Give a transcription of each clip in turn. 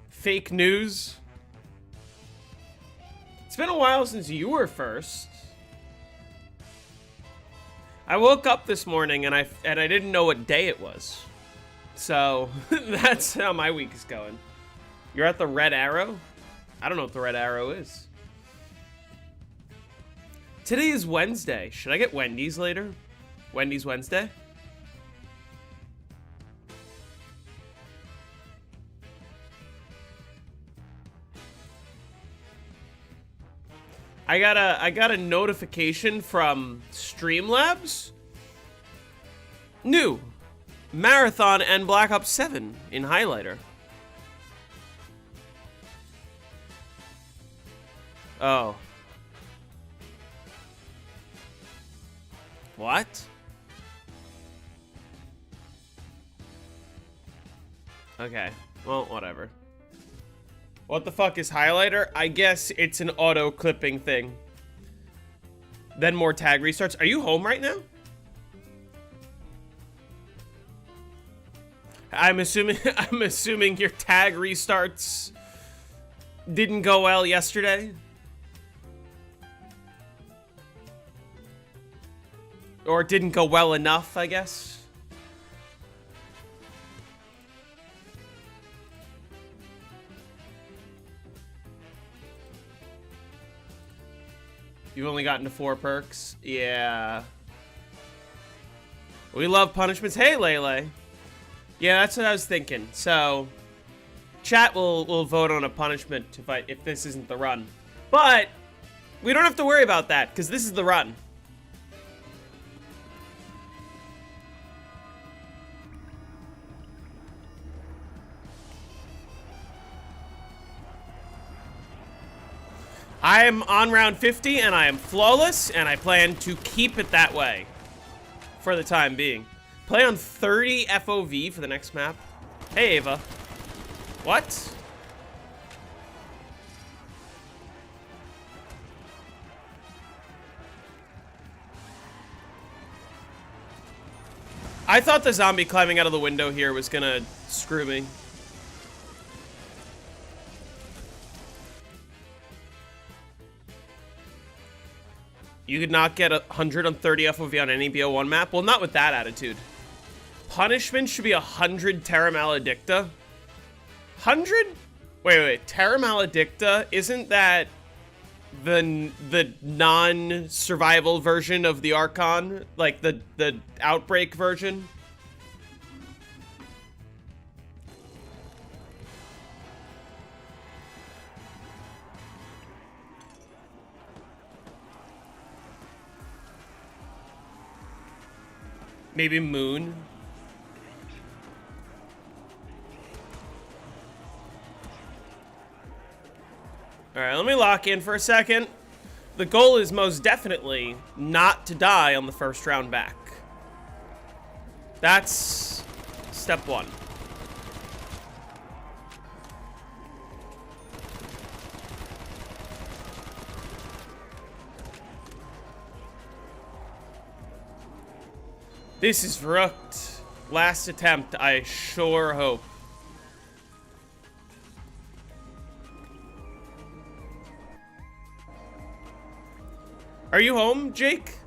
Fake news. It's been a while since you were first. I woke up this morning and I didn't know what day it was. So that's how my week is going. You're at the Red Arrow? I don't know what the Red Arrow is. Today is Wednesday. Should I get Wendy's later? Wendy's Wednesday? I got a notification from Streamlabs. New Marathon and Black Ops 7 in highlighter. Oh. What? Okay. Well, whatever. What the fuck is highlighter? I guess it's an auto clipping thing. Then more tag restarts. Are you home right now? I'm assuming your tag restarts didn't go well yesterday. Or didn't go well enough, I guess. You've only gotten to 4 perks? Yeah. We love punishments. Hey, Lele. Yeah, that's what I was thinking. So, chat will vote on a punishment if this isn't the run. But, we don't have to worry about that, because this is the run. I am on round 50, and I am flawless, and I plan to keep it that way for the time being. Play on 30 FOV for the next map. Hey, Ava. What? I thought the zombie climbing out of the window here was gonna screw me. You could not get 130 FOV on any BO1 map? Well, not with that attitude. Punishment should be 100 Terra Maledicta. 100? Wait. Terra Maledicta, isn't that the non-survival version of the Archon? Like the Outbreak version? Maybe Moon. Alright, let me lock in for a second. The goal is most definitely not to die on the first round back. That's step 1. This is Verrukt. Last attempt, I sure hope. Are you home, Jake?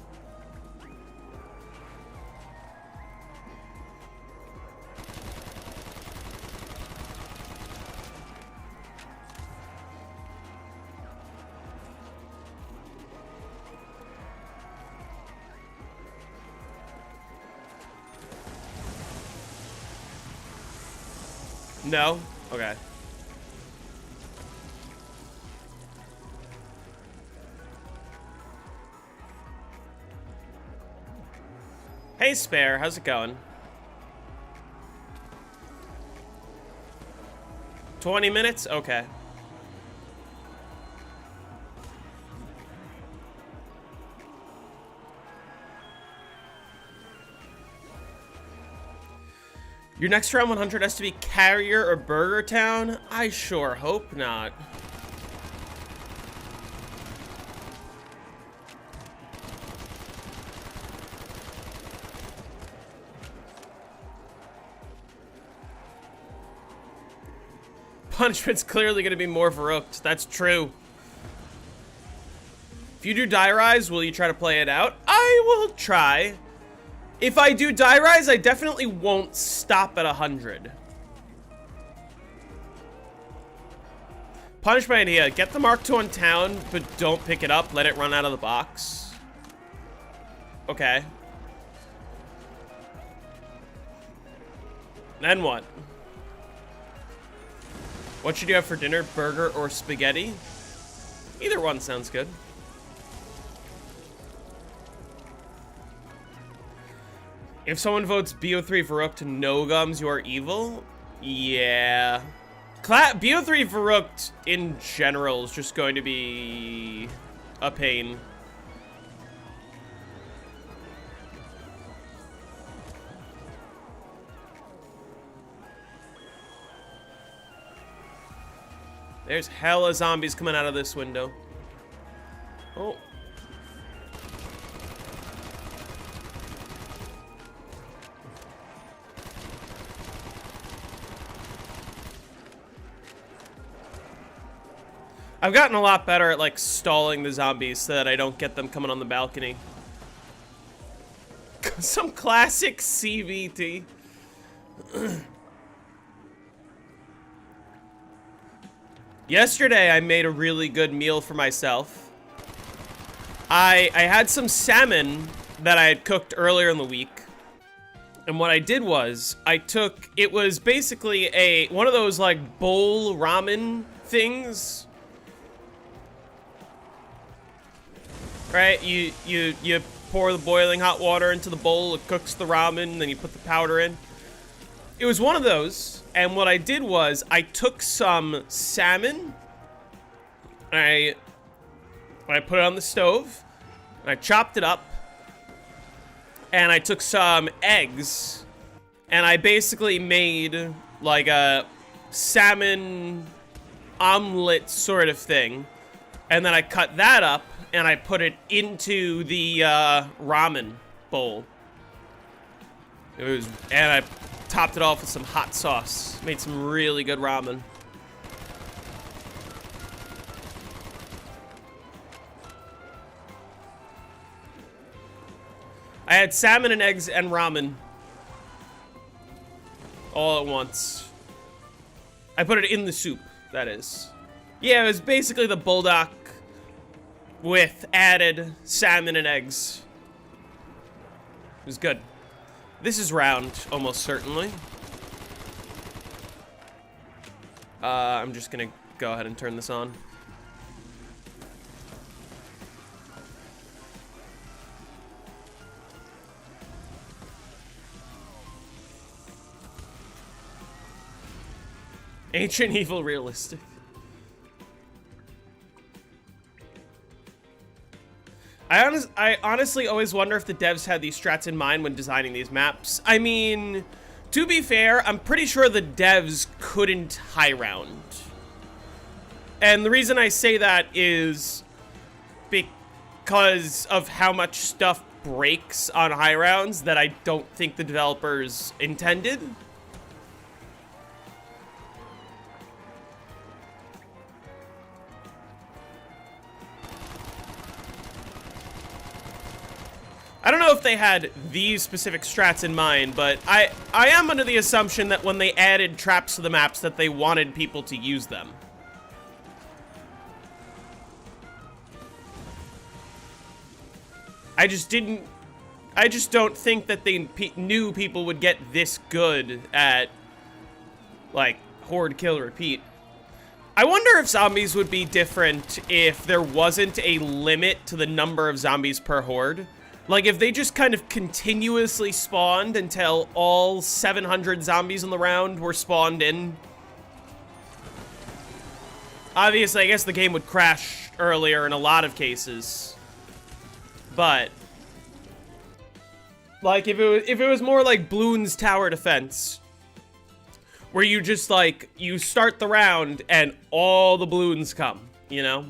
No? Okay. Hey, Spare, how's it going? 20 minutes? Okay. Your next round 100 has to be Carrier or Burger Town? I sure hope not. Punishment's clearly going to be more Verrukt. That's true. If you do die rise, will you try to play it out? I will try. If I do die rise, I definitely won't stop at 100. Punishment idea. Get the Mark II on town, but don't pick it up. Let it run out of the box. Okay. Then what? What should you have for dinner? Burger or spaghetti? Either one sounds good. If someone votes BO3 Verrukt to no gums, you are evil? Yeah. BO3 Verrukt in general is just going to be a pain. There's hella zombies coming out of this window. Oh. I've gotten a lot better at, like, stalling the zombies so that I don't get them coming on the balcony. Some classic CVT. Yesterday, I made a really good meal for myself. I had some salmon that I had cooked earlier in the week. And what I did was, it was basically one of those, like, bowl ramen things. Right, you pour the boiling hot water into the bowl, it cooks the ramen, then you put the powder in. It was one of those, and what I did was, I took some salmon, I put it on the stove, and I chopped it up, and I took some eggs, and I basically made, like, a salmon omelet sort of thing, and then I cut that up, and I put it into the ramen bowl. And I topped it off with some hot sauce. Made some really good ramen. I had salmon and eggs and ramen all at once. I put it in the soup, that is. Yeah, it was basically the bulldog with added salmon and eggs. It was good. This is round, almost certainly. I'm just gonna go ahead and turn this on. Ancient Evil realistic. I honestly always wonder if the devs had these strats in mind when designing these maps. I mean, to be fair, I'm pretty sure the devs couldn't high round. And the reason I say that is because of how much stuff breaks on high rounds that I don't think the developers intended. I don't know if they had these specific strats in mind, but I am under the assumption that when they added traps to the maps that they wanted people to use them. I just don't think that they knew people would get this good at, like, horde, kill, repeat. I wonder if zombies would be different if there wasn't a limit to the number of zombies per horde. Like, if they just kind of continuously spawned until all 700 zombies in the round were spawned in. Obviously, I guess the game would crash earlier in a lot of cases. But, like, if it was more like Bloons Tower Defense, where you just, like, you start the round and all the balloons come, you know?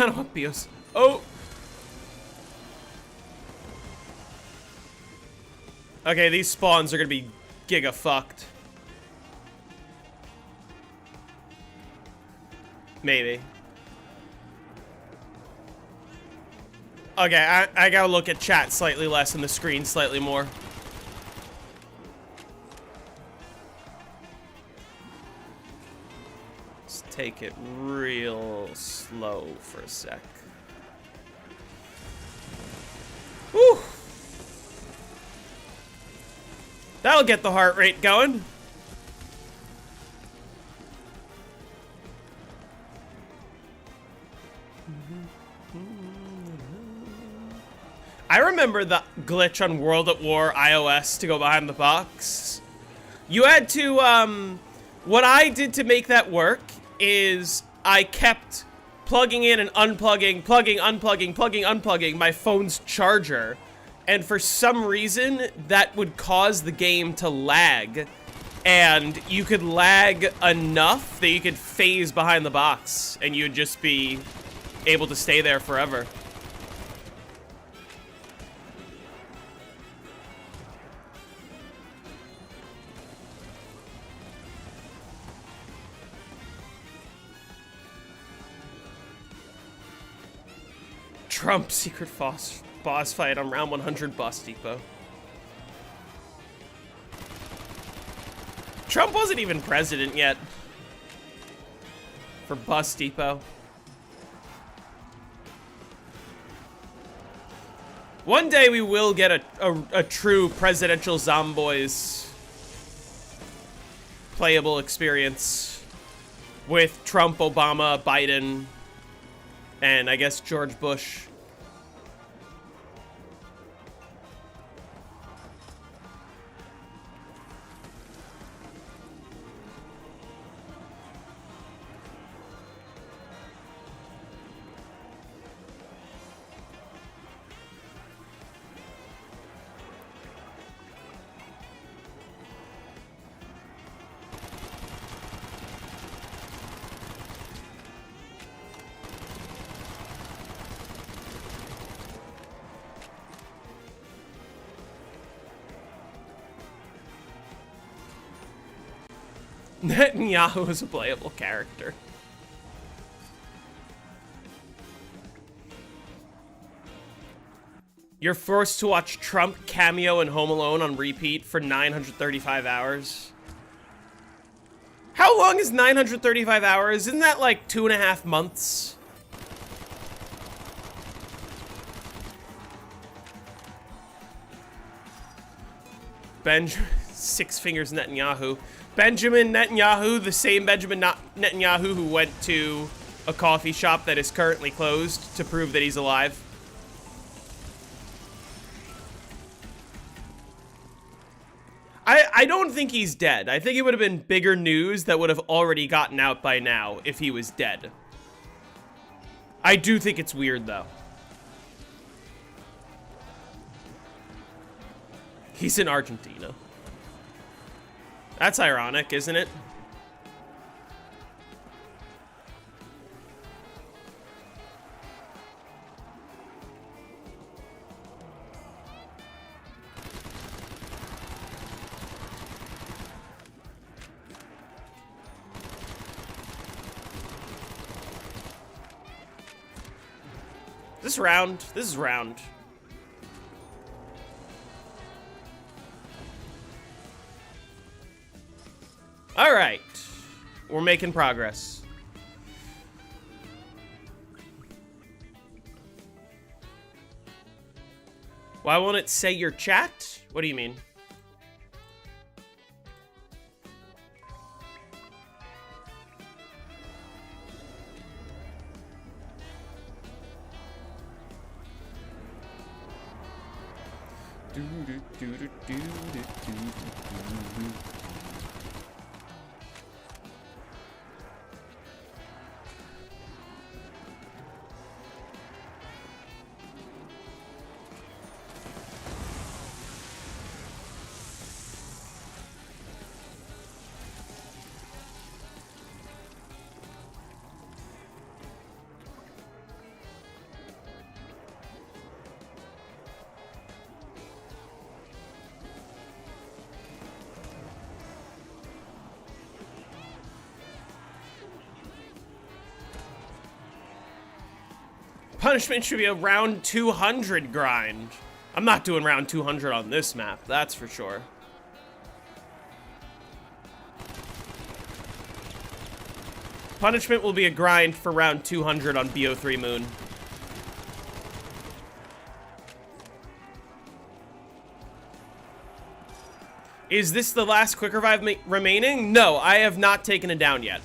kind of want Bios. Oh! Okay, these spawns are gonna be giga fucked. Maybe. Okay, I gotta look at chat slightly less and the screen slightly more. Let's take it real slow for a sec. Whew! That'll get the heart rate going. I remember the glitch on World at War iOS to go behind the box. You had to, what I did to make that work is I kept plugging in and unplugging, plugging, unplugging, plugging, unplugging my phone's charger. And for some reason, that would cause the game to lag. And you could lag enough that you could phase behind the box and you'd just be able to stay there forever. Trump secret boss fight on round 100 Bus Depot. Trump wasn't even president yet. For Bus Depot. One day we will get a true presidential Zomboys playable experience with Trump, Obama, Biden, and I guess George Bush. Netanyahu is a playable character. You're forced to watch Trump, Cameo, and Home Alone on repeat for 935 hours. How long is 935 hours? Isn't that like 2.5 months? Benjamin, Six Fingers Netanyahu. Benjamin Netanyahu, the same Benjamin Netanyahu who went to a coffee shop that is currently closed to prove that he's alive. I don't think he's dead. I think it would have been bigger news that would have already gotten out by now if he was dead. I do think it's weird, though. He's in Argentina. That's ironic, isn't it? This is round. All right, we're making progress. Why won't it say your chat? What do you mean? Punishment should be a round 200 grind. I'm not doing round 200 on this map, that's for sure. Punishment will be a grind for round 200 on BO3 Moon. Is this the last quick revive remaining? No, I have not taken it down yet.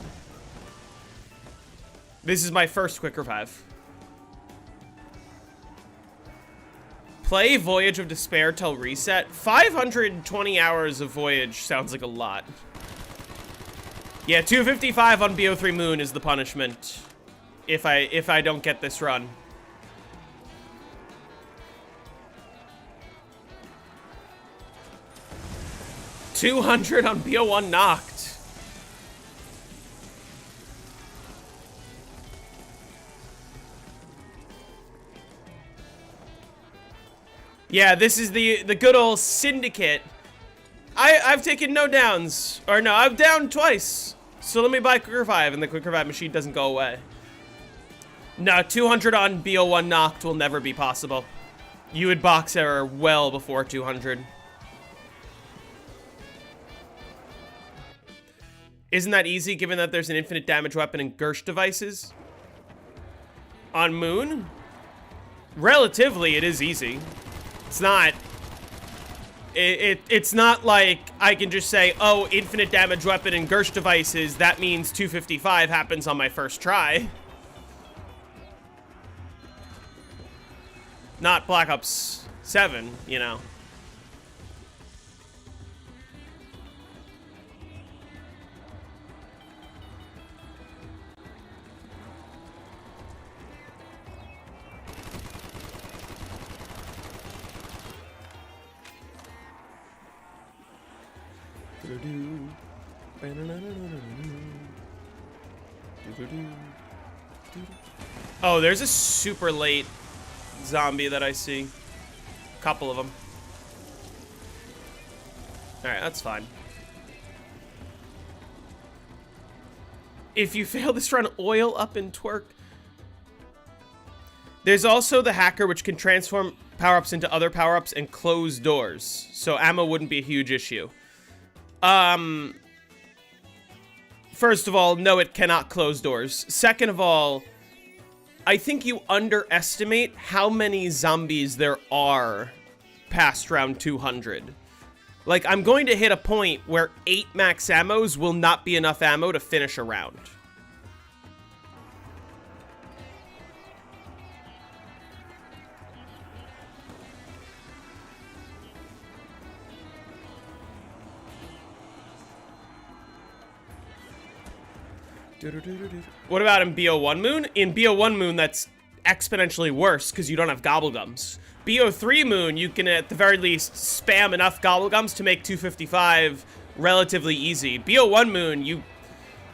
This is my first quick revive. Play Voyage of Despair till reset. 520 hours of Voyage sounds like a lot. Yeah, 255 on BO3 Moon is the punishment if I don't get this run. $200 on BO1 knocked. Yeah, this is the good old syndicate. I've taken no downs. Or no, I've downed twice. So let me buy quick revive and the quick revive machine doesn't go away. No, 200 on BO1 knocked will never be possible. You would box error well before 200. Isn't that easy given that there's an infinite damage weapon in Gersh devices? On Moon? Relatively, it is easy. It's not... It's not like I can just say, oh, infinite damage weapon in Gersh devices, that means 255 happens on my first try. Not Black Ops 7, you know. Oh, there's a super late zombie that I see. Couple of them. Alright, that's fine. If you fail this run, oil up and twerk. There's also the hacker, which can transform power-ups into other power-ups and close doors. So ammo wouldn't be a huge issue. First of all, no, it cannot close doors. Second of all, I think you underestimate how many zombies there are past round 200. Like, I'm going to hit a point where 8 max ammos will not be enough ammo to finish a round. What about in BO1 Moon? In BO1 Moon, that's exponentially worse because you don't have gobblegums. BO3 Moon, you can at the very least spam enough gobblegums to make 255 relatively easy. BO1 Moon,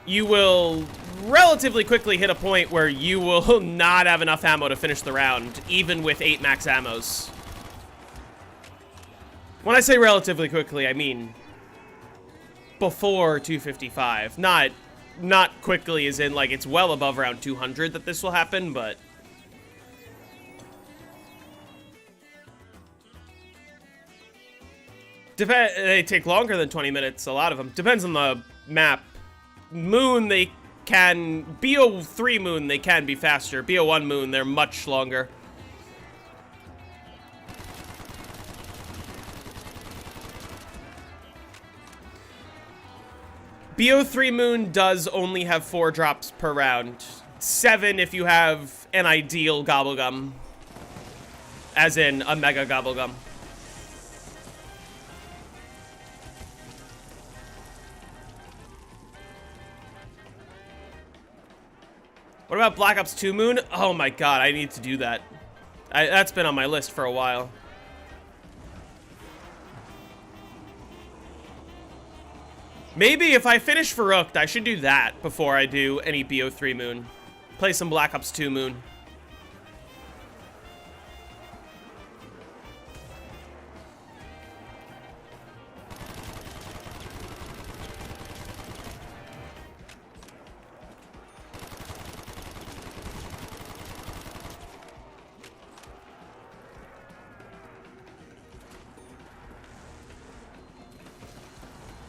you will relatively quickly hit a point where you will not have enough ammo to finish the round, even with 8 max ammos. When I say relatively quickly, I mean before 255, not quickly as in, like, it's well above round 200 that this will happen, but... They take longer than 20 minutes, a lot of them. Depends on the map. Moon, they can... BO3 Moon, they can be faster. BO1 Moon, they're much longer. BO3 Moon does only have 4 drops per round. 7 if you have an ideal gobblegum. As in a mega gobblegum. What about Black Ops 2 Moon? Oh my god, I need to do that. That's been on my list for a while. Maybe if I finish Verrukt, I should do that before I do any BO3 Moon. Play some Black Ops 2 Moon.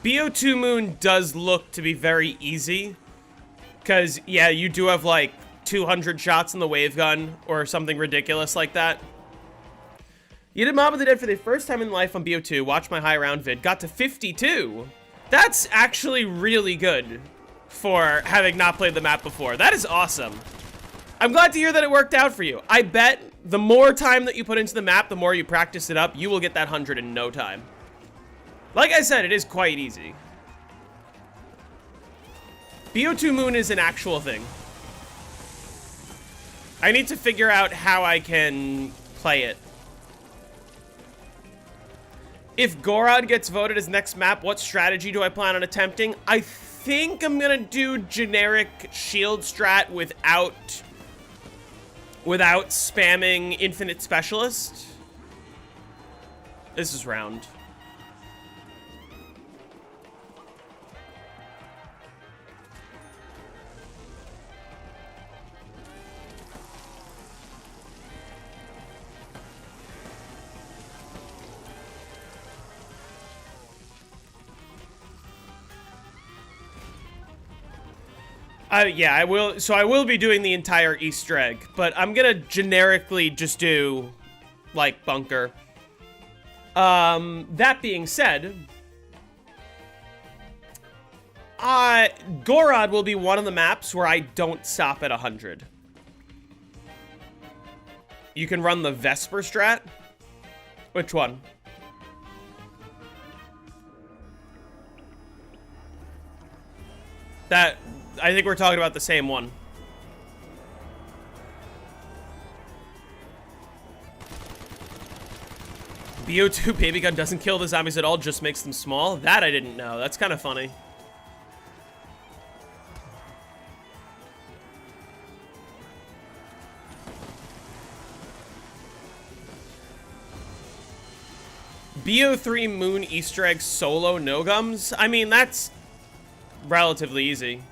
BO2 Moon does look to be very easy. Because, yeah, you do have, like, 200 shots in the wave gun or something ridiculous like that. You did Mob of the Dead for the first time in life on BO2. Watch my high round vid. Got to 52. That's actually really good for having not played the map before. That is awesome. I'm glad to hear that it worked out for you. I bet the more time that you put into the map, the more you practice it up, you will get that 100 in no time. Like I said, it is quite easy. BO2 Moon is an actual thing. I need to figure out how I can play it. If Gore gets voted as next map, what strategy do I plan on attempting? I think I'm gonna do generic shield strat without spamming infinite specialist. This is round. Yeah, I will. So I will be doing the entire Easter egg, but I'm gonna generically just do, like, bunker. That being said, Gorod will be one of the maps where I don't stop at 100. You can run the Vesper strat. Which one? That... I think we're talking about the same one. BO2 baby gun doesn't kill the zombies at all, just makes them small? That I didn't know. That's kind of funny. BO3 Moon Easter egg solo no gums? I mean, that's relatively easy.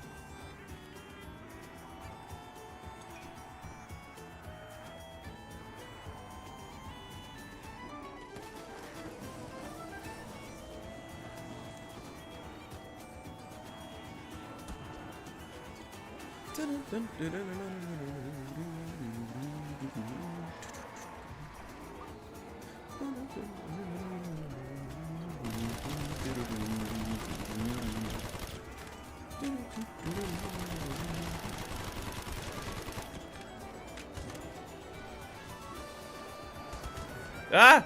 Ah!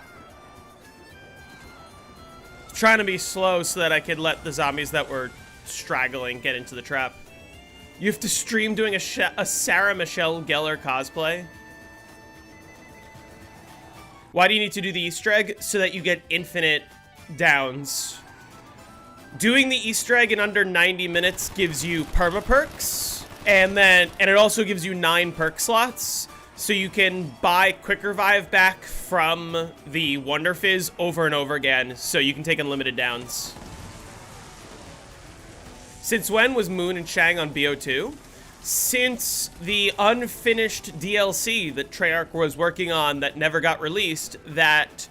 Trying to be slow so that I could let the zombies that were straggling get into the trap. You have to stream doing a Sarah Michelle Gellar cosplay. Why do you need to do the Easter egg? So that you get infinite downs. Doing the Easter egg in under 90 minutes gives you perma perks, and it also gives you 9 perk slots, so you can buy Quick Revive back from the Wonder Fizz over and over again, so you can take unlimited downs. Since when was Moon and Shang on BO2? Since the unfinished DLC that Treyarch was working on that never got released, that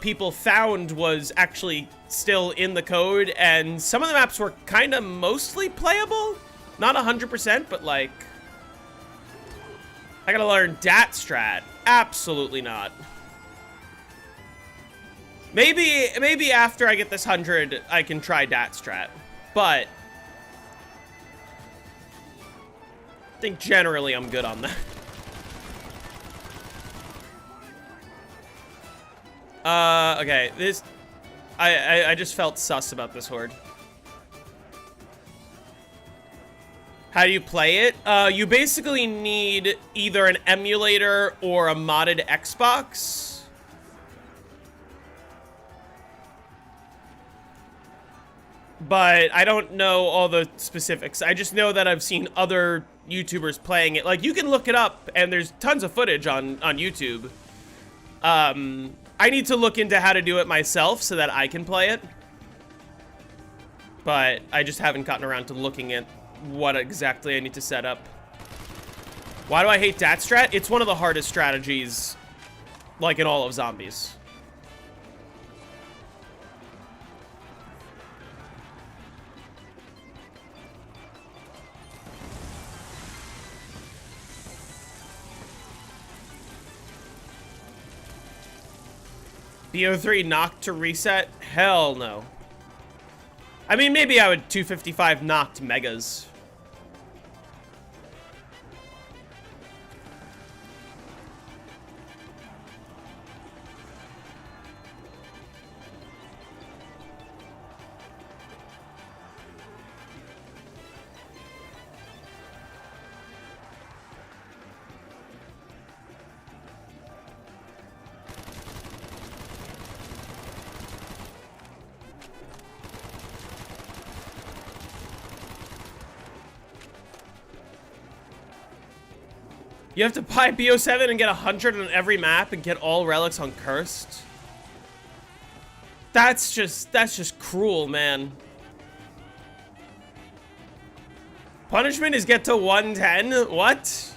people found was actually still in the code, and some of the maps were kind of mostly playable. Not 100%, but like... I gotta learn Dat Strat. Absolutely not. Maybe after I get this 100, I can try Dat Strat. But I think generally I'm good on that. Okay, this... I just felt sus about this horde. How do you play it? You basically need either an emulator or a modded Xbox. But I don't know all the specifics. I just know that I've seen other YouTubers playing it. Like, you can look it up, and there's tons of footage on YouTube. I need to look into how to do it myself so that I can play it. But I just haven't gotten around to looking at what exactly I need to set up. Why do I hate Dat Strat? It's one of the hardest strategies, like, in all of zombies. BO3 knocked to reset? Hell no. I mean, maybe I would 255 knocked megas. You have to buy BO7 and get 100 on every map and get all relics on Cursed? That's just cruel, man. Punishment is get to 110? What?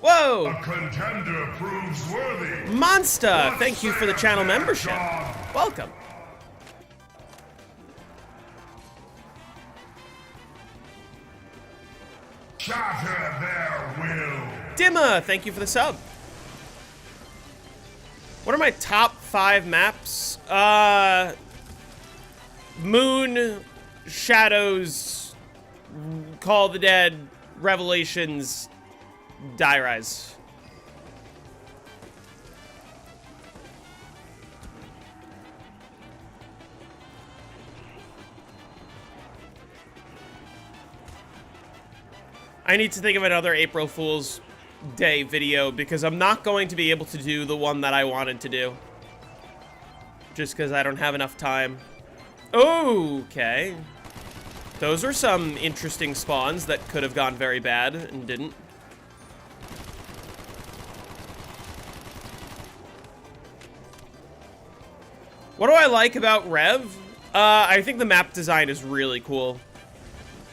Whoa! A contender proves worthy. Monster, thank you for the channel membership. Welcome. Shatter their will. Dimma, thank you for the sub. What are my top 5 maps? Moon, Shadows, Call of the Dead, Revelations, Die Rise. I need to think of another April Fool's Day video because I'm not going to be able to do the one that I wanted to do. Just because I don't have enough time. Okay. Those are some interesting spawns that could have gone very bad and didn't. What do I like about Rev? I think the map design is really cool.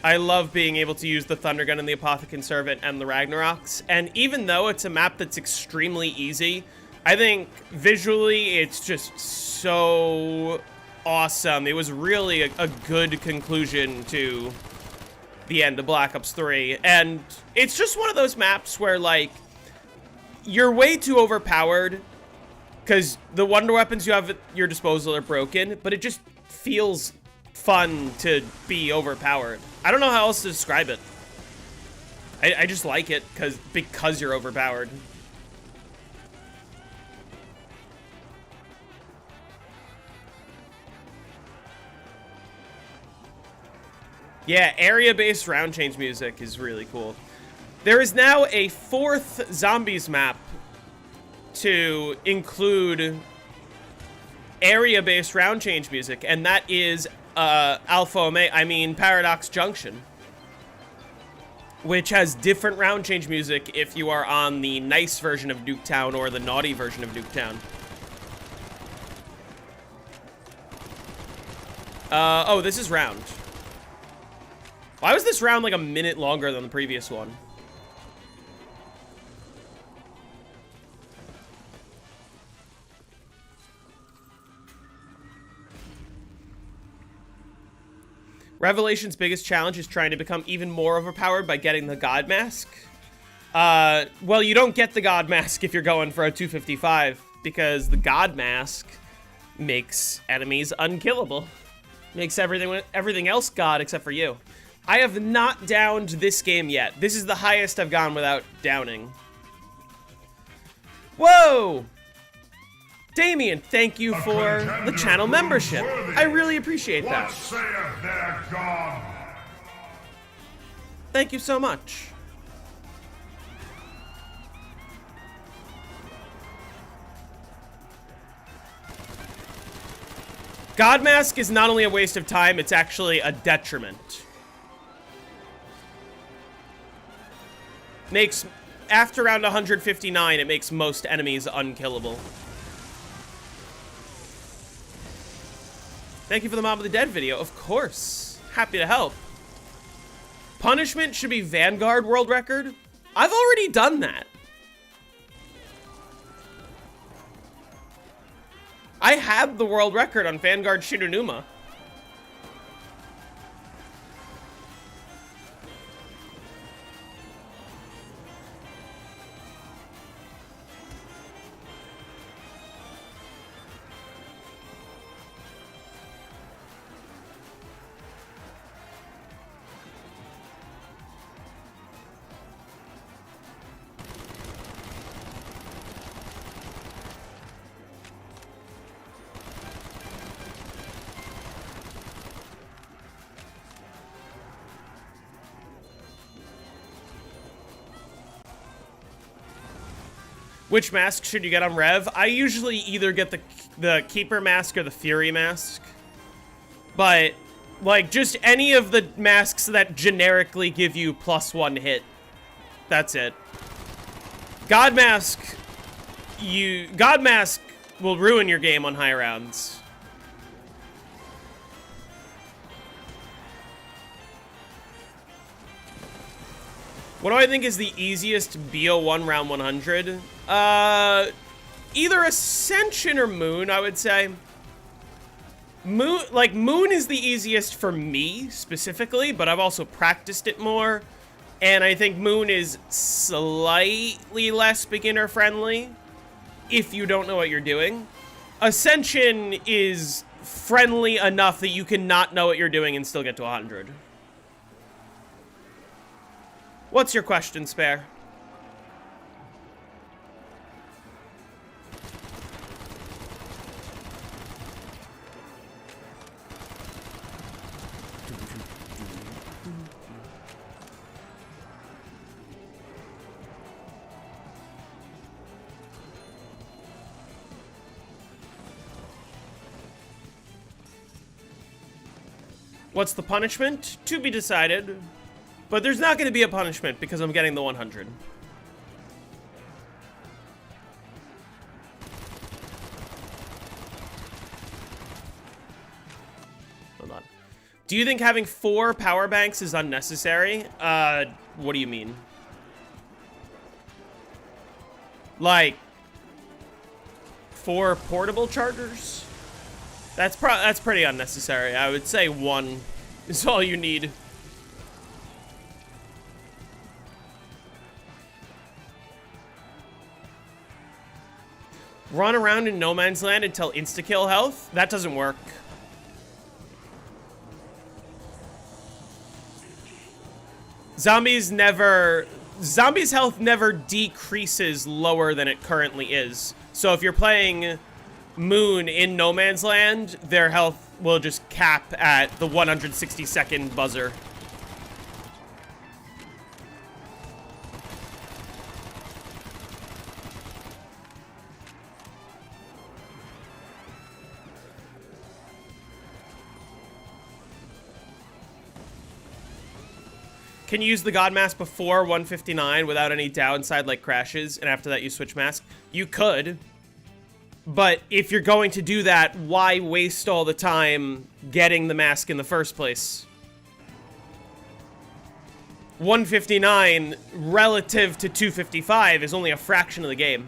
I love being able to use the Thunder Gun and the Apothecant Servant and the Ragnaroks. And even though it's a map that's extremely easy, I think visually it's just so awesome. It was really a good conclusion to the end of Black Ops 3. And it's just one of those maps where, like, you're way too overpowered because the wonder weapons you have at your disposal are broken, but it just feels fun to be overpowered. I don't know how else to describe it. I just like it because you're overpowered. Yeah, area-based round change music is really cool. There is now a 4th Zombies map to include area-based round change music, and that is Paradox Junction, which has different round change music if you are on the nice version of Nuketown or the naughty version of Nuketown. Oh, this is round. Why was this round like a minute longer than the previous one? Revelation's biggest challenge is trying to become even more overpowered by getting the God Mask. Well, you don't get the God Mask if you're going for a 255, because the God Mask makes enemies unkillable. Makes everything else God except for you. I have not downed this game yet. This is the highest I've gone without downing. Whoa! Damien, thank you for the channel membership. I really appreciate that. What saith their God? Thank you so much. God Mask is not only a waste of time, it's actually a detriment. Makes, after round 159, it makes most enemies unkillable. Thank you for the Mob of the Dead video. Of course. Happy to help. Punishment should be Vanguard world record. I've already done that. I have the world record on Vanguard Shinonuma. Which mask should you get on Rev? I usually either get the Keeper mask or the Fury mask. But, like, just any of the masks that generically give you +1 hit. That's it. God Mask will ruin your game on high rounds. What do I think is the easiest BO1 round 100? Either Ascension or Moon, I would say. Moon is the easiest for me, specifically, but I've also practiced it more. And I think Moon is slightly less beginner-friendly if you don't know what you're doing. Ascension is friendly enough that you can not know what you're doing and still get to 100. What's your question, Spare? What's the punishment? To be decided. But there's not going to be a punishment because I'm getting the 100. Hold on. Do you think having 4 power banks is unnecessary? What do you mean? Like 4 portable chargers? That's pretty unnecessary. I would say 1 is all you need. Run around in no man's land until insta-kill health? That doesn't work. Zombies' health never decreases lower than it currently is. So if you're playing Moon in no man's land, their health will just cap at the 160-second buzzer. Can you use the God Mask before 159 without any downside like crashes, and after that you switch mask? You could. But if you're going to do that, why waste all the time getting the mask in the first place? 159 relative to 255 is only a fraction of the game.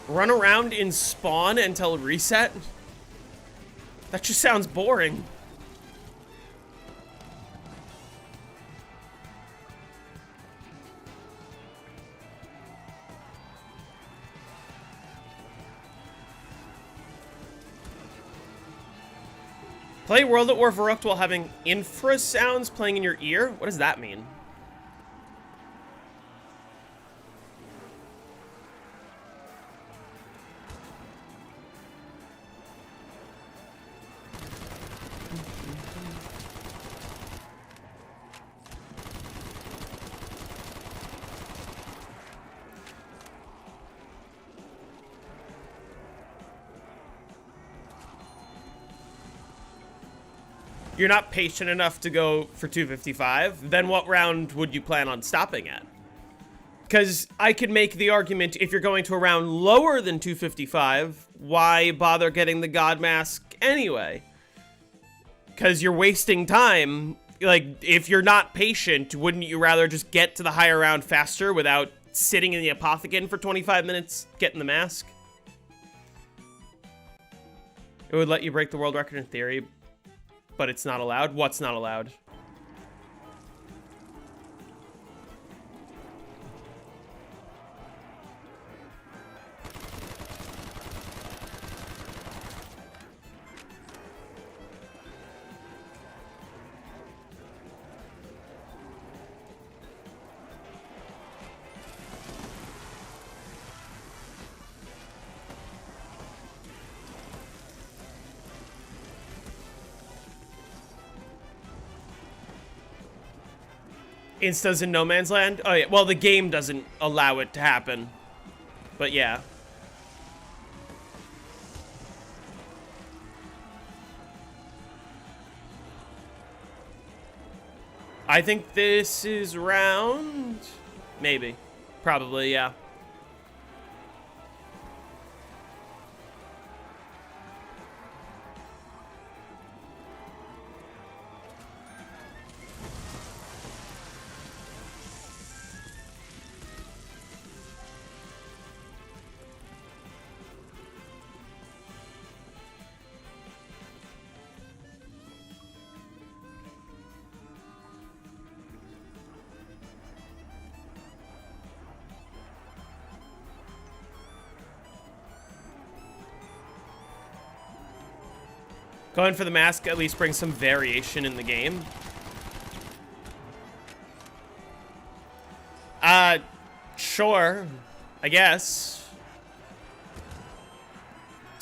Run around in spawn until reset? That just sounds boring. Play World at War Verrukt while having infrasounds playing in your ear? What does that mean? You're not patient enough to go for 255, then what round would you plan on stopping at? Because I could make the argument, if you're going to a round lower than 255, why bother getting the God Mask anyway? Because you're wasting time. Like, if you're not patient, wouldn't you rather just get to the higher round faster without sitting in the Apothecon for 25 minutes getting the mask? It would let you break the world record in theory, but it's not allowed. What's not allowed? Instas in No Man's Land? Oh yeah, well the game doesn't allow it to happen. But yeah. I think this is round... Maybe. Probably, yeah. Going for the mask at least brings some variation in the game. Sure, I guess.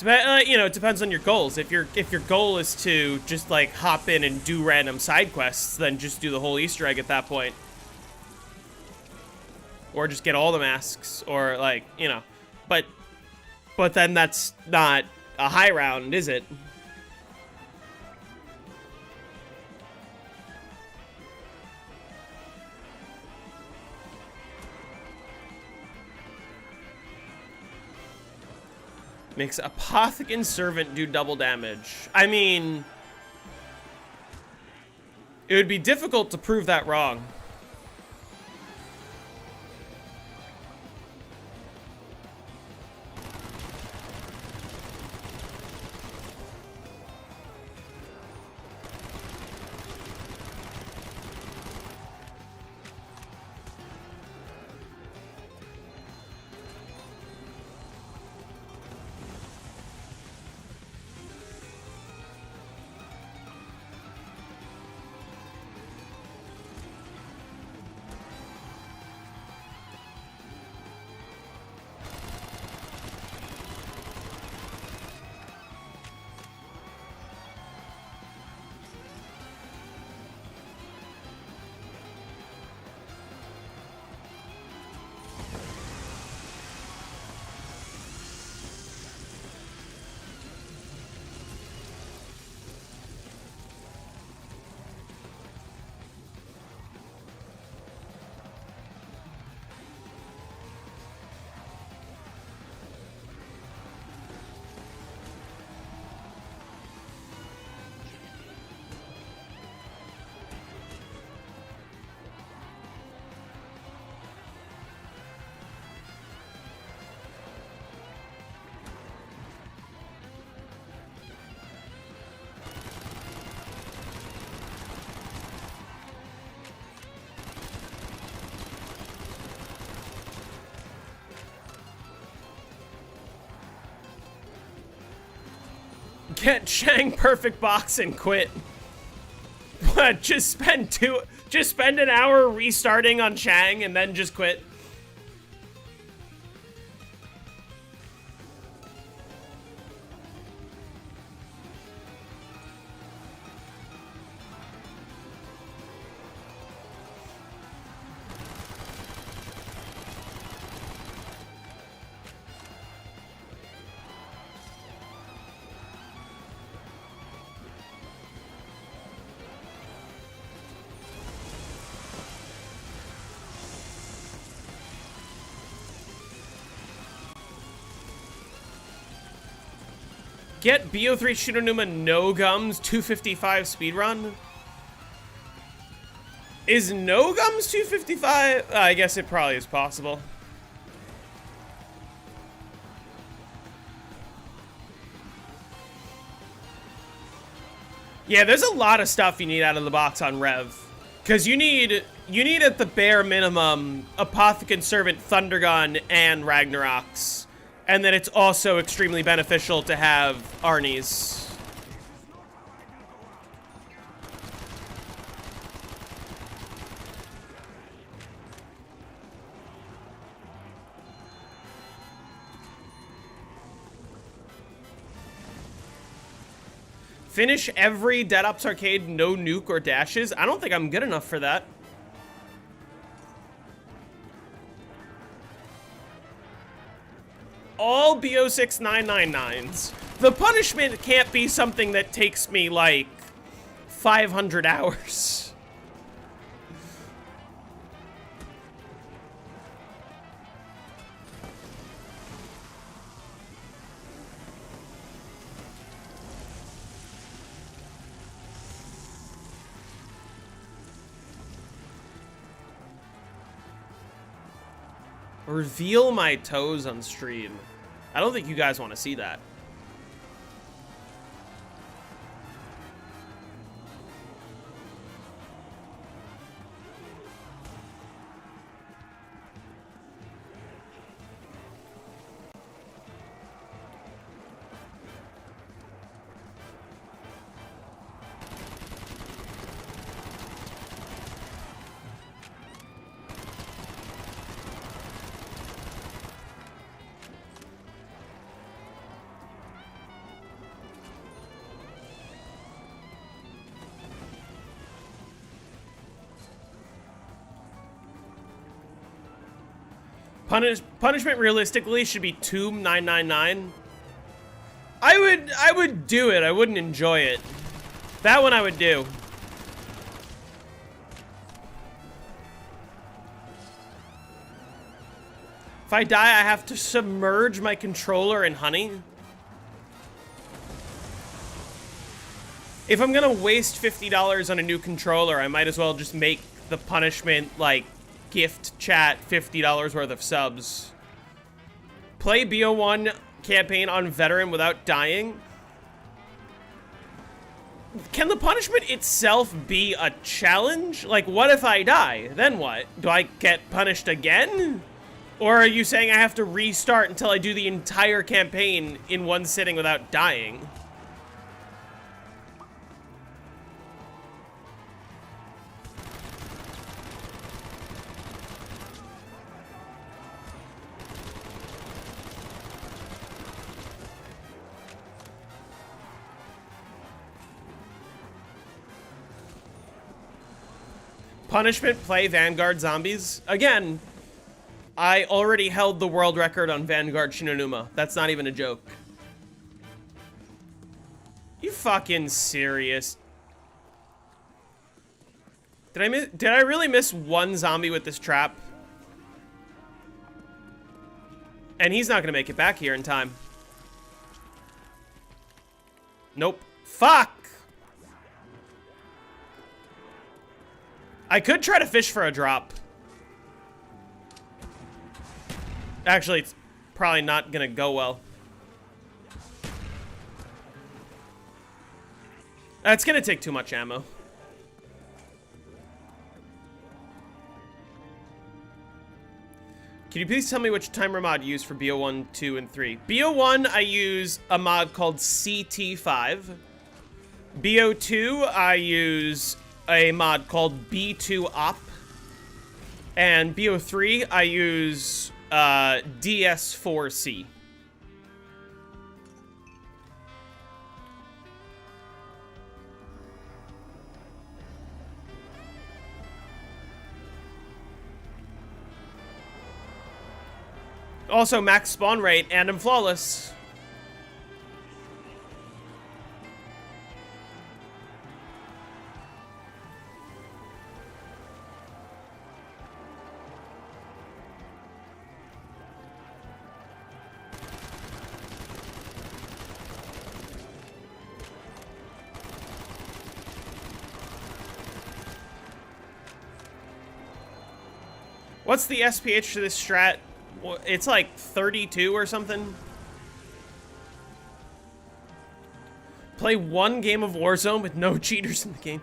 You know, it depends on your goals. If your goal is to just like hop in and do random side quests, then just do the whole Easter egg at that point. Or just get all the masks, or like, you know, but then that's not a high round, is it? Makes Apothecant Servant do double damage. I mean, it would be difficult to prove that wrong. Get Chang perfect box and quit. What? Just spend an hour restarting on Chang and then just quit. Get BO3 Shironuma no gums 255 speedrun? Is no gums 255? I guess it probably is possible. Yeah, there's a lot of stuff you need out of the box on Rev. Because you need at the bare minimum Apothecant Servant, Thundergun, and Ragnarok's. And then it's also extremely beneficial to have Arnie's. Finish every Dead Ops Arcade, no nuke or dashes? I don't think I'm good enough for that. all BO6999s. The punishment can't be something that takes me, like, 500 hours. Reveal my toes on stream. I don't think you guys want to see that. Punishment realistically should be Tomb 999. I would do it. I wouldn't enjoy it. That one I would do. If I die, I have to submerge my controller in honey. If I'm gonna waste $50 on a new controller, I might as well just make the punishment like gift chat $50 worth of subs. Play BO1 campaign on veteran without dying. Can the punishment itself be a challenge? Like, what if I die? Then what? Do I get punished again? Or are you saying I have to restart until I do the entire campaign in one sitting without dying? Punishment, play Vanguard zombies. Again, I already held the world record on Vanguard Shinonuma. That's not even a joke. You fucking serious? Did I really miss one zombie with this trap? And he's not gonna make it back here in time. Nope. Fuck! I could try to fish for a drop. Actually, it's probably not gonna go well. That's gonna take too much ammo. Can you please tell me which timer mod you use for BO1, 2, and 3? BO1, I use a mod called CT5. BO2, I use a mod called B2 Op. And BO3, I use DS4C. Also, max spawn rate, and I'm flawless. What's the SPH to this strat? It's like 32 or something. Play one game of Warzone with no cheaters in the game.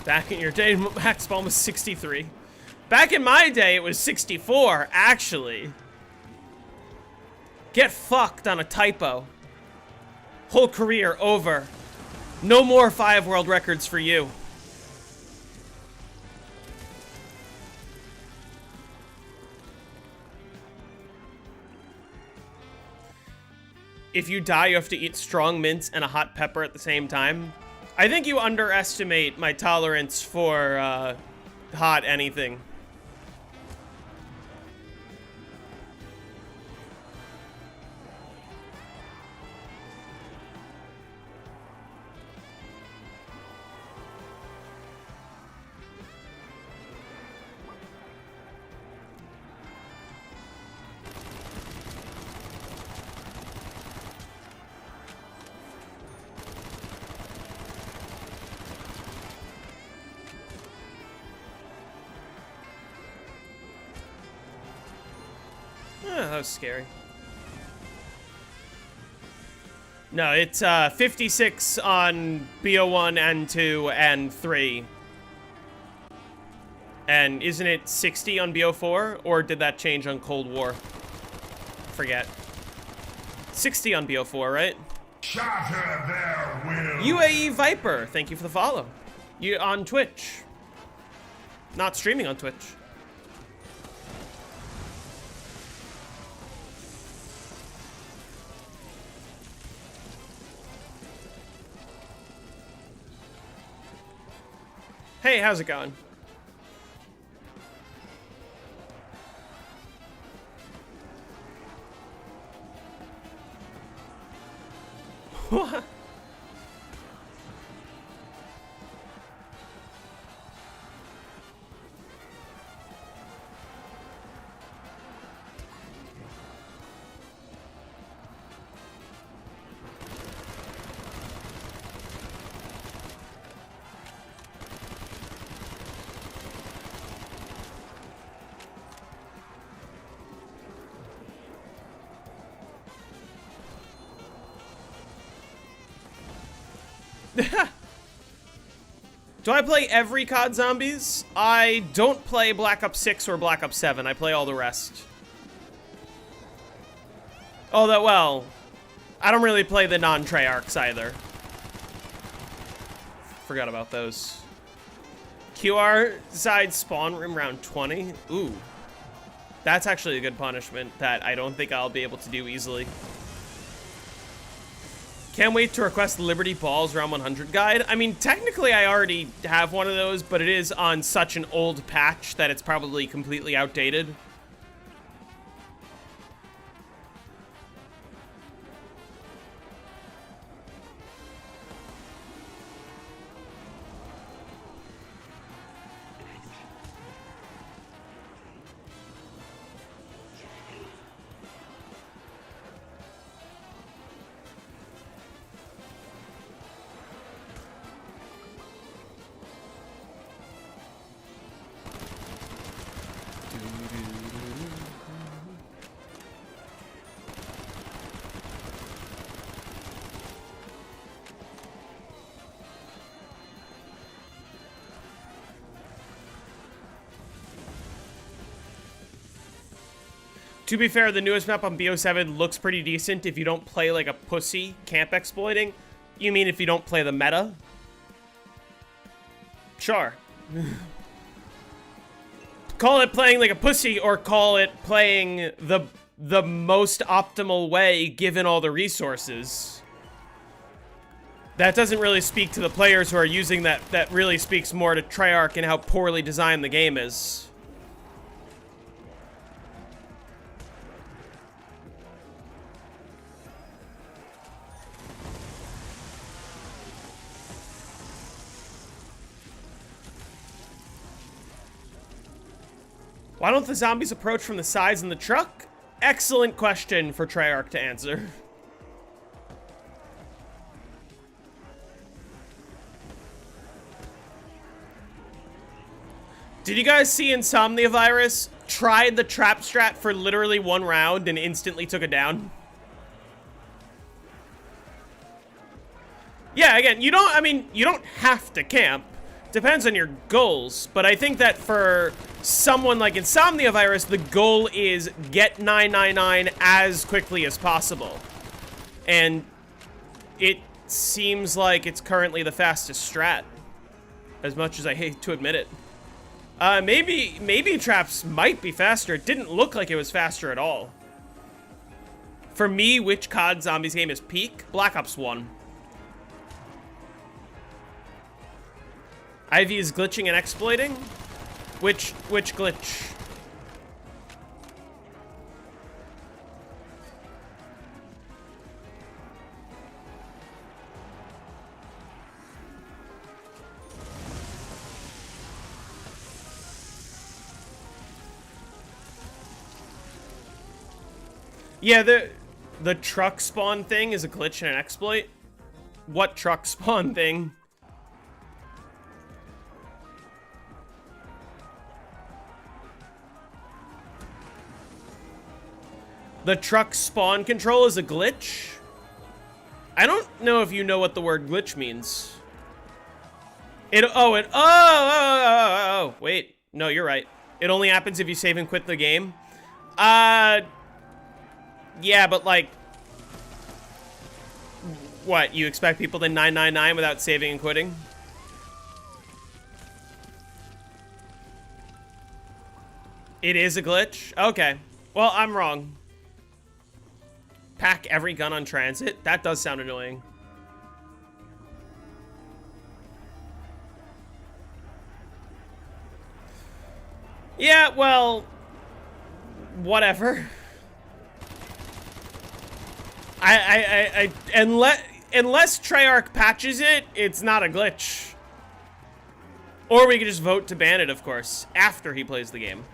Back in your day, max spawn was 63. Back in my day, it was 64, actually. Get fucked on a typo. Whole career over. No more 5 world records for you. If you die, you have to eat strong mints and a hot pepper at the same time. I think you underestimate my tolerance for hot anything. That was scary. No, it's 56 on BO1 and 2 and 3. And isn't it 60 on BO4? Or did that change on Cold War? Forget. 60 on BO4, right? Shatter their will. UAE Viper, thank you for the follow. You on Twitch. Not streaming on Twitch. Hey, how's it going? What? Do I play every COD Zombies? I don't play Black Ops 6 or Black Ops 7. I play all the rest. Although, well, I don't really play the non-Treyarchs either. Forgot about those. QR side spawn room round 20? Ooh. That's actually a good punishment that I don't think I'll be able to do easily. Can't wait to request Liberty Balls round 100 guide. I mean, technically I already have one of those, but it is on such an old patch that it's probably completely outdated. To be fair, the newest map on BO7 looks pretty decent if you don't play like a pussy camp exploiting. You mean if you don't play the meta? Sure. Call it playing like a pussy or call it playing the most optimal way given all the resources. That doesn't really speak to the players who are using that. That really speaks more to Treyarch and how poorly designed the game is. Why don't the zombies approach from the sides in the truck? Excellent question for Treyarch to answer. Did you guys see Insomnia Virus tried the trap strat for literally one round and instantly took it down? Yeah, again, you don't have to camp. Depends on your goals, but I think that for someone like Insomnia Virus, the goal is get 999 as quickly as possible. And it seems like it's currently the fastest strat, as much as I hate to admit it. Maybe traps might be faster. It didn't look like it was faster at all. For me, which COD Zombies game is peak? Black Ops 1. Ivy is glitching and exploiting? Which glitch? Yeah, the truck spawn thing is a glitch and an exploit. What truck spawn thing? The truck spawn control is a glitch? I don't know if you know what the word glitch means. Wait. No, you're right. It only happens if you save and quit the game. Yeah, but like, what, you expect people to 999 without saving and quitting? It is a glitch? Okay. Well, I'm wrong. Pack every gun on transit? That does sound annoying. Yeah, well, whatever. Unless Treyarch patches it, it's not a glitch. Or we could just vote to ban it, of course, after he plays the game.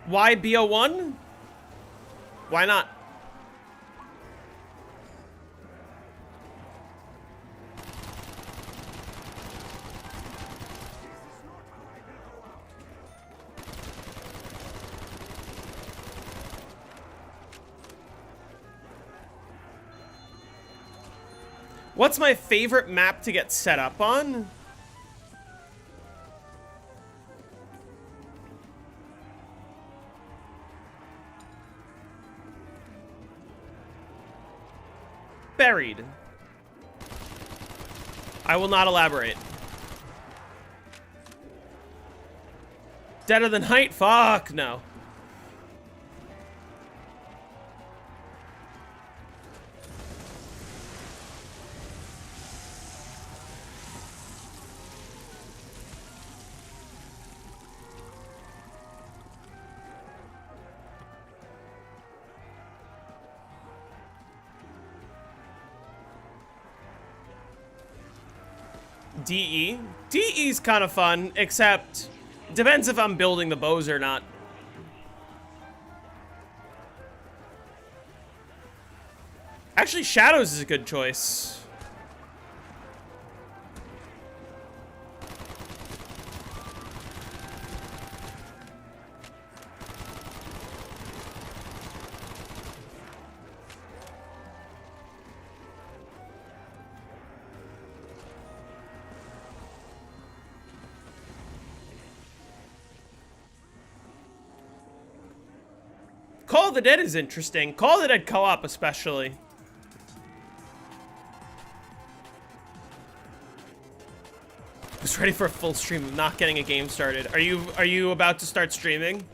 Why BO1? Why not? What's my favorite map to get set up on? Buried. I will not elaborate. Dead of the Night? Fuck no. DE? DE's kind of fun, except depends if I'm building the bows or not. Actually, Shadows is a good choice. Call of the Dead is interesting. Call of the Dead co-op especially. Who's ready for a full stream of not getting a game started? Are you about to start streaming?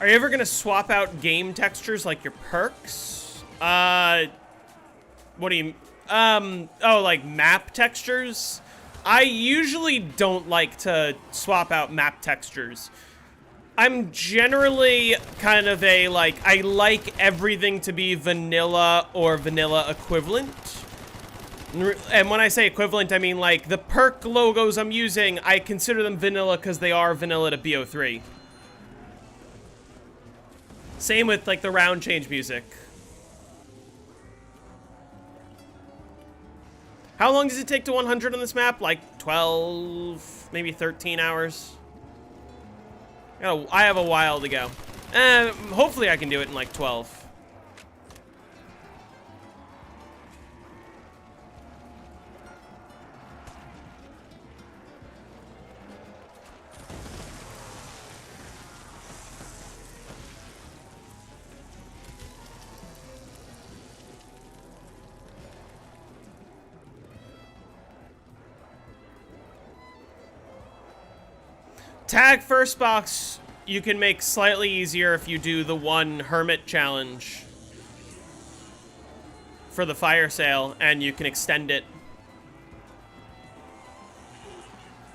Are you ever gonna swap out game textures like your perks? What do you, oh, like map textures? I usually don't like to swap out map textures. I'm generally kind of a, like, I like everything to be vanilla or vanilla equivalent. And when I say equivalent, I mean, like, the perk logos I'm using, I consider them vanilla because they are vanilla to BO3. Same with, like, the round change music. How long does it take to 100 on this map? Like 12, maybe 13 hours? I have a while to go. Hopefully I can do it in like 12. Tag first box, you can make slightly easier if you do the one hermit challenge for the fire sale, and you can extend it.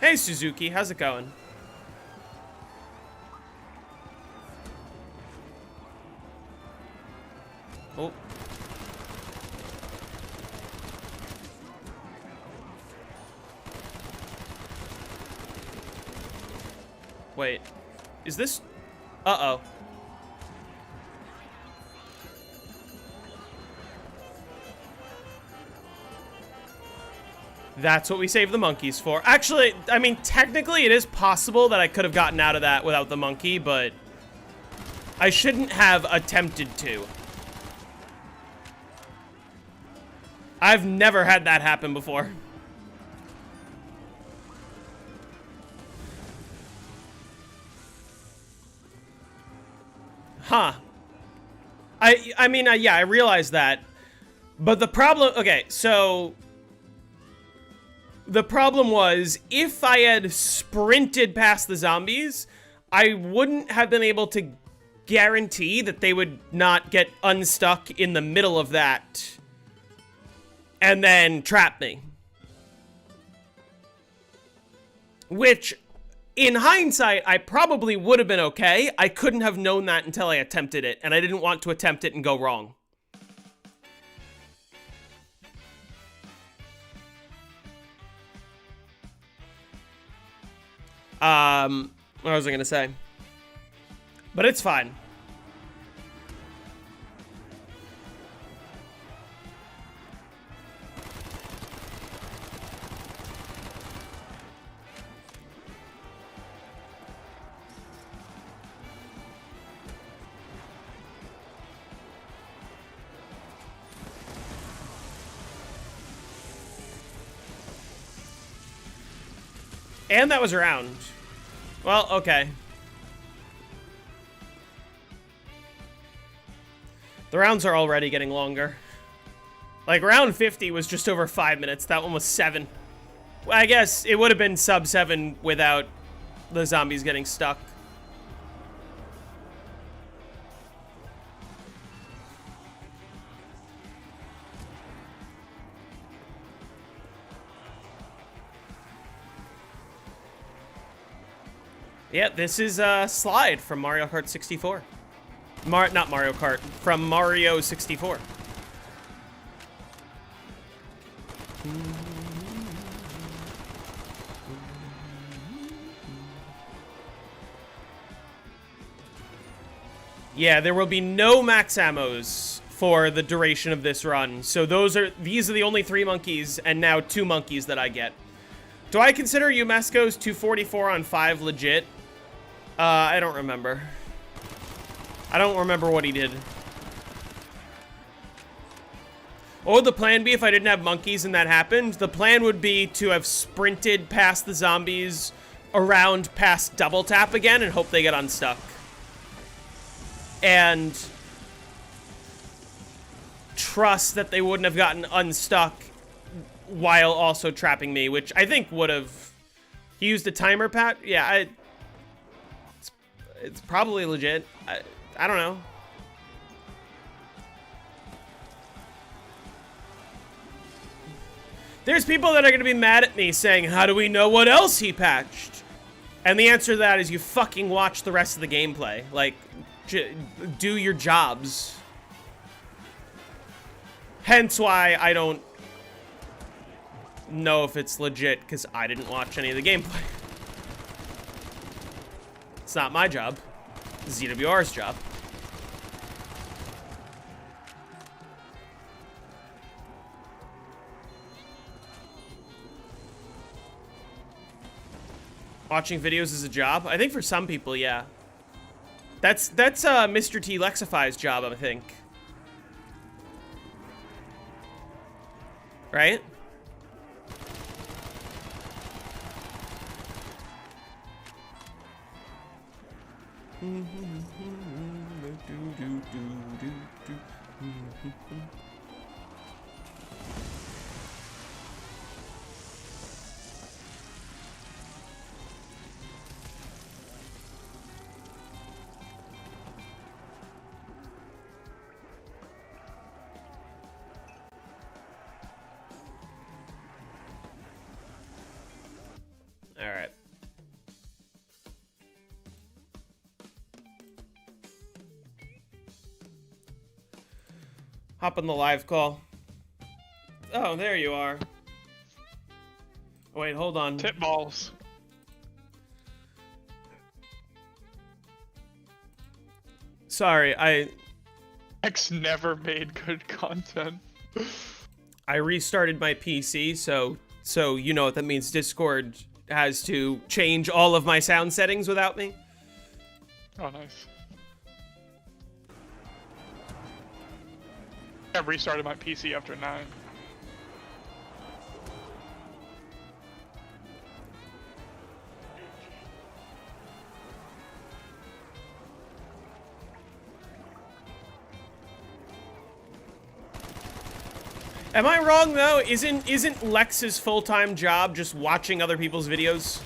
Hey Suzuki, how's it going? Oh. Wait, is this... Uh-oh. That's what we saved the monkeys for. Actually, I mean, technically it is possible that I could have gotten out of that without the monkey, but I shouldn't have attempted to. I've never had that happen before. Huh. I mean, yeah, I realize that. But the problem... Okay, so... The problem was, if I had sprinted past the zombies, I wouldn't have been able to guarantee that they would not get unstuck in the middle of that and then trap me. Which... In hindsight, I probably would have been okay. I couldn't have known that until I attempted it, and I didn't want to attempt it and go wrong. What was I gonna say? But it's fine. And that was around. Well, okay. The rounds are already getting longer. Like, round 50 was just over 5 minutes. That one was 7. Well, I guess it would have been sub 7 without the zombies getting stuck. Yeah, this is Slide from Mario Kart 64. Not Mario Kart, from Mario 64. Yeah, there will be no max ammos for the duration of this run. So these are the only 3 monkeys, and now 2 monkeys that I get. Do I consider Umesco's 244 on 5 legit? I don't remember. I don't remember what he did. What would the plan be if I didn't have monkeys and that happened? The plan would be to have sprinted past the zombies, around past double tap again, and hope they get unstuck. And trust that they wouldn't have gotten unstuck while also trapping me, which I think would have... He used a timer, Pat? Yeah, it's probably legit. I don't know. There's people that are going to be mad at me saying, how do we know what else he patched? And the answer to that is you fucking watch the rest of the gameplay. Like, do your jobs. Hence why I don't know if it's legit, because I didn't watch any of the gameplay. It's not my job. It's ZWR's job. Watching videos is a job? I think for some people, yeah. That's Mr. T Lexify's job, I think. Right? All right. Hop on the live call. Oh, there you are. Wait, hold on. Tip balls. Sorry, X never made good content. I restarted my PC, so you know what that means. Discord has to change all of my sound settings without me. Oh, nice. I restarted my PC after 9. Am I wrong though? Isn't Lex's full-time job just watching other people's videos?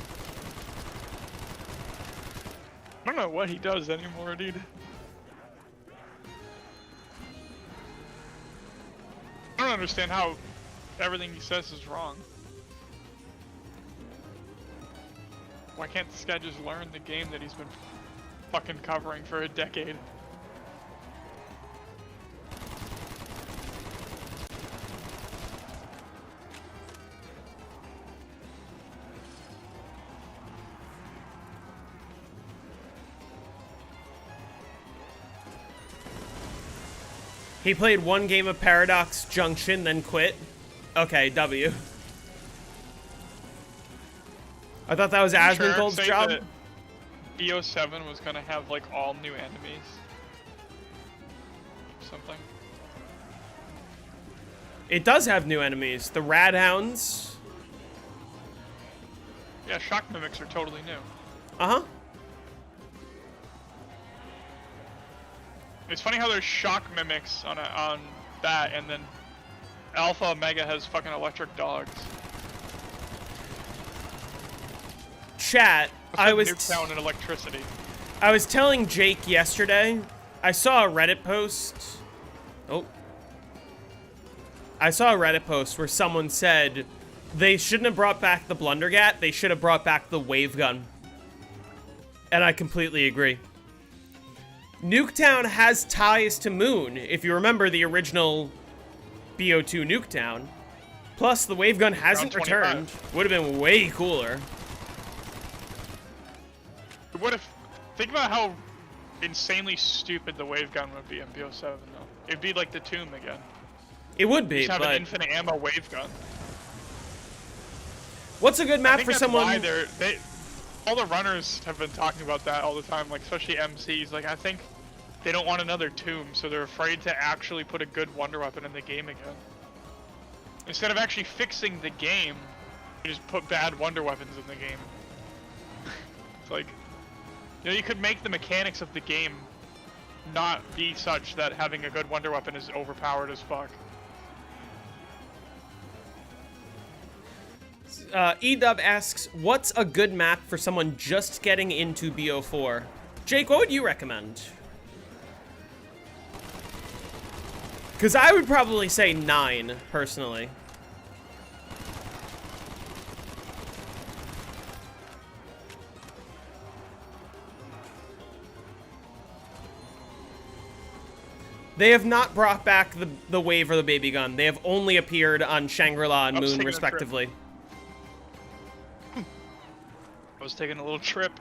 I don't know what he does anymore, dude. I don't understand how everything he says is wrong. Why can't this guy just learn the game that he's been fucking covering for a decade? He played one game of Paradox Junction, then quit. Okay, W. I thought that was Asmongold's job. That BO7 was gonna have like all new enemies. Something. It does have new enemies. The Radhounds. Yeah, shock mimics are totally new. Uh-huh. It's funny how there's shock mimics on that, and then Alpha Omega has fucking electric dogs. Chat, I was Nuketown and electricity. I was telling Jake yesterday, I saw a Reddit post. Oh. I saw a Reddit post where someone said they shouldn't have brought back the Blundergat, they should have brought back the wave gun. And I completely agree. Nuketown has ties to Moon, if you remember the original BO2 Nuketown. Plus, the wave gun hasn't returned. Would have been way cooler. What if... Think about how insanely stupid the wave gun would be in BO7, though. It'd be like the Tomb again. It would be, just have but... an infinite ammo wave gun. What's a good map for someone... Why all the runners have been talking about that all the time, like especially MCs. Like I think they don't want another Tomb, so they're afraid to actually put a good wonder weapon in the game again. Instead of actually fixing the game, you just put bad wonder weapons in the game. It's like, you know, you could make the mechanics of the game not be such that having a good wonder weapon is overpowered as fuck. Edub asks, what's a good map for someone just getting into BO4? Jake, what would you recommend? Because I would probably say 9, personally. They have not brought back the wave or the baby gun. They have only appeared on Shangri-La and Moon, respectively. I was taking a little trip.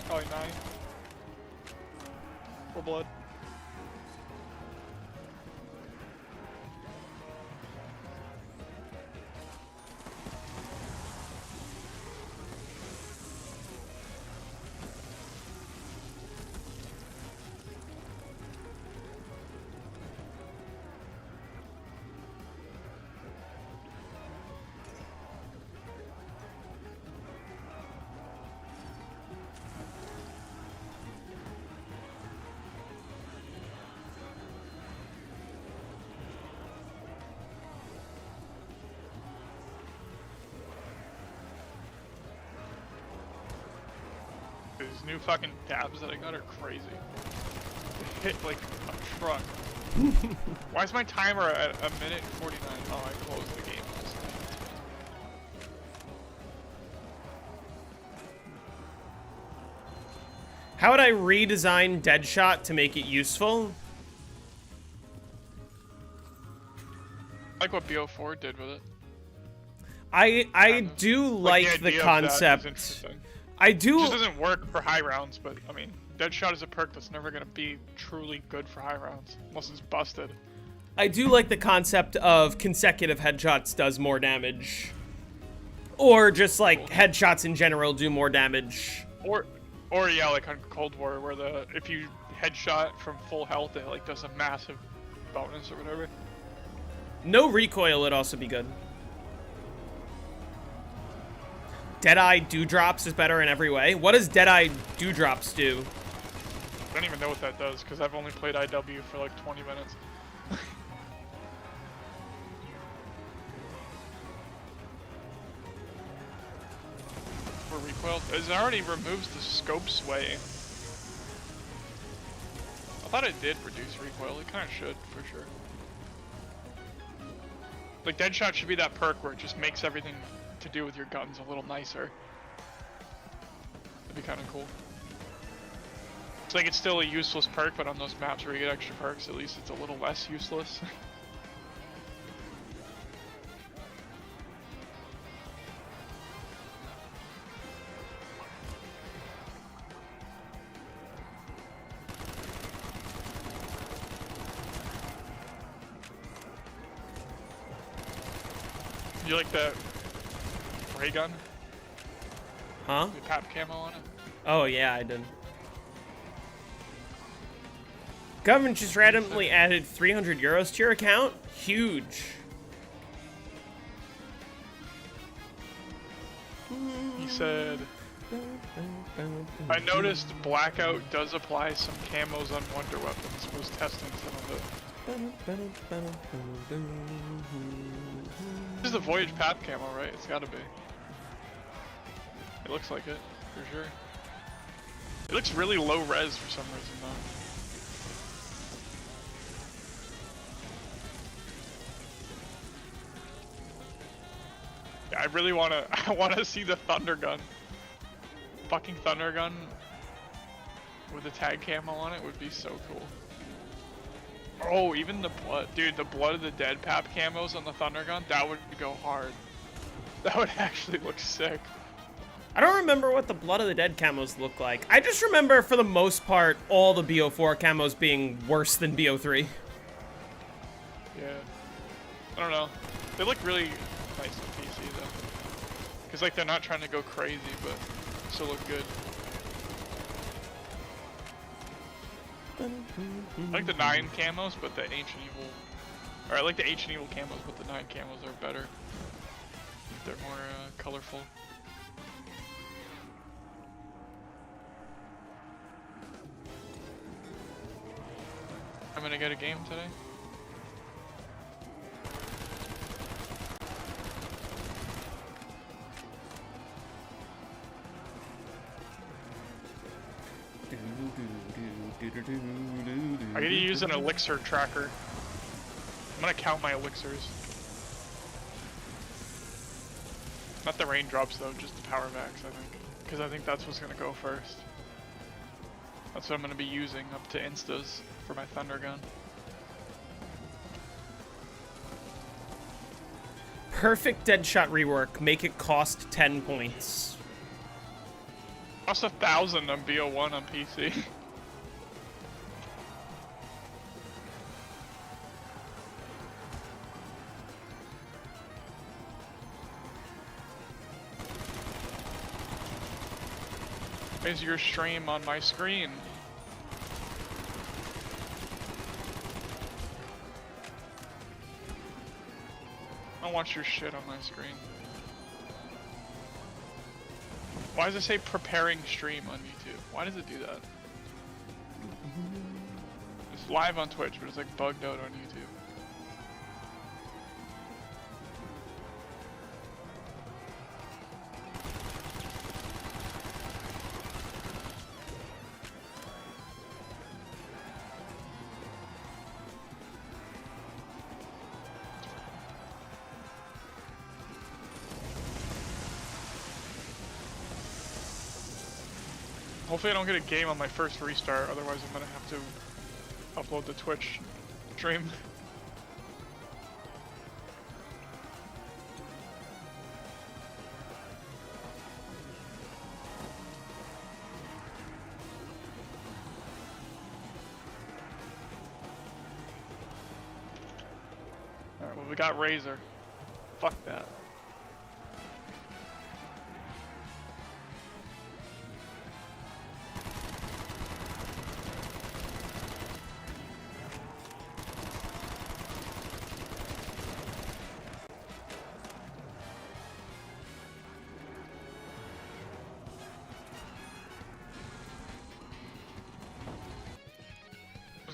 Probably 9. Full blood. These new fucking tabs that I got are crazy. They hit like a truck. Why is my timer at 1:49? Oh, I closed the game. How would I redesign Deadshot to make it useful? I like what BO4 did with it. I do like the concept. I do. It just doesn't work for high rounds, but I mean, Deadshot is a perk that's never gonna be truly good for high rounds unless it's busted. I do like the concept of consecutive headshots does more damage, or just like headshots in general do more damage. Or yeah, like on Cold War, where if you headshot from full health, it like does a massive bonus or whatever. No recoil would also be good. Deadeye Dewdrops is better in every way. What does Deadeye Dewdrops do? I don't even know what that does, because I've only played IW for like 20 minutes. For recoil, it already removes the scope sway. I thought it did reduce recoil, it kind of should, for sure. Like, Deadshot should be that perk where it just makes everything to do with your guns a little nicer. That'd be kind of cool. It's like it's still a useless perk, but on those maps where you get extra perks, at least it's a little less useless. You like the ray gun? Huh? The pap camo on it? Oh yeah, I did. Government just randomly added 300 euros to your account? Huge. He said, I noticed Blackout does apply some camos on Wonder Weapons. Was testing some of it. This is the Voyage Pap camo, right? It's gotta be. It looks like it, for sure. It looks really low res for some reason, though. Yeah, I really I wanna see the Thunder Gun. Fucking Thunder Gun with the tag camo on it would be so cool. Oh, even the blood, dude, the Blood of the Dead Pap camos on the Thunder Gun, that would go hard. That would actually look sick. I don't remember what the Blood of the Dead camos look like. I just remember, for the most part, all the BO4 camos being worse than BO3. Yeah. I don't know. They look really nice on PC, though. Because, like, they're not trying to go crazy, but still look good. I like the 9 camos, but the Ancient Evil... Or I like the Ancient Evil camos, but the 9 camos are better. They're more colorful. I'm gonna get a game today. I gotta use an elixir tracker. I'm gonna count my elixirs. Not the raindrops though, just the power vacs, I think. Because I think that's what's gonna go first. That's what I'm gonna be using up to instas for my thunder gun. Perfect Deadshot rework. Make it cost 10 points. Cost 1,000 on BO1 on PC. Is your stream on my screen? I don't watch your shit on my screen. Why does it say preparing stream on YouTube? Why does it do that? It's live on Twitch, but it's like bugged out on YouTube. Hopefully I don't get a game on my first restart, otherwise I'm gonna have to upload the Twitch stream. Alright, well we got Razor. Fuck that.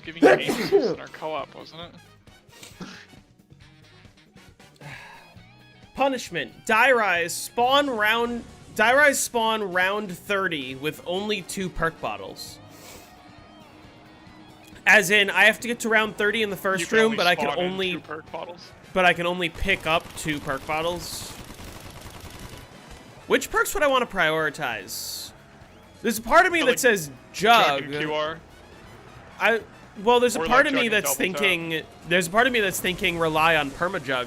Giving you aces in our co-op, wasn't it? Punishment. Die Rise spawn round 30 with only 2 perk bottles. As in, I have to get to round 30 in the first room, but I can only 2 perk bottles. But I can only pick up 2 perk bottles. Which perks would I want to prioritize? There's a part of me that says Jug. And QR. Well, there's a Or part like of me Jug and that's double thinking. tap. There's a part of me that's thinking rely on permajug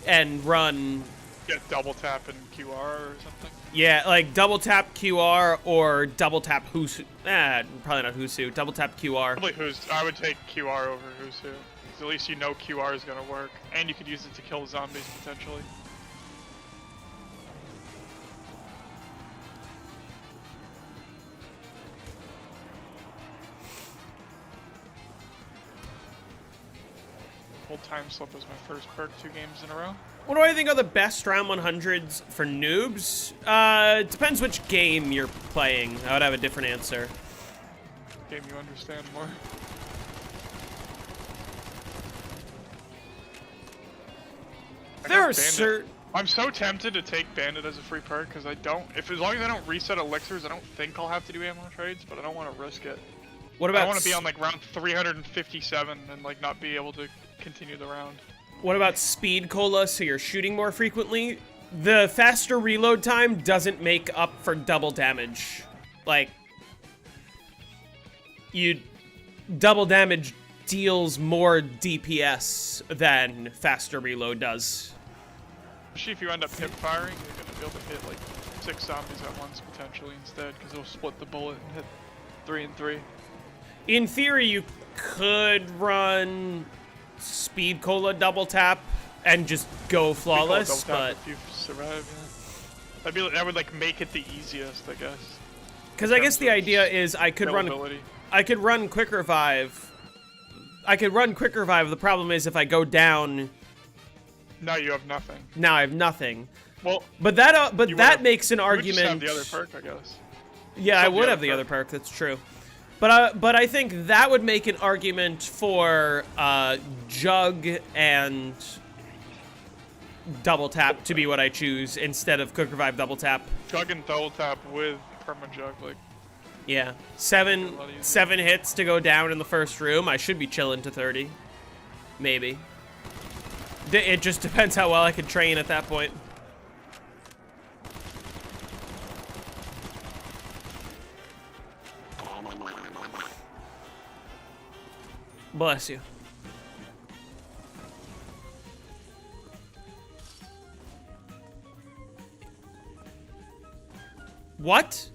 and run. Get double tap and QR or something. Yeah, like double tap QR or double tap Husu. Probably not Husu. Double tap QR. Probably Husu. I would take QR over Husu. Because at least you know QR is gonna work, and you could use it to kill zombies potentially. Full time slip was my first perk 2 games in a row. What do I think are the best round 100s for noobs? It depends which game you're playing. I would have a different answer. Game you understand more. There are certain. I'm so tempted to take Bandit as a free perk because I don't. As long as I don't reset elixirs, I don't think I'll have to do ammo trades, but I don't want to risk it. What about? I want to be on like round 357 and like not be able to continue the round. What about speed cola so you're shooting more frequently? The faster reload time doesn't make up for double damage. Like, double damage deals more DPS than faster reload does. Especially if you end up hip firing, you're gonna be able to hit like 6 zombies at once potentially instead, because they'll split the bullet and hit 3 and 3. In theory, you could run speed cola double tap and just go flawless, but if you survive, yeah. That would like make it the easiest, I guess. Because I guess the idea is I could run quick revive. I could run quick revive. The problem is if I go down, now you have nothing. Now I have nothing. Well, but that makes an argument. You would just have the other perk, I guess. Yeah, I would have the other perk. That's true. But I think that would make an argument for Jug and double tap to be what I choose instead of quick revive double tap. Jug and double tap with perma jug, like Yeah, A lot easier. seven hits to go down in the first room. I should be chilling to 30. Maybe. It just depends how well I can train at that point. Bless you. What?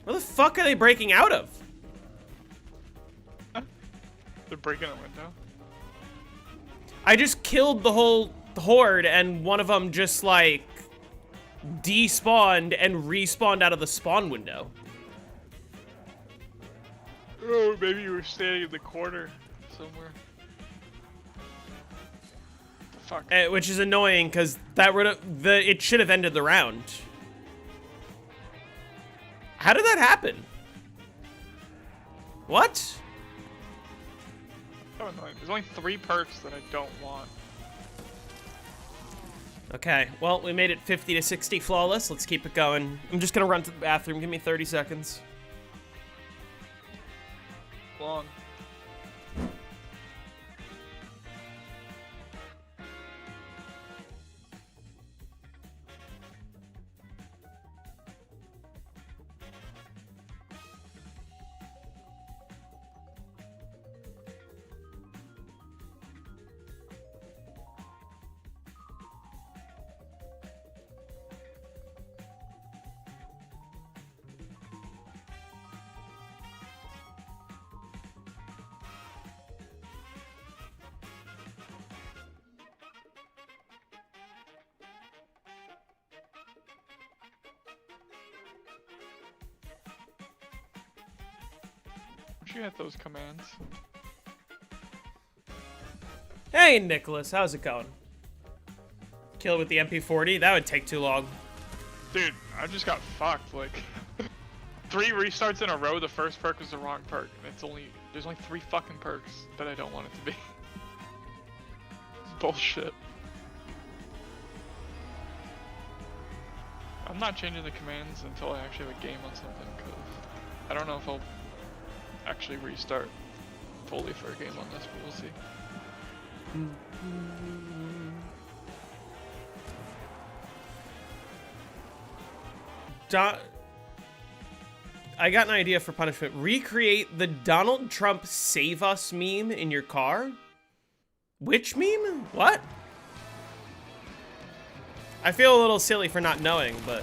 Where the fuck are they breaking out of? They're breaking a window. I just killed the whole horde and one of them just like despawned and respawned out of the spawn window. Oh, maybe you were standing in the corner somewhere. The fuck? Which is annoying because that would have it should have ended the round. How did that happen? What? So annoying. There's only 3 perks that I don't want. Okay, well, we made it 50 to 60 flawless. Let's keep it going. I'm just gonna run to the bathroom. Give me 30 seconds. Long. Where'd you get those commands? Hey, Nicholas, how's it going? Kill with the MP40? That would take too long. Dude, I just got fucked. Like, 3 restarts in a row. The first perk was the wrong perk. And there's only 3 fucking perks that I don't want it to be. It's bullshit. I'm not changing the commands until I actually have a game on something, because I don't know if I'll actually restart fully for a game on this, but we'll see. I got an idea for punishment. Recreate the Donald Trump Save Us meme in your car? Which meme? What? I feel a little silly for not knowing, but...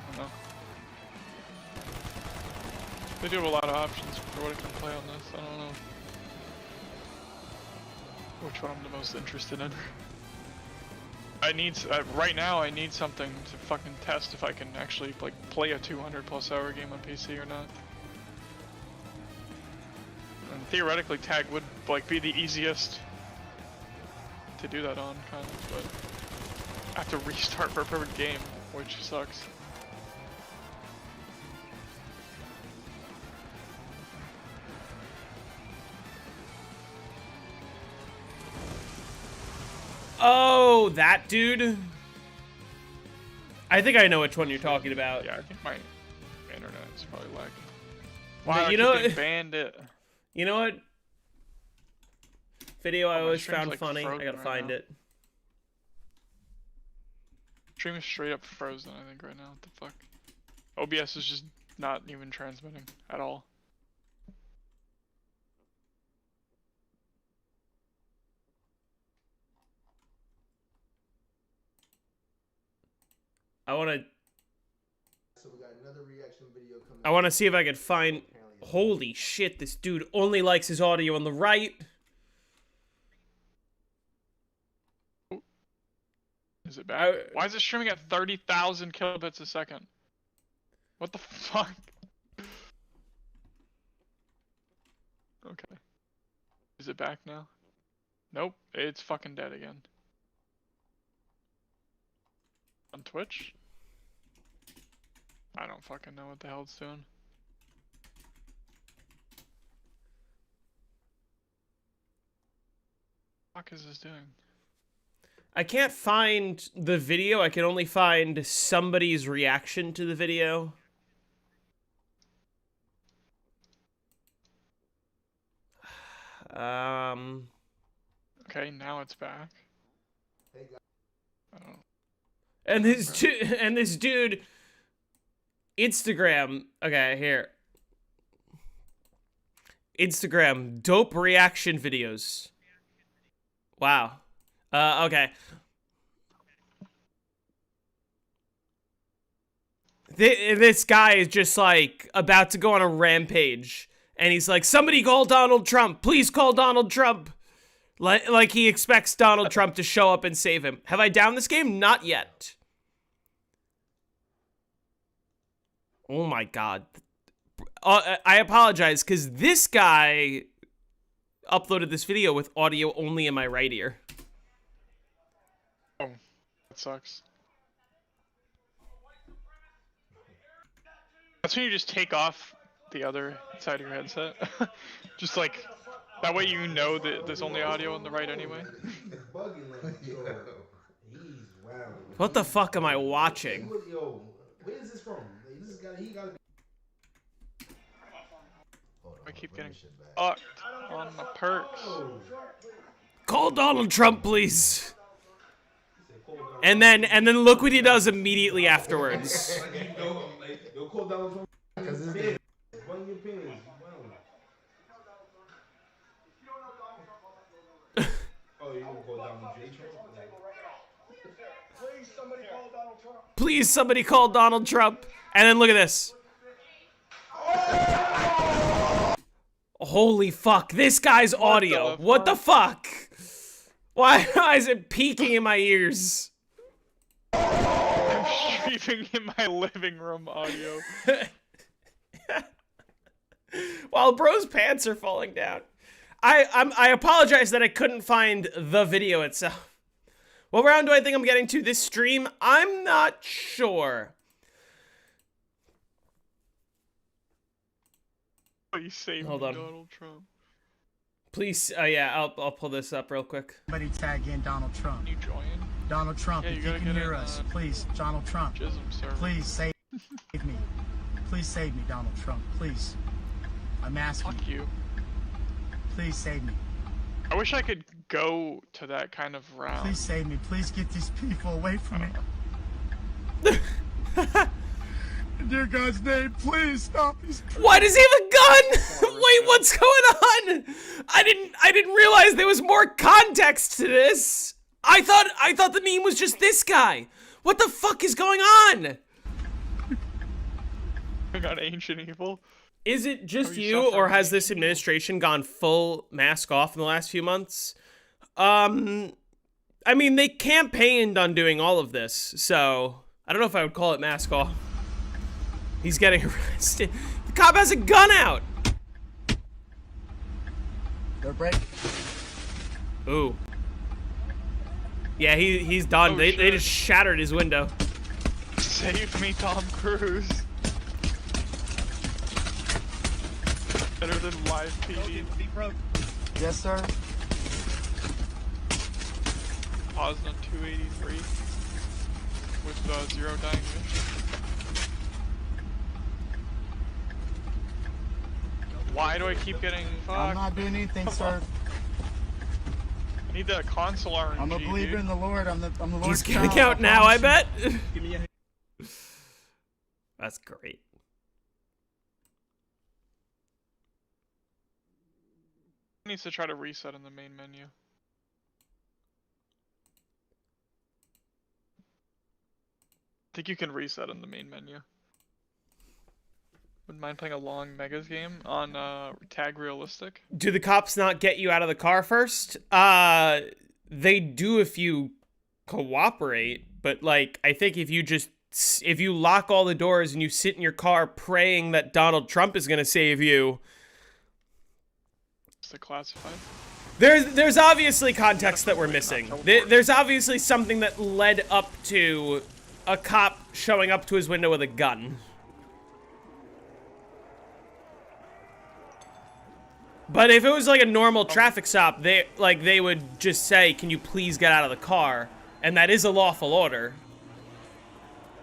I don't know. They do have a lot of options for what I can play on this. I don't know which one I'm the most interested in. I need, right now I need something to fucking test if I can actually like play a 200+ hour game on PC or not. And theoretically tag would like be the easiest to do that on, kind of, but I have to restart for a perfect game, which sucks. Oh, that dude? I think I know which one you're talking about. Yeah, I think my internet is probably lagging. Wow, But you know, banned it. You know what? Video I my always stream's, found like, funny. I frozen gotta right find now. it. Stream is straight up frozen, I think, right now. What the fuck? OBS is just not even transmitting at all. I wanna So we got another reaction video coming. I wanna see if I could find. Holy shit, this dude only likes his audio on the right. Is it back? Why is it streaming at 30,000 kilobits a second? What the fuck? Okay. Is it back now? Nope, it's fucking dead again. On Twitch? I don't fucking know what the hell it's doing. What the fuck is this doing? I can't find the video. I can only find somebody's reaction to the video. Okay, now it's back. Oh. And this dude, Instagram. Okay, here. Instagram, dope reaction videos. Wow. Okay. This guy is just like about to go on a rampage, and he's like, "Somebody call Donald Trump! Please call Donald Trump!" Like he expects Donald Trump to show up and save him. Have I downed this game? Not yet. Oh my god. I apologize, because this guy uploaded this video with audio only in my right ear. Oh, that sucks. That's when you just take off the other side of your headset. Just like, that way you know that there's only audio on the right anyway. What the fuck am I watching? Yo, where is this from? This he gotta be. I keep getting fucked on the perks. Call Donald Trump, please. And then look what he does immediately afterwards. Please, somebody call Donald Trump. And then look at this. Holy fuck, this guy's audio. What the fuck? Why is it peaking in my ears? I'm streaming in my living room audio. While bro's pants are falling down. I apologize that I couldn't find the video itself. What round do I think I'm getting to this stream? I'm not sure. Please save Hold me, on. Donald Trump. Please, yeah, I'll pull this up real quick. Somebody tag in Donald Trump. Can you join? Donald Trump, Yeah, if you you gotta can get hear in, us, please, Donald Trump. Jism server. Please save me. Please save me, Donald Trump. Please. I'm asking. Fuck you. Please save me. I wish I could go to that kind of round. Please save me. Please get these people away from me. In dear God's name, please stop these people. Why does he have a gun? Wait, what's going on? I didn't realize there was more context to this. I thought the meme was just this guy. What the fuck is going on? I got ancient evil. Is it just you you, or suffering? has this administration gone full mask off in the last few months? I mean, they campaigned on doing all of this, so I don't know if I would call it mask off. He's getting arrested. The cop has a gun out. They're break. Ooh. Yeah, he's done. Oh, they shit. just shattered his window. Save me, Tom Cruise. Better than live PD. Yes, sir. Paused on 283 with 0 dying mission. Why do I keep getting fucked? I'm not doing anything, sir. I need that console RNG. I'm a believer dude. in the Lord. I'm the Lord's He's child. getting out now, I bet. That's great. Needs to try to reset in the main menu. I think you can reset in the main menu. Wouldn't mind playing a long Megas game on Tag Realistic. Do the cops not get you out of the car first? They do if you cooperate, but like, I think if you lock all the doors and you sit in your car praying that Donald Trump is gonna save you. Is it classified? There's obviously context that we're missing. There's obviously something that led up to a cop showing up to his window with a gun. But if it was like a normal traffic stop, they would just say, "Can you please get out of the car?" And that is a lawful order.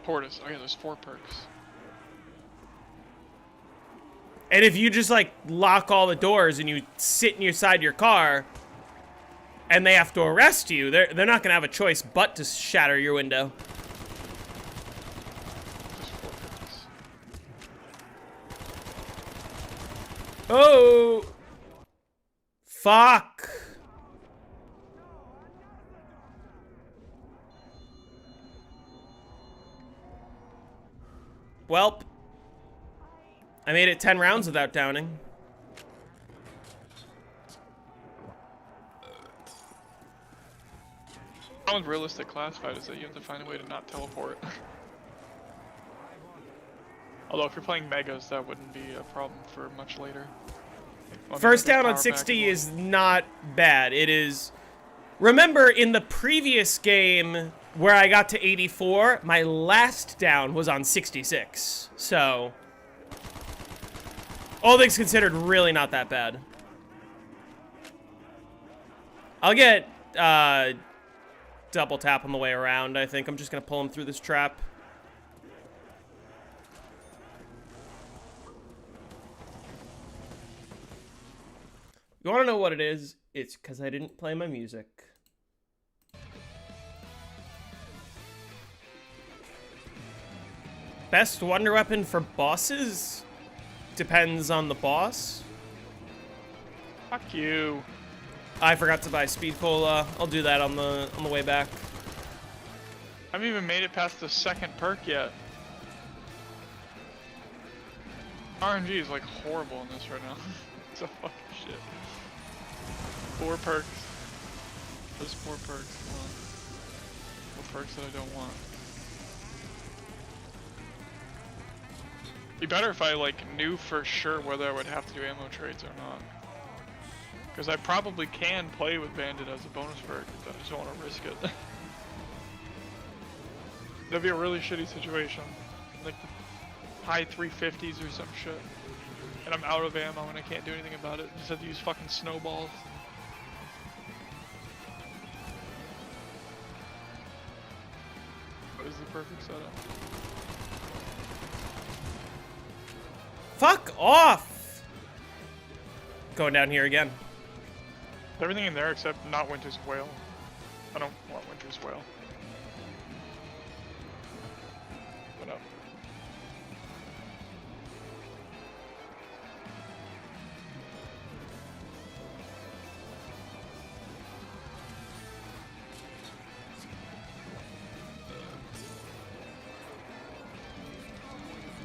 Tortoise. Oh yeah, there's 4 perks. And if you just, like, lock all the doors and you sit inside your car and they have to arrest you, they're not going to have a choice but to shatter your window. There's 4 perks. Oh! Fuck! Welp. I made it 10 rounds without downing. The problem with realistic class fight is that you have to find a way to not teleport. Although if you're playing megas, that wouldn't be a problem for much later. Well, First there's down on power 60 back. is not bad. It is... Remember, in the previous game where I got to 84, my last down was on 66. So... all things considered, really not that bad. I'll get double tap on the way around, I think. I'm just going to pull him through this trap. You want to know what it is? It's because I didn't play my music. Best wonder weapon for bosses? Depends on the boss. Fuck you. I forgot to buy Speed Cola. I'll do that on the way back. I haven't even made it past the 2nd perk yet. RNG is like horrible in this right now. It's a fucking shit. 4 perks. There's 4 perks. Come on. 4 perks that I don't want. Be better if I like knew for sure whether I would have to do ammo trades or not. Because I probably can play with Bandit as a bonus perk, but I just don't want to risk it. That'd be a really shitty situation. Like the high 350s or some shit. And I'm out of ammo and I can't do anything about it. Just have to use fucking snowballs. What is the perfect setup? Fuck off! Going down here again. Everything in there except not Winter's Whale. I don't want Winter's Whale. What up?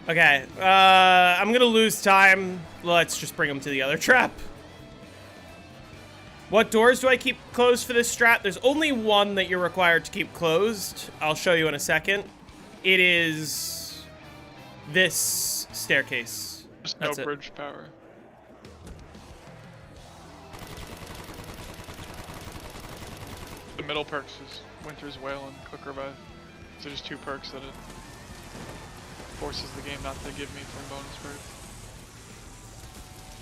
Okay, I'm gonna lose time. Let's just bring him to the other trap. What doors do I keep closed for this strat? There's only one that you're required to keep closed. I'll show you in a second. It is this staircase. Just That's no it. bridge power. The middle perks is Winter's Whale and Quick Revive. So just 2 perks that it forces the game not to give me from bonus perks.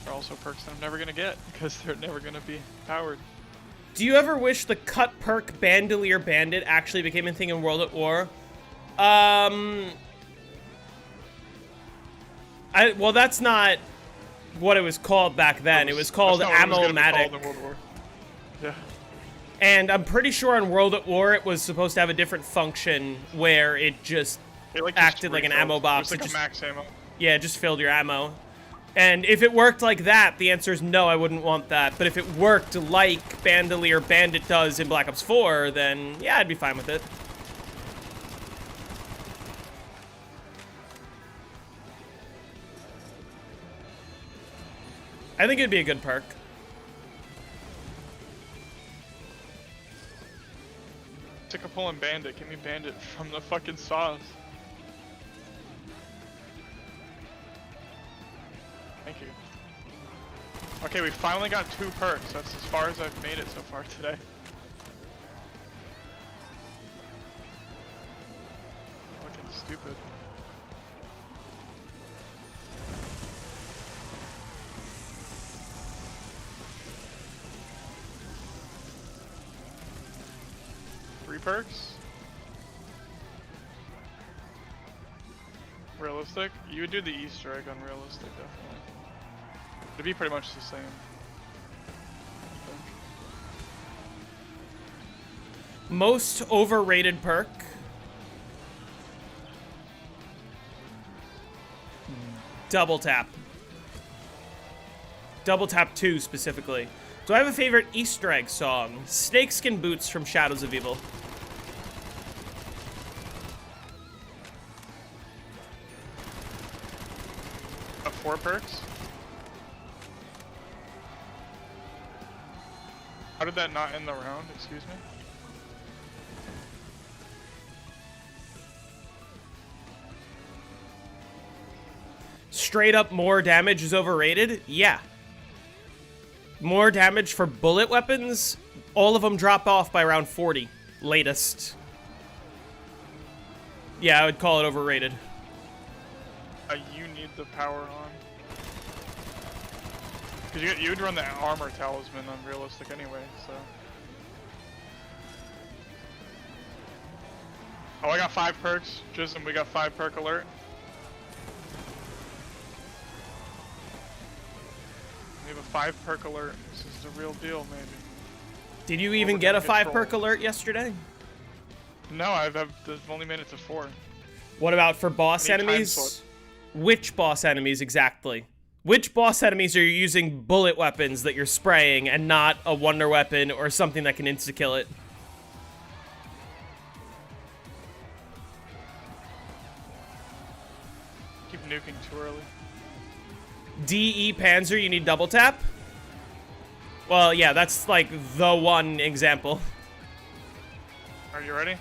They're also perks that I'm never gonna get because they're never gonna be powered. Do you ever wish the cut perk Bandolier Bandit actually became a thing in World at War? Well, that's not what it was called back then. It was called Ammo-matic. Yeah. And I'm pretty sure on World at War it was supposed to have a different function where it just It, like, acted like an refilled. ammo box. It was like It a max ammo. Yeah, it just filled your ammo. And if it worked like that, the answer is no, I wouldn't want that. But if it worked like Bandolier Bandit does in Black Ops 4, then yeah, I'd be fine with it. I think it'd be a good perk. Sick of pulling Bandit. Give me Bandit from the fucking sauce. Thank you. Okay, we finally got 2 perks. That's as far as I've made it so far today. Fucking stupid. 3 perks? Realistic? You would do the Easter egg on realistic, definitely. It'd be pretty much the same. I think. Most overrated perk. Double tap. Double tap 2 specifically. Do I have a favorite Easter egg song? Snakeskin Boots from Shadows of Evil. Got 4 perks? How did that not end the round? Excuse me? Straight up more damage is overrated? Yeah. More damage for bullet weapons? All of them drop off by round 40. Latest. Yeah, I would call it overrated. You need the power on. Because you would run the armor talisman on realistic anyway, so. Oh, I got 5 perks. Jism, we got 5 perk alert. We have a 5 perk alert. This is the real deal, maybe. Did you even get a 5 perk alert yesterday? No, I've only made it to 4. What about for boss Any time enemies? slot. Which boss enemies exactly? Which boss enemies are you using bullet weapons that you're spraying and not a wonder weapon or something that can insta-kill it? Keep nuking too early. DE Panzer, you need double tap? Well, yeah, that's like the one example. Are you ready?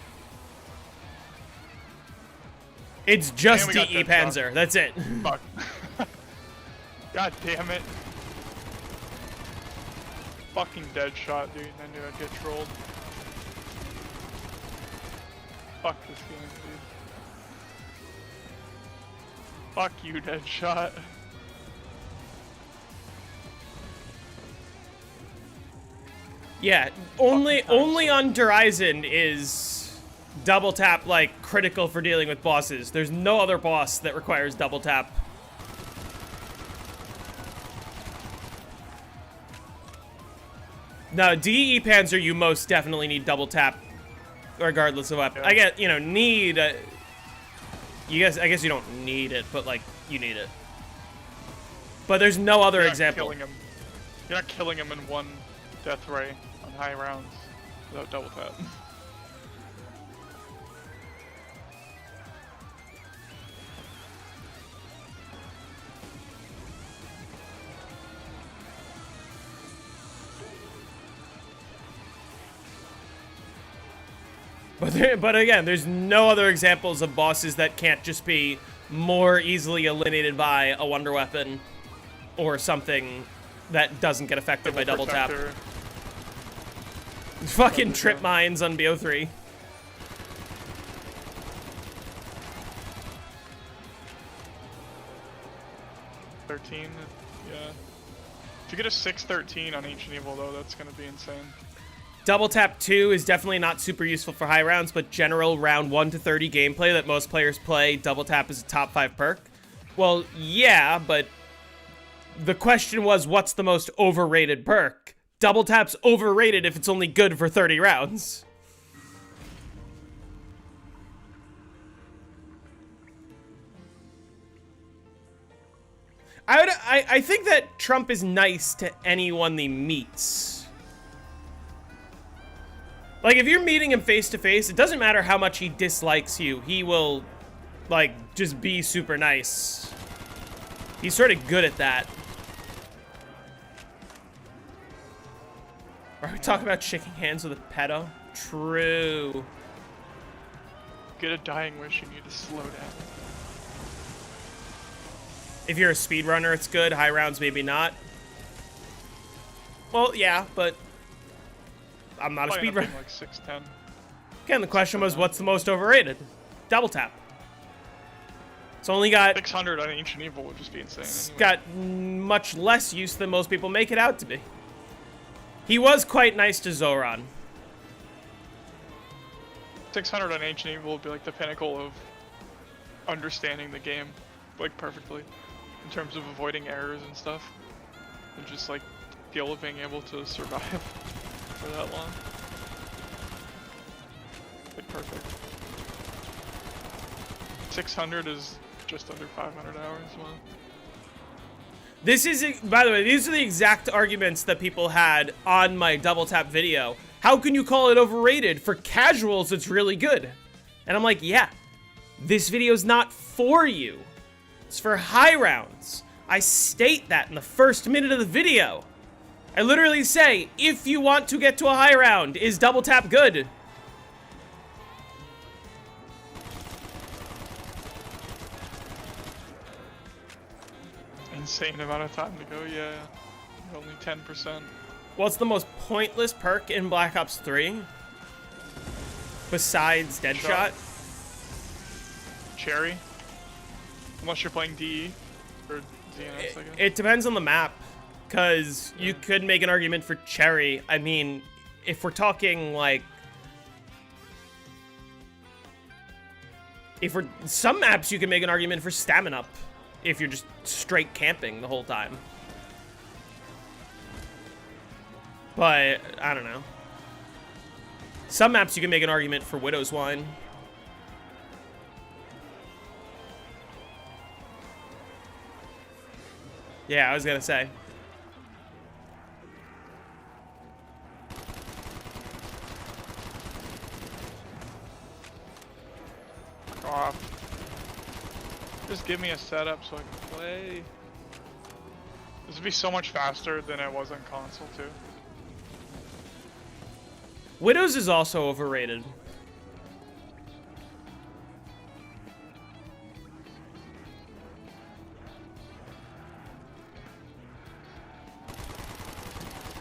It's just And we got DE dead shot. Panzer, that's it. Fuck. God damn it. Fucking dead shot, dude. I knew I'd get trolled. Fuck this game, dude. Fuck you, dead shot. Yeah, only on Horizon is double tap like critical for dealing with bosses. There's no other boss that requires double tap. No, DE Panzer, you most definitely need double tap, regardless of weapon. Yeah. I get, you know, need. I guess you don't need it, but like you need it. But there's no other You're not example. killing him. You're not killing him in one death ray on high rounds without double tap. But again, there's no other examples of bosses that can't just be more easily eliminated by a wonder weapon or something that doesn't get affected by double tap. Protector. Fucking trip mines on BO3. Yeah. If you get a 613 on Ancient Evil, though, that's gonna be insane. Double tap 2 is definitely not super useful for high rounds, but general round 1 to 30 gameplay that most players play, double tap is a top 5 perk. Well, yeah, but the question was, what's the most overrated perk? Double tap's overrated if it's only good for 30 rounds. I think that Trump is nice to anyone he meets. Like, if you're meeting him face to face, it doesn't matter how much he dislikes you. He will, like, just be super nice. He's sort of good at that. Are we talking about shaking hands with a pedo? True. Get a dying wish, you need to slow down. If you're a speedrunner, it's good. High rounds, maybe not. Well, yeah, but I'm not a Probably end up speedrunner. being like 610. Again, the question was, what's the most overrated? Double tap. It's only got 600 on Ancient Evil would just be insane. it's Anyway. got much less use than most people make it out to be. He was quite nice to Zoran. 600 on Ancient Evil would be like the pinnacle of understanding the game, like perfectly, in terms of avoiding errors and stuff, and just like feel of being able to survive for that long. Like perfect. 600 is just under 500 hours. Well. This is, by the way, these are the exact arguments that people had on my double tap video. How can you call it overrated? For casuals, it's really good. And I'm like, yeah, this video's not for you. It's for high rounds. I state that in the first minute of the video. I literally say, if you want to get to a high round, is double tap good? Insane amount of time to go, yeah. Only 10%. What's the most pointless perk in Black Ops 3? Besides Deadshot? Cherry. Unless you're playing DE or DNS, I guess. It depends on the map, because you could make an argument for Cherry. I mean, if we're talking like... Some maps you can make an argument for Stamina Up, if you're just straight camping the whole time. But, I don't know. Some maps you can make an argument for Widow's Wine. Yeah, I was gonna say. Just give me a setup so I can play. This would be so much faster than it was on console, too. Widows is also overrated.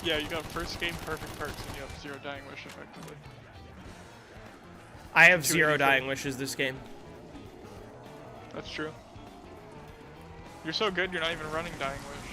Yeah, you got first game perfect perks and you have 0 dying wish effectively. I have 0 dying wishes this game. That's true. You're so good, you're not even running dying wish.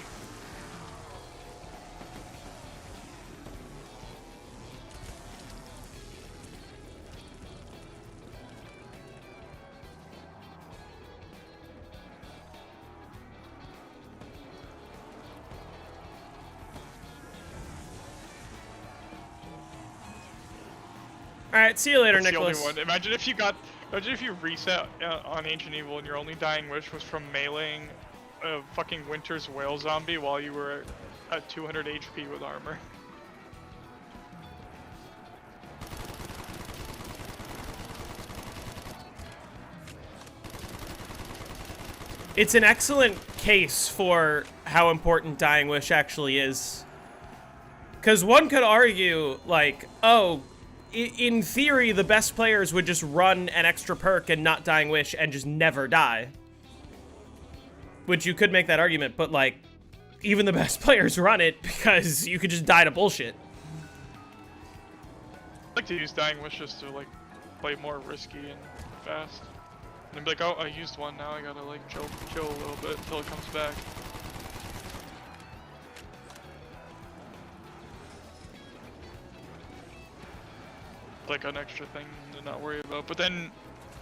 All right, see you later, That's Nicholas. the only one. Imagine if you reset on Ancient Evil and your only dying wish was from meleeing a fucking Winter's Whale zombie while you were at 200 HP with armor. It's an excellent case for how important dying wish actually is. Because one could argue, like, oh, in theory, the best players would just run an extra perk and not dying wish and just never die. Which you could make that argument, but like, even the best players run it because you could just die to bullshit. I like to use dying wish just to like play more risky and fast. And then be like, oh, I used one, now I gotta like chill a little bit until it comes back. Like an extra thing to not worry about, but then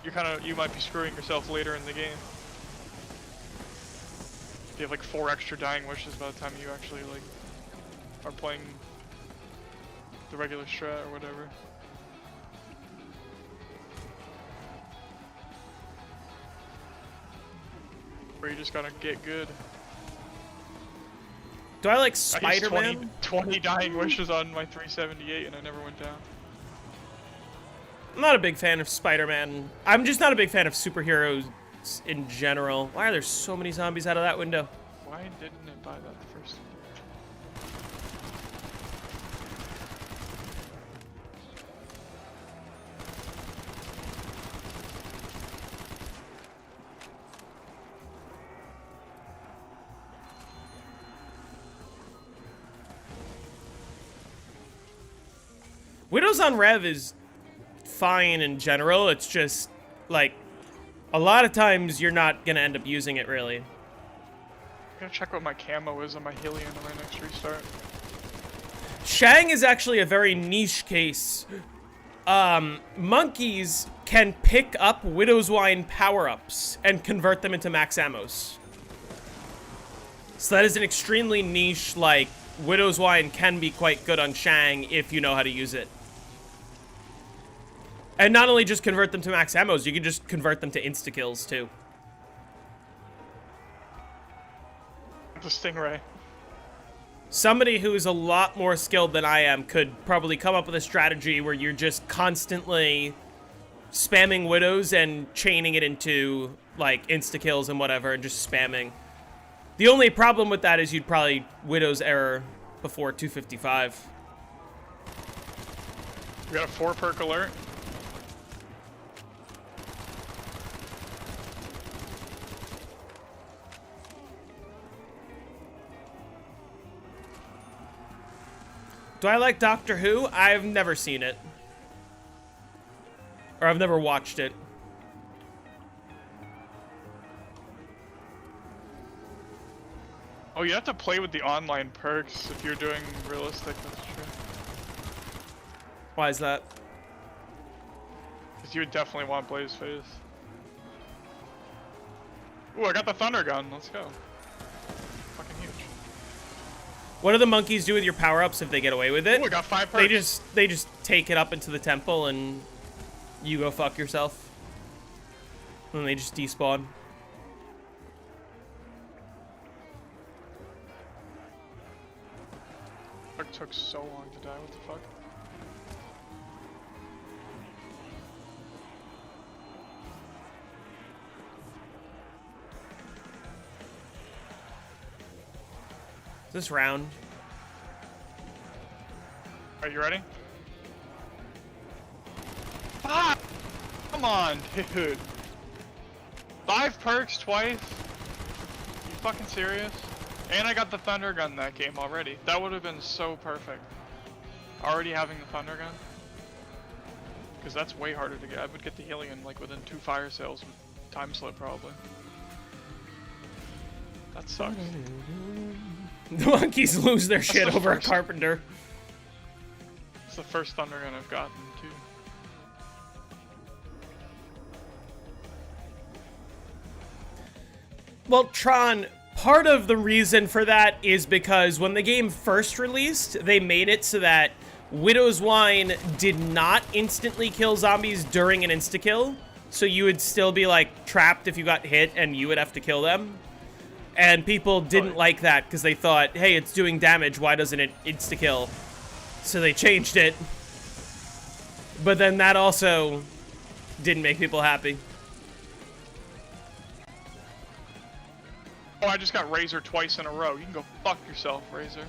you might be screwing yourself later in the game. You have like 4 extra dying wishes by the time you actually like are playing the regular strat or whatever. Or you just gotta get good. Do I like I used Spider-Man? 20 dying wishes on my 378 and I never went down. I'm not a big fan of Spider-Man. I'm just not a big fan of superheroes in general. Why are there so many zombies out of that window? Why didn't it buy that the first time? Widows on Rev is fine in general. It's just, like, a lot of times you're not gonna end up using it, really. I'm gonna check what my camo is on my Helion on my next restart. Shang is actually a very niche case monkeys can pick up Widow's Wine power-ups and convert them into max ammos. So that is an extremely niche, like, Widow's Wine can be quite good on Shang if you know how to use it. And not only just convert them to max ammos, you can just convert them to insta-kills, too. The Stingray. Somebody who's a lot more skilled than I am could probably come up with a strategy where you're just constantly spamming Widows and chaining it into, like, insta-kills and whatever, and just spamming. The only problem with that is you'd probably Widow's error before 255. We got a 4 perk alert. Do I like Doctor Who? I've never seen it. Or I've never watched it. Oh, you have to play with the online perks if you're doing realistic, that's true. Why is that? Because you would definitely want Blaze Phase. Ooh, I got the Thunder Gun, let's go. Fucking huge. What do the monkeys do with your power-ups if they get away with it? Ooh, I got 5 perks. They just take it up into the temple and you go fuck yourself. And then they just despawn. It took so long to die, what the fuck? This round. Are you ready? Ah! Come on, dude. 5 perks twice? You fucking serious? And I got the Thunder Gun that game already. That would have been so perfect. Already having the Thunder Gun? Because that's way harder to get. I would get the healing in like within 2 fire sales with time slip probably. That sucks. The monkeys lose their shit the over first. a carpenter. It's the first Thunder Gun I've gotten too. Well, Tron, part of the reason for that is because when the game first released, they made it so that Widow's Wine did not instantly kill zombies during an insta-kill. So you would still be, like, trapped if you got hit and you would have to kill them. And people didn't like that because they thought, hey, it's doing damage, why doesn't it insta-kill? So they changed it. But then that also didn't make people happy. Oh, I just got Razor twice in a row. You can go fuck yourself, Razor.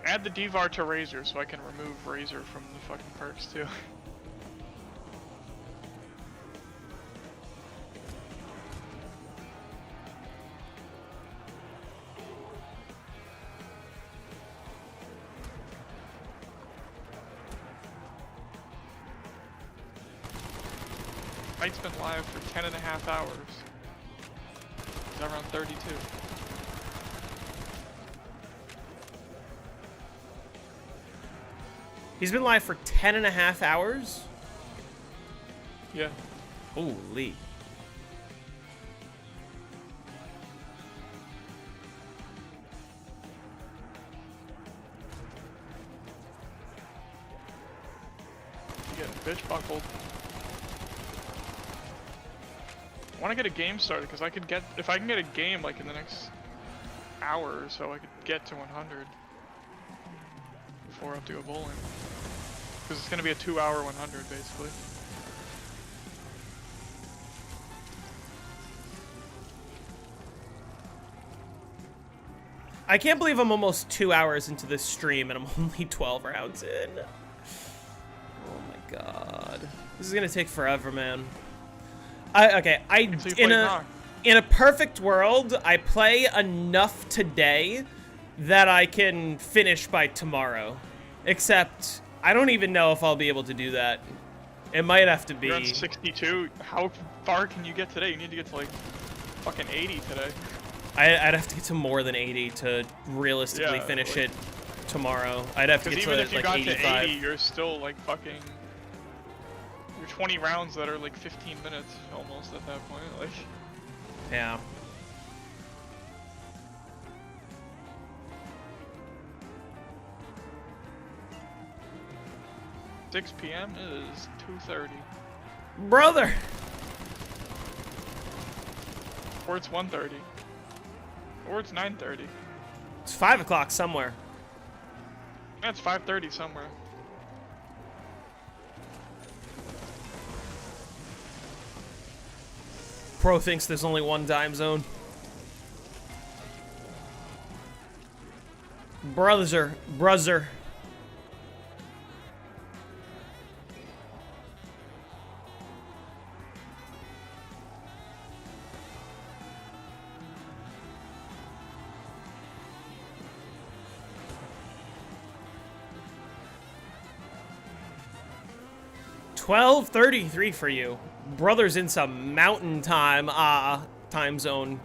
Add the Devar to Razor so I can remove Razor from the fucking perks too. Fight's been live for 10.5 hours. It's around 32. He's been live for 10.5 hours? Yeah. Holy. You getting bitch buckled. I want to get a game started because I could get, if I can get a game like in the next hour or so, I could get to 100 before I have to go bowling. Because it's going to be a 2-hour 100 basically. I can't believe I'm almost 2 hours into this stream and I'm only 12 rounds in. Oh my god. This is gonna take forever, man. In a perfect world, I play enough today that I can finish by tomorrow. Except, I don't even know if I'll be able to do that. It might have to be. You're on 62. How far can you get today? You need to get to like fucking 80 today. I'd have to get to more than 80 to realistically Yeah, finish like, it. tomorrow. I'd have to Because get even to if you like got 85. to 80, you're still like fucking. You're 20 rounds that are like 15 minutes almost at that point. Like. Yeah. Six p.m. is 2:30. Brother! Or it's 1:30. Or it's 9:30. It's 5 o'clock somewhere. Yeah, it's 5:30 somewhere. Pro thinks there's only one time zone. Brother. 12:33 for you. Brother's in some mountain time, time zone.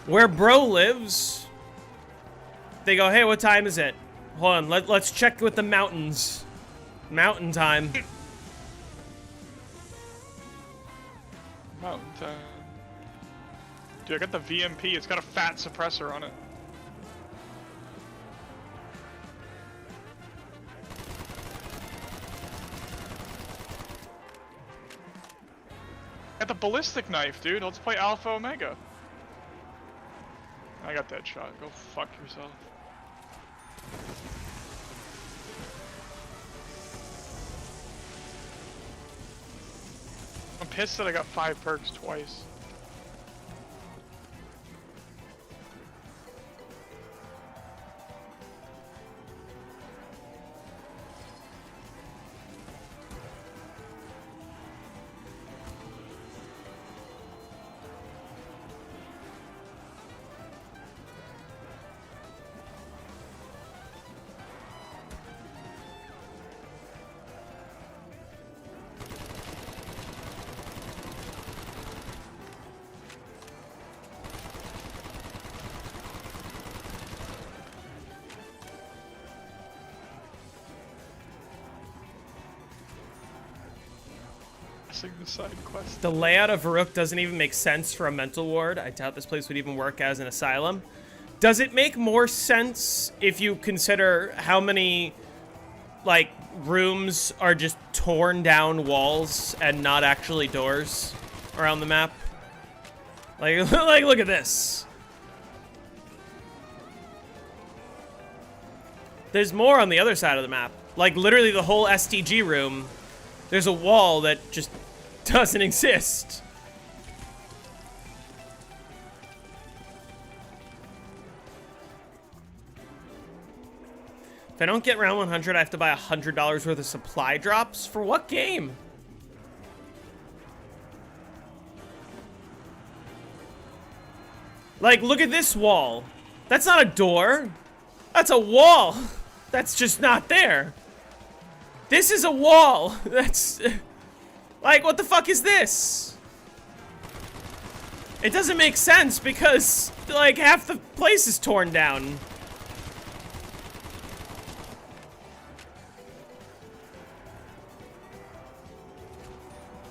Where bro lives, they go, hey, what time is it? Hold on, let's check with the mountains. Mountain time. Mountain time. Dude, I got the VMP. It's got a fat suppressor on it. Got the ballistic knife, dude. Let's play Alpha Omega. I got that shot. Go fuck yourself. I'm pissed that I got 5 perks twice. The side quest. The layout of Verrukt doesn't even make sense for a mental ward. I doubt this place would even work as an asylum. Does it make more sense if you consider how many, like, rooms are just torn down walls and not actually doors around the map? Like, look at this. There's more on the other side of the map. Like, literally the whole STG room, there's a wall that just doesn't exist. If I don't get round 100, I have to buy $100 worth of supply drops? For what game? Like, look at this wall. That's not a door. That's a wall. That's just not there. This is a wall. That's... Like, what the fuck is this? It doesn't make sense because, like, half the place is torn down.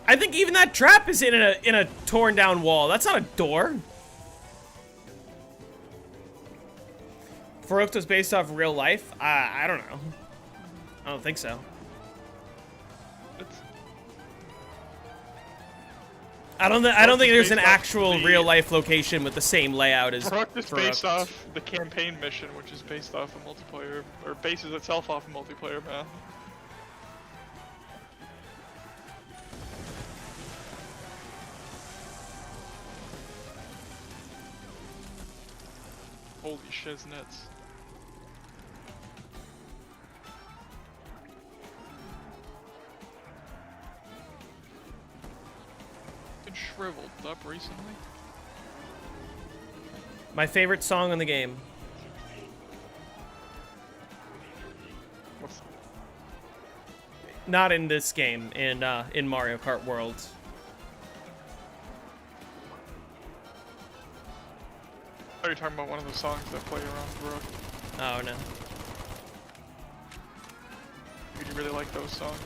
I think even that trap is in a torn down wall. That's not a door. Verrukt was based off real life? I don't know. I don't think so. I don't think there's an actual real life location with the same layout as Verrukt is based Verrukt. off the campaign mission, which is based off a multiplayer, or bases itself off a multiplayer map. Holy shiznits. Been shriveled up recently. My favorite song in the game. What's Not in this game, in Mario Kart World. thought you were talking about one of the songs that play around Verrukt. Oh no. Would you really like those songs?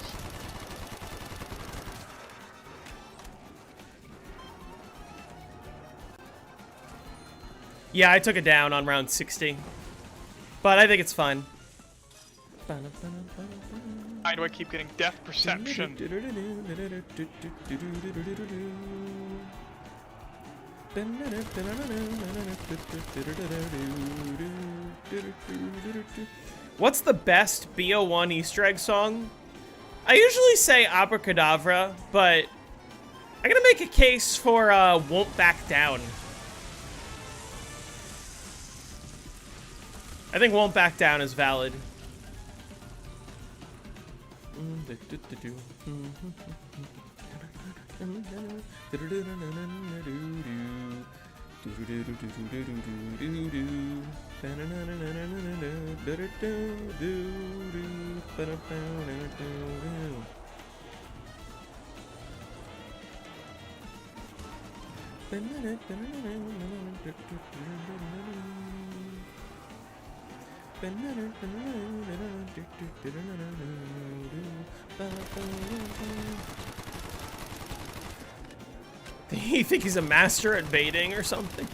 Yeah, I took it down on round 60. But I think it's fun. Why do I keep getting depth perception? What's the best BO1 Easter egg song? I usually say Abracadabra, but I'm gonna make a case for Won't Back Down. I think Won't Back Down is valid. You think he's a master at baiting or something?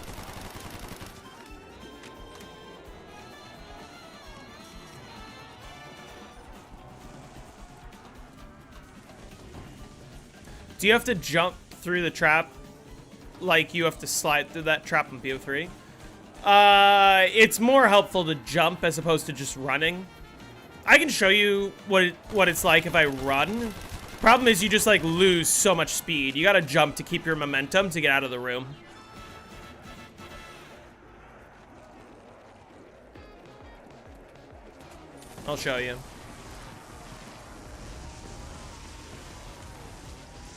Do you have to jump through the trap like you have to slide through that trap in BO3? It's more helpful to jump as opposed to just running. I can show you what it's like if I run. Problem is you just like lose so much speed. You gotta jump to keep your momentum to get out of the room. I'll show you.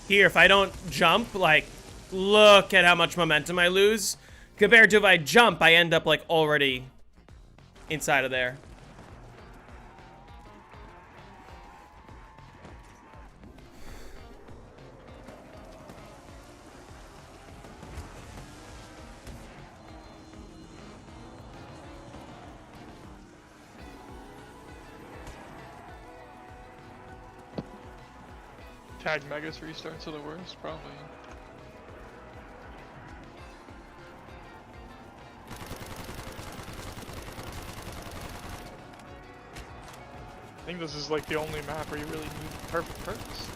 Here, if I don't jump, like, look at how much momentum I lose. Compared to if I jump, I end up like already inside of there. Tag Megas restarts are the worst, probably. I think this is like the only map where you really need perfect perks.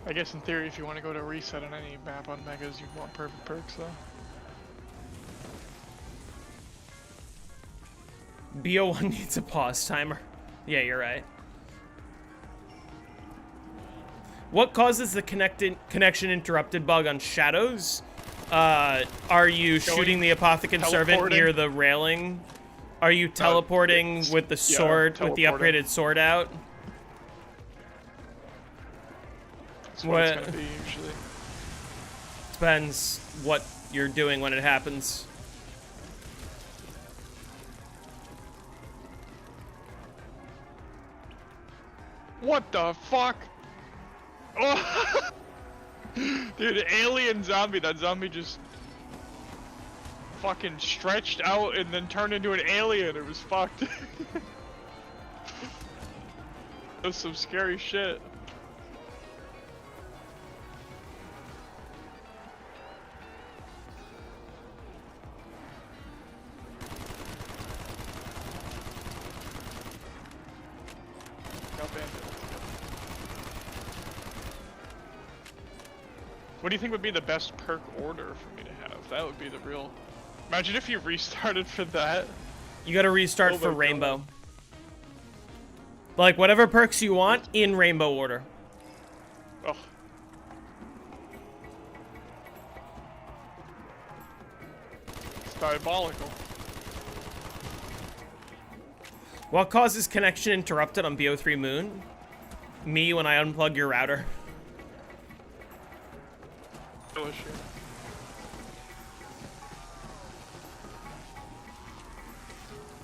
I guess in theory, if you want to go to reset on any map on Megas, you'd want perfect perks though. BO1 needs a pause timer. Yeah, you're right. What causes the connection interrupted bug on Shadows? Are you shooting the Apothecant Servant near the railing? Are you teleporting with the sword, with the upgraded sword out? That's what it's gonna be usually. Depends what you're doing when it happens. What the fuck? Oh! Dude, alien zombie. That zombie just fucking stretched out and then turned into an alien. It was fucked. That was some scary shit. Got bandit. What do you think would be the best perk order for me to have? That would be the real... Imagine if you restarted for that. You gotta restart for Rainbow. Like, whatever perks you want, in Rainbow order. Oh. It's diabolical. What causes connection interrupted on BO3 Moon? Me when I unplug your router. Delicious.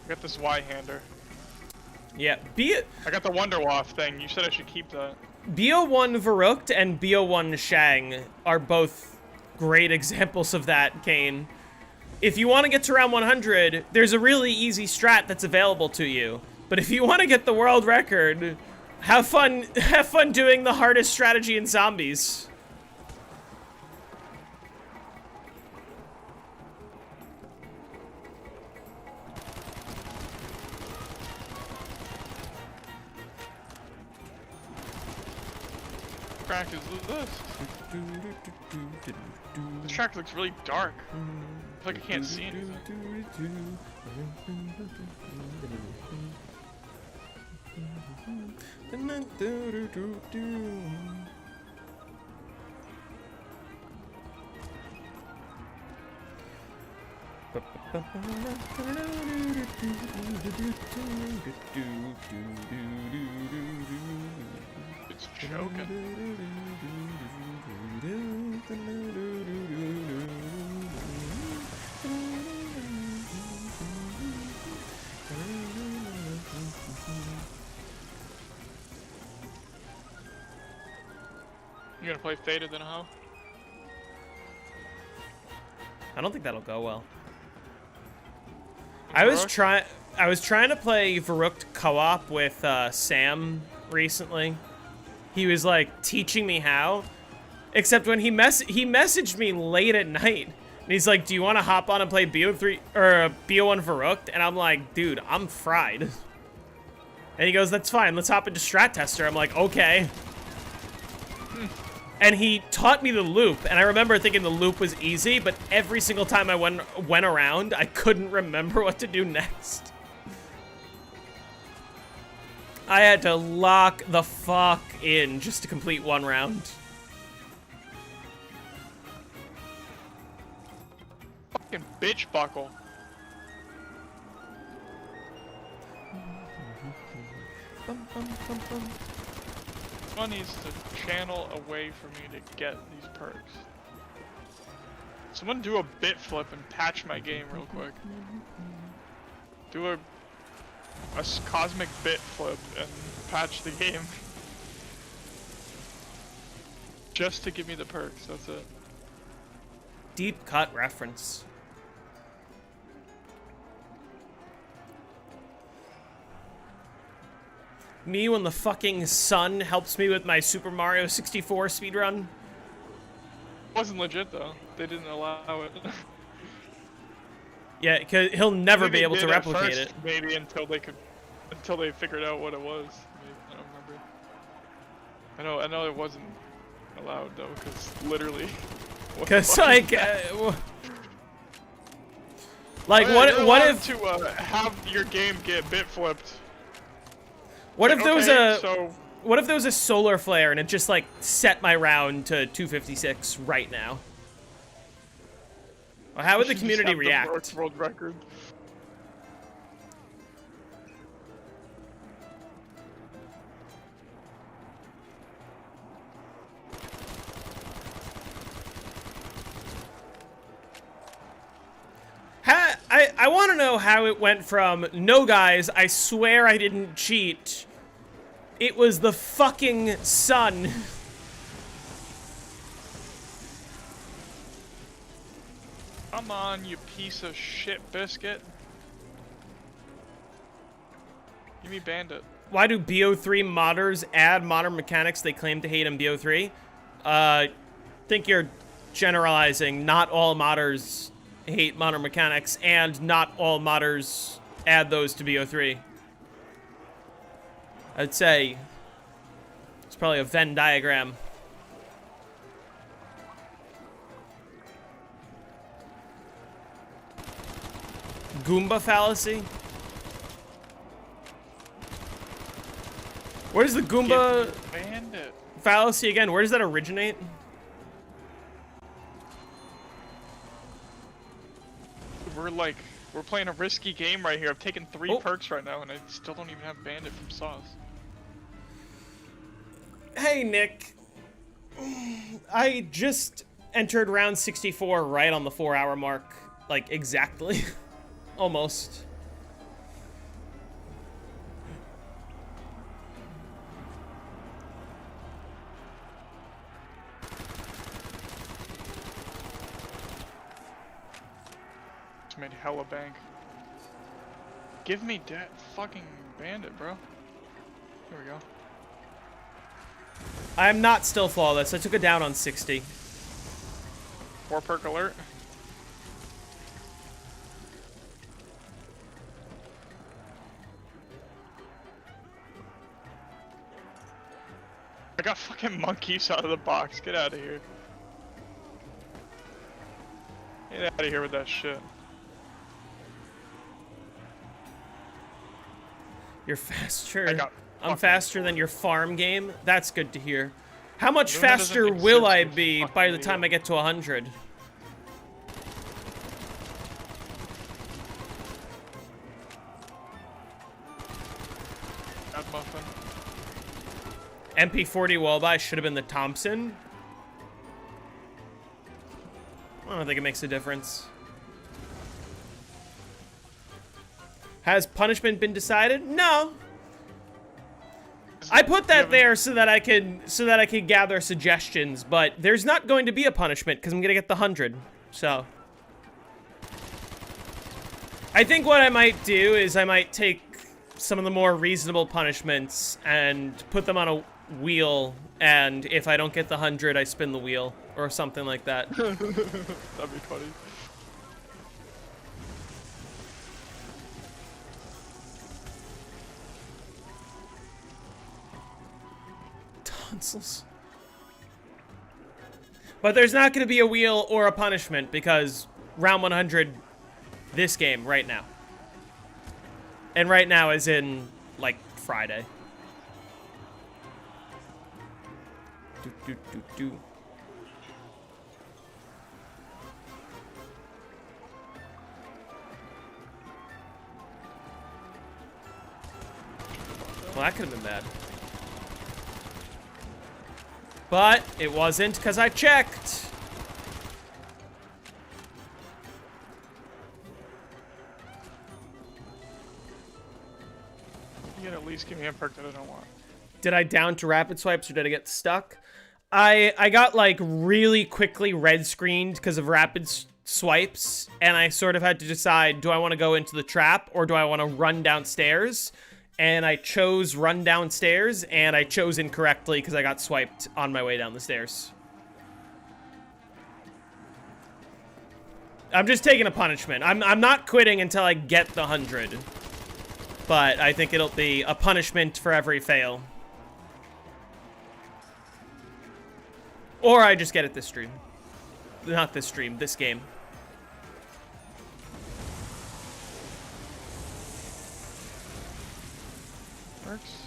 I got this Y-hander. Yeah, I got the Wonder Waff thing. You said I should keep that. BO1 Verrukt and BO1 Shang are both great examples of that, Kane. If you want to get to round 100, there's a really easy strat that's available to you. But if you want to get the world record, have fun doing the hardest strategy in zombies. Track is this? This track looks really dark. It's like I can't see anything. It's choking. You gonna play Faded then, how? I don't think that'll go well. I was trying to play Verrukt co-op with Sam recently. He was like teaching me how, except when he messaged me late at night and he's like, "Do you want to hop on and play BO3 or BO1 Verrukt?" And I'm like, "Dude, I'm fried." And he goes, "That's fine. Let's hop into Strat Tester." I'm like, "Okay." And he taught me the loop, and I remember thinking the loop was easy, but every single time I went around, I couldn't remember what to do next. I had to lock the fuck in just to complete one round. Fucking bitch buckle. One needs to channel away from me to get these perks. Someone do a bit flip and patch my game real quick. Do a cosmic bit flip and patch the game. Just to give me the perks, that's it. Deep cut reference. Me when the fucking sun helps me with my Super Mario 64 speedrun. It wasn't legit though. They didn't allow it. Yeah, because he'll never be able to replicate it. Maybe until they figured out what it was. Maybe, I don't remember. I know it wasn't allowed though, because literally. Because like, what if to have your game get bit flipped? What if there was a so what if there was a solar flare and it just like set my round to 256 right now? Well, how would the community react? World record. I want to know how it went from, "No guys, I swear I didn't cheat. It was the fucking sun." Come on, you piece of shit biscuit. Give me Bandit. Why do BO3 modders add modern mechanics they claim to hate in BO3? Think you're generalizing. Not all modders hate modern mechanics, and not all modders add those to BO3. I'd say it's probably a Venn diagram. Goomba fallacy? Where does the Goomba Bandit. fallacy again? Where does that originate? We're playing a risky game right here. I've taken 3 perks right now, and I still don't even have Bandit from Sauce. Hey, Nick. I just entered round 64 right on the 4-hour mark. Like, exactly. Almost. made hella bank. Give me that fucking bandit, bro. Here we go. I'm not still flawless. I took it down on 60. 4 perk alert. I got fucking monkeys out of the box. Get out of here. Get out of here with that shit. You're faster. I got I'm faster than your farm game. That's good to hear. How much Luna doesn't faster exist, will I you be fucking by the idiot. time I get to 100? Bad muffin. MP40 walleye should have been the Thompson. I don't think it makes a difference. Has punishment been decided? No. I put that there so that I could gather suggestions, but there's not going to be a punishment because I'm gonna get the 100. So I think what I might do is I might take some of the more reasonable punishments and put them on a wheel, and if I don't get the 100, I spin the wheel or something like that. That'd be funny. Tonsils. But there's not going to be a wheel or a punishment because round 100 this game right now. And right now is in, like, Friday. Do. Well, that could have been bad. But it wasn't because I checked. You can at least give me a perk that I don't want. Did I down to rapid swipes or did I get stuck? I got like really quickly red screened because of rapid swipes, and I sort of had to decide, do I want to go into the trap or do I want to run downstairs? And I chose run downstairs, and I chose incorrectly because I got swiped on my way down the stairs. I'm just taking a punishment. I'm not quitting until I get the 100. But I think it'll be a punishment for every fail. Or I just get it this stream. Not this stream, this game. Works.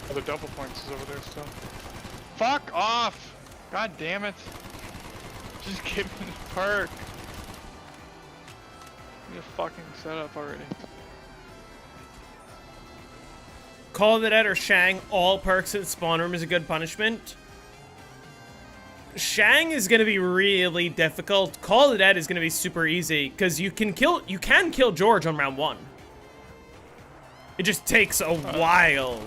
Oh, the double points is over there still. Fuck off! God damn it. Just give me the perk. Give me a fucking setup already. Call of the Dead or Shang, all perks at the spawn room is a good punishment. Shang is going to be really difficult. Call of the Dead is going to be super easy because you can kill George on round 1. It just takes a while.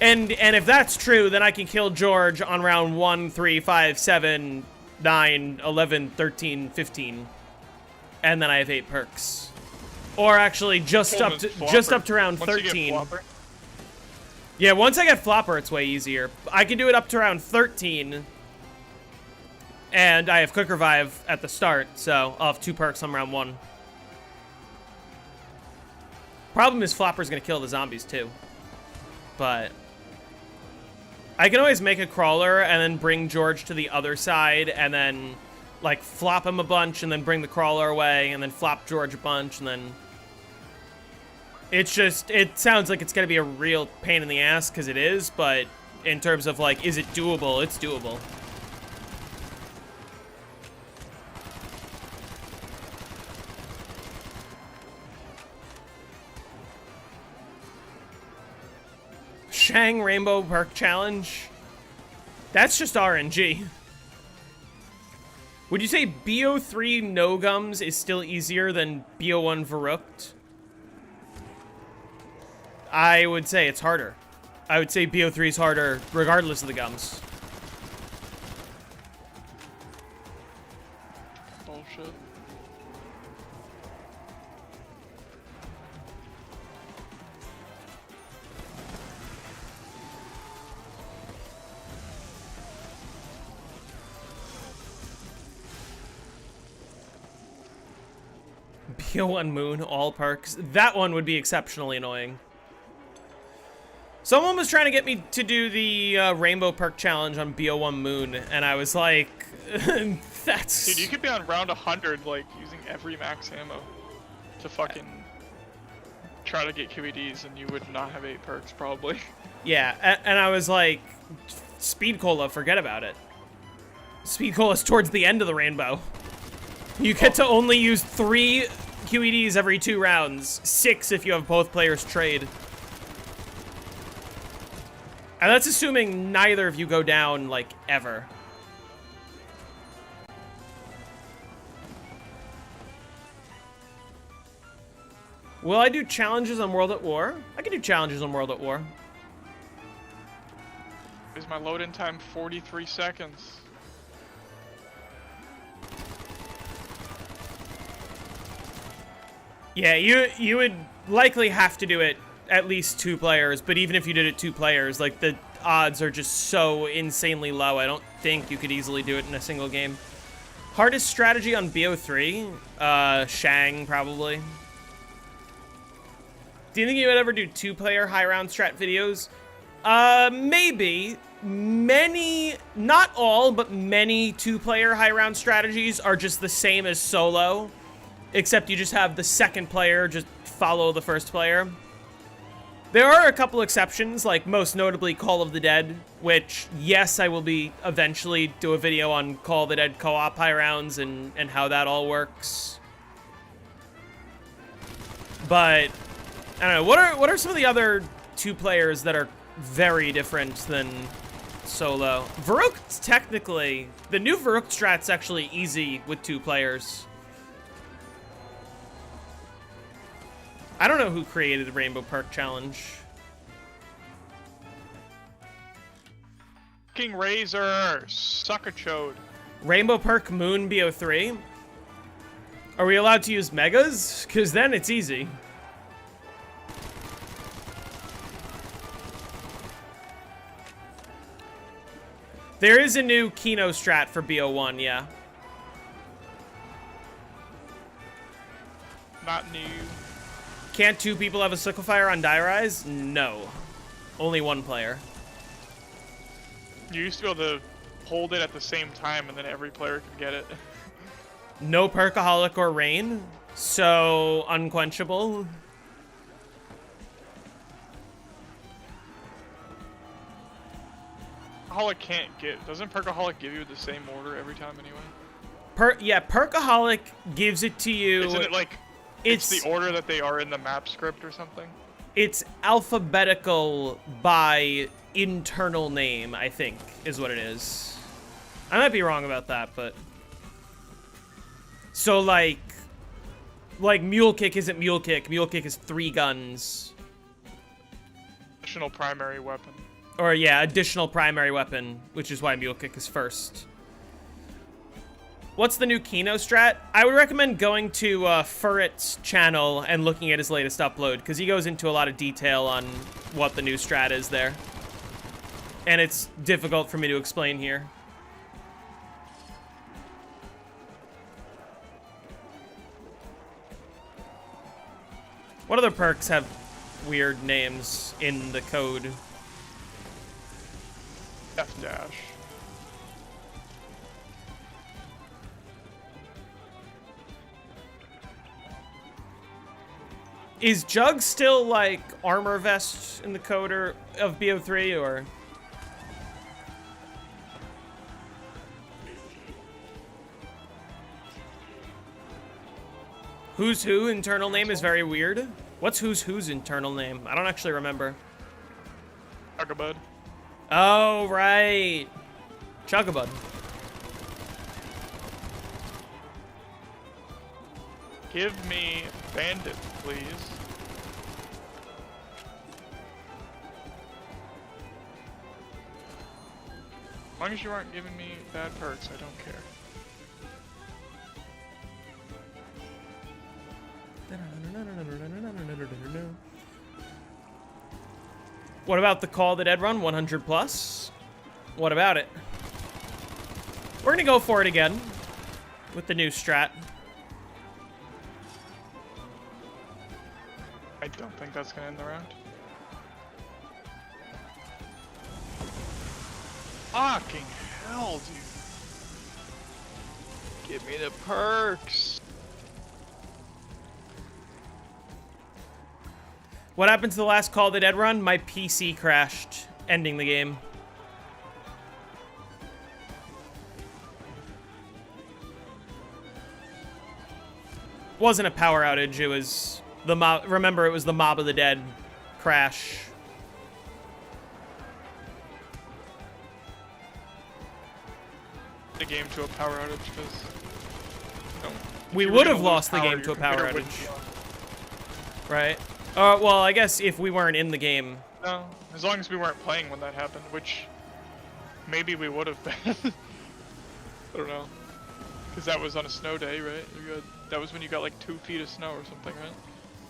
And if that's true, then I can kill George on round 1, 3, 5, 7, 9, 11, 13, 15. And then I have 8 perks. Or actually just up to round 13. Yeah, once I get Flopper, it's way easier. I can do it up to round 13. And I have Quick Revive at the start, so I'll have 2 perks on round 1. Problem is Flopper's gonna kill the zombies too. But I can always make a crawler and then bring George to the other side and then like flop him a bunch and then bring the crawler away and then flop George a bunch and then it's just, it sounds like it's gonna be a real pain in the ass because it is, but in terms of like, is it doable? It's doable. Shang Rainbow Perk Challenge. That's just RNG. Would you say BO3 No Gums is still easier than BO1 Verrukt? I would say it's harder. I would say BO3 is harder regardless of the gums. Bullshit. BO1 Moon, all perks. That one would be exceptionally annoying. Someone was trying to get me to do the Rainbow Perk Challenge on BO1 Moon, and I was like, that's... Dude, you could be on round 100, like, using every max ammo to fucking try to get QEDs, and you would not have 8 perks, probably. Yeah, and I was like, Speed Cola, forget about it. Speed Cola's towards the end of the rainbow. You get to only use 3 QEDs every 2 rounds. 6 if you have both players trade. And that's assuming neither of you go down, like, ever. Will I do challenges on World at War? I can do challenges on World at War. Is my load-in time 43 seconds? Yeah, you would likely have to do it at least 2 players, but even if you did it 2 players, like, the odds are just so insanely low. I don't think you could easily do it in a single game. Hardest strategy on BO3? Shang, probably. Do you think you would ever do 2-player high round strat videos? Maybe. Many, not all, but many 2-player high round strategies are just the same as solo, except you just have the second player just follow the first player. There are a couple exceptions, like most notably Call of the Dead, which, yes, I will be eventually do a video on Call of the Dead co-op high rounds and how that all works. But, I don't know, what are some of the other 2 players that are very different than solo? Verrukt, technically, the new Verrukt strat's actually easy with 2 players. I don't know who created the Rainbow Perk Challenge. King Razor, sucker chode. Rainbow Perk Moon BO3? Are we allowed to use megas? Because then it's easy. There is a new Kino strat for BO1, yeah. Not new. Can't 2 people have a sickle fire on Die Rise? No. Only 1 player. You used to be able to hold it at the same time and then every player could get it. No Perkaholic or Rain, so unquenchable. Perkaholic can't get... Doesn't Perkaholic give you the same order every time anyway? Yeah, Perkaholic gives it to you. Isn't it like... It's the order that they are in the map script or something? It's alphabetical by internal name, I think, is what it is. I might be wrong about that, but... So, like Mule Kick isn't Mule Kick. Mule Kick is 3 guns. Additional primary weapon. Or, yeah, additional primary weapon, which is why Mule Kick is first. What's the new Kino strat? I would recommend going to Furret's channel and looking at his latest upload, because he goes into a lot of detail on what the new strat is there. And it's difficult for me to explain here. What other perks have weird names in the code? F-dash. Is Jug still, like, armor vest in the code of BO3, or...? Who's Who internal name is very weird. What's Who's Who's internal name? I don't actually remember. Chugabud. Oh, right. Chugabud. Give me Bandit, please. As long as you aren't giving me bad perks, I don't care. What about the Call of the Dead run? 100 plus? What about it? We're gonna go for it again with the new strat. I don't think that's gonna end the round. Fucking hell, dude. Give me the perks. What happened to the last Call of the Dead run? My PC crashed, ending the game. Wasn't a power outage, it was the mob. Remember, it was the Mob of the Dead crash. The game to a power outage because We would have lost the game to a power outage. Right. Well, I guess if we weren't in the game. No, as long as we weren't playing when that happened, which maybe we would have been. I don't know. Because that was on a snow day, right? That was when you got like 2 feet of snow or something, right?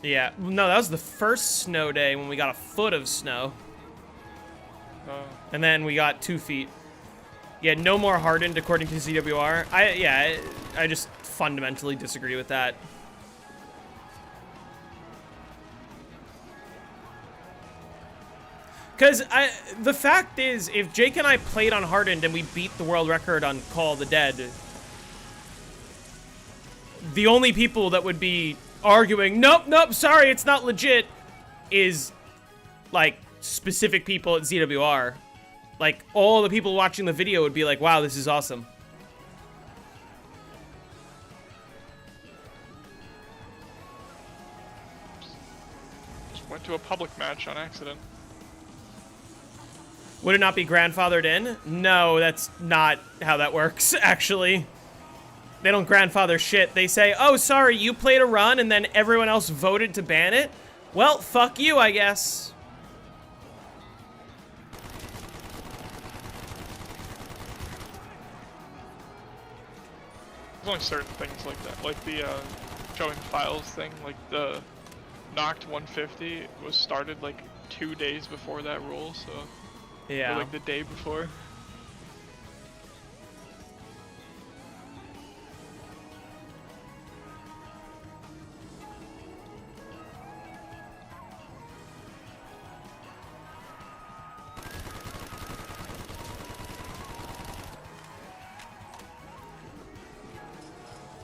Yeah. No, that was the first snow day when we got a foot of snow. And then we got 2 feet. Yeah, no more hardened according to ZWR. I just fundamentally disagree with that. Because the fact is, if Jake and I played on hardened and we beat the world record on Call of the Dead, the only people that would be arguing, nope, sorry, it's not legit, is, like, specific people at ZWR. Like, all the people watching the video would be like, wow, this is awesome. Just went to a public match on accident. Would it not be grandfathered in? No, that's not how that works, actually. They don't grandfather shit. They say, oh, sorry, you played a run and then everyone else voted to ban it? Well, fuck you, I guess. There's only certain things like that, like the showing files thing, like the knocked 150 was started like 2 days before that rule, so Yeah. or like the day before.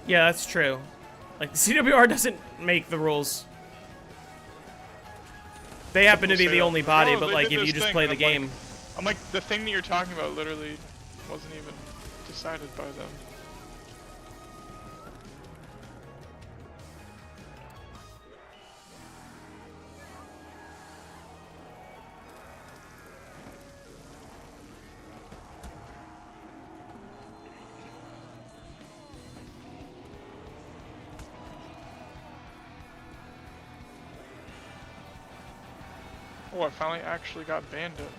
Yeah, that's true. Like, the CWR doesn't make the rules. They happen to be the only body, Oh, but they like, did if you this just thing, play and the I'm like- game. I'm like, the thing that you're talking about literally wasn't even decided by them. Oh, I finally actually got Bandit.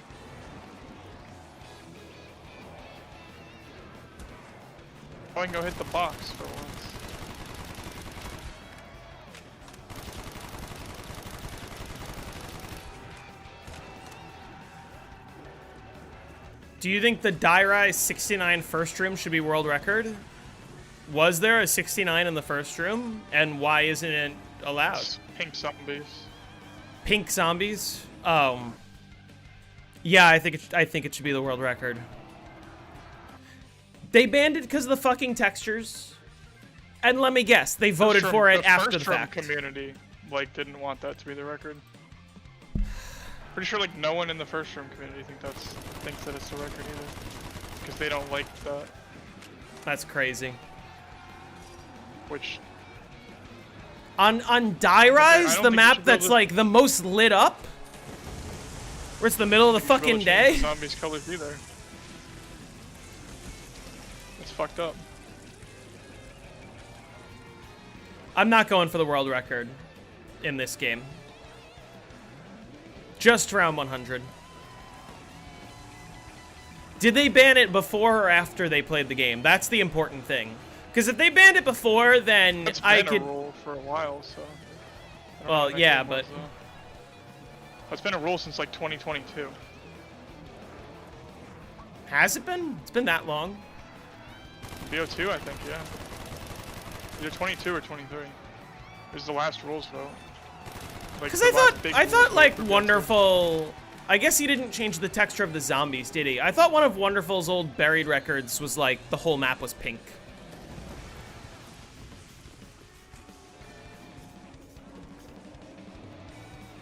Oh, I can go hit the box for once. Do you think the Dairai 69 first room should be world record? Was there a 69 in the first room? And why isn't it allowed? Pink zombies. Pink zombies? Yeah, I think it should be the world record. They banned it because of the fucking textures. And let me guess, they voted for it after the fact. The community, like, didn't want that to be the record. Pretty sure, like, no one in the first room community thinks that it's the record either. Because they don't like that. That's crazy. Which... On Dairai, the think map you should that's, build like, the most lit up? Where it's the middle of the fucking day? Zombies colors either. It's fucked up. I'm not going for the world record in this game. Just round 100. Did they ban it before or after they played the game? That's the important thing. Because if they banned it before, then I could... It's been a rule for a while, so... Well, yeah, but... It's been a rule since, like, 2022. Has it been? It's been that long. BO2, I think, yeah. Either 22 or 23. It was the last rules vote. Because I thought like Wonderful... I guess he didn't change the texture of the zombies, did he? I thought one of Wonderful's old buried records was like the whole map was pink.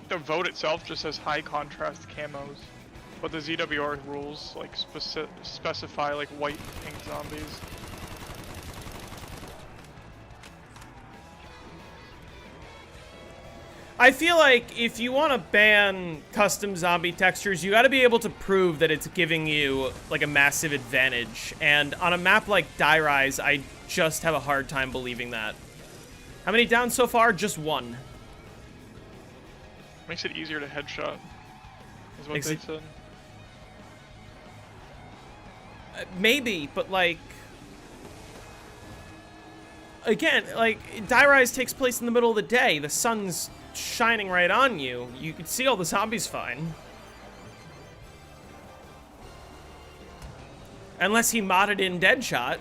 The vote itself just says high contrast camos, but the ZWR rules like specify like white and pink zombies. I feel like if you want to ban custom zombie textures, you got to be able to prove that it's giving you like a massive advantage. And on a map like Die Rise, I just have a hard time believing that. How many down so far? Just one. Makes it easier to headshot, is what Makes they it... said. Maybe, but like... Again, like, Die Rise takes place in the middle of the day. The sun's shining right on you. You can see all the zombies fine. Unless he modded in Deadshot.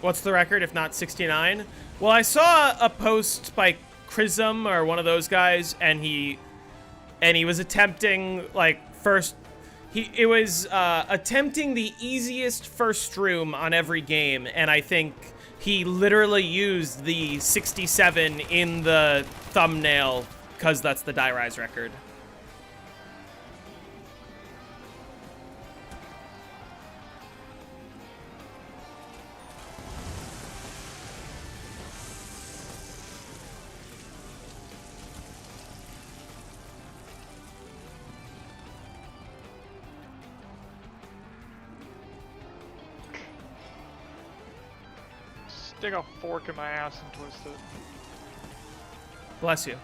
What's the record, if not 69? Well, I saw a post by Chrism or one of those guys, and he was attempting like it was attempting the easiest first room on every game, and I think he literally used the 67 in the thumbnail because that's the Die Rise record. Stick a fork in my ass and twist it. Bless you.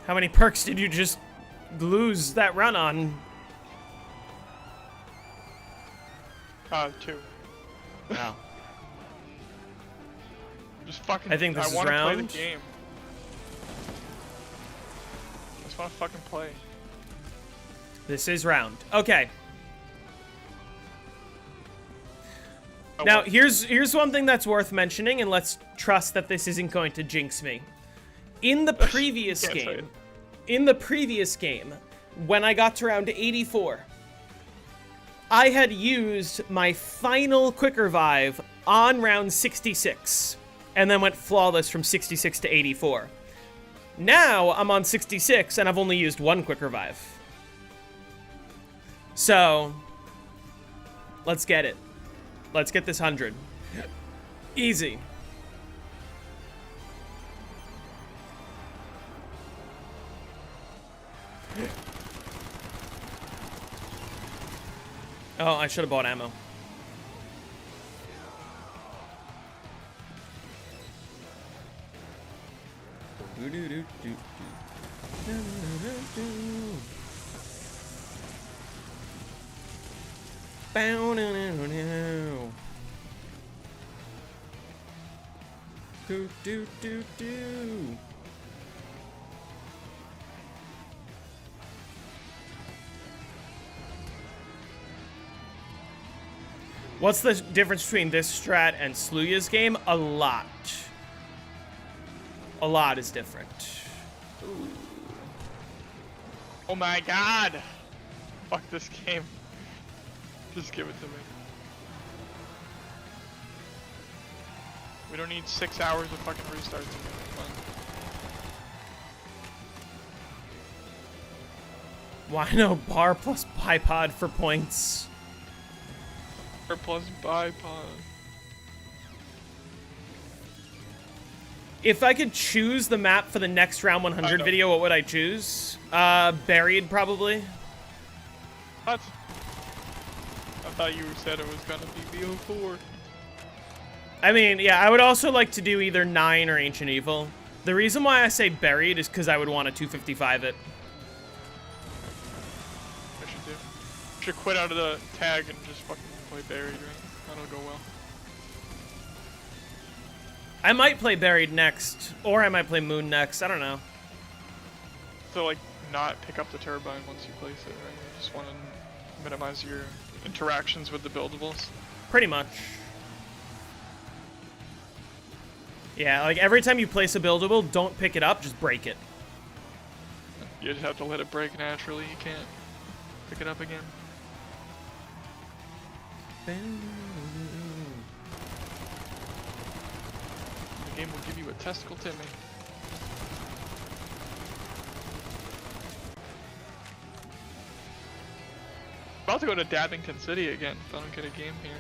How many perks did you just lose that run on? 2. Wow. Just fucking. I think this is wanna round. play the game. I just wanna fucking play. This is round. Okay. Now, here's one thing that's worth mentioning, and let's trust that this isn't going to jinx me. In the previous game, when I got to round 84, I had used my final quick revive on round 66, and then went flawless from 66 to 84. Now, I'm on 66, and I've only used one quick revive. So, let's get it. Let's get this 100. Easy. Oh, I should have bought ammo. Do. What's the difference between this strat and Sluya's game? A lot. A lot is different. Ooh. Oh my god! Fuck this game. Just give it to me. We don't need 6 hours of fucking restarts. Why no bar plus bipod for points? Or plus bipod. If I could choose the map for the next round 100 video, what would I choose? Buried, probably. What? I thought you said it was gonna be BO4. I mean, yeah, I would also like to do either 9 or Ancient Evil. The reason why I say Buried is because I would want to 255 it. I should do. Should quit out of the tag and just fucking play Buried, right? That'll go well. I might play Buried next, or I might play Moon next. I don't know. So, like, not pick up the turbine once you place it, right? You just want to minimize your interactions with the buildables. Pretty much. Yeah, like every time you place a buildable, don't pick it up, just break it. You just have to let it break naturally. You can't pick it up again. The game will give you a testicle Timmy. About to go to Dabbington City again if I don't get a game here.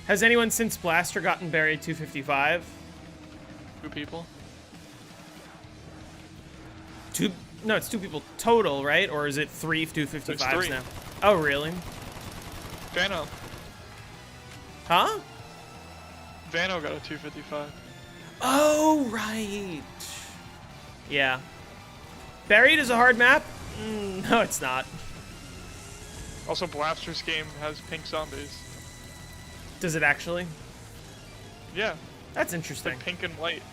Has anyone since Blaster gotten Buried 255? 2 people. No, it's 2 people total, right? Or is it 3 255s It's 3. now? Oh, really? Vano. Huh? Vano got a 255. Oh, right. Yeah. Buried is a hard map? No, it's not. Also, Blaster's game has pink zombies. Does it actually? Yeah, That's it's interesting. like pink and white.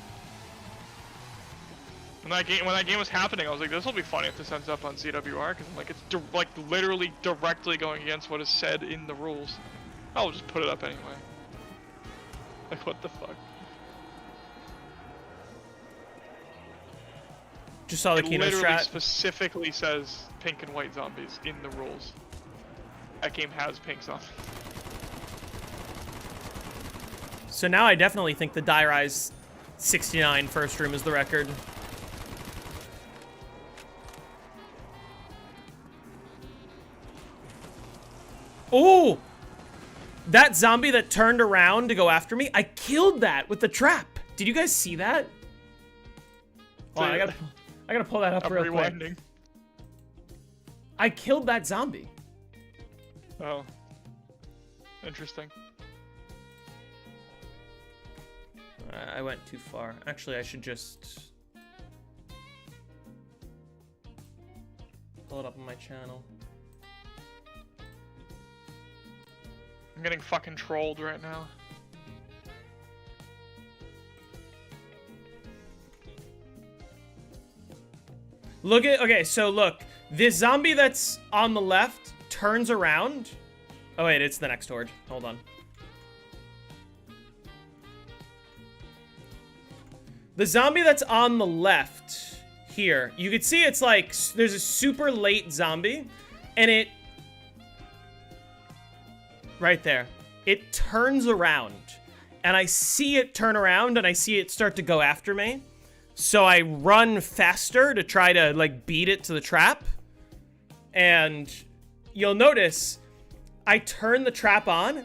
When that game was happening, I was like, this will be funny if this ends up on ZWR, because like it's like literally directly going against what is said in the rules. I'll just put it up anyway. Like, what the fuck? Just saw the It Kino literally strat. specifically says pink and white zombies in the rules. That game has pink zombies. So now I definitely think the Die Rise 69 first room is the record. Oh! That zombie that turned around to go after me, I killed that with the trap. Did you guys see that? Hold on, I gotta pull that up I'm real quick. rewinding. I killed that zombie. Oh. Interesting. I went too far. Actually, I should just pull it up on my channel. I'm getting fucking trolled right now. Look at, okay, so look. This zombie that's on the left turns around. Oh wait, it's the next horde. Hold on. The zombie that's on the left here, you can see it's like, there's a super late zombie, and it, right there, it turns around. And I see it turn around, and I see it start to go after me. So I run faster to try to, like, beat it to the trap. And you'll notice, I turn the trap on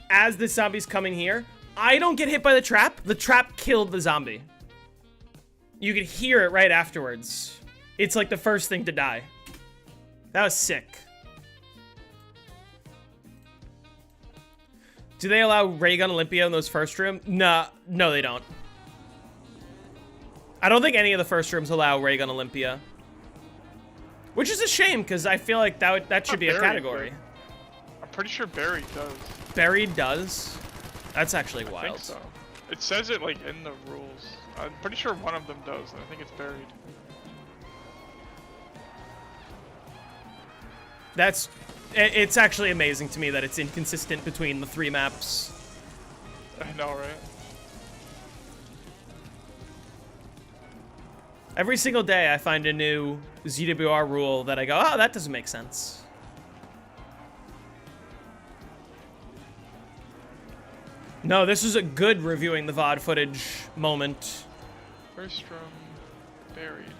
as the zombie's coming here. I don't get hit by the trap. The trap killed the zombie. You could hear it right afterwards. It's like the first thing to die. That was sick. Do they allow Ray Gun Olympia in those first room? No, they don't. I don't think any of the first rooms allow Ray Gun Olympia. Which is a shame, because I feel like that should be a category. I'm pretty sure Buried does. Buried does? That's actually wild. I think so. It says it like in the rules. I'm pretty sure one of them does, and I think it's Buried. It's actually amazing to me that it's inconsistent between the 3 maps. I know, right? Every single day I find a new ZWR rule that I go, oh, that doesn't make sense. No, this was a good reviewing the VOD footage moment. First from Buried.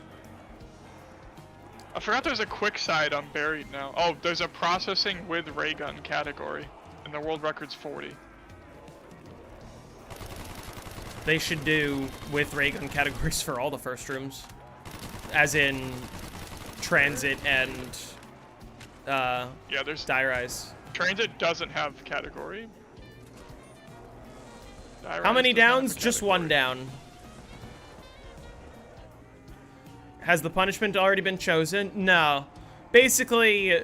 I forgot there's a quick side on Buried now. Oh, there's a processing with ray gun category, and the world record's 40. They should do with ray gun categories for all the first rooms. As in transit and Yeah, there's die rise. Transit doesn't have category. How many downs? Just one down. Has the punishment already been chosen? No. Basically,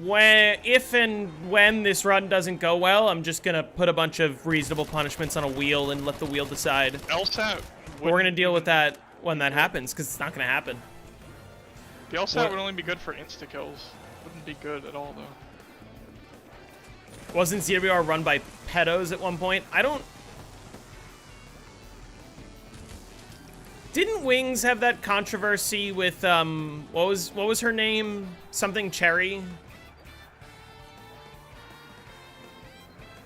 if and when this run doesn't go well, I'm just gonna put a bunch of reasonable punishments on a wheel and let the wheel decide. LSAT. But we're gonna deal with that when that happens, because it's not gonna happen. The LSAT would only be good for insta kills. Wouldn't be good at all though. Wasn't ZWR run by pedos at one point? I don't... Didn't Wings have that controversy with, what was her name? Something Cherry? You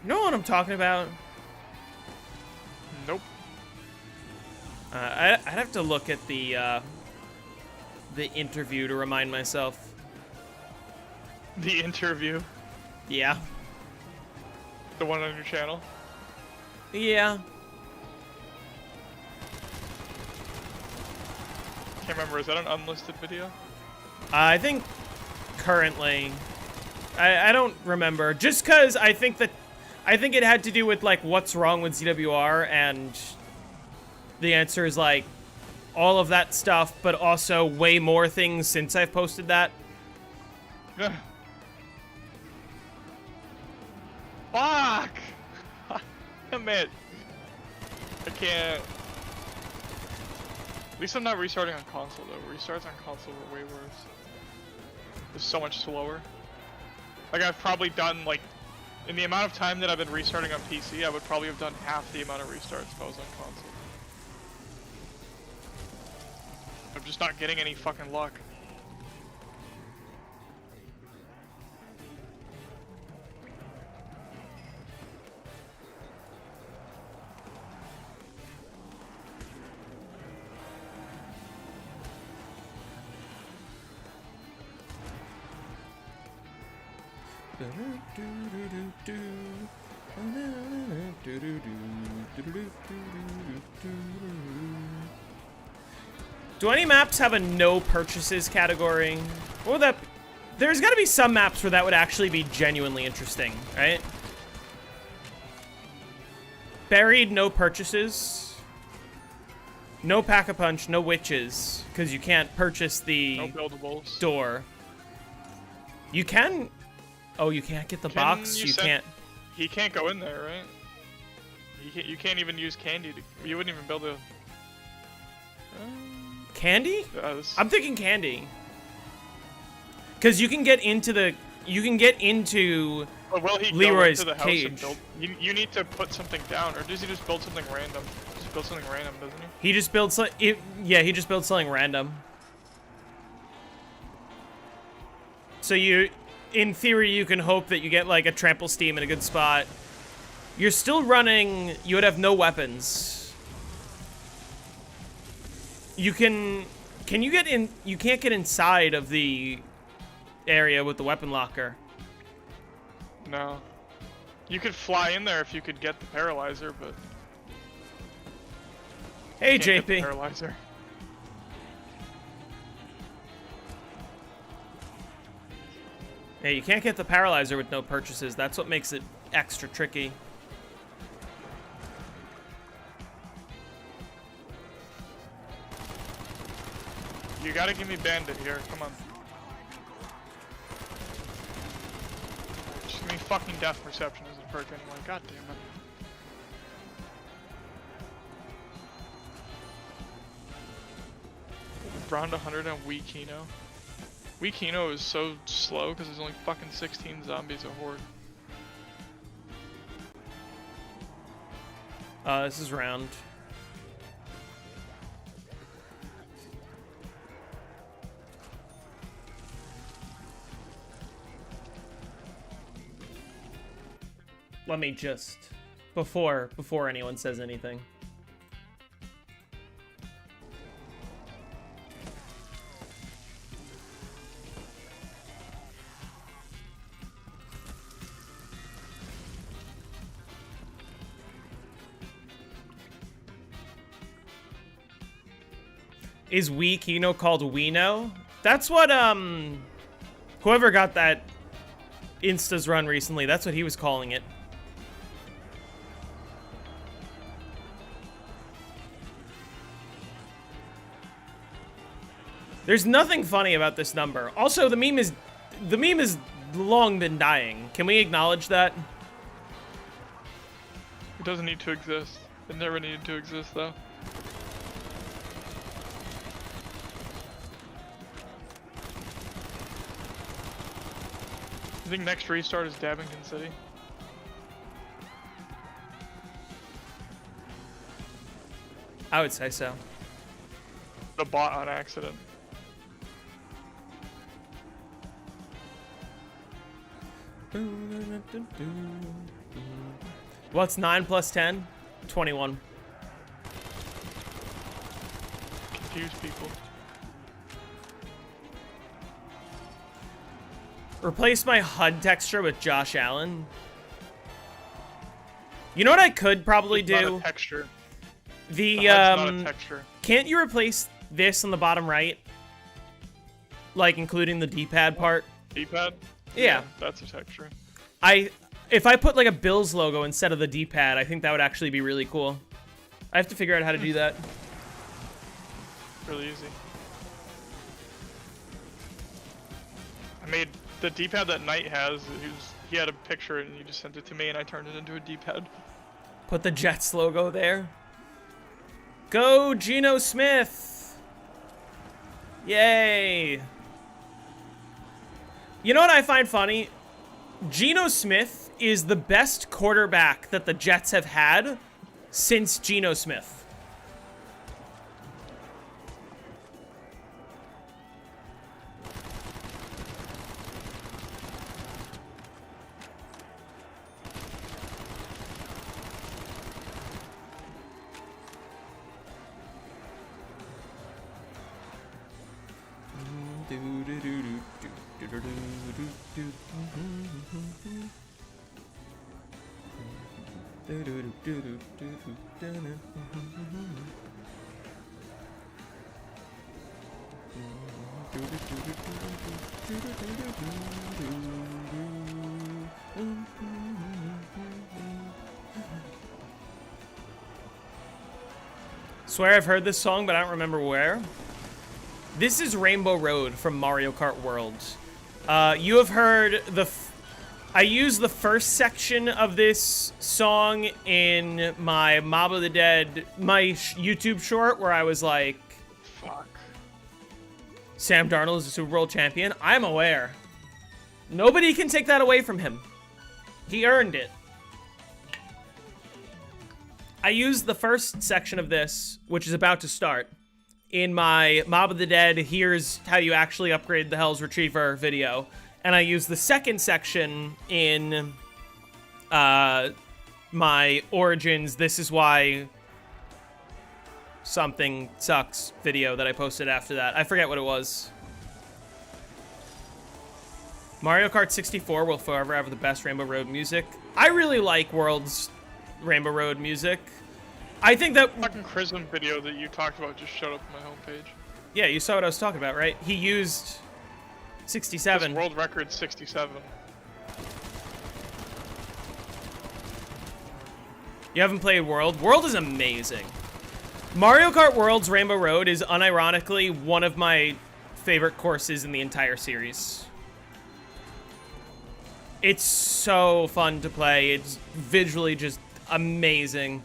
know what I'm talking about? Nope. I'd have to look at the interview to remind myself. The interview. Yeah. The one on your channel. Yeah. Can't remember. Is that an unlisted video? I think currently, I don't remember. Just because I think it had to do with like what's wrong with ZWR, and the answer is like all of that stuff, but also way more things since I've posted that. Fuck! Damn it. I can't. At least I'm not restarting on console though. Restarts on console were way worse. It's so much slower. Like I've probably done like, in the amount of time that I've been restarting on PC, I would probably have done half the amount of restarts if I was on console. I'm just not getting any fucking luck. Do any maps have a no purchases category? What would that... There's got to be some maps where that would actually be genuinely interesting, right? Buried, no purchases. No pack-a-punch, no witches, because you can't purchase the No buildables. door. You can... Oh, you can't get the box? You can't... He can't go in there, right? You can't even use candy to... You wouldn't even build a... Candy? I'm thinking candy. Because you can get into the... You can get into Leroy's cage. You need to put something down, or does he just build something random? Just build something random, doesn't he? He just builds... Yeah, he just builds something random. So you... In theory, you can hope that you get, like, a trample steam in a good spot. You're still running... You would have no weapons. You can... Can you get in... You can't get inside of the area with the weapon locker. No. You could fly in there if you could get the paralyzer, but... Hey, you can't JP. get the paralyzer. Hey, you can't get the paralyzer with no purchases. That's what makes it extra tricky. You gotta give me bandit here, come on. Just give me fucking death perception as a perk anyway, god damn it. Round 100 on Wii Kino. Wii Kino is so slow because there's only fucking 16 zombies a horde. This is round. Let me just... Before anyone says anything. is weak, called Weeno. That's what, whoever got that Insta's run recently, that's what he was calling it. There's nothing funny about this number. Also, the meme is long been dying. Can we acknowledge that? It doesn't need to exist. It never needed to exist, though. I think next restart is Dabbington City. I would say so. The bot on accident. What's 9 plus 10? 21. Confuse people. Replace my HUD texture with Josh Allen. You know what I could probably It's do? not a texture. The HUD's not a texture. Can't you replace this on the bottom right? Like including the D-pad part? D-pad? Yeah. That's a texture. If I put like a Bills logo instead of the D-pad, I think that would actually be really cool. I have to figure out how to do that. Really easy. I made the D-pad that Knight has. He had a picture and he just sent it to me and I turned it into a D-pad. Put the Jets logo there. Go Geno Smith! Yay! You know what I find funny? Geno Smith is the best quarterback that the Jets have had since Geno Smith. Swear I've heard this song, but I don't remember where. This is Rainbow Road from Mario Kart World. You have heard I used the first section of this song in my Mob of the Dead, my YouTube short, where I was like, Fuck. Sam Darnold is a Super Bowl champion. I'm aware. Nobody can take that away from him. He earned it. I used the first section of this, which is about to start, in my Mob of the Dead, here's how you actually upgrade the Hell's Retriever video. And I used the second section in my Origins, this is why something sucks video that I posted after that. I forget what it was. Mario Kart 64 will forever have the best Rainbow Road music. I really like World's Rainbow Road music. I think that Fucking Chrism video that you talked about just showed up on my homepage. yeah, you saw what I was talking about, right? He used 67. This world record 67. You haven't played World? World is amazing. Mario Kart World's Rainbow Road is unironically one of my favorite courses in the entire series. It's so fun to play. It's visually just amazing.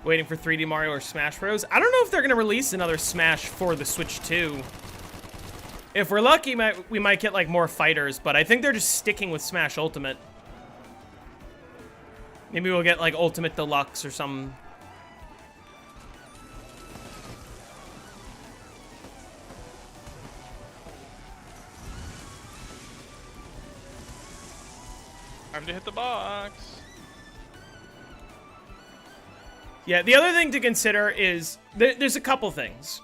Waiting for 3D Mario or Smash Bros. I don't know if they're going to release another Smash for the Switch 2. If we're lucky, we might get like more fighters, but I think they're just sticking with Smash Ultimate. Maybe we'll get like Ultimate Deluxe or some. Time to hit the box. Yeah, the other thing to consider is there's a couple things.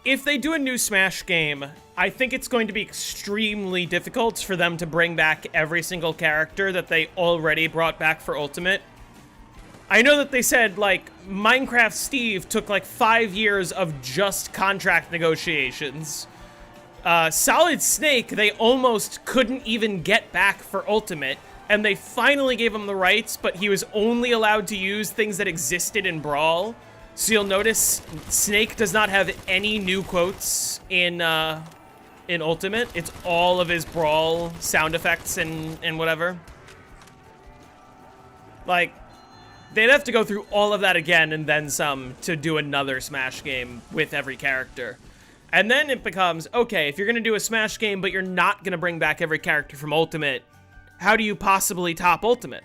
If they do a new Smash game, I think it's going to be extremely difficult for them to bring back every single character that they already brought back for Ultimate. I know that they said, like, Minecraft Steve took, like, 5 years of just contract negotiations. Solid Snake, they almost couldn't even get back for Ultimate, and they finally gave him the rights, but he was only allowed to use things that existed in Brawl. So you'll notice Snake does not have any new quotes in Ultimate. It's all of his Brawl sound effects and whatever. Like, they'd have to go through all of that again and then some to do another Smash game with every character. And then it becomes, okay, if you're going to do a Smash game, but you're not going to bring back every character from Ultimate, how do you possibly top Ultimate?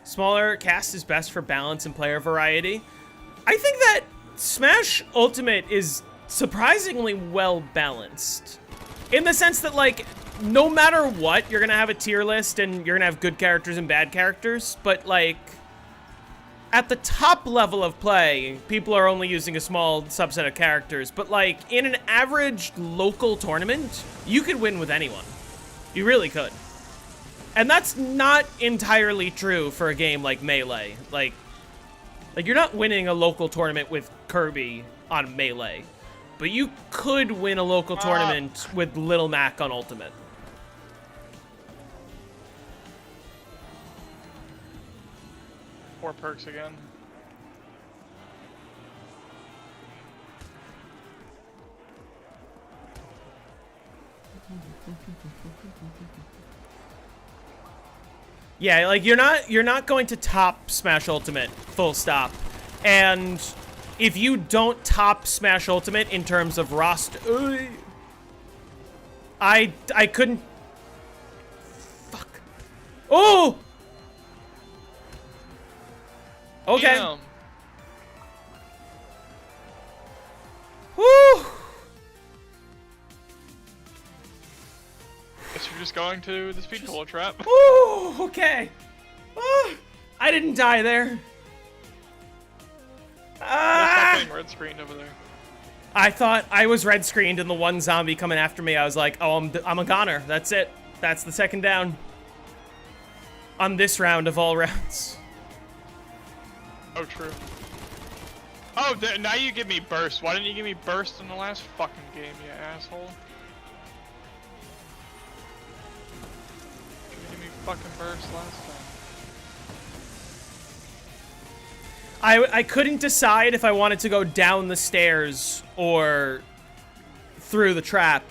Smaller cast is best for balance and player variety. I think that Smash Ultimate is surprisingly well balanced. In the sense that, like, no matter what, you're gonna have a tier list and you're gonna have good characters and bad characters, but, like, at the top level of play, people are only using a small subset of characters, but, like, in an average local tournament, you could win with anyone. You really could. And that's not entirely true for a game like Melee. Like you're not winning a local tournament with Kirby on Melee, but you could win a local tournament with Little Mac on Ultimate. Poor Perks again. Yeah, like, you're not going to top Smash Ultimate, full stop. And if you don't top Smash Ultimate in terms of roster... I couldn't... Fuck. Oh! Okay. Damn. Woo! Guess you're just going to the speed puller trap. Ooh, okay. I didn't die there. Stop getting red screened over there. I thought I was red screened and the one zombie coming after me, I was like, oh, I'm a goner. That's it. That's the second down. On this round of all rounds. Oh, true. Oh, now you give me burst. Why didn't you give me burst in the last fucking game, you asshole? You give me fucking burst last time. I couldn't decide if I wanted to go down the stairs or through the trap.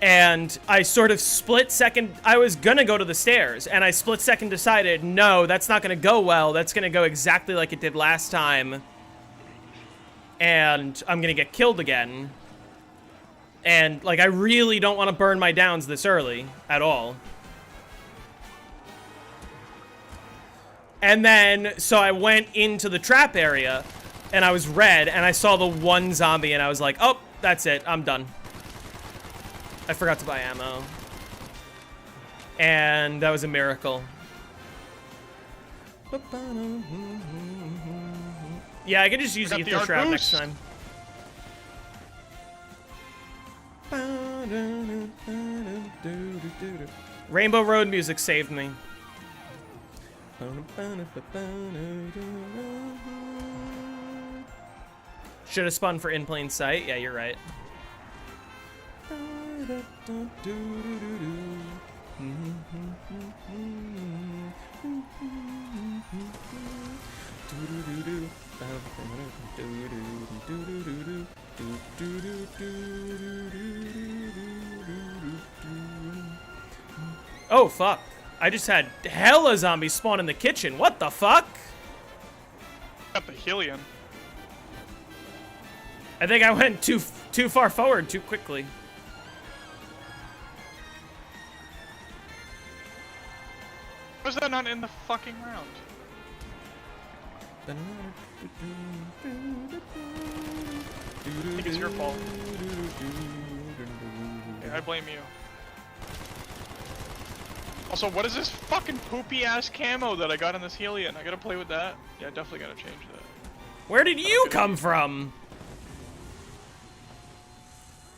And I sort of split second. I was gonna go to the stairs, and I split second decided, no, that's not gonna go well. That's gonna go exactly like it did last time. And I'm gonna get killed again. And, like, I really don't want to burn my downs this early at all. And then, so I went into the trap area, and I was red, and I saw the one zombie, and I was like, oh, that's it, I'm done. I forgot to buy ammo. And that was a miracle. Yeah, I could just use Ether Shroud next time. Rainbow Road music saved me. Should have spun for in plain sight. Yeah, you're right. Oh, fuck. I just had hella zombies spawn in the kitchen. What the fuck? Got the Helion. I think I went too far forward too quickly. Was that not in the fucking round? I think it's your fault. Yeah, I blame you. Also, what is this fucking poopy ass camo that I got in this Helion? I gotta play with that. Yeah, I definitely gotta change that. Where did you come from?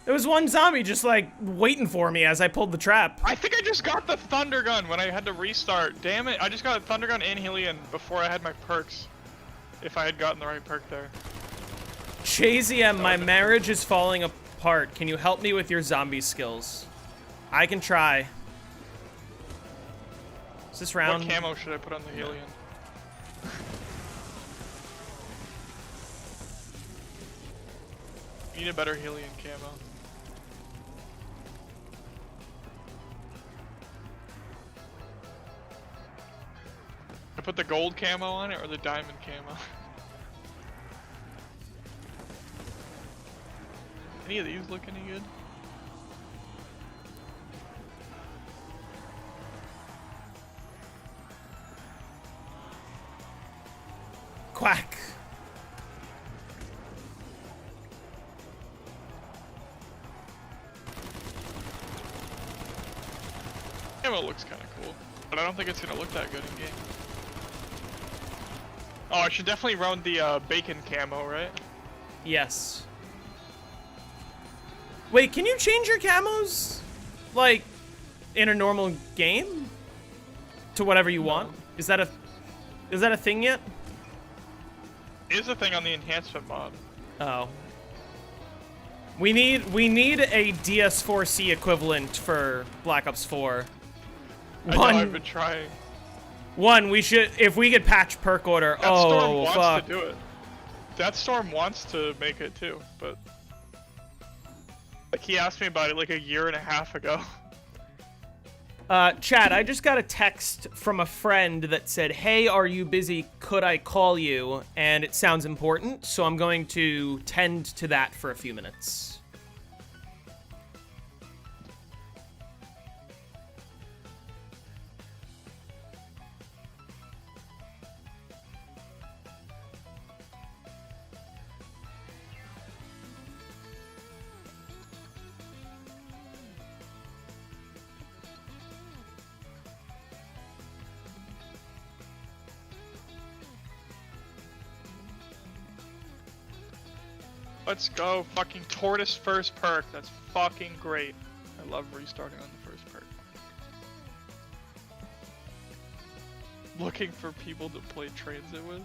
There was one zombie just like waiting for me as I pulled the trap. I think I just got the thunder gun when I had to restart. Damn it! I just got a thunder gun and Helion before I had my perks. If I had gotten the right perk there. Chaziem, my marriage is falling apart. Can you help me with your zombie skills? I can try. Is this round? What camo should I put on the Helion? Need a better Helion camo. I put the gold camo on it or the diamond camo? Any of these look any good? Quack. Camo looks kind of cool, but I don't think it's gonna look that good in game. Oh, I should definitely run the bacon camo, right? Yes. Wait, can you change your camos, like, in a normal game? To whatever you want? Is that a thing yet? It is a thing on the enhancement mod. Oh. We need a DS4C equivalent for Black Ops 4. I know, I've been trying. We should, if we could patch perk order. That Storm Oh, wants fuck. to do it. That Storm wants to make it too, but like he asked me about it like a year and a half ago. Chad, I just got a text from a friend that said, "Hey, are you busy? Could I call you?" And it sounds important, so I'm going to tend to that for a few minutes. Let's go, fucking Tortoise first perk. That's fucking great. I love restarting on the first perk. Looking for people to play transit with.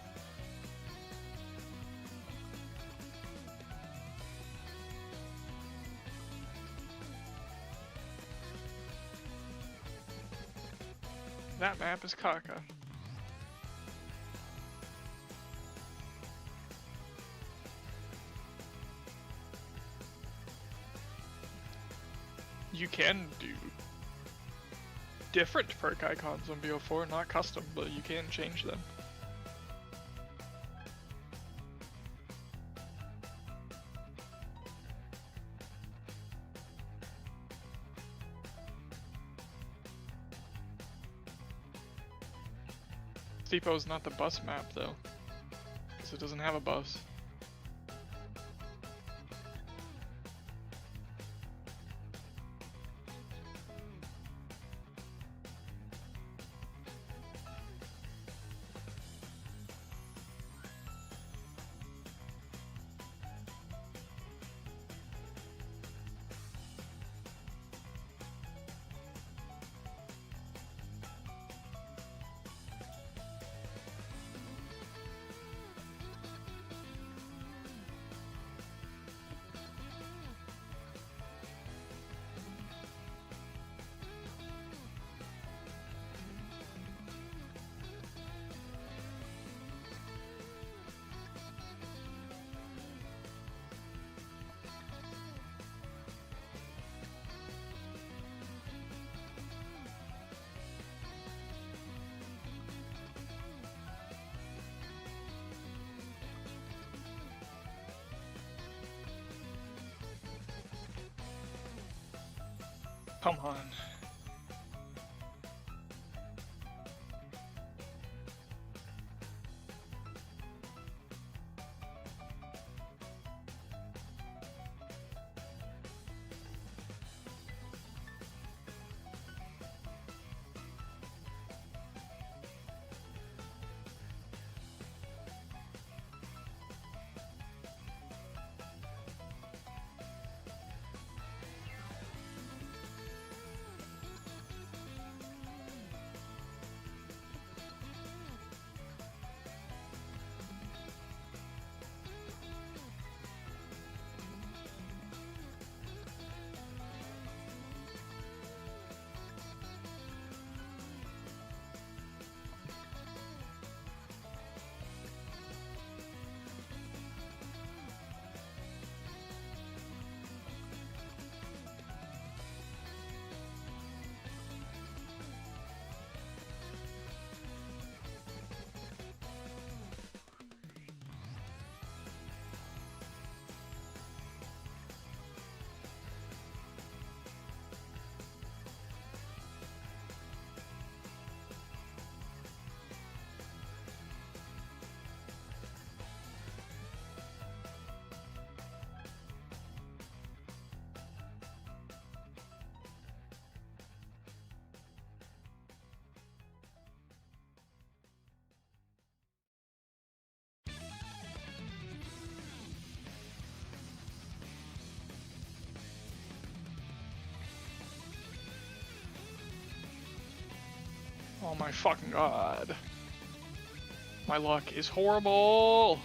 That map is caca. You can do different perk icons on BO4, not custom, but you can change them. Depot's not the bus map though, because it doesn't have a bus. Come on. Oh my fucking god. My luck is horrible.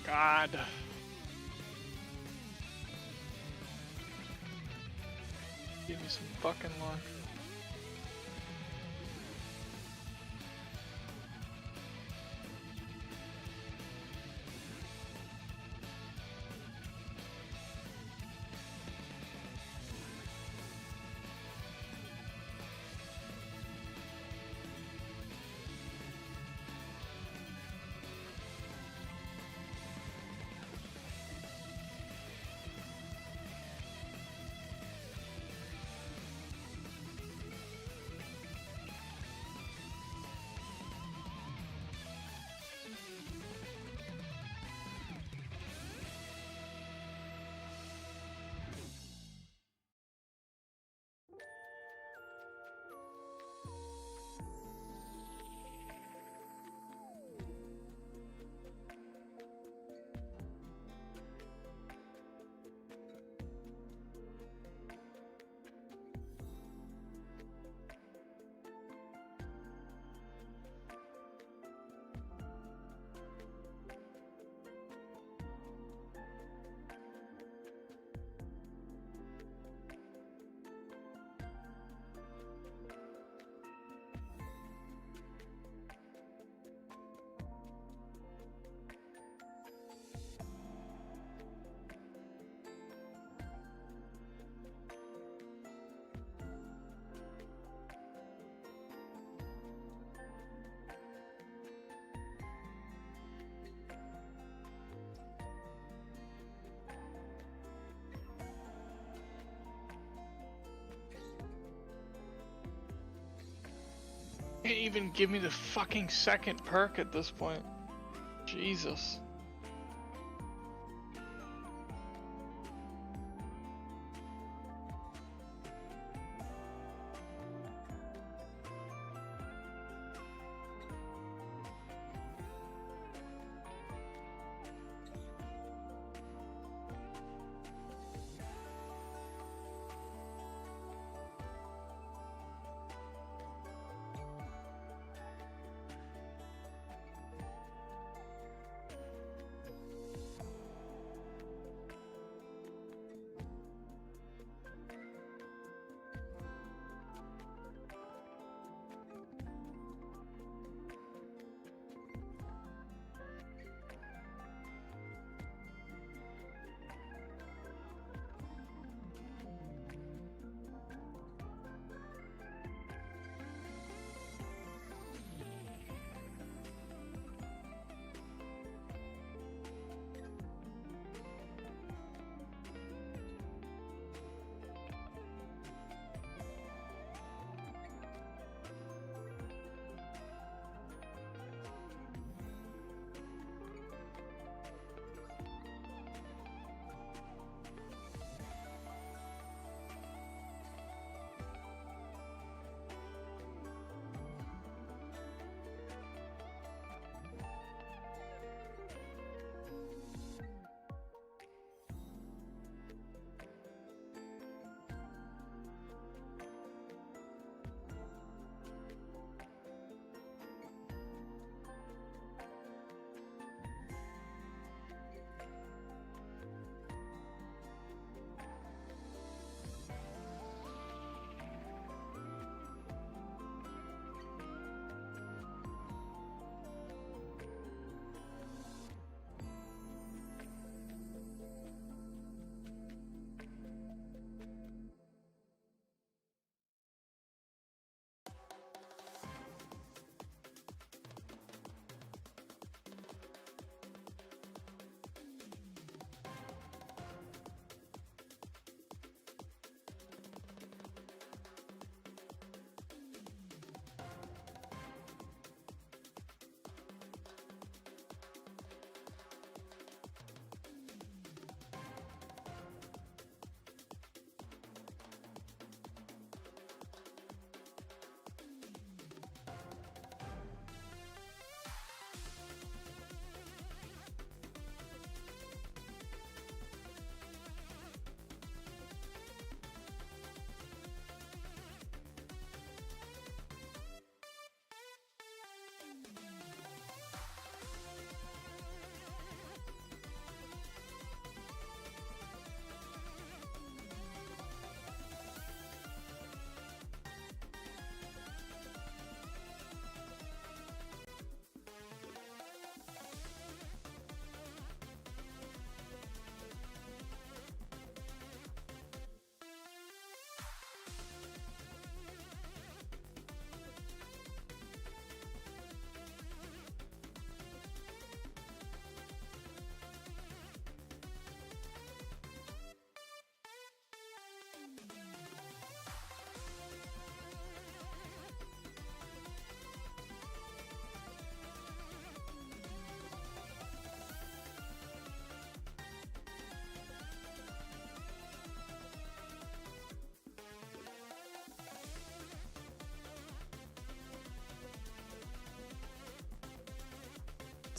God. Give me some fucking luck. Can't even give me the fucking second perk at this point. Jesus.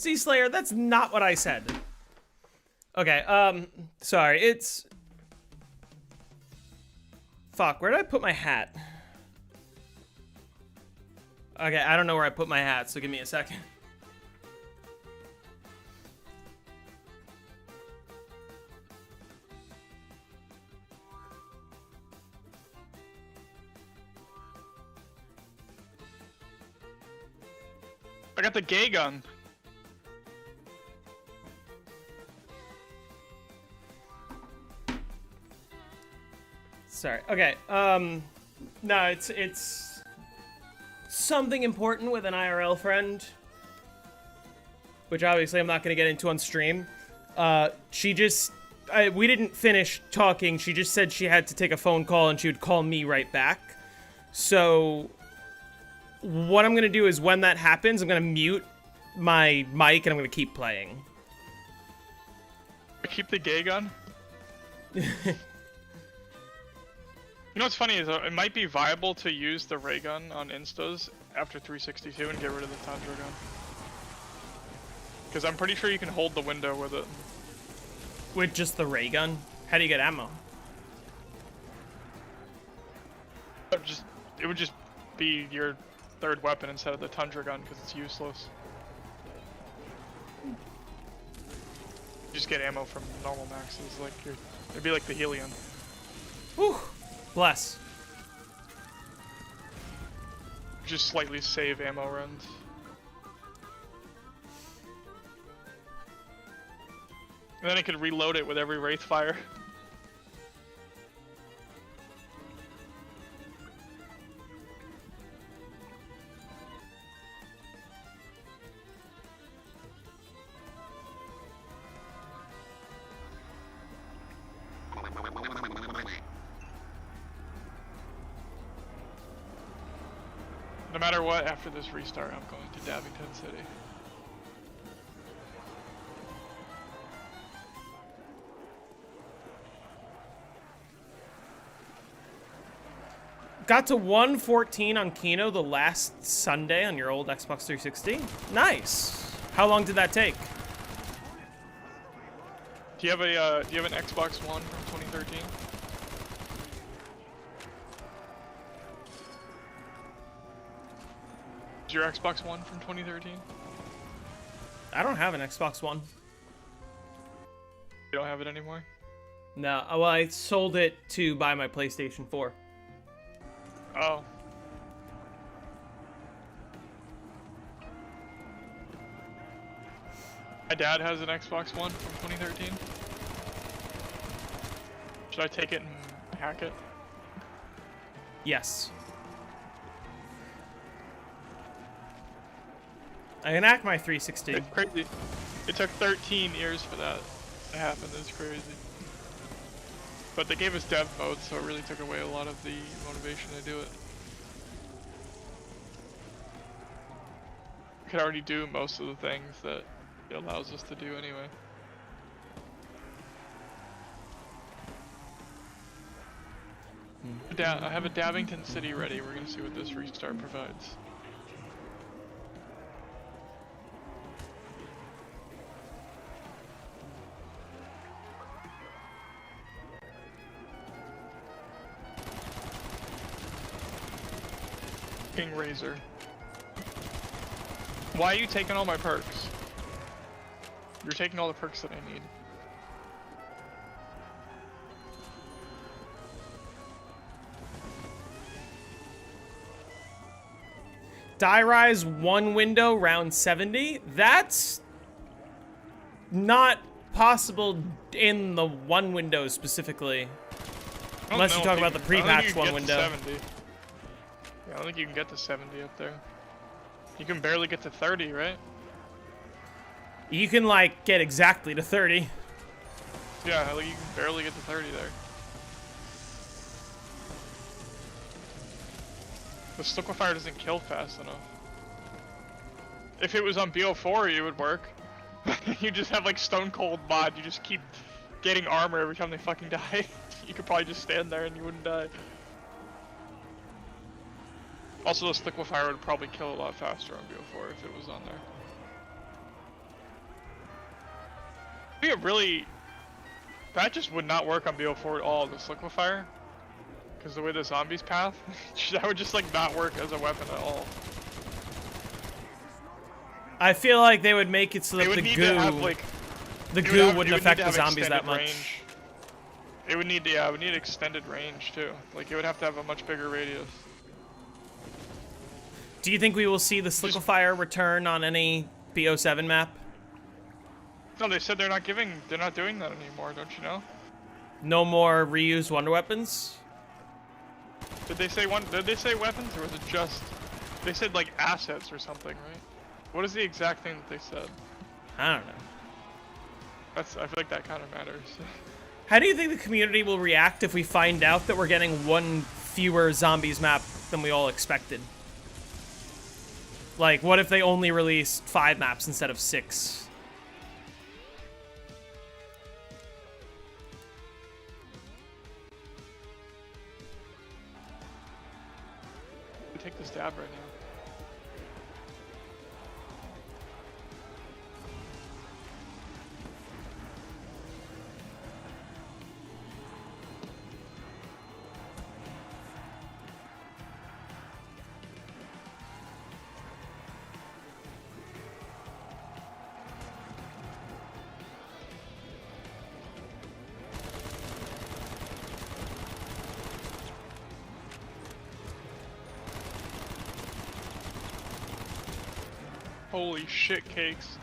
See, Slayer, that's not what I said. Okay, sorry, it's... Fuck, where did I put my hat? Okay, I don't know where I put my hat, so give me a second. I got the gay gun. Sorry. Okay. No, it's something important with an IRL friend, which obviously I'm not going to get into on stream. She just we didn't finish talking. She just said she had to take a phone call and she would call me right back. So what I'm going to do is when that happens, I'm going to mute my mic and I'm going to keep playing. Keep the gay gun? You know what's funny is it might be viable to use the ray gun on instas after 362 and get rid of the Tundra gun. Because I'm pretty sure you can hold the window with it. With just the ray gun? How do you get ammo? It would just be your third weapon instead of the Tundra gun because it's useless. You just get ammo from normal maxes, like it'd be like the Helion. Whew. Bless. Just slightly save ammo runs. And then I could reload it with every Wraith fire. No matter what, after this restart, I'm going to Davington City. Got to 114 on Kino the last Sunday on your old Xbox 360. Nice. How long did that take? Do you have an Xbox One from 2013? Is your Xbox One from 2013? I don't have an Xbox One. You don't have it anymore? No, well, I sold it to buy my PlayStation 4. Oh. My dad has an Xbox One from 2013. Should I take it and hack it? Yes. I can hack my 360. It's crazy. It took 13 years for that to happen. It's crazy. But they gave us dev mode, so it really took away a lot of the motivation to do it. We could already do most of the things that it allows us to do anyway. I have a Davington City ready. We're gonna see what this restart provides. King Razor. Why are you taking all my perks? You're taking all the perks that I need. Die Rise 1 window, round 70. That's not possible in the 1 window specifically. Unless you talk about the pre-patch 1 window. 70. Yeah, I don't think you can get to 70 up there. You can barely get to 30, right? You can, like, get exactly to 30. Yeah, like you can barely get to 30 there. The liquefier doesn't kill fast enough. If it was on BO4, it would work. You just have like Stone Cold mod, you just keep getting armor every time they fucking die. You could probably just stand there and you wouldn't die. Also, this liquefier would probably kill a lot faster on BO4 if it was on there. be a really... That just would not work on BO4 at all, this liquefier. Because the way the zombies path, that would just like not work as a weapon at all. I feel like they would make it so that They would the need goo, to have, like, wouldn't affect the zombies that much. Range. It would need, yeah, it would need extended range too. Like it would have to have a much bigger radius. Do you think we will see the liquefier return on any BO7 map? No, they said they're not doing that anymore, don't you know? No more reused wonder weapons? Did they say weapons, or was it just... They said, like, assets or something, right? What is the exact thing that they said? I don't know. I feel like that kind of matters. How do you think the community will react if we find out that we're getting one fewer zombies map than we all expected? Like, what if they only released 5 maps instead of 6? Take the stab right now. Holy shit cakes.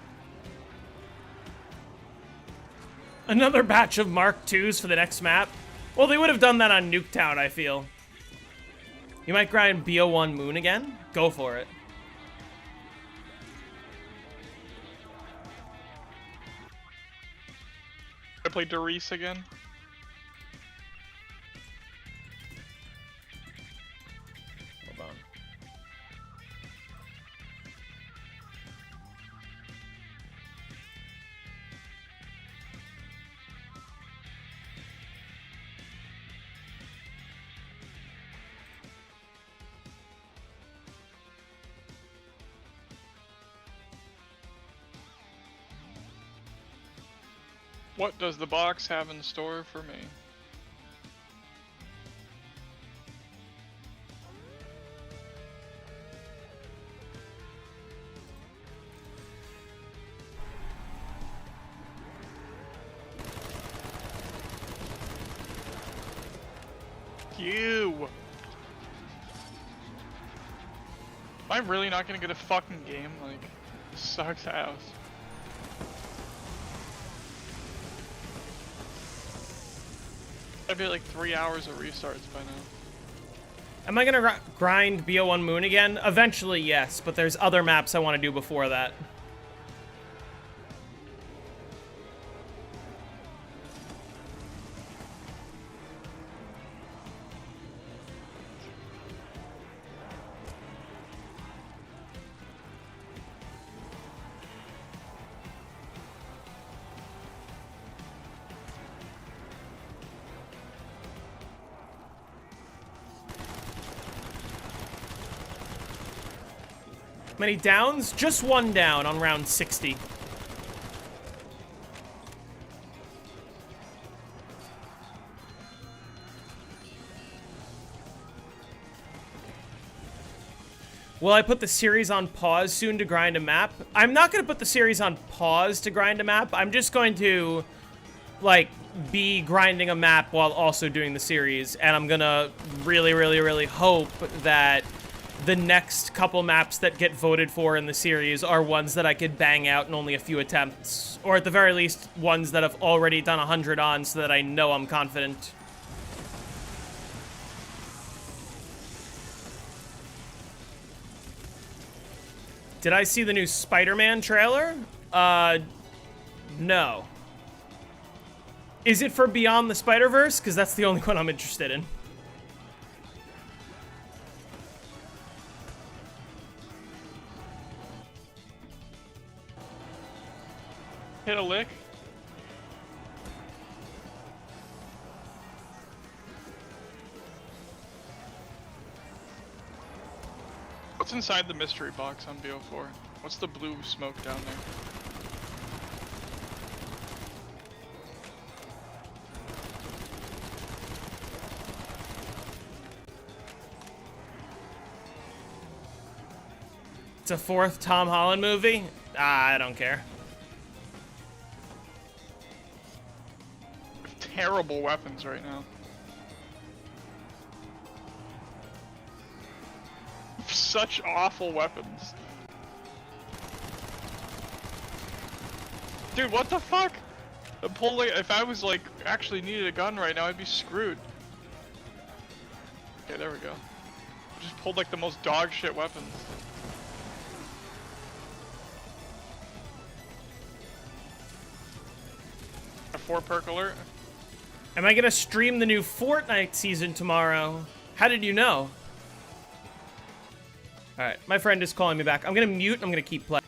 Another batch of Mark IIs for the next map? Well, they would have done that on Nuketown, I feel. You might grind BO1 Moon again? Go for it. I play Doris again. Hold on. What does the box have in store for me? You! Am I really not gonna get a fucking game? Like, this sucks ass. I'd be like 3 hours of restarts by now. Am I gonna grind BO1 Moon again? Eventually, yes, but there's other maps I want to do before that. Many downs? Just one down on round 60. Will I put the series on pause soon to grind a map? I'm not going to put the series on pause to grind a map. I'm just going to, like, be grinding a map while also doing the series. And I'm going to really, really, really hope that the next couple maps that get voted for in the series are ones that I could bang out in only a few attempts. Or at the very least, ones that I've already done 100 on so that I know I'm confident. Did I see the new Spider-Man trailer? No. Is it for Beyond the Spider-Verse? Because that's the only one I'm interested in. Hit a lick. What's inside the mystery box on BO4? What's the blue smoke down there? It's a 4th Tom Holland movie? I don't care. Terrible weapons right now. Such awful weapons. Dude, what the fuck? I'm pulling. If I was like actually needed a gun right now, I'd be screwed. Okay, there we go. Just pulled like the most dog shit weapons. A 4 perk alert. Am I gonna stream the new Fortnite season tomorrow? How did you know? Alright, my friend is calling me back. I'm gonna mute and I'm gonna keep playing.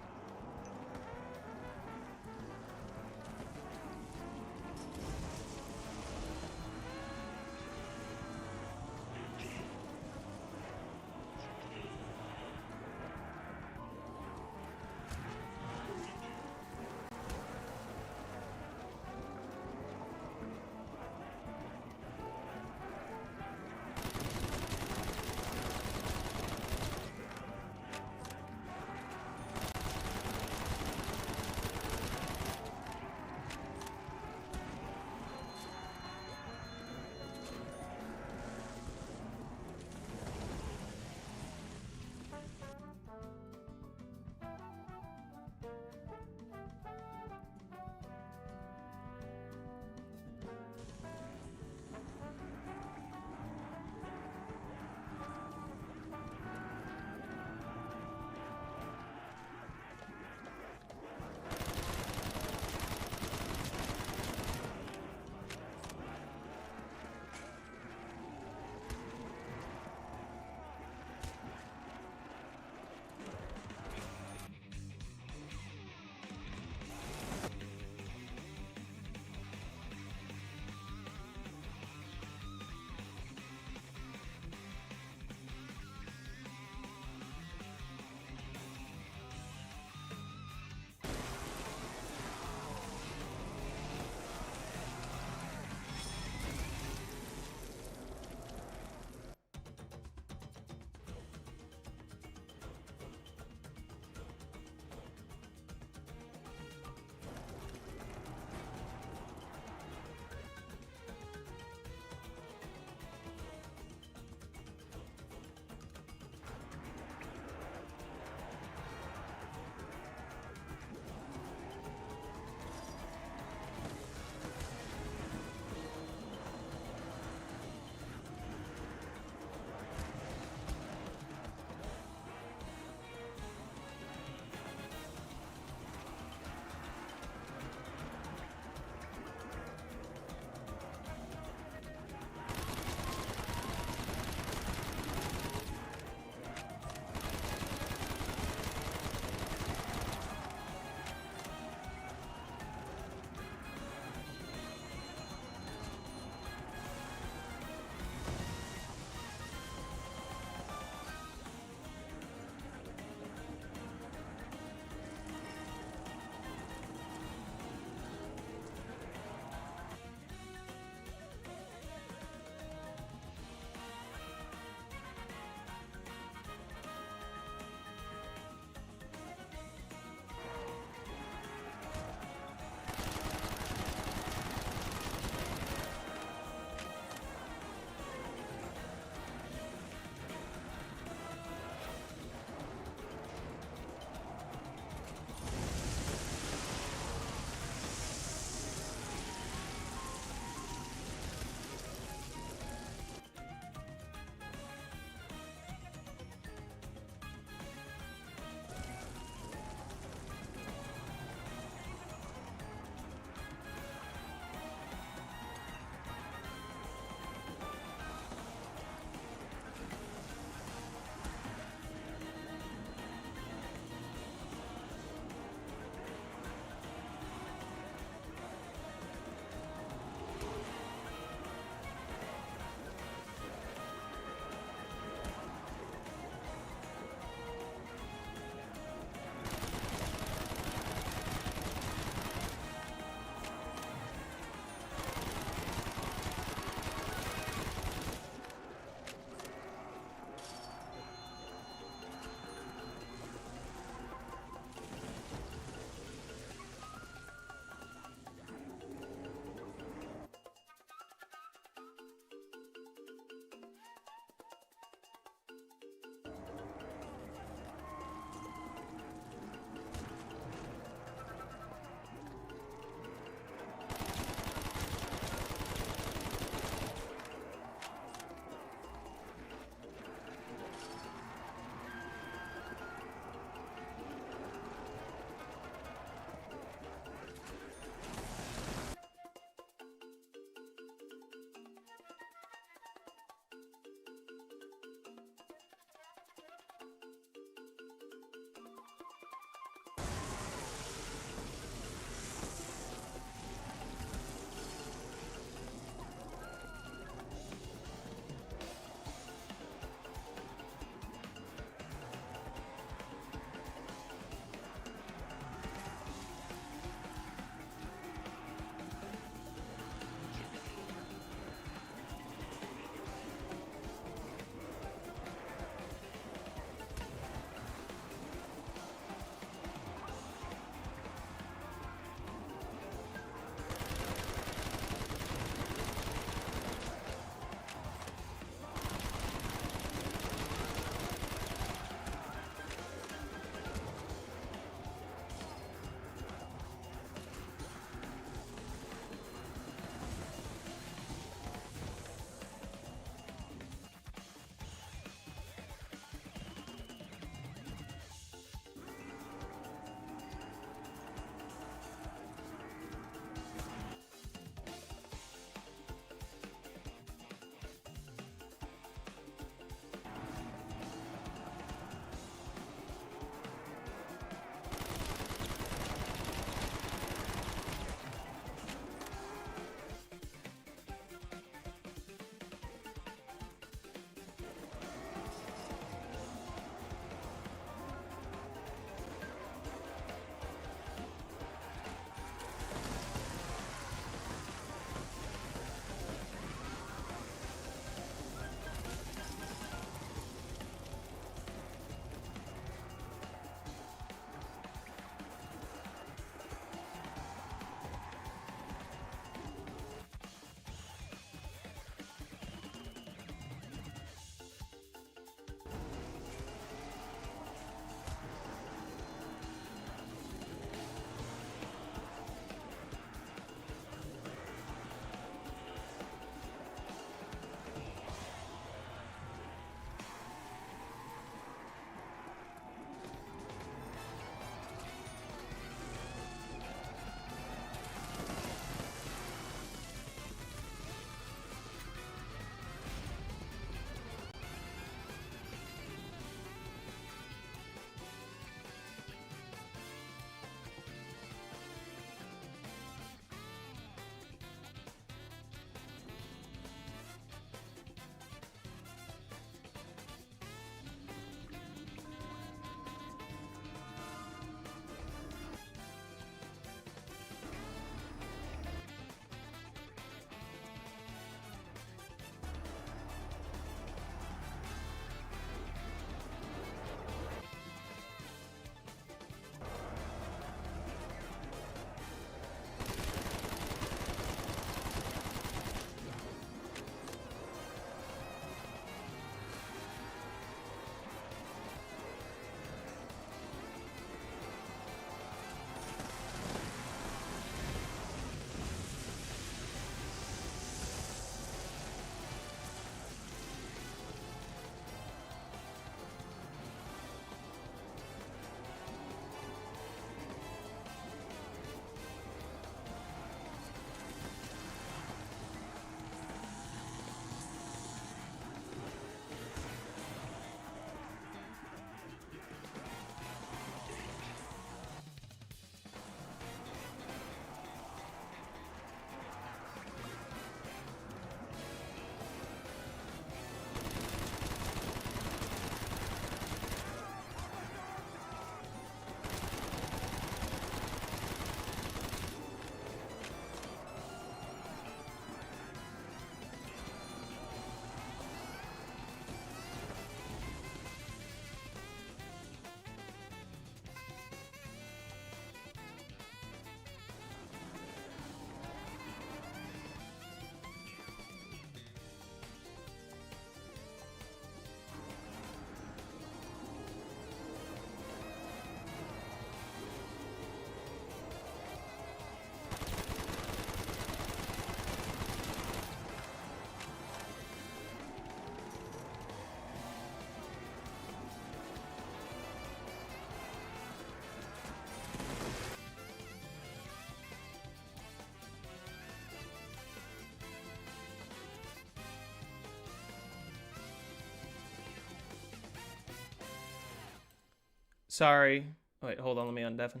Sorry. Wait, hold on. Let me undeafen.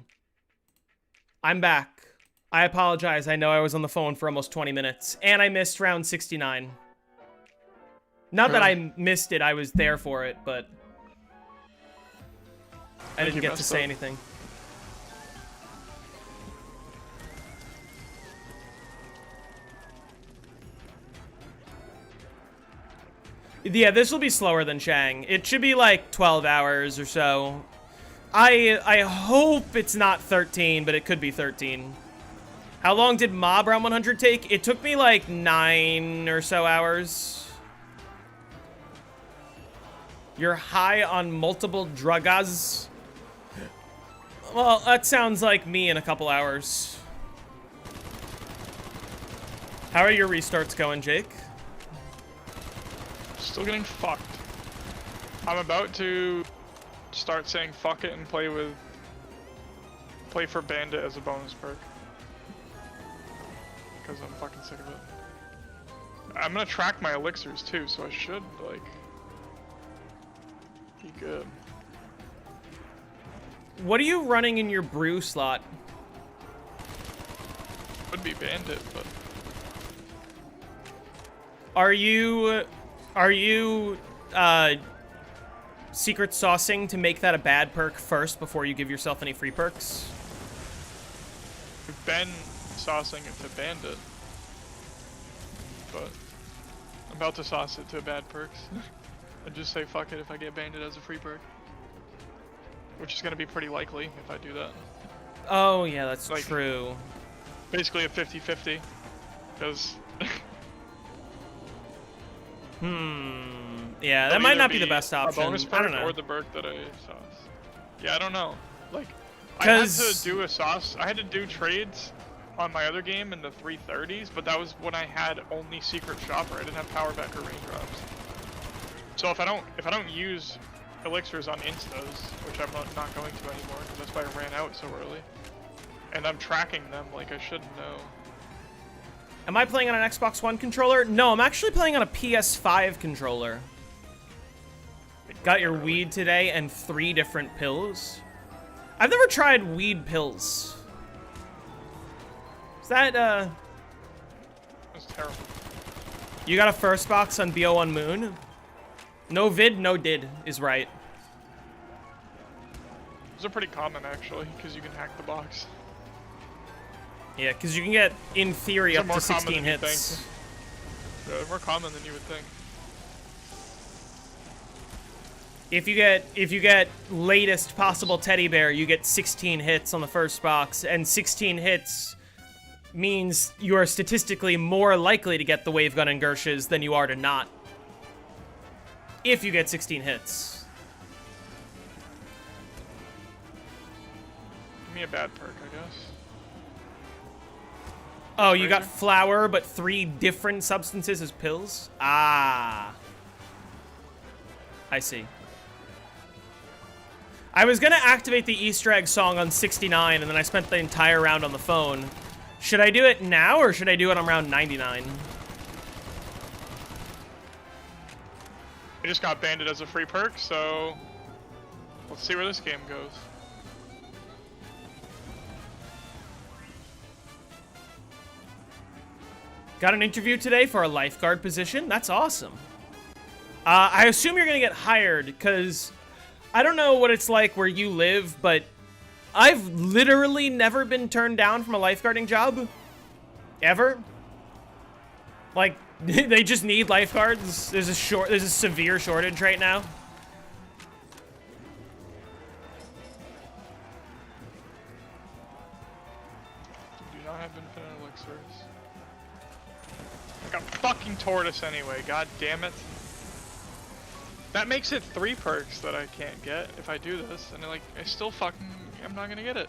I'm back. I apologize. I know I was on the phone for almost 20 minutes. And I missed round 69. Not that I missed it. I was there for it, but... I didn't get to say anything. Yeah, this will be slower than Shang. It should be like 12 hours or so. I hope it's not 13, but it could be 13. How long did Mob Round 100 take? It took me like 9 or so hours. You're high on multiple drugs. Well, that sounds like me in a couple hours. How are your restarts going, Jake? Still getting fucked. I'm about to start saying fuck it and play for Bandit as a bonus perk. Because I'm fucking sick of it. I'm gonna track my elixirs too, so I should, like, be good. What are you running in your brew slot? Would be Bandit, but... Are you secret saucing to make that a bad perk first before you give yourself any free perks? We've been saucing it to Bandit, but I'm about to sauce it to bad perks. I'd just say fuck it if I get Bandit as a free perk. Which is gonna be pretty likely if I do that. Oh yeah, that's like, true. Basically a 50-50, because... Yeah, that might not be the best option. A bonus I perk don't know. or the perk that I sauce. Yeah, I don't know. Like, I had to do a sauce. I had to do trades on my other game in the 330s, but that was when I had only secret shopper. I didn't have power back or raindrops. So if I don't use elixirs on instas, which I'm not going to anymore, because that's why I ran out so early, and I'm tracking them like I should know. Am I playing on an Xbox One controller? No, I'm actually playing on a PS5 controller. Got your weed today and 3 different pills. I've never tried weed pills. Is that, That's terrible. You got a first box on BO1 Moon? No vid, no did is right. Those are pretty common, actually, because you can hack the box. Yeah, because you can get, in theory, up to 16 hits. Yeah, they're more common than you would think. If you get latest possible teddy bear, you get 16 hits on the first box, and 16 hits means you are statistically more likely to get the wave gun and Gershes than you are to not. If you get 16 hits. Give me a bad perk, I guess. Oh, you got flour, but 3 different substances as pills? Ah. I see. I was gonna activate the Easter egg song on 69, and then I spent the entire round on the phone. Should I do it now, or should I do it on round 99? I just got Bandit as a free perk, so let's see where this game goes. Got an interview today for a lifeguard position. That's awesome. I assume you're gonna get hired, because I don't know what it's like where you live, but I've literally never been turned down from a lifeguarding job. Ever. Like, they just need lifeguards. There's a severe shortage right now. Do not have infinite elixirs. I got fucking tortoise anyway, god damn it. That makes it 3 perks that I can't get if I do this, and like, I'm not gonna get it.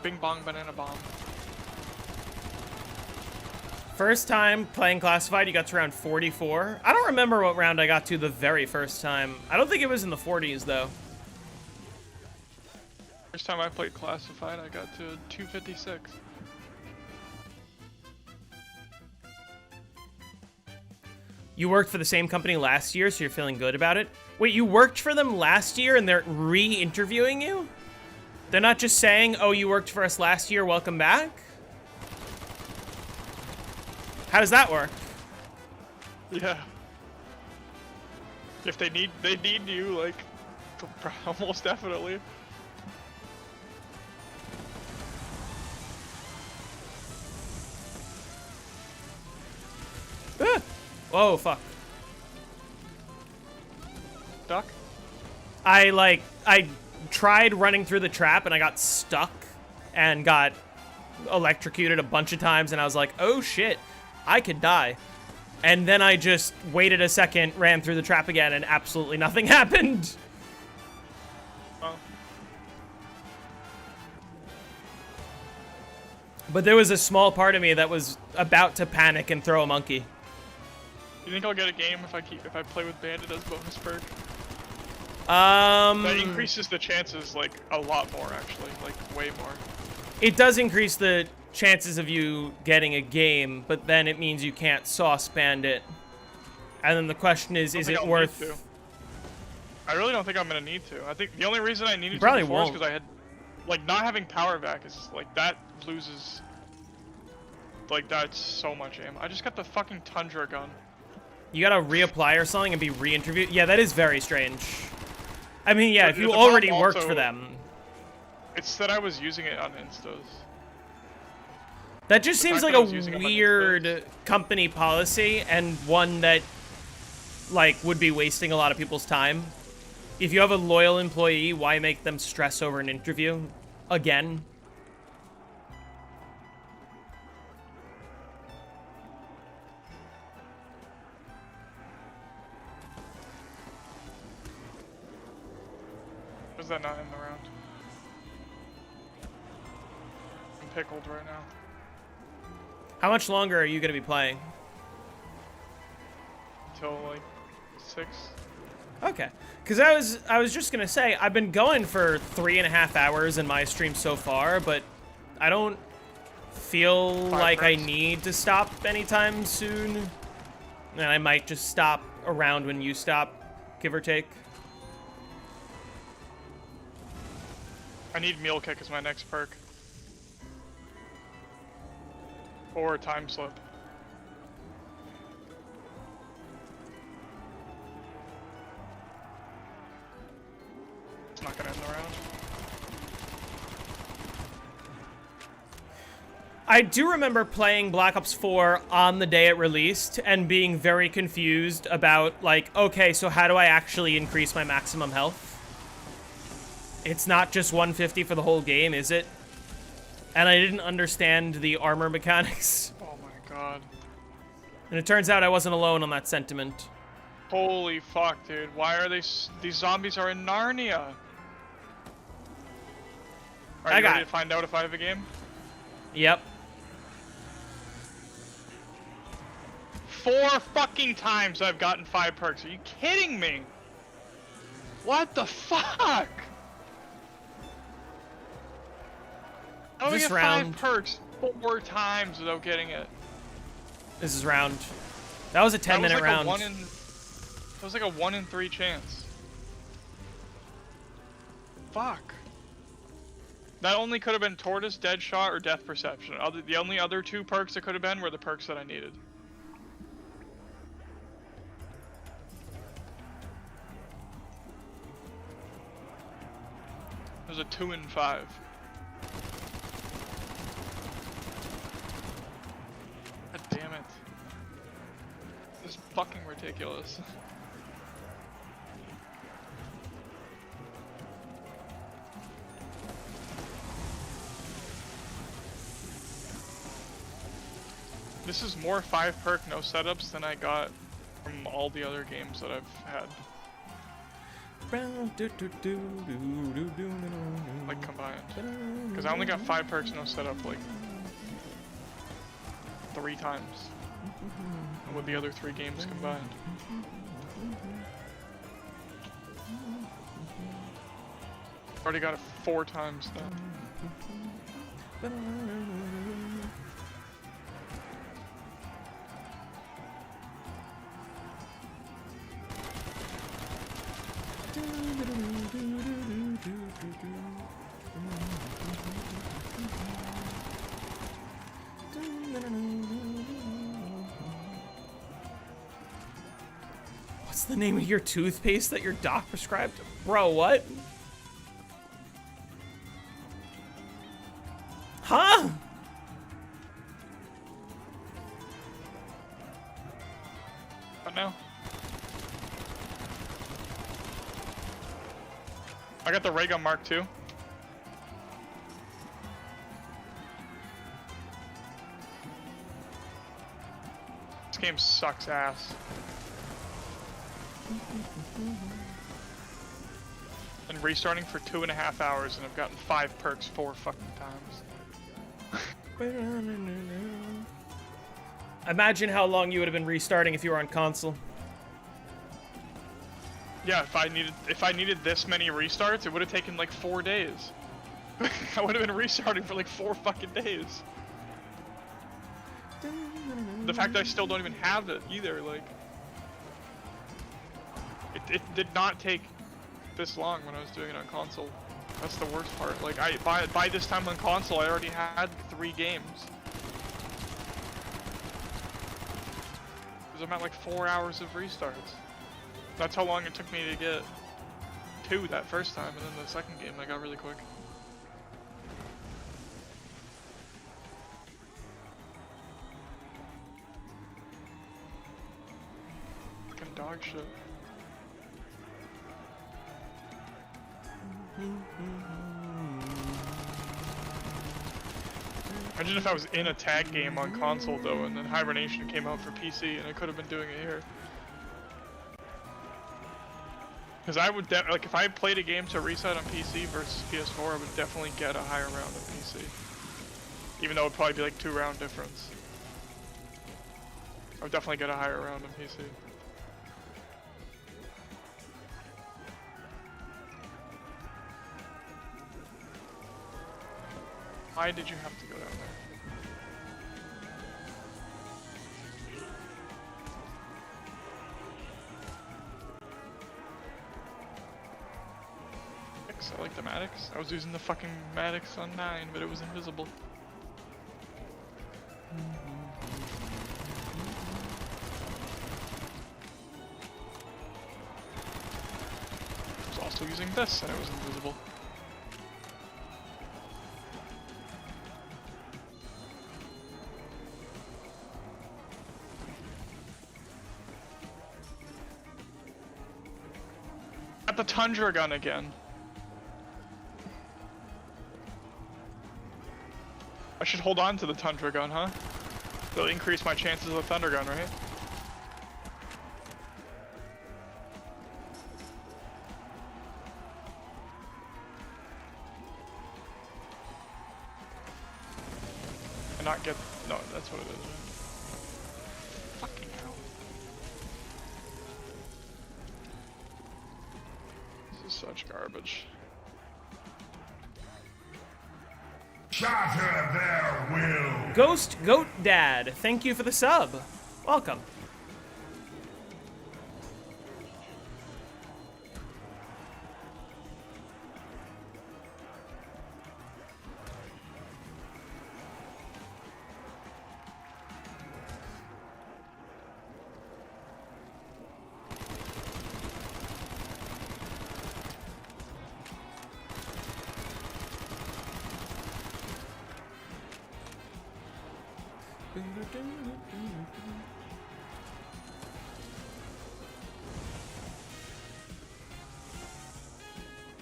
Bing bong banana bomb. First time playing Classified, you got to round 44. I don't remember what round I got to the very first time. I don't think it was in the 40s, though. First time I played Classified, I got to 256. You worked for the same company last year, so you're feeling good about it? Wait, you worked for them last year and they're re-interviewing you? They're not just saying, oh, you worked for us last year, welcome back? How does that work? Yeah. If they need you, like, almost definitely. Ah! Whoa, fuck. Duck? I tried running through the trap and I got stuck and got electrocuted a bunch of times and I was like, oh shit, I could die. And then I just waited a second, ran through the trap again, and absolutely nothing happened. Oh. But there was a small part of me that was about to panic and throw a monkey. You think I'll get a game if I play with Bandit as bonus perk? That That increases the chances, like, a lot more, actually. Like, way more. It does increase the chances of you getting a game, but then it means you can't sauce Bandit. And then the question is it worth... I really don't think I'm gonna need to. I think the only reason I needed to probably before is won't. because I had, like, not having power back is, like, that loses, like, that's so much aim. I just got the fucking Tundra gun. You gotta reapply or something and be re-interviewed? Yeah, that is very strange. I mean, yeah, if you The already problem worked also- for them. It's that I was using it on Instas. That just The seems fact like that I a was using them on weird company policy and one that, like, would be wasting a lot of people's time. If you have a loyal employee, why make them stress over an interview again? Is that not in the round? I'm pickled right now. How much longer are you gonna be playing? Till like 6. Okay, because I was just gonna say I've been going for 3.5 hours in my stream so far, but I don't feel like I need to stop anytime soon, and I might just stop around when you stop, give or take. I need Meal Kick as my next perk. Or Time Slip. It's not gonna end the round. I do remember playing Black Ops 4 on the day it released and being very confused about, like, okay, so how do I actually increase my maximum health? It's not just 150 for the whole game, is it? And I didn't understand the armor mechanics. Oh my god. And it turns out I wasn't alone on that sentiment. Holy fuck, dude. Why are these zombies are in Narnia? Are you ready to find out if I have a game? Yep. 4 fucking times I've gotten 5 perks. Are you kidding me? What the fuck? I only This get round- 5 perks 4 times without getting it. This is round. That was a 10-minute round. That was like a 1 in 3 chance. Fuck. That only could have been Tortoise, Deadshot, or Death Perception. The only other 2 perks that could have been were the perks that I needed. It was a 2 in 5. God damn it. This is fucking ridiculous. This is more 5 perk no setups than I got from all the other games that I've had. Like combined. Because I only got 5 perks no setup like 3 times. With the other 3 games combined. Already got it 4 times though. What's the name of your toothpaste that your doc prescribed? Bro, what? Huh? What now? I got the ray gun Mark II. This game sucks ass. And restarting for 2.5 hours, and I've gotten 5 perks 4 fucking times. Imagine how long you would have been restarting if you were on console. Yeah, if I needed this many restarts, it would have taken like 4 days. I would have been restarting for like 4 fucking days. The fact that I still don't even have it either, like, it did not take this long when I was doing it on console. That's the worst part. Like, by this time on console, I already had 3 games. Because I'm at like 4 hours of restarts. That's how long it took me to get 2 that first time, and then the second game I got really quick. Fucking dog shit. Imagine if I was in a tag game on console though, and then Hibernation came out for PC, and I could have been doing it here. Because I would like if I played a game to reset on PC versus PS4, I would definitely get a higher round on PC. Even though it'd probably be like 2 round difference. I would definitely get a higher round on PC. Why did you have to go down there? I like the Maddox. I was using the fucking Maddox on 9, but it was invisible. I was also using this, and it was invisible. Got the Tundra gun again. I should hold on to the Tundra gun, huh? That'll increase my chances of the Thunder gun, right? And not get... No, that's what it is, right? Fucking hell. This is such garbage. Shatter their will. Ghost Goat Dad, thank you for the sub. Welcome.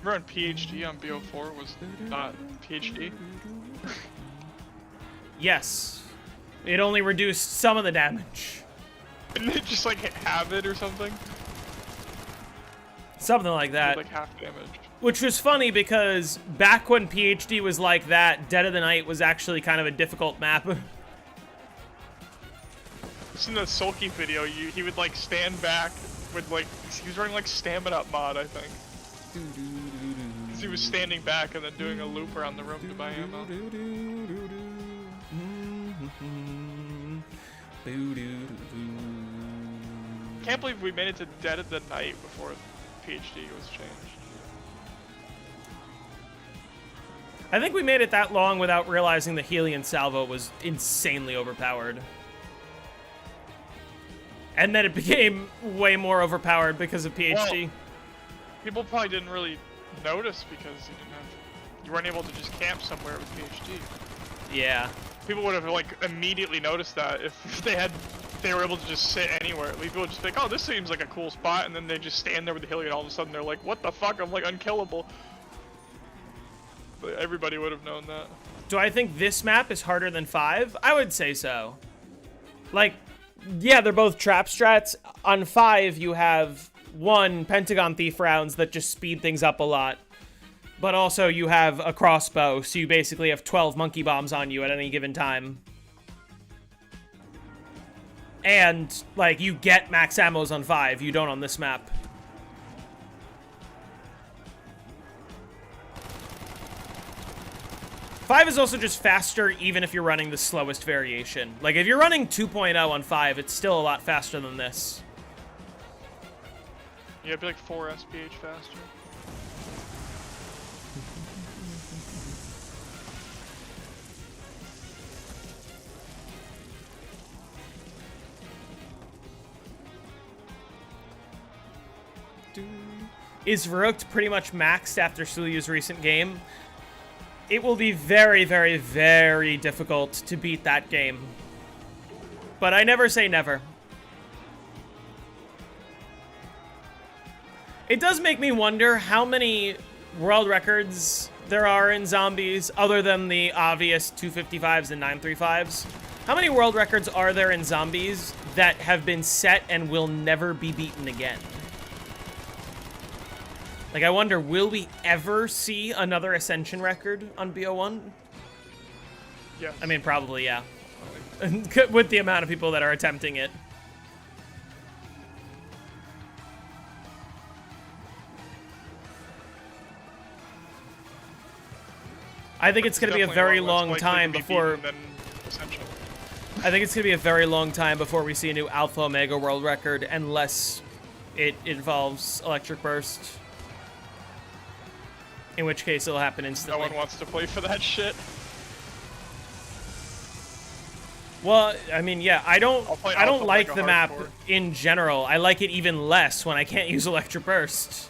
Remember when PhD on BO4 was not PhD? Yes. It only reduced some of the damage. Didn't it just like have it or something? Something like that. Like half damage. Which was funny because back when PhD was like that, Dead of the Night was actually kind of a difficult map. Just in the Sulky video, he would like stand back with like, he was running like Stamina Up mod, I think. He was standing back and then doing a loop around the room to buy ammo. Can't believe we made it to Dead of the Night before PhD was changed. I think we made it that long without realizing the Helion salvo was insanely overpowered. And then it became way more overpowered because of PhD. Well, people probably didn't really notice because you weren't able to just camp somewhere with PhD. Yeah. People would have like immediately noticed that if they were able to just sit anywhere. People would just think, oh, this seems like a cool spot, and then they just stand there with the Helion, all of a sudden they're like, what the fuck, I'm like unkillable. But everybody would have known that. Do I think this map is harder than 5? I would say so. Like, yeah, they're both trap strats. On 5, you have 1 Pentagon Thief rounds that just speed things up a lot. But also you have a crossbow, so you basically have 12 monkey bombs on you at any given time. And, like, you get max ammos on 5, you don't on this map. Five is also just faster even if you're running the slowest variation. Like, if you're running 2.0 on 5, it's still a lot faster than this. Yeah, it'd be like 4 SPH faster. Is Verrukt pretty much maxed after Sulyu's recent game? It will be very, very, very difficult to beat that game. But I never say never. It does make me wonder how many world records there are in zombies other than the obvious 255s and 935s. How many world records are there in zombies that have been set and will never be beaten again? Like, I wonder, will we ever see another Ascension record on BO1? Yes. I mean, probably, yeah. With the amount of people that are attempting it. I think it's going to be a very long time before... I think it's going to be a very long time before we see a new Alpha Omega world record, unless it involves Electric Burst. In which case, it'll happen instantly. No one wants to play for that shit. Well, I mean, yeah, I don't like the map hardcore in general. I like it even less when I can't use Electric Burst.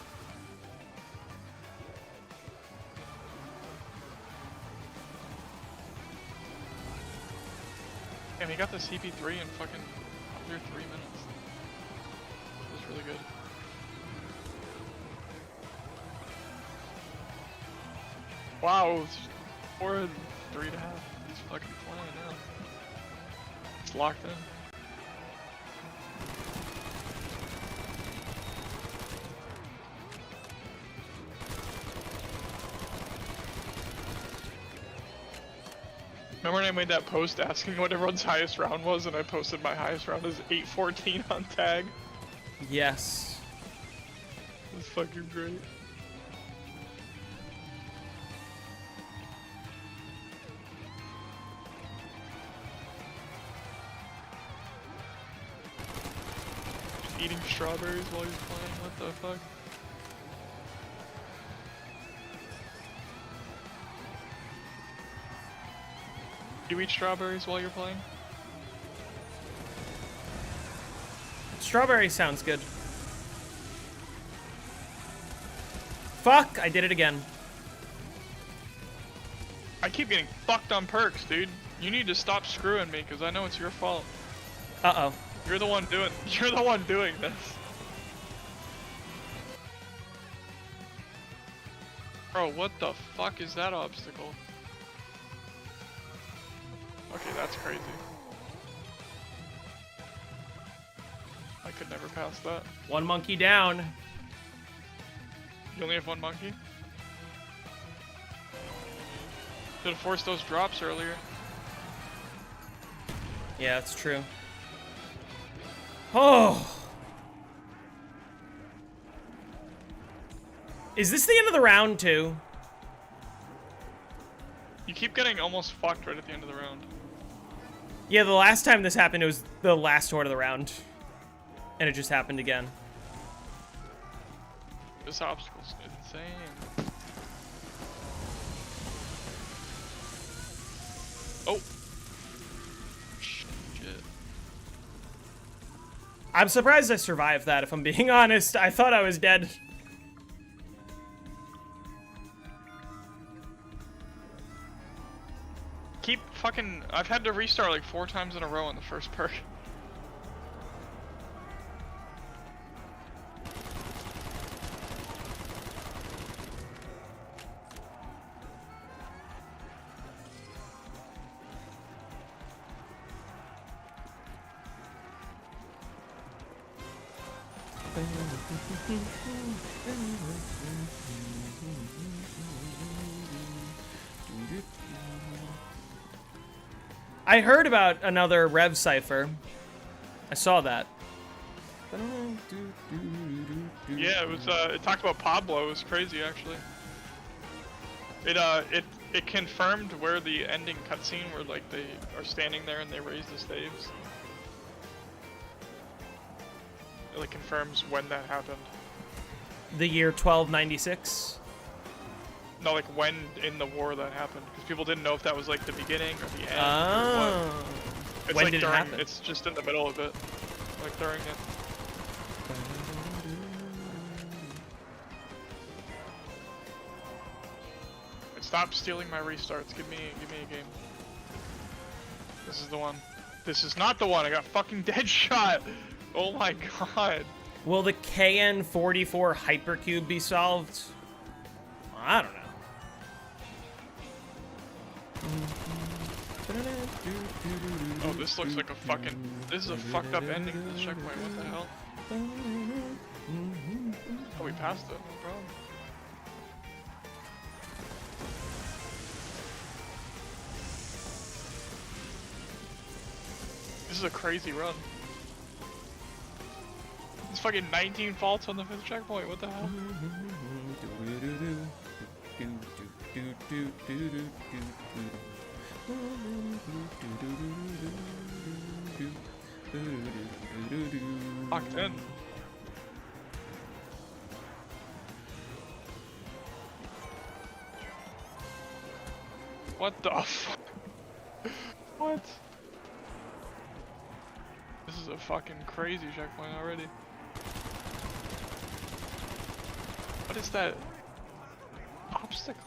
And he got the CP3 in fucking under 3 minutes. It was really good. Wow, 4 and 3.5. He's fucking flying now. It's locked in. Remember when I made that post asking what everyone's highest round was, and I posted my highest round as 814 on tag? Yes. It was fucking great. Eating strawberries while you're playing, what the fuck? Do you eat strawberries while you're playing? Strawberry sounds good. Fuck, I did it again. I keep getting fucked on perks, dude. You need to stop screwing me, because I know it's your fault. Uh-oh. You're the one doing this. Bro, what the fuck is that obstacle? Okay, that's crazy. I could never pass that. One monkey down. You only have one monkey? Should have forced those drops earlier. Yeah, that's true. Oh! Is this the end of the round, too? You keep getting almost fucked right at the end of the round. Yeah, the last time this happened, it was the last horde of the round. And it just happened again. This obstacle's insane. Oh! Shit. I'm surprised I survived that, if I'm being honest. I thought I was dead. Keep fucking... I've had to restart like 4 times in a row on the first perk. I heard about another Rev Cypher. I saw that. Yeah, it was, it talked about Pablo. It was crazy, actually. It confirmed where the ending cutscene, where, like, they are standing there and they raise the staves. It, like, confirms when that happened. The year 1296. No, like, when in the war that happened. Because people didn't know if that was, like, the beginning or the end or Oh. what. It's When like did it during, happen? it's just in the middle of it. Like, during it. Stop stealing my restarts. Give me a game. This is the one. This is not the one. I got fucking dead shot. Oh my god. Will the KN44 hypercube be solved? I don't know. Oh, this looks like a fucking... This is a fucked up ending to this checkpoint. What the hell? Oh, we passed it. No problem. This is a crazy run. It's fucking 19 faults on the 5th checkpoint. What the hell? Locked in. What the fuck? What? This is a fucking crazy checkpoint already. What is that obstacle?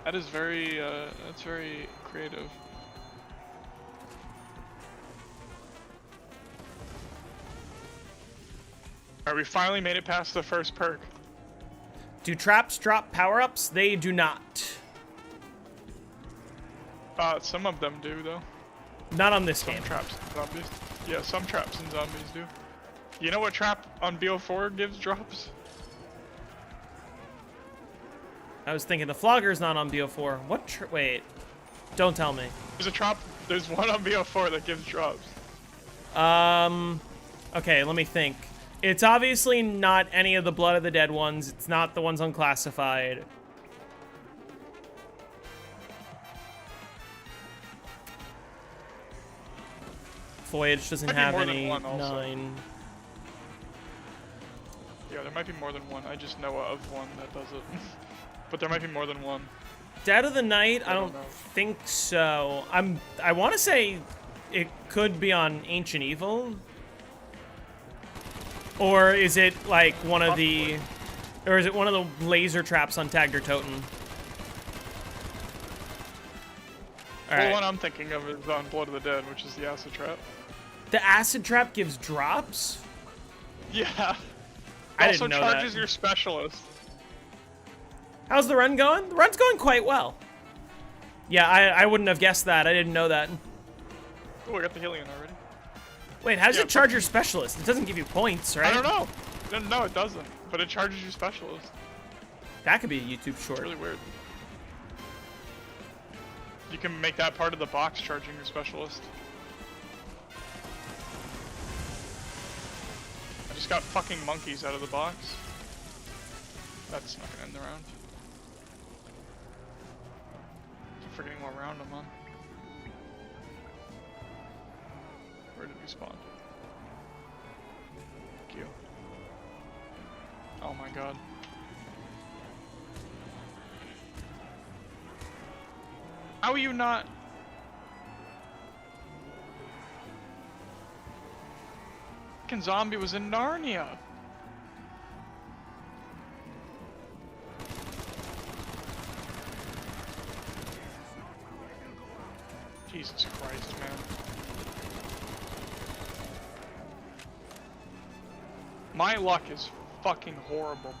That is very, that's very creative. Alright, we finally made it past the first perk. Do traps drop power-ups? They do not. Some of them do, though. Not on this Some game. traps and zombies. Yeah, some traps and zombies do. You know what trap on BO4 gives drops? I was thinking the flogger's not on BO4. What wait. Don't tell me. There's a trap, there's one on BO4 that gives drops. Okay, let me think. It's obviously not any of the Blood of the Dead ones. It's not the ones unclassified. Voyage doesn't Might be have more than any. one also. 9. Yeah, there might be more than one. I just know of one that does it. But there might be more than one. Dead of the Night? I don't know. think so. I want to say it could be on Ancient Evil. Or is it like one of the... Or is it one of the laser traps on Tagged or Toten? The Alright. one I'm thinking of is on Blood of the Dead, which is the acid trap. The acid trap gives drops? Yeah. I Also didn't know that. charges your specialist. How's the run going? The run's going quite well. Yeah, I wouldn't have guessed that. I didn't know that. Oh, I got the Helion already. Wait, how does Yeah, it charge your specialist? It doesn't give you points, right? I don't know. No, it doesn't. But it charges your specialist. That could be a YouTube short. It's really weird. You can make that part of the box charging your specialist. I just got fucking monkeys out of the box. That's not gonna end the round. I'm forgetting what round I'm on. Where did we spawn? Thank you. Oh my god. How are you not? Fucking zombie was in Narnia. Jesus Christ, man. My luck is fucking horrible.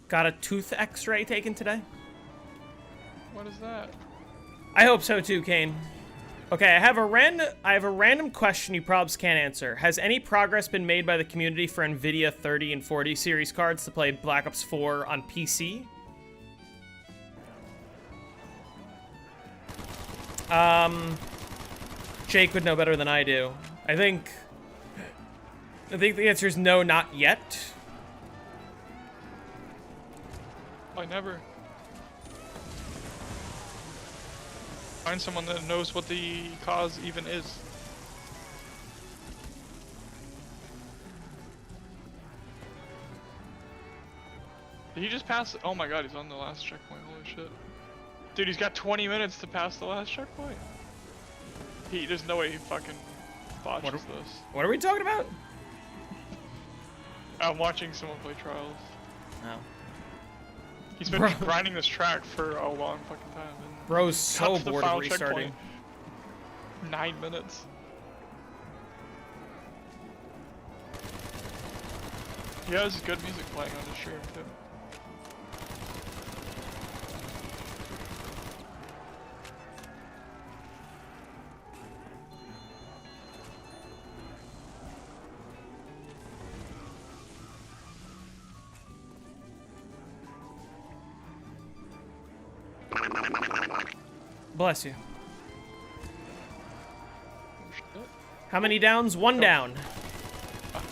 Got a tooth x-ray taken today? What is that? I hope so too, Kane. Okay, I have a random question you probs can't answer. Has any progress been made by the community for NVIDIA 30 and 40 series cards to play Black Ops 4 on PC? Jake would know better than I do. I think the answer is no, not yet. I never. Find someone that knows what the cause even is. Did he just pass? Oh my god, he's on the last checkpoint. Holy shit. Dude, he's got 20 minutes to pass the last checkpoint. There's no way he fucking botches this. What are we talking about? I'm watching someone play Trials. No. He's been grinding this track for a long fucking time. And Bro's so got to the bored of final restarting. checkpoint. 9 minutes. He has good music playing on his stream too. Bless you. Oh, shit. How many downs? One down. Come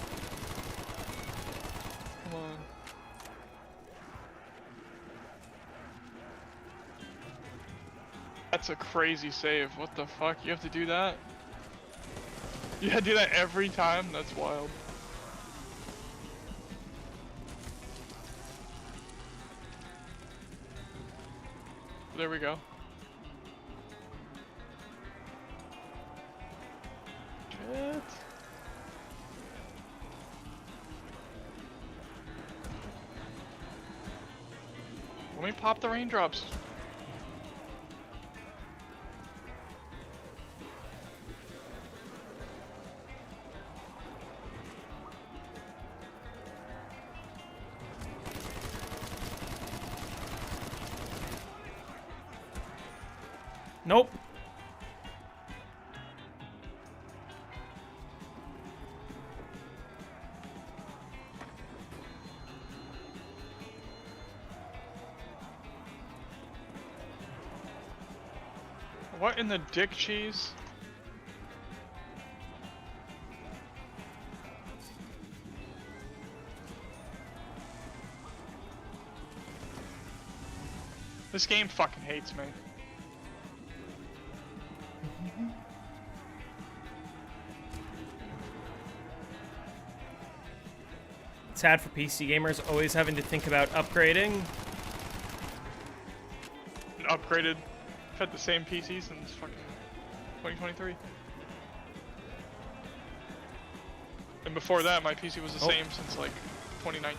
on. That's a crazy save. What the fuck? You have to do that? You had to do that every time? That's wild. There we go. Shit. Let me pop the raindrops. Nope. What in the dick cheese? This game fucking hates me. Sad for PC gamers always having to think about upgrading. Upgraded. I've had the same PC since fucking 2023. And before that, my PC was the same since like 2019.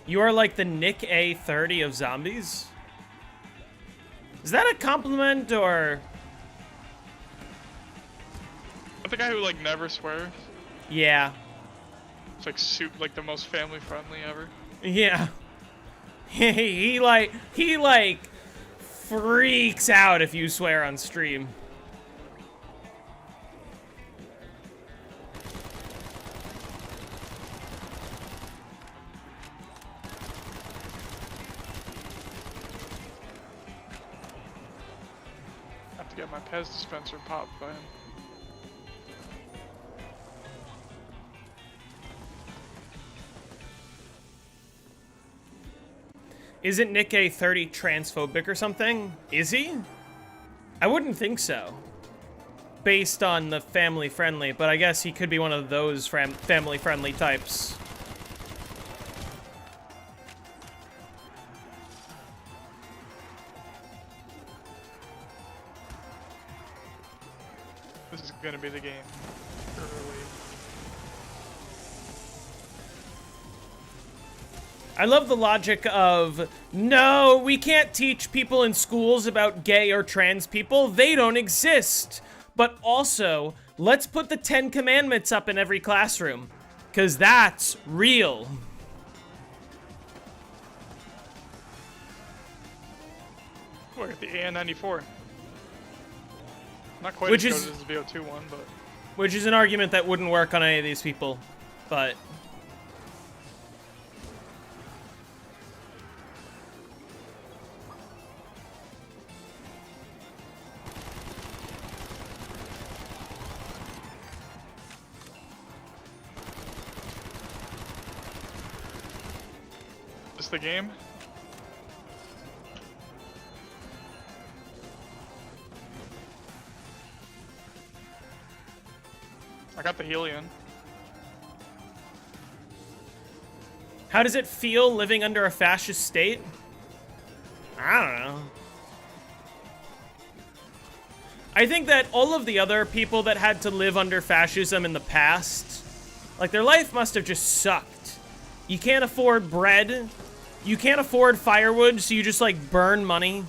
You are like the Nick A30 of zombies? Is that a compliment or? But the guy who like never swears. Yeah. It's like like the most family friendly ever. Yeah. he like freaks out if you swear on stream. I have to get my Pez dispenser popped by him. Isn't Nick A30 transphobic or something? Is he? I wouldn't think so. Based on the family friendly, but I guess he could be one of those family friendly types. This is gonna be the game. Early. I love the logic of, no, we can't teach people in schools about gay or trans people. They don't exist. But also, let's put the 10 Commandments up in every classroom. Because that's real. Oh, I got the AN94. Not quite Which as is- good as the VO2 one, but... Which is an argument that wouldn't work on any of these people. But... Is this the game? I got the Helion. How does it feel living under a fascist state? I don't know. I think that all of the other people that had to live under fascism in the past, like, their life must have just sucked. You can't afford bread. You can't afford firewood, so you just, like, burn money.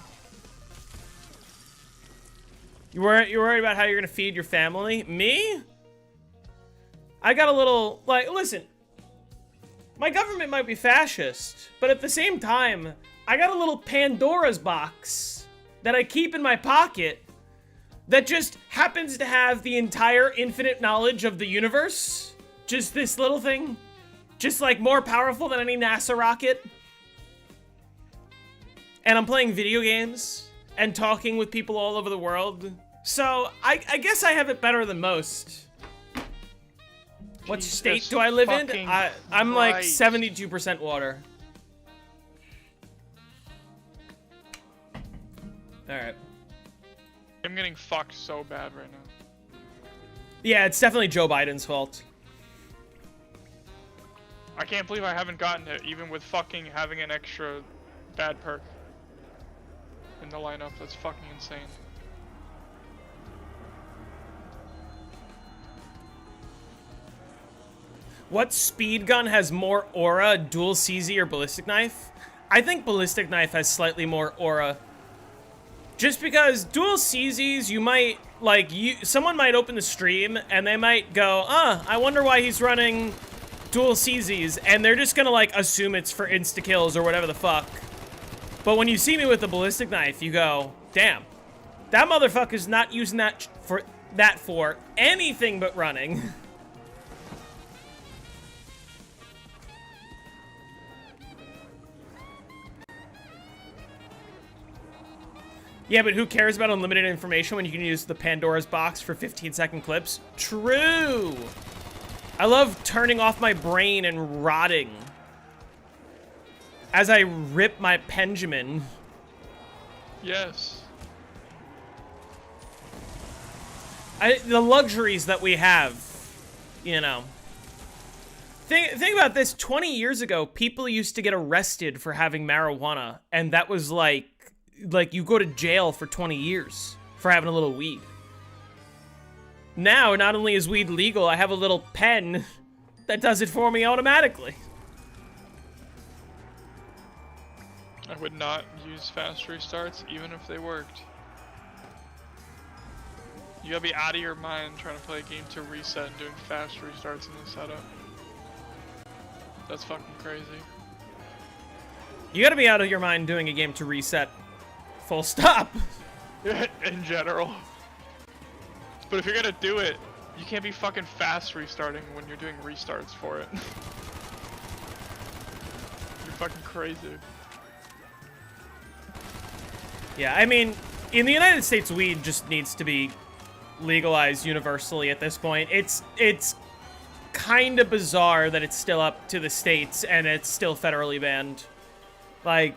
You're worried about how you're gonna feed your family? Me? I got a little, like, listen. My government might be fascist, but at the same time, I got a little Pandora's box that I keep in my pocket that just happens to have the entire infinite knowledge of the universe. Just this little thing. Just, like, more powerful than any NASA rocket. And I'm playing video games and talking with people all over the world. So, I guess I have it better than most. What state do I live in? I'm like 72% water. Alright. I'm getting fucked so bad right now. Yeah, it's definitely Joe Biden's fault. I can't believe I haven't gotten it, even with fucking having an extra bad perk in the lineup. That's fucking insane. What speed gun has more aura, dual CZ or ballistic knife? I think ballistic knife has slightly more aura. Just because dual CZs, you might, like, someone might open the stream and they might go, I wonder why he's running dual CZs, and they're just gonna, like, assume it's for insta-kills or whatever the fuck. But when you see me with the ballistic knife, you go, damn, that motherfucker's not using that for anything but running. Yeah, but who cares about unlimited information when you can use the Pandora's box for 15-second clips? True! I love turning off my brain and rotting as I rip my Benjamin. Yes. The luxuries that we have, you know. Think about this. 20 years ago, people used to get arrested for having marijuana, and that was like you go to jail for 20 years for having a little weed. Now, not only is weed legal, I have a little pen that does it for me automatically. I would not use fast restarts, even if they worked. You gotta be out of your mind trying to play a game to reset and doing fast restarts in the setup. That's fucking crazy. You gotta be out of your mind doing a game to reset. Full stop. In general. But if you're gonna do it, you can't be fucking fast restarting when you're doing restarts for it. You're fucking crazy. Yeah, I mean, in the United States, weed just needs to be legalized universally at this point. It's kind of bizarre that it's still up to the states and it's still federally banned. Like,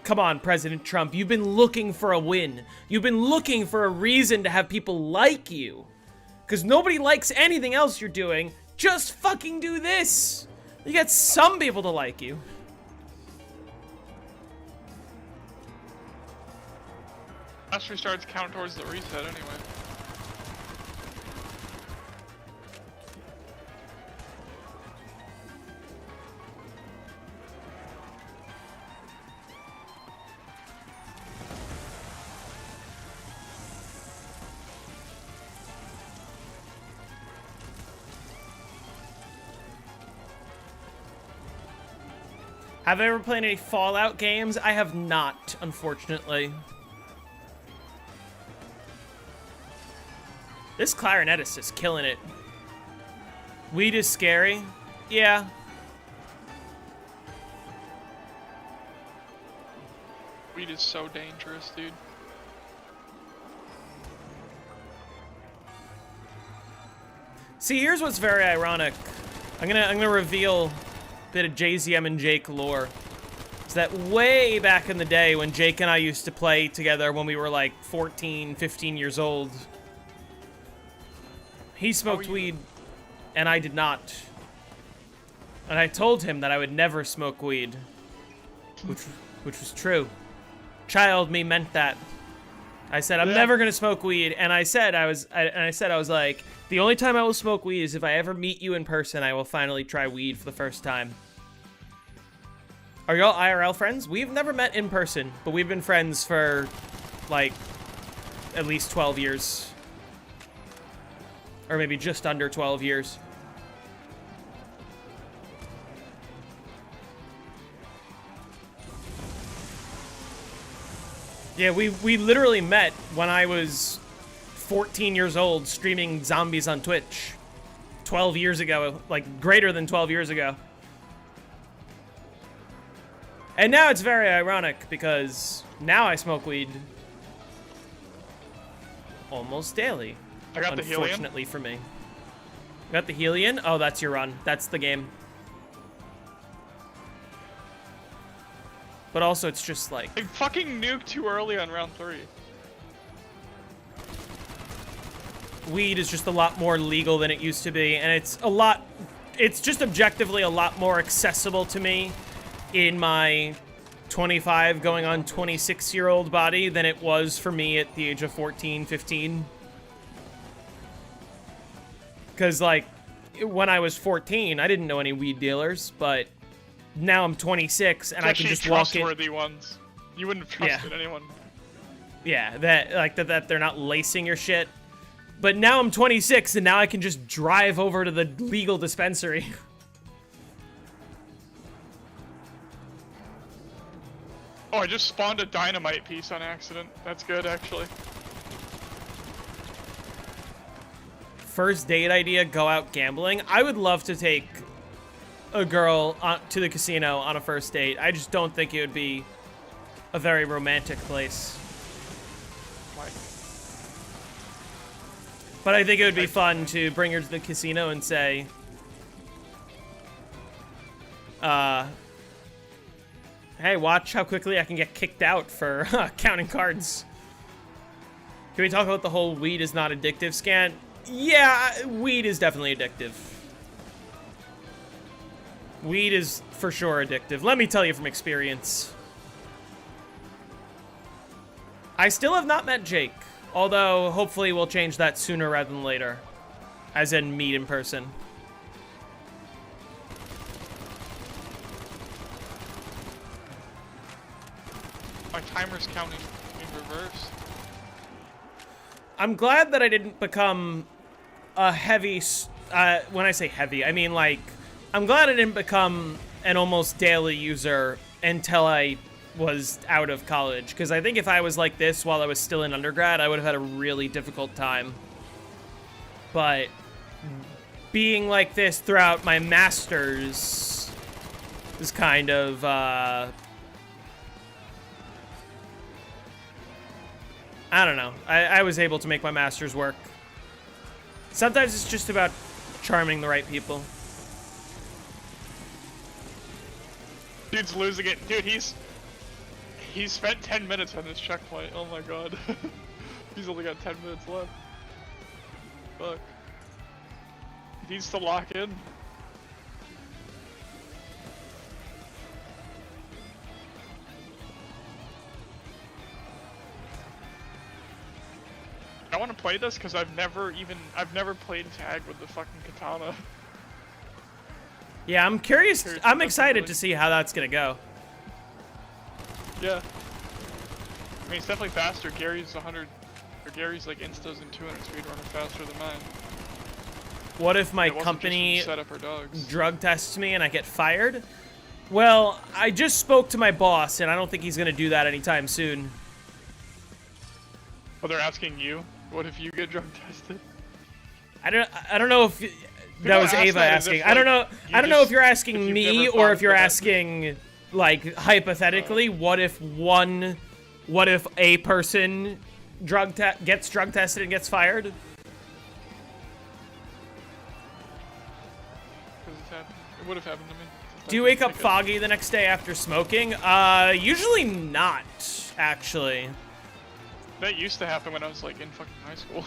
come on, President Trump, you've been looking for a win. You've been looking for a reason to have people like you. Because nobody likes anything else you're doing. Just fucking do this. You get some people to like you. Fast restarts count towards the reset anyway. Have I ever played any Fallout games? I have not, unfortunately. This clarinetist is killing it. Weed is scary. Yeah. Weed is so dangerous, dude. See, here's what's very ironic. I'm gonna reveal a bit of JZM and Jake lore. It's that way back in the day when Jake and I used to play together when we were like 14, 15 years old. He smoked weed, and I did not. And I told him that I would never smoke weed, which was true. Child me meant that. I said I'm never gonna smoke weed, and I said I was like, the only time I will smoke weed is if I ever meet you in person. I will finally try weed for the first time. Are y'all IRL friends? We've never met in person, but we've been friends for like at least 12 years. Or maybe just under 12 years. Yeah, we literally met when I was 14 years old streaming zombies on Twitch. 12 years ago, like greater than 12 years ago. And now it's very ironic because now I smoke weed almost daily. I got the Helion. Unfortunately for me. You got the Helion? Oh, that's your run. That's the game. But also, it's just like... I fucking nuked too early on round 3. Weed is just a lot more legal than it used to be, and it's a lot... It's just objectively a lot more accessible to me in my 25 going on 26-year-old body than it was for me at the age of 14, 15. Because, like, when I was 14, I didn't know any weed dealers, but now I'm 26, and I can just walk in. Trustworthy ones. You wouldn't have trusted anyone. Yeah, that they're not lacing your shit. But now I'm 26, and now I can just drive over to the legal dispensary. Oh, I just spawned a dynamite piece on accident. That's good, actually. First date idea, go out gambling. I would love to take a girl to the casino on a first date. I just don't think it would be a very romantic place. But I think it would be fun to bring her to the casino and say, hey, watch how quickly I can get kicked out for counting cards. Can we talk about the whole weed is not addictive scan? Yeah, weed is definitely addictive. Weed is for sure addictive. Let me tell you from experience. I still have not met Jake, although hopefully we'll change that sooner rather than later. As in meet in person. My timer's counting in reverse. I'm glad that I didn't become a heavy, when I say heavy, I mean like, I'm glad I didn't become an almost daily user until I was out of college, because I think if I was like this while I was still in undergrad, I would have had a really difficult time. But being like this throughout my master's is kind of, I don't know. I was able to make my master's work. Sometimes it's just about charming the right people. Dude's losing it. Dude, he's spent 10 minutes on this checkpoint. Oh my god. He's only got 10 minutes left. Fuck. He needs to lock in. I want to play this because I've never played tag with the fucking katana. Yeah, I'm curious. I'm excited to see how that's gonna go. Yeah. I mean, it's definitely faster. Gary's 100, or Gary's like instas and 200 speedrun are faster than mine. What if my company setup or dogs. drug tests me and I get fired? Well, I just spoke to my boss, and I don't think he's gonna do that anytime soon. Oh, they're asking you? What if you get drug tested? I don't know if that was Ava asking. I don't know if you're asking me or if you're asking, like, hypothetically, what if a person gets drug tested and gets fired? It would have happened to me. Do you wake up foggy the next day after smoking? Usually not, actually. That used to happen when I was like in fucking high school.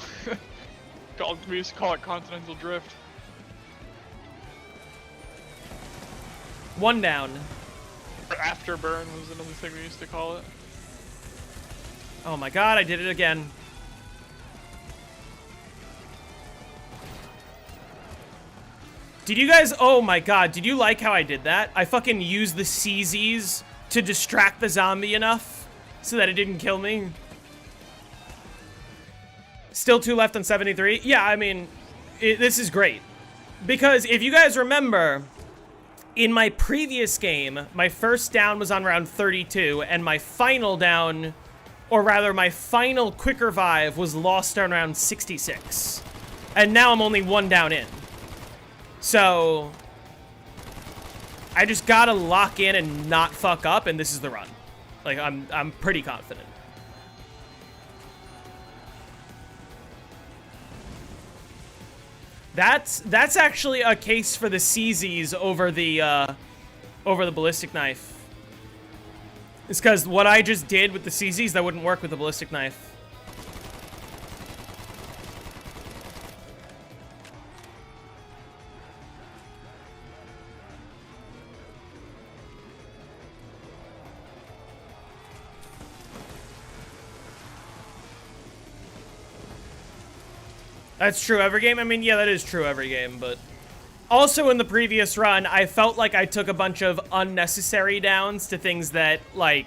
We used to call it continental drift. One down. Or afterburn was another thing we used to call it. Oh my god, I did it again. Did you guys, oh my god, did you like how I did that? I fucking used the CZs to distract the zombie enough so that it didn't kill me. Still 2 left on 73. Yeah, I mean, this is great. Because if you guys remember, in my previous game, my first down was on round 32, and my final down, or rather my final quick revive, was lost on round 66. And now I'm only 1 down in. So, I just gotta lock in and not fuck up, and this is the run. Like, I'm pretty confident. That's actually a case for the CZs over the ballistic knife. It's because what I just did with the CZs, that wouldn't work with the ballistic knife. That's true every game? I mean, yeah, that is true every game, but... Also, in the previous run, I felt like I took a bunch of unnecessary downs to things that, like...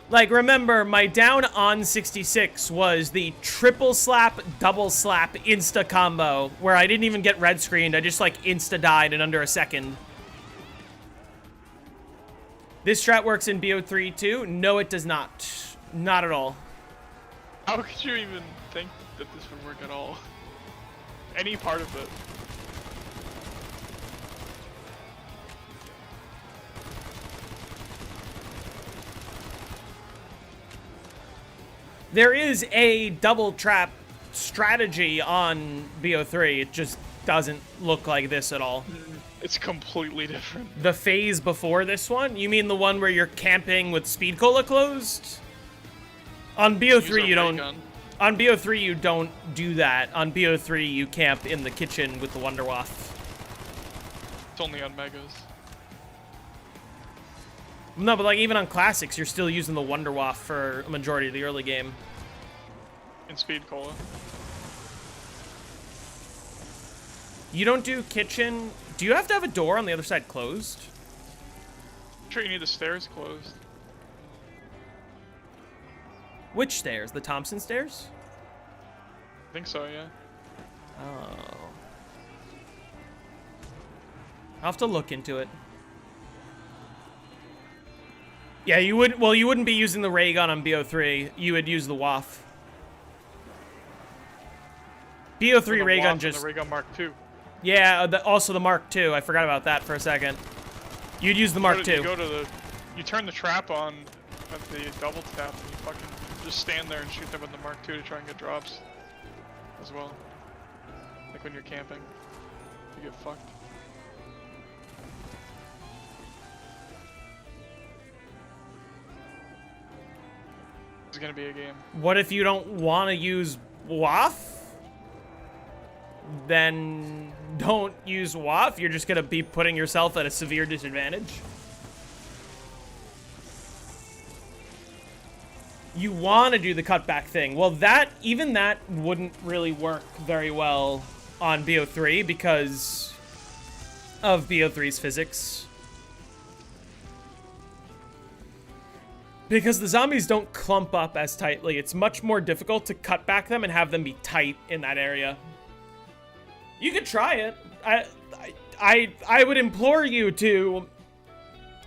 Like, remember, my down on 66 was the triple slap, double slap, insta combo, where I didn't even get red screened, I just, like, insta died in under a second. This strat works in BO3 too? No, it does not. Not at all. How could you even think that this would work at all? Any part of it. There is a double trap strategy on BO3. It just doesn't look like this at all. It's completely different. The phase before this one? You mean the one where you're camping with speed cola closed? On BO3 you don't... Gun. On BO3 you don't do that. On BO3 you camp in the kitchen with the Wonderwaff. It's only on Megas. No, but like even on Classics you're still using the Wonderwaff for a majority of the early game. In Speed Cola. You don't do kitchen... Do you have to have a door on the other side closed? I'm sure you need the stairs closed. Which stairs? The Thompson stairs? I think so, yeah. Oh. I'll have to look into it. Yeah, you would. Well, you wouldn't be using the ray gun on BO3. You would use the WAF. BO3 ray gun just. The ray gun Mark II. Yeah. Also the Mark II. I forgot about that for a second. You'd use the Mark II. You turn the trap on at the double tap, and you fucking just stand there and shoot them with the Mark II to try and get drops, as well. Like when you're camping, you get fucked. It's gonna be a game. What if you don't want to use WAF? Then don't use WAF. You're just gonna be putting yourself at a severe disadvantage. You want to do the cutback thing. Well, even that wouldn't really work very well on BO3 because of BO3's physics. Because the zombies don't clump up as tightly. It's much more difficult to cut back them and have them be tight in that area. You could try it. I would implore you to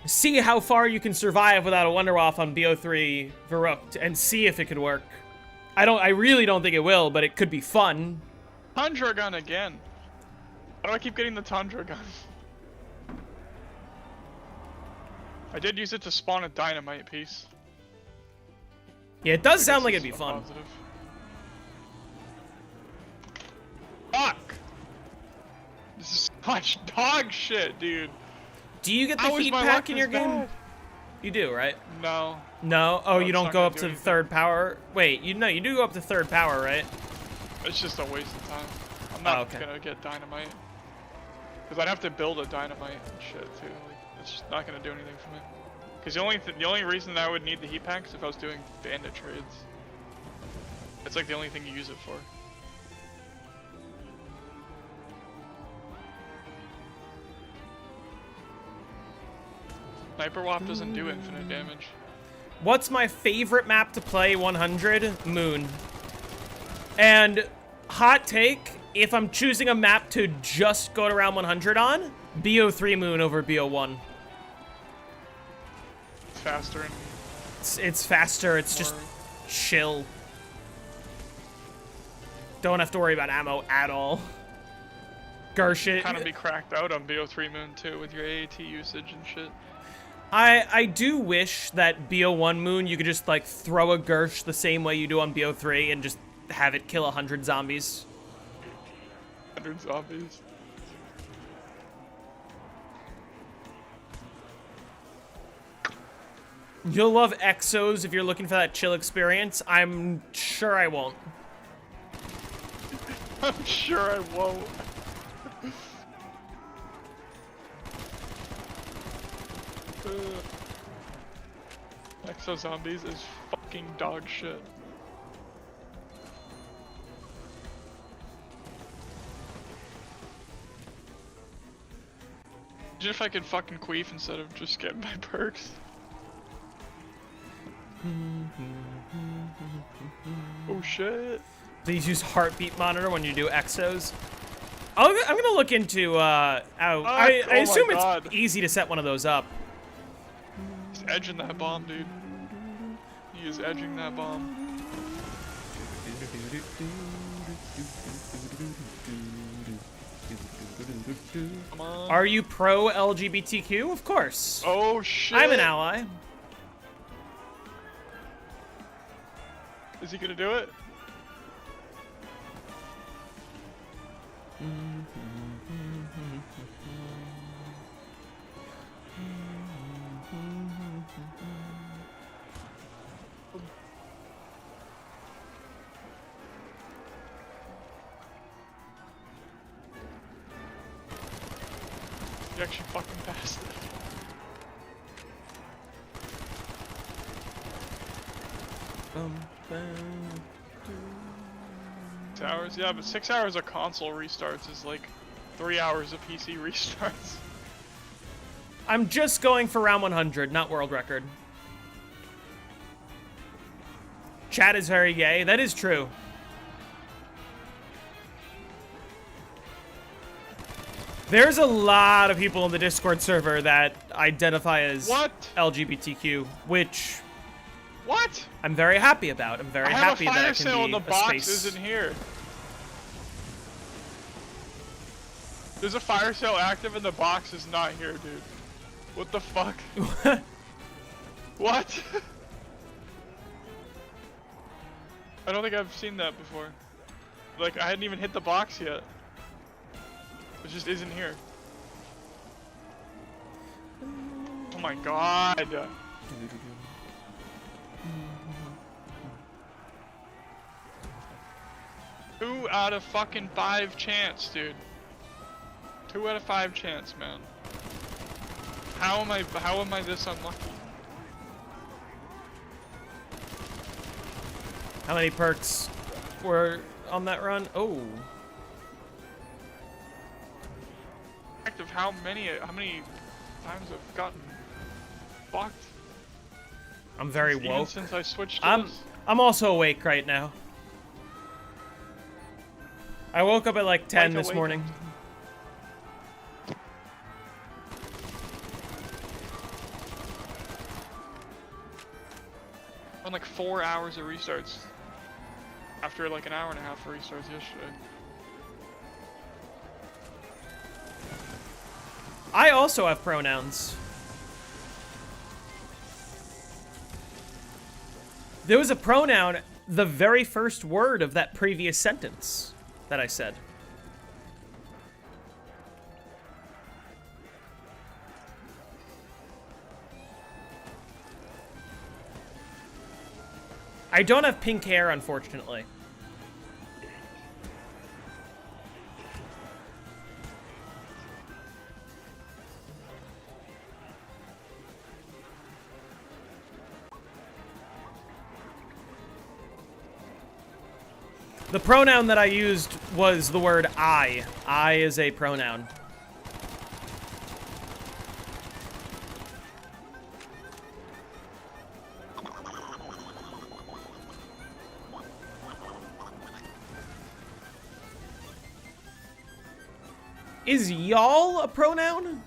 see how far you can survive without a Wonder Waff on BO3 Verrukt and see if it could work. I really don't think it will, but it could be fun. Tundra gun again. Why do I keep getting the Tundra gun? I did use it to spawn a dynamite piece. Yeah, it does sound like it'd be fun. Positive. Fuck! This is such dog shit, dude. Do you get the heat pack in your game? You do, right? No. No? Oh, No, you don't go up to the third power? Wait, you do go up to third power, right? It's just a waste of time. I'm not gonna get dynamite. Because I'd have to build a dynamite and shit, too. Like, it's just not gonna do anything for me. Because the only reason that I would need the heat pack is if I was doing bandit trades. It's like the only thing you use it for. Sniper WAP doesn't do infinite damage. What's my favorite map to play 100? Moon. And hot take, if I'm choosing a map to just go to round 100 on, BO3 Moon over BO1. It's faster and it's faster, it's just chill. Don't have to worry about ammo at all. Gersh kind of be cracked out on BO3 Moon too with your AAT usage and shit. I do wish that BO1 Moon you could just like throw a Gersh the same way you do on BO3 and just have it kill 100 zombies. 100 zombies. You'll love Exos if you're looking for that chill experience. I'm sure I won't. I'm sure I won't. Exo Zombies is fucking dog shit. Imagine if I could fucking queef instead of just getting my perks. Oh shit. Please use heartbeat monitor when you do Exos. I'm gonna look into, I assume it's easy to set one of those up. He's edging that bomb, dude. He is edging that bomb. Come on. Are you pro LGBTQ? Of course. Oh shit. I'm an ally. Is he gonna do it? You actually fucking passed it. Hours? Yeah, but 6 hours of console restarts is like 3 hours of PC restarts. I'm just going for round 100, not world record. Chat is very gay. That is true. There's a lot of people in the Discord server that identify as LGBTQ, which What? I'm very happy about. I'm very happy that it can be a space. I have a fire sale in the box isn't here. There's a fire sale active and the box is not here, dude. What the fuck? What? I don't think I've seen that before. Like, I hadn't even hit the box yet. It just isn't here. Oh my god. 2 out of fucking 5 chance, dude. 2 out of 5 chance, man. How am I this unlucky? How many perks were on that run? Oh. Of how many times I've gotten fucked. I'm very Even woke. since I switched to this. I'm also awake right now. I woke up at like 10 this morning. On like 4 hours of restarts. After like an hour and a half of restarts yesterday. I also have pronouns. There was a pronoun, the very first word of that previous sentence that I said. I don't have pink hair, unfortunately. The pronoun that I used was the word I. I is a pronoun. Is y'all a pronoun?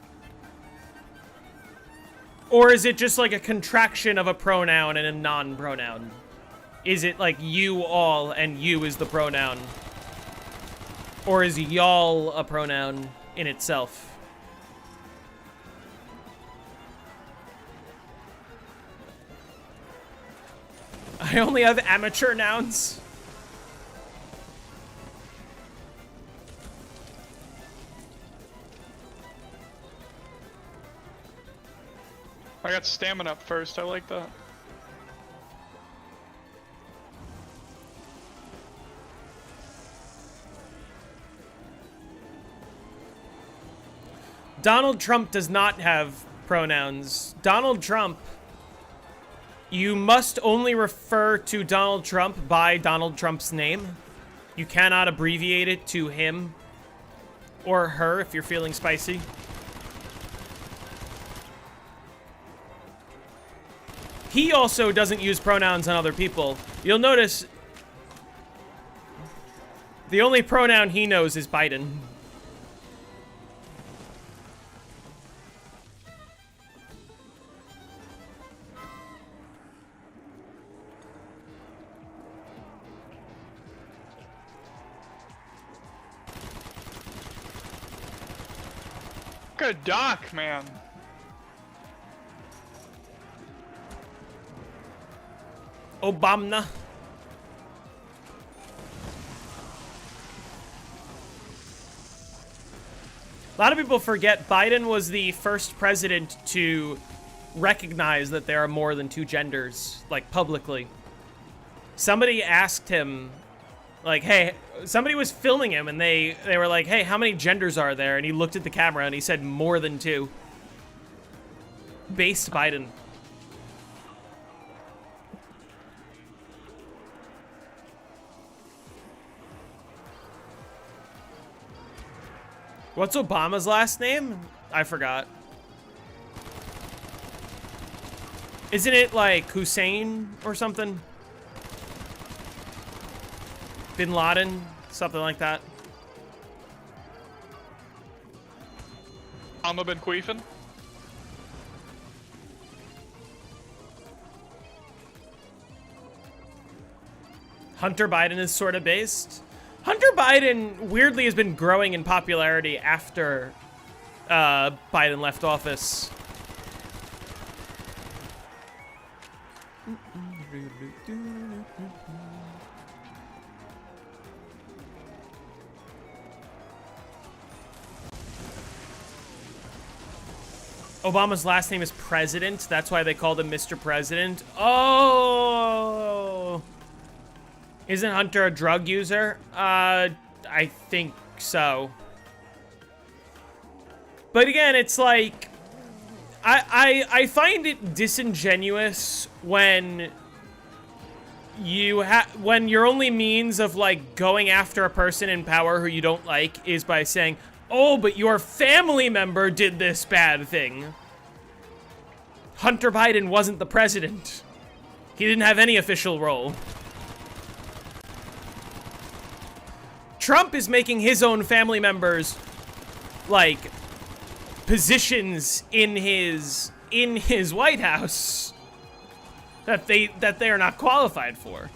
Or is it just like a contraction of a pronoun and a non-pronoun? Is it like you all and you is the pronoun? Or is y'all a pronoun in itself? I only have amateur nouns. I got stamina up first, I like that. Donald Trump does not have pronouns. Donald Trump, you must only refer to Donald Trump by Donald Trump's name. You cannot abbreviate it to him or her if you're feeling spicy. He also doesn't use pronouns on other people. You'll notice the only pronoun he knows is Biden. Good doc, man. Obama. A lot of people forget Biden was the first president to recognize that there are more than 2 genders, like publicly. Somebody asked him, like, hey, somebody was filming him and they were like, hey, how many genders are there? And he looked at the camera and he said more than 2. Based Biden. What's Obama's last name? I forgot. Isn't it like Hussein or something? Bin Laden, something like that. Alma Ben Queefin. Hunter Biden is sort of based. Hunter Biden weirdly has been growing in popularity after Biden left office. Obama's last name is President. That's why they called him Mr. President. Oh! Isn't Hunter a drug user? I think so. But again, it's like... I find it disingenuous when when your only means of, like, going after a person in power who you don't like is by saying, oh, but your family member did this bad thing. Hunter Biden wasn't the president. He didn't have any official role. Trump is making his own family members, like, positions in his White House that they are not qualified for.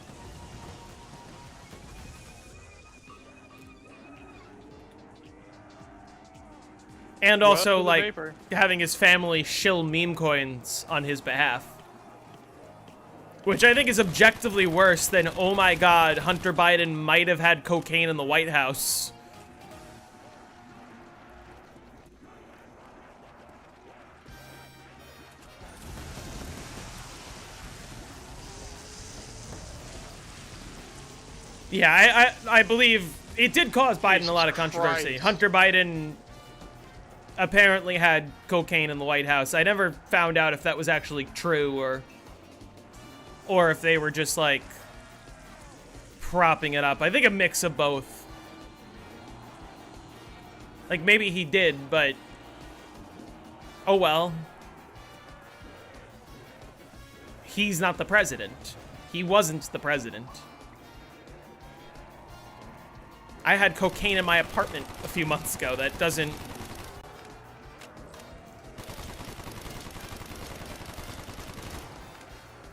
And also, like, vapor. having his family shill meme coins on his behalf. Which I think is objectively worse than, oh my god, Hunter Biden might have had cocaine in the White House. Yeah, I believe it did cause Biden a lot of controversy. Christ. Hunter Biden apparently had cocaine in the White House. I never found out if that was actually true or if they were just, like, propping it up. I think a mix of both. Like, maybe he did, but... oh well. He's not the president. He wasn't the president. I had cocaine in my apartment a few months ago. That doesn't...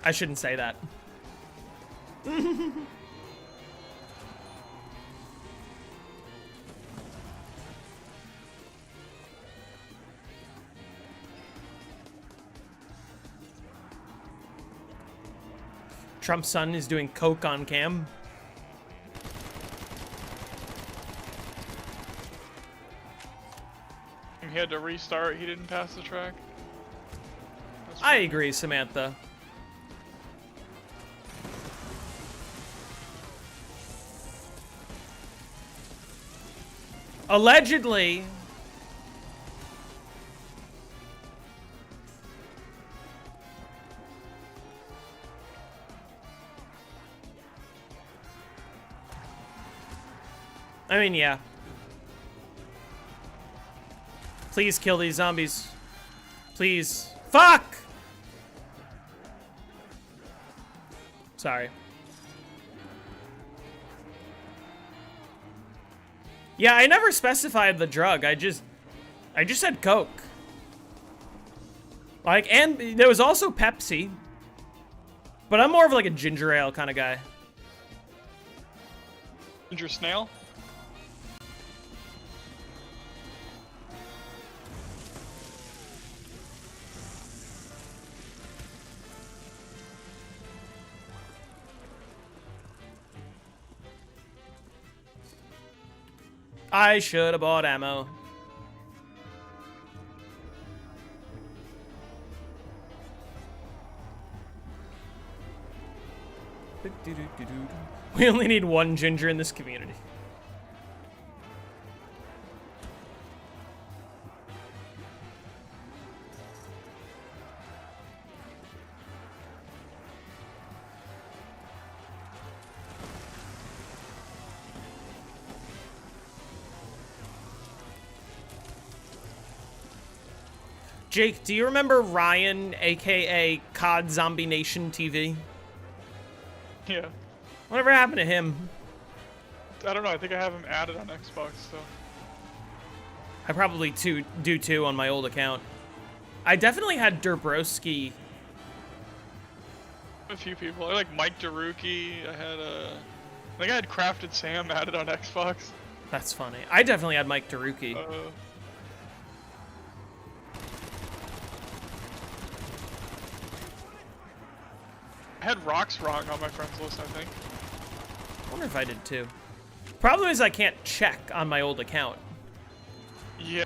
I shouldn't say that. Trump's son is doing coke on cam. He had to restart. He didn't pass the track. I agree, Samantha. Allegedly, I mean, yeah. Please kill these zombies. Please. Fuck! Sorry. Yeah, I never specified the drug. I just said Coke. Like, and there was also Pepsi. But I'm more of like a ginger ale kind of guy. Ginger snail? I should have bought ammo. We only need one ginger in this community. Jake, do you remember Ryan, aka COD Zombie Nation TV? Yeah. Whatever happened to him? I don't know. I think I have him added on Xbox. So I probably do too on my old account. I definitely had Derbrowski. a few people. I like Mike Daruki. I think I had Crafted Sam added on Xbox. That's funny. I definitely had Mike Daruki. I had Rocks Wrong on my friends list, I think. I wonder if I did too. Problem is I can't check on my old account. Yeah.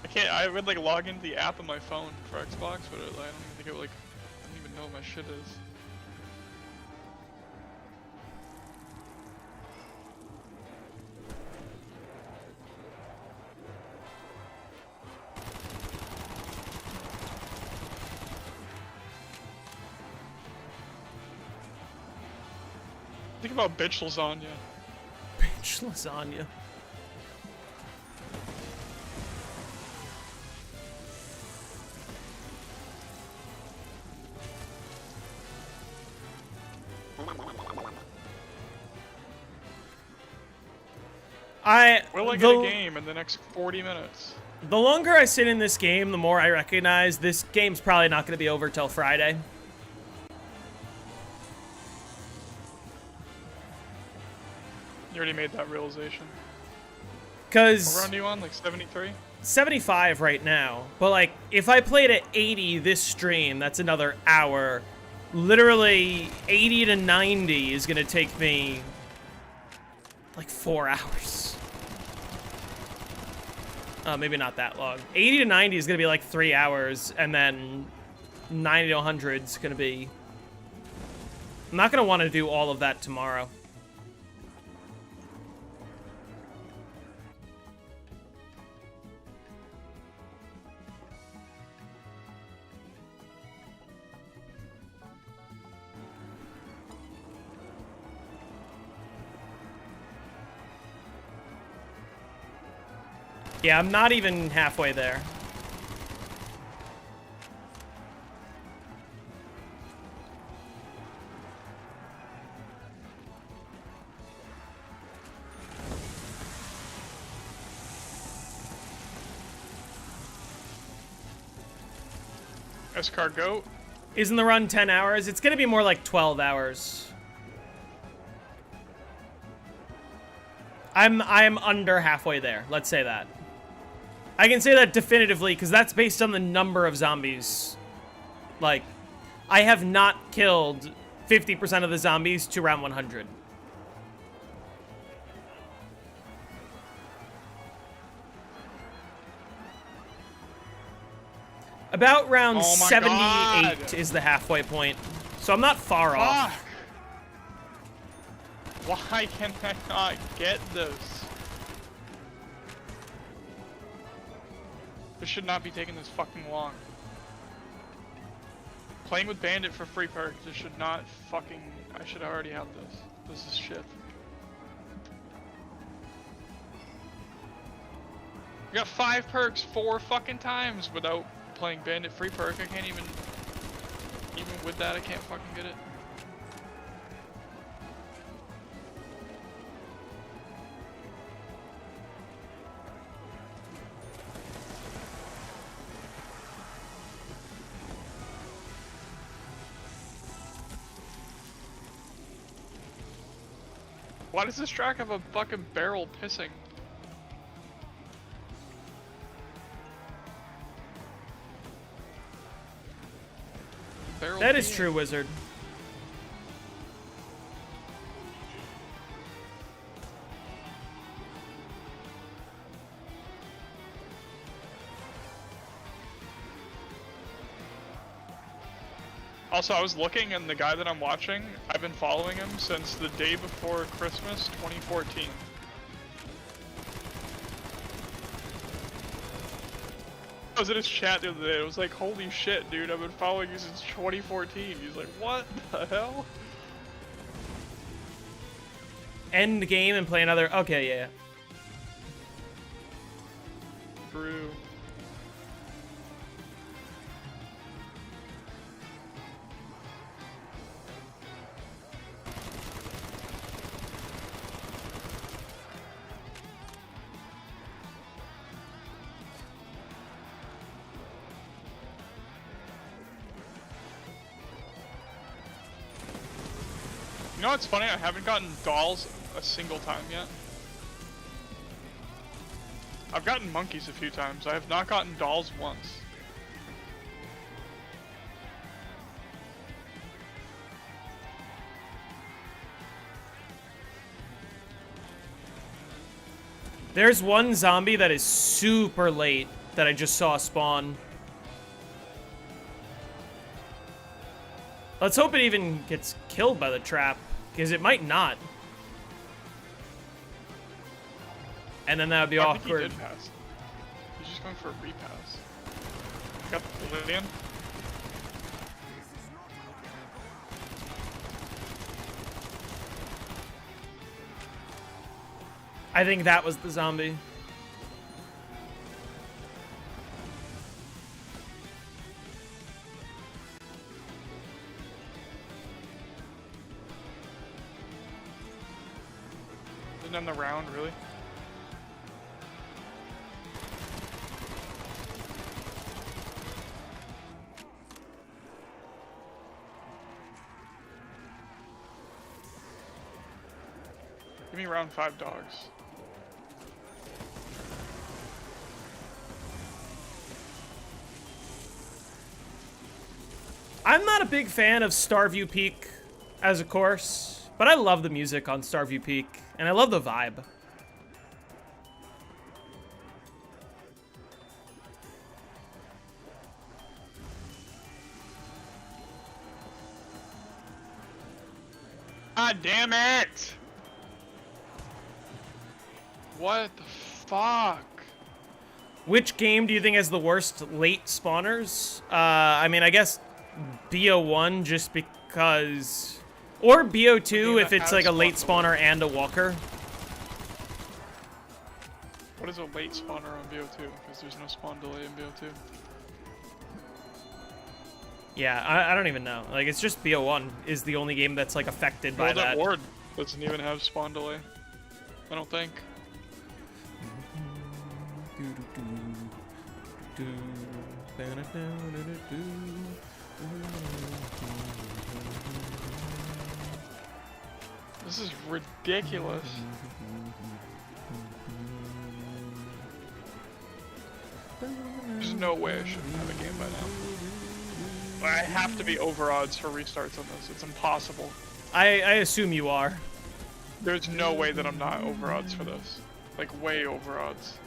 I can't. I would like log into the app on my phone for Xbox, but I don't even think it would, like. I don't even know what my shit is. Think about bitch lasagna. Bitch lasagna. Will I get a game in the next 40 minutes? The longer I sit in this game, the more I recognize this game's probably not going to be over till Friday. You already made that realization. Because What round are you on? Like 73? 75 right now. But like, if I played at 80 this stream, that's another hour. Literally, 80 to 90 is going to take me like 4 hours. Maybe not that long. 80 to 90 is going to be like 3 hours, and then 90 to 100 is going to be... I'm not going to want to do all of that tomorrow. Yeah, I'm not even halfway there. Escargot? Isn't the run 10 hours? It's gonna be more like 12 hours. I'm under halfway there, let's say that. I can say that definitively because that's based on the number of zombies. Like, I have not killed 50% of the zombies to round 100. About round 78 God. is the halfway point. So I'm not far off. Why can I not get this? This should not be taking this fucking long. Playing with Bandit for free perks, this should not fucking... I should already have this. This is shit. I got 5 perks 4 fucking times without playing Bandit free perk. I can't even with that, I can't fucking get it. Why does this track have a fucking barrel pissing? Barrel That is peeing. true, Wizard. Also, I was looking, and the guy that I'm watching, I've been following him since the day before Christmas 2014. I was in his chat the other day, I was like, holy shit, dude, I've been following you since 2014. He's like, what the hell? End the game and play another... Okay, yeah. True. You know what's funny? I haven't gotten dolls a single time yet. I've gotten monkeys a few times. I have not gotten dolls once. There's one zombie that is super late that I just saw spawn. Let's hope it even gets killed by the trap, because it might not. And then that would be I think awkward. he did pass. He's just going for a repass. Got the pavilion. I think that was the zombie. Didn't end the round, really. Give me round 5 dogs. I'm not a big fan of Starview Peak as a course, but I love the music on Starview Peak, and I love the vibe. God damn it! What the fuck? Which game do you think has the worst late spawners? I mean, I guess BO1 just because... Or BO2 if it's like a late spawner and a walker. What is a late spawner on BO2? Because there's no spawn delay in BO2. Yeah, I don't even know. Like, it's just BO1 is the only game that's like affected by Well, that. Ward doesn't even have spawn delay. I don't think. This is ridiculous. There's no way I shouldn't have a game by now. I have to be over odds for restarts on this. It's impossible. I assume you are. There's no way that I'm not over odds for this. Like, way over odds.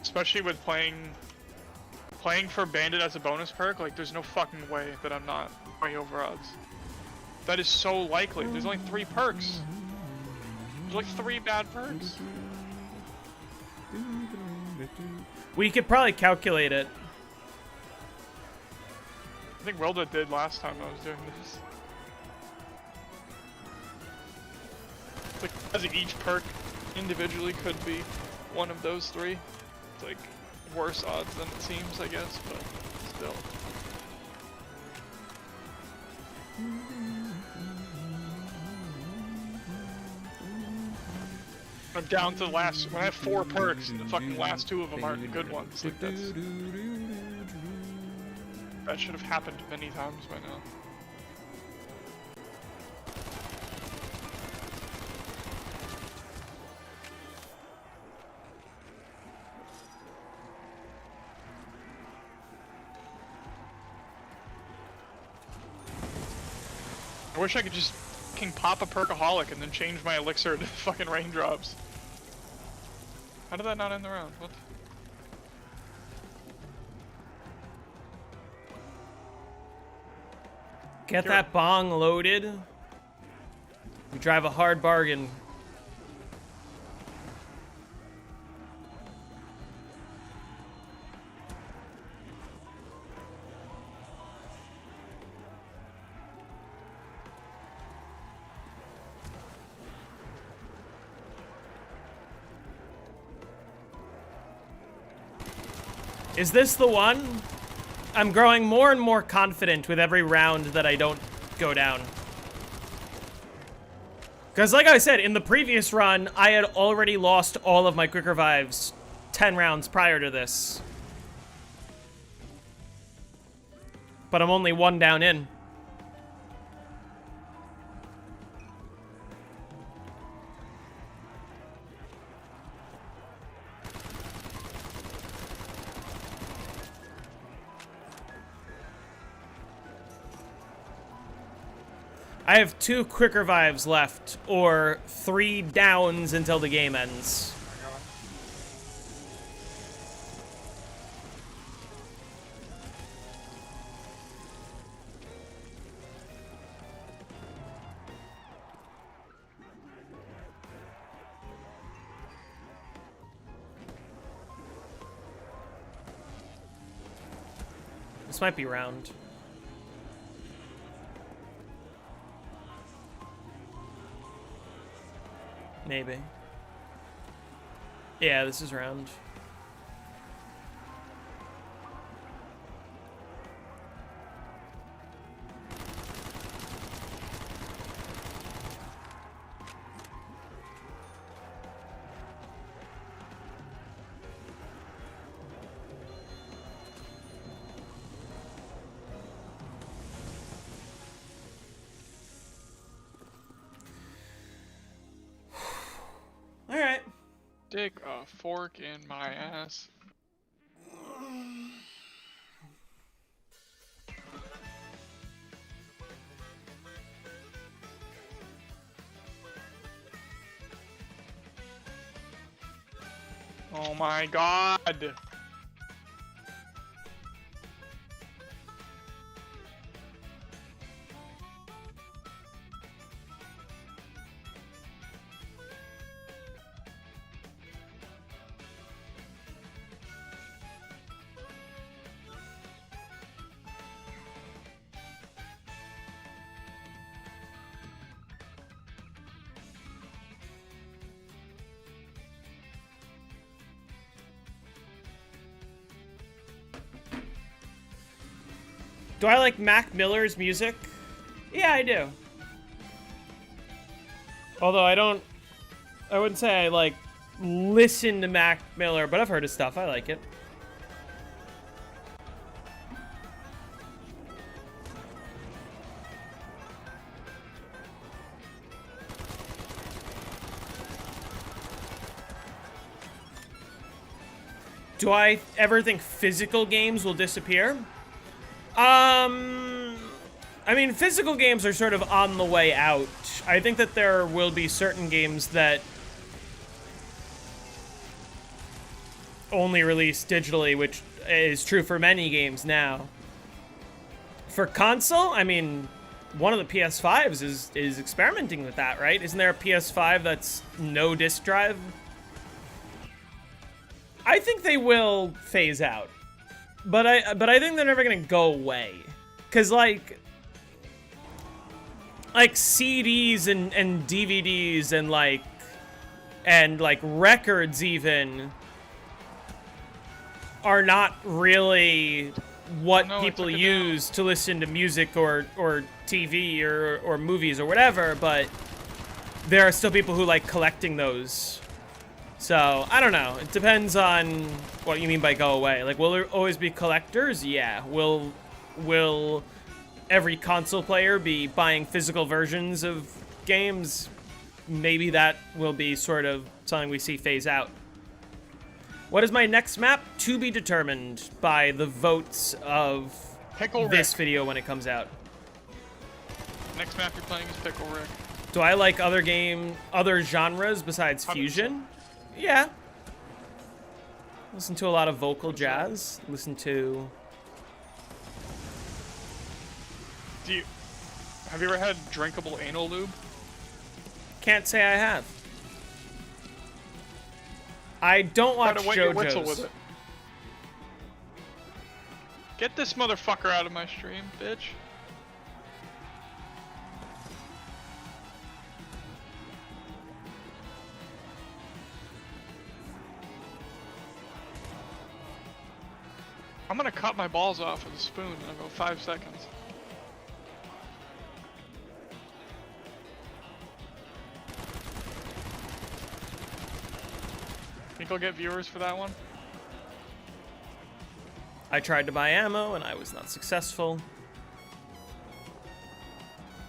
Especially with playing for Bandit as a bonus perk, like, there's no fucking way that I'm not way over odds. That is so likely. There's only 3 perks. There's like 3 bad perks. We could probably calculate it. I think Wilda did last time I was doing this. It's like, as each perk individually could be one of those 3. It's like worse odds than it seems, I guess, but still. I'm down to the last. When I have 4 perks, and the fucking last 2 of them aren't the good ones. Like that should have happened many times by now. I wish I could just pop a perkaholic and then change my elixir to fucking raindrops. How did that not end the round? What? Get that bong loaded. We drive a hard bargain. Is this the one? I'm growing more and more confident with every round that I don't go down. Because like I said, in the previous run, I had already lost all of my quick revives 10 rounds prior to this. But I'm only 1 down in. I have 2 quick revives left, or 3 downs until the game ends. This might be round. Maybe. Yeah, this is round. Stick a fork in my ass. Oh my god! Do I like Mac Miller's music? Yeah, I do. Although I wouldn't say I like listen to Mac Miller, but I've heard his stuff. I like it. Do I ever think physical games will disappear? I mean, physical games are sort of on the way out. I think that there will be certain games that only release digitally, which is true for many games now. For console, I mean, one of the PS5s is experimenting with that, right? Isn't there a PS5 that's no disc drive? I think they will phase out. But I think they're never gonna go away. Cause like CDs and DVDs and like records even are not really what people use to listen to music or TV or movies or whatever, but there are still people who like collecting those. So, I don't know. It depends on what you mean by go away. Like, will there always be collectors? Yeah. Will every console player be buying physical versions of games? Maybe that will be sort of something we see phase out. What is my next map? To be determined by the votes of this video when it comes out. Next map you're playing is Pickle Rick. Do I like other genres besides 100%. Fusion? Yeah. Listen to a lot of vocal jazz. Listen to... Have you ever had drinkable anal lube? Can't say I have. I don't watch JoJo's. Your whistle with it. Get this motherfucker out of my stream, bitch. I'm gonna cut my balls off with a spoon in about 5 seconds. Think I'll get viewers for that one? I tried to buy ammo and I was not successful.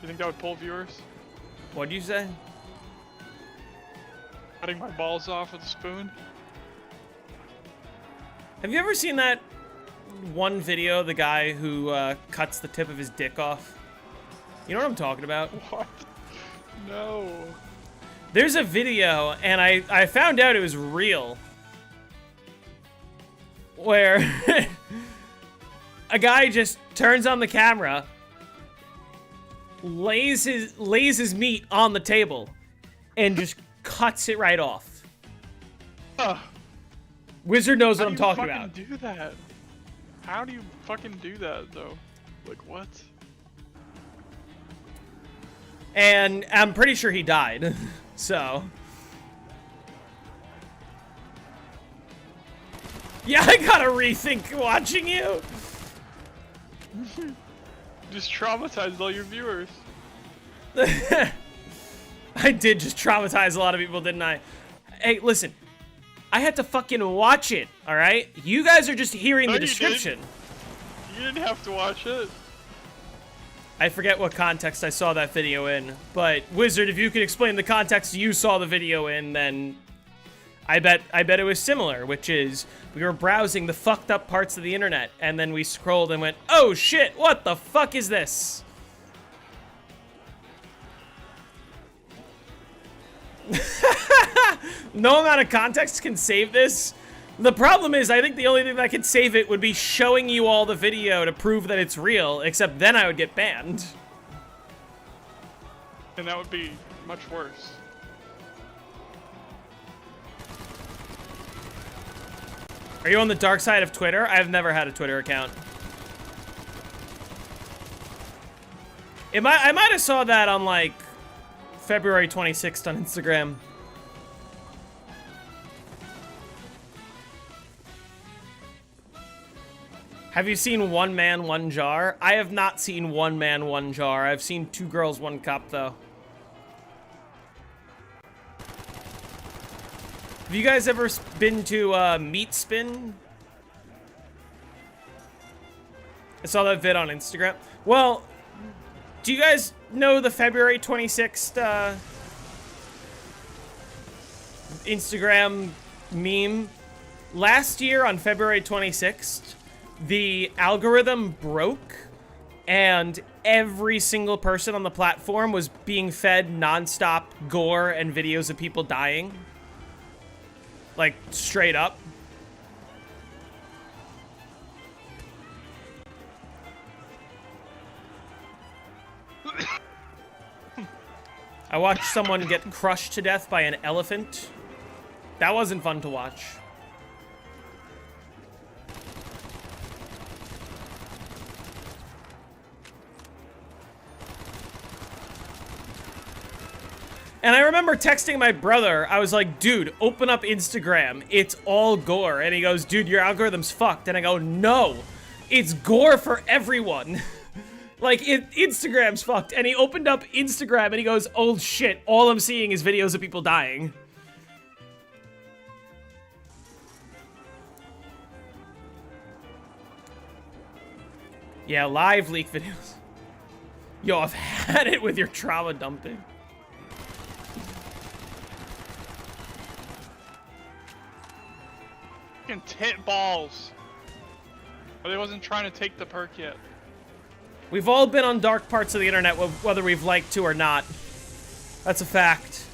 You think that would pull viewers? What'd you say? Cutting my balls off with a spoon? Have you ever seen that one video, the guy who cuts the tip of his dick off? You know what I'm talking about? What? No. There's a video, and I found out it was real, where a guy just turns on the camera, lays his meat on the table, and just cuts it right off. Wizard knows what I'm talking about. How do you fucking do that? How do you fucking do that, though? Like, what? And I'm pretty sure he died, so. Yeah, I gotta rethink watching you. Just traumatized all your viewers. I did just traumatize a lot of people, didn't I? Hey, listen. I had to fucking watch it, alright? You guys are just hearing the description. You didn't have to watch it. I forget what context I saw that video in, but Wizard, if you could explain the context you saw the video in, then I bet it was similar, which is we were browsing the fucked up parts of the internet, and then we scrolled and went, oh shit, what the fuck is this? No amount of context can save this. The problem is, I think the only thing that could save it would be showing you all the video to prove that it's real, except then I would get banned. And that would be much worse. Are you on the dark side of Twitter? I've never had a Twitter account. I might have saw that on, like, February 26th on Instagram. Have you seen One Man, One Jar? I have not seen One Man, One Jar. I've seen Two Girls, One Cup, though. Have you guys ever been to Meat Spin? I saw that vid on Instagram. Well, do you guys know the February 26th Instagram meme? Last year on February 26th, the algorithm broke and every single person on the platform was being fed nonstop gore and videos of people dying. Like, straight up. I watched someone get crushed to death by an elephant. That wasn't fun to watch. And I remember texting my brother, I was like, dude, open up Instagram. It's all gore. And he goes, dude, your algorithm's fucked. And I go, no, it's gore for everyone. Like, Instagram's fucked. And he opened up Instagram and he goes, oh shit, all I'm seeing is videos of people dying. Yeah, live leak videos. Yo, I've had it with your trauma dumping. Fucking tit balls. But they wasn't trying to take the perk yet. We've all been on dark parts of the internet, whether we've liked to or not. That's a fact.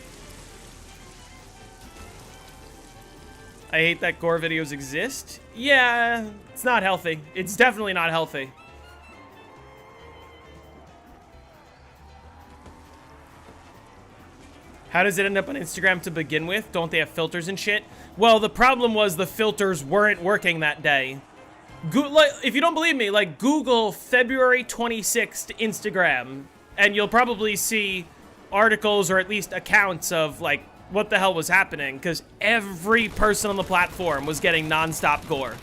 I hate that gore videos exist. Yeah, it's not healthy. It's definitely not healthy. How does it end up on Instagram to begin with? Don't they have filters and shit? Well, the problem was the filters weren't working that day. If you don't believe me, like, Google February 26th Instagram, and you'll probably see articles or at least accounts of, like, what the hell was happening, because every person on the platform was getting non-stop gore.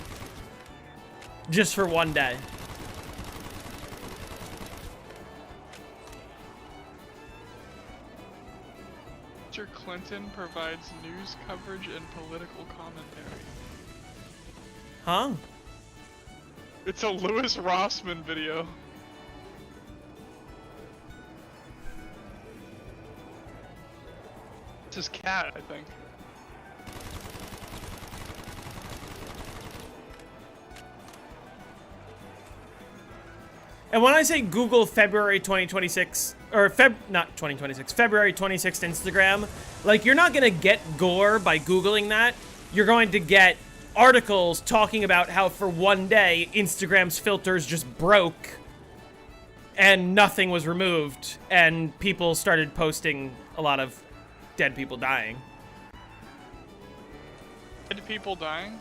Just for one day. Mr. Clinton provides news coverage and political commentary. Huh? It's a Louis Rossman video. It's his cat, I think. And when I say Google February 2026, or not 2026, February 26th Instagram, like, you're not gonna get Gore by Googling that. You're going to get articles talking about how for one day, Instagram's filters just broke and nothing was removed, and people started posting a lot of dead people dying. Dead people dying?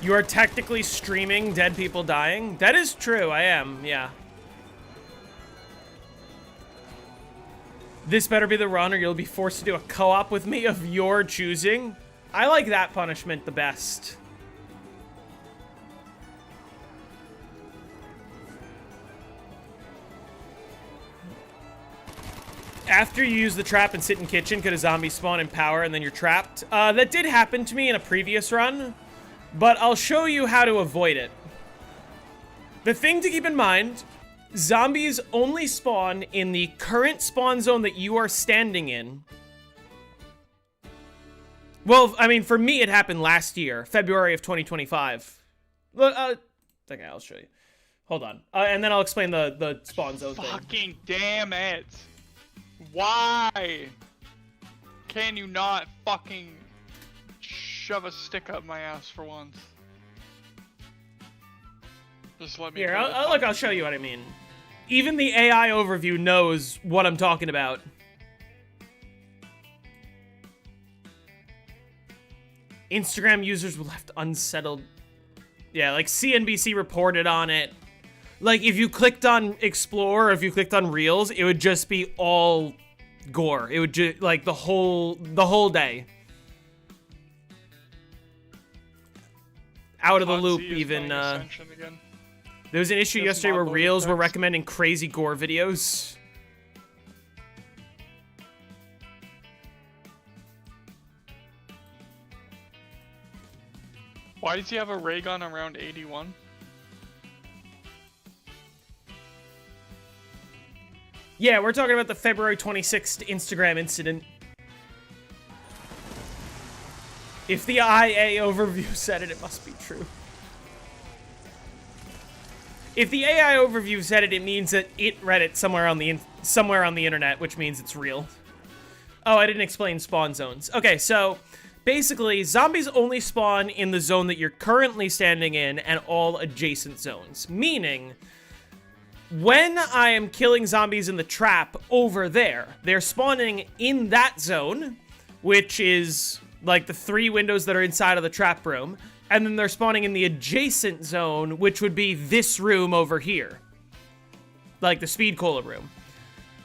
You are technically streaming dead people dying? That is true, I am, yeah. This better be the run or you'll be forced to do a co-op with me of your choosing. I like that punishment the best. After you use the trap and sit in kitchen, could a zombie spawn in power and then you're trapped? That did happen to me in a previous run. But I'll show you how to avoid it. The thing to keep in mind, zombies only spawn in the current spawn zone that you are standing in. Well, I mean, for me, it happened last year, February of 2025. Okay, I'll show you. Hold on. And then I'll explain the spawn zone thing. Fucking damn it. Why? Can you not fucking shove a stick up my ass for once? Just let me. Here, I'll show you what I mean. Even the AI overview knows what I'm talking about. Instagram users were left unsettled. Yeah, like CNBC reported on it. Like, if you clicked on Explore, or if you clicked on Reels, it would just be all gore. It would just, like, the whole day. Out of the loop, even, there was an issue yesterday where Reels were recommending crazy gore videos. Why does he have a ray gun around 81? Yeah, we're talking about the February 26th Instagram incident. If the IA overview said it, it must be true. If the AI overview said it, it means that it read it somewhere on the internet, which means it's real. Oh, I didn't explain spawn zones. Okay, so basically, zombies only spawn in the zone that you're currently standing in and all adjacent zones. Meaning, when I am killing zombies in the trap over there, they're spawning in that zone, which is like the 3 windows that are inside of the trap room, and then they're spawning in the adjacent zone, which would be this room over here. Like the speed cola room.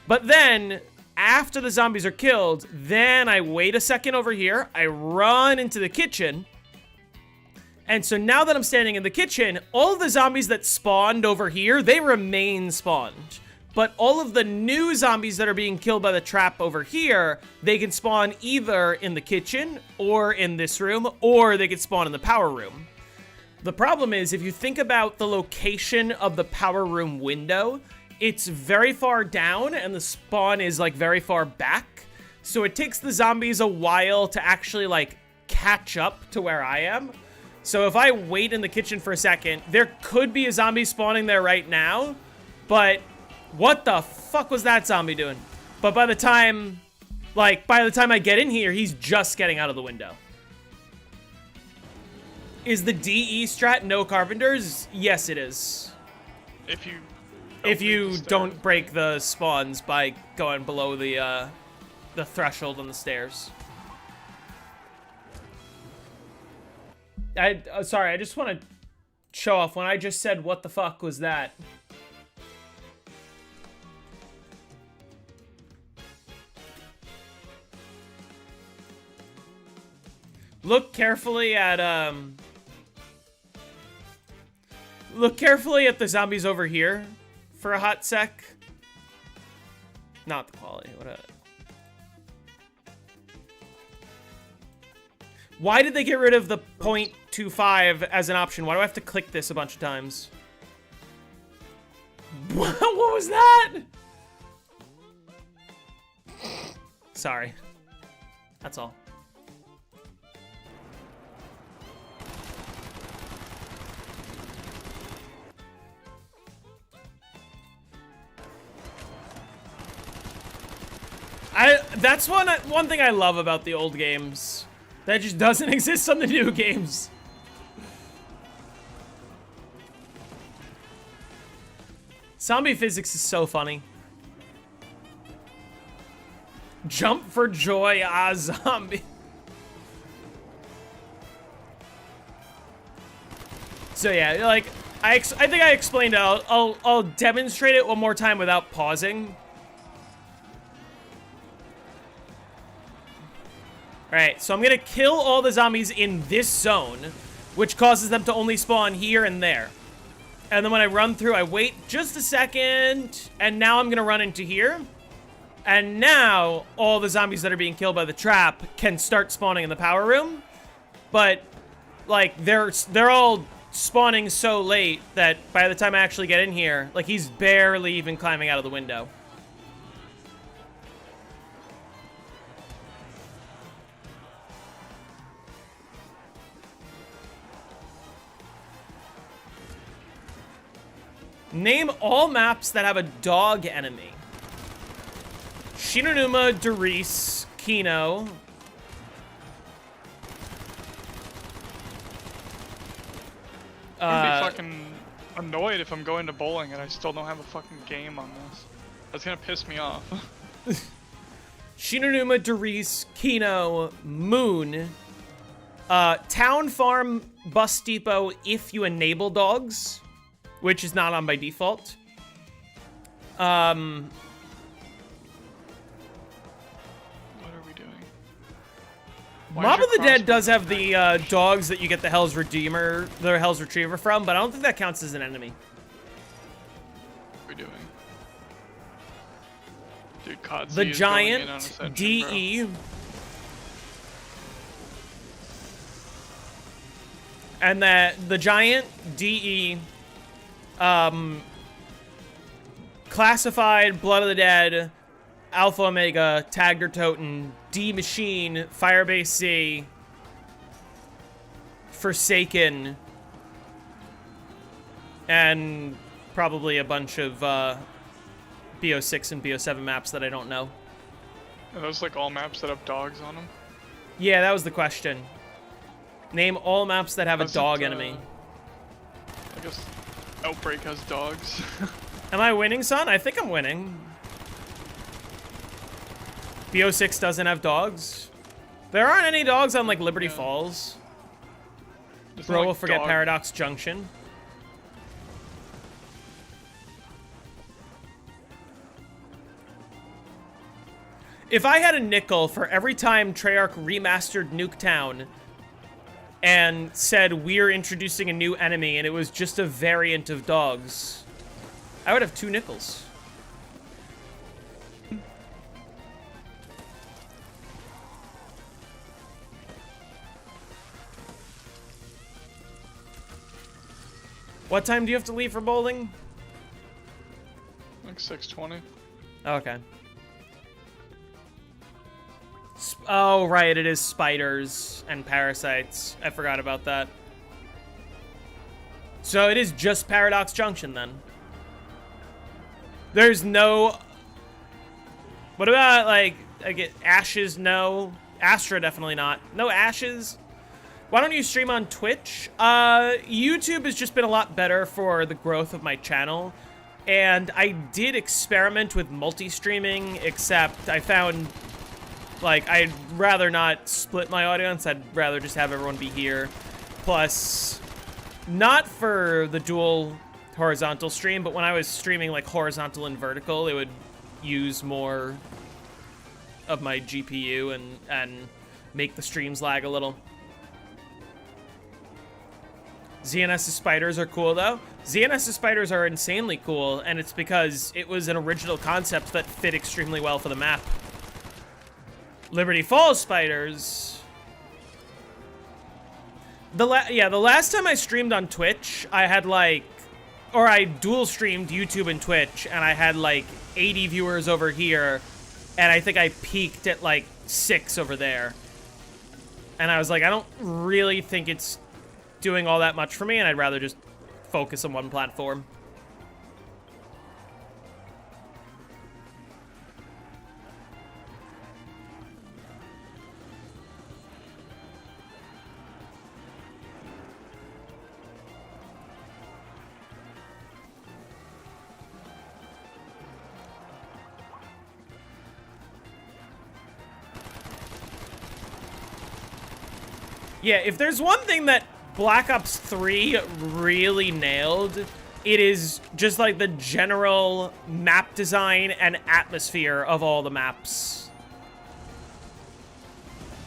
But then, after the zombies are killed, then I wait a second over here, I run into the kitchen, and so now that I'm standing in the kitchen, all of the zombies that spawned over here, they remain spawned. But all of the new zombies that are being killed by the trap over here, they can spawn either in the kitchen, or in this room, or they can spawn in the power room. The problem is, if you think about the location of the power room window, it's very far down, and the spawn is, like, very far back. So it takes the zombies a while to actually, like, catch up to where I am. So if I wait in the kitchen for a second, there could be a zombie spawning there right now, but what the fuck was that zombie doing? But by the time I get in here, he's just getting out of the window. Is the DE strat no carpenters? Yes, it is. If you don't break the spawns by going below the threshold on the stairs. Sorry, I just want to show off when I just said, what the fuck was that? Look carefully at the zombies over here for a hot sec. Not the quality, Why did they get rid of the 0.25 as an option? Why do I have to click this a bunch of times? What was that? Sorry. That's all. That's one thing I love about the old games. That just doesn't exist on the new games. Zombie physics is so funny. Jump for joy, zombie. So yeah, like, I think I explained it. I'll demonstrate it one more time without pausing. Alright, so I'm gonna kill all the zombies in this zone, which causes them to only spawn here and there. And then when I run through, I wait just a second, and now I'm gonna run into here. And now, all the zombies that are being killed by the trap can start spawning in the power room. But, like, they're all spawning so late that by the time I actually get in here, like, he's barely even climbing out of the window. Name all maps that have a dog enemy. Shinonuma, Darice, Kino. I'm gonna be fucking annoyed if I'm going to bowling and I still don't have a fucking game on this. That's gonna piss me off. Shinonuma, Darice, Kino, Moon. Town, Farm, Bus Depot if you enable dogs, which is not on by default. What are we doing? Mob of the Dead does have the dogs that you get the Hell's Retriever from, but I don't think that counts as an enemy. What are we doing? Dude, Kotze The is going in on Giant, Ascension, DE. bro. And the Giant, DE, Classified, Blood of the Dead, Alpha Omega, Tagged or Toten, D Machine, Firebase C, Forsaken, and probably a bunch of BO6 and BO7 maps that I don't know. Are those like all maps that have dogs on them? Yeah, that was the question. Name all maps that have a Does dog it, enemy. I guess Outbreak has dogs. Am I winning, son? I think I'm winning. BO6 doesn't have dogs. There aren't any dogs on, like, Liberty Falls. Bro will forget Paradox Junction. If I had a nickel for every time Treyarch remastered Nuketown and said, we're introducing a new enemy, and it was just a variant of dogs, I would have 2 nickels. What time do you have to leave for bowling? Like 6:20. Okay. Oh, right, it is spiders and parasites. I forgot about that. So it is just Paradox Junction, then. There's no... What about, like, I get Ashes? No. Astra, definitely not. No Ashes? Why don't you stream on Twitch? YouTube has just been a lot better for the growth of my channel. And I did experiment with multi-streaming, except I found... Like, I'd rather not split my audience. I'd rather just have everyone be here. Plus, not for the dual horizontal stream, but when I was streaming, like, horizontal and vertical, it would use more of my GPU and make the streams lag a little. ZNS's spiders are cool, though. ZNS's spiders are insanely cool, and it's because it was an original concept that fit extremely well for the map. Liberty Falls spiders The last time I streamed on Twitch, I had like, or I dual streamed YouTube and Twitch, and I had like 80 viewers over here, and I think I peaked at like 6 over there. And I was like, I don't really think it's doing all that much for me, and I'd rather just focus on one platform. Yeah, if there's one thing that Black Ops 3 really nailed, it is just like the general map design and atmosphere of all the maps.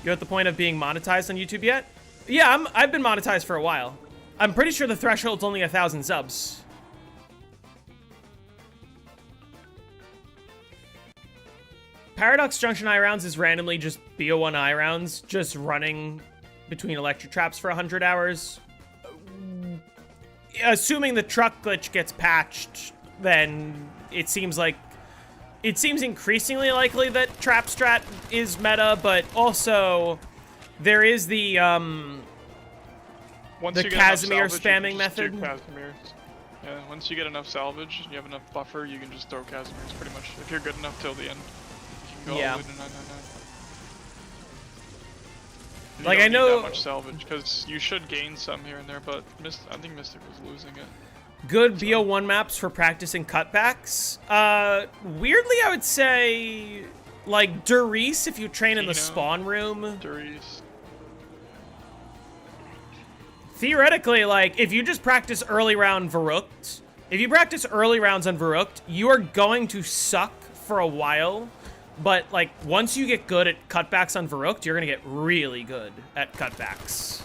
You at the point of being monetized on YouTube yet? Yeah, I've been monetized for a while. I'm pretty sure the threshold's only 1,000 subs. Paradox Junction eye rounds is randomly just BO1 eye rounds, just running between electric traps for 100 hours. Assuming the truck glitch gets patched, then it seems increasingly likely that trap strat is meta, but also there is the Casimir spamming method. Yeah, once you get enough salvage and you have enough buffer, you can just throw Casimirs pretty much. If you're good enough till the end, you can go all the way to 999. Like, I know that much salvage because you should gain some here and there, but I think Mystic was losing it. Good BO1 maps for practicing cutbacks. Weirdly, I would say like Durice if you train in the spawn room. Durice. Theoretically, like if you just practice early round Verrukt, if you practice early rounds on Verrukt, you are going to suck for a while. But, like, once you get good at cutbacks on Verrukt, you're gonna get really good at cutbacks.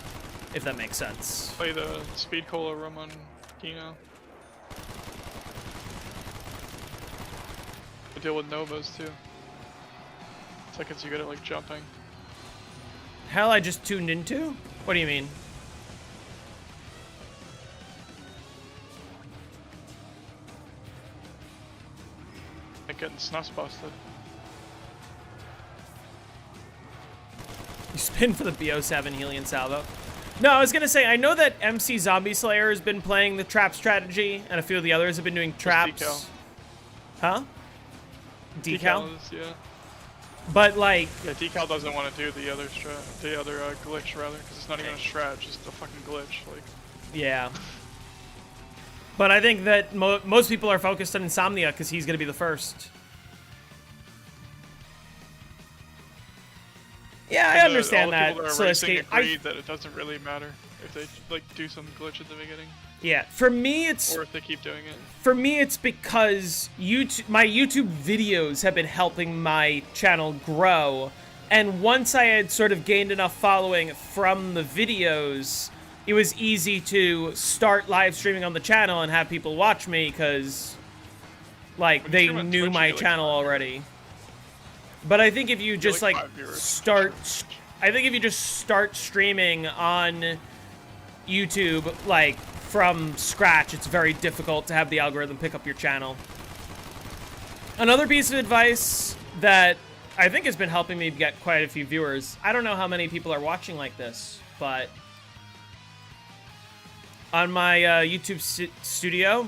If that makes sense. Play the Speed Cola room on Kino. I deal with Novas, too. Seconds you good at, like, jumping. Hell, I just tuned into? What do you mean? Like getting snus busted. You spin for the BO7 Helion Salvo. No, I was gonna say, I know that MC Zombie Slayer has been playing the trap strategy, and a few of the others have been doing traps. Decal. Huh? Decal? Yeah. But like... Yeah, Decal doesn't want to do the other glitch, rather, because it's not even a strat, it's just a fucking glitch, like... Yeah. But I think that most people are focused on Insomnia, because he's gonna be the first. Yeah, I understand that. So agree that it doesn't really matter if they like do some glitch at the beginning. Yeah, for me it's. Or if they keep doing it. For me, it's because my YouTube videos have been helping my channel grow, and once I had sort of gained enough following from the videos, it was easy to start live streaming on the channel and have people watch me because, like, they knew my channel already. But I think if you just like start streaming on YouTube like from scratch, it's very difficult to have the algorithm pick up your channel. Another piece of advice that I think has been helping me get quite a few viewers. I don't know how many people are watching like this, but on my YouTube studio,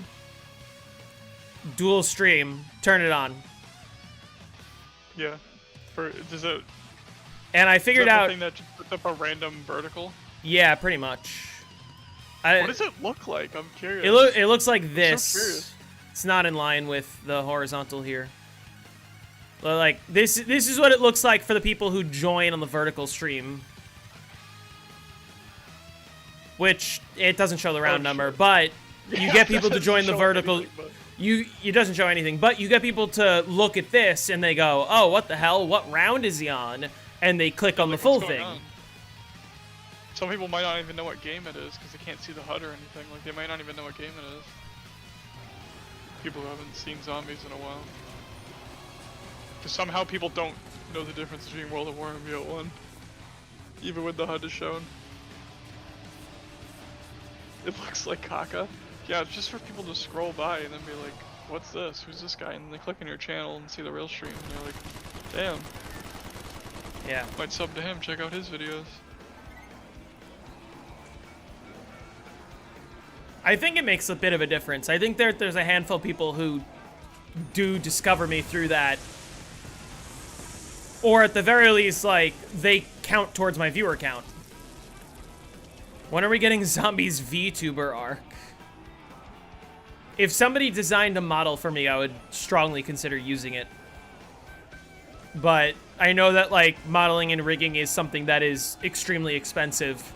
dual stream, turn it on. Yeah. Does it? And I figured out. The thing that just puts up a random vertical. Yeah, pretty much. What does it look like? I'm curious. It looks like this. I'm so curious. It's not in line with the horizontal here. Like this is what it looks like for the people who join on the vertical stream. Which it doesn't show the round number, but you get people to join the vertical. It doesn't show anything, but you get people to look at this and they go, oh, what the hell? What round is he on? And they click on the full thing. Some people might not even know what game it is because they can't see the HUD or anything. Like, they might not even know what game it is. People who haven't seen zombies in a while. Because somehow people don't know the difference between World of War and BO1. Even when the HUD is shown. It looks like caca. Yeah, it's just for people to scroll by and then be like, what's this? Who's this guy? And then they click on your channel and see the real stream and they're like, damn. Yeah. Might sub to him, check out his videos. I think it makes a bit of a difference. I think there's a handful of people who do discover me through that. Or at the very least, like, they count towards my viewer count. When are we getting Zombies VTuber arc? If somebody designed a model for me, I would strongly consider using it. But I know that, like, modeling and rigging is something that is extremely expensive.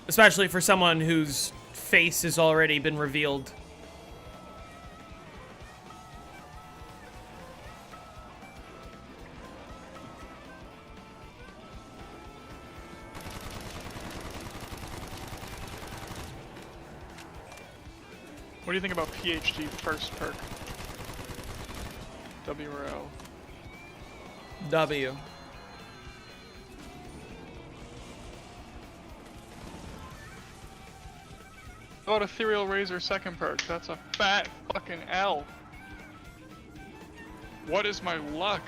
Especially for someone whose face has already been revealed. What do you think about PhD first perk? W or L? W. How about Ethereal Razor second perk? That's a fat fucking L. What is my luck?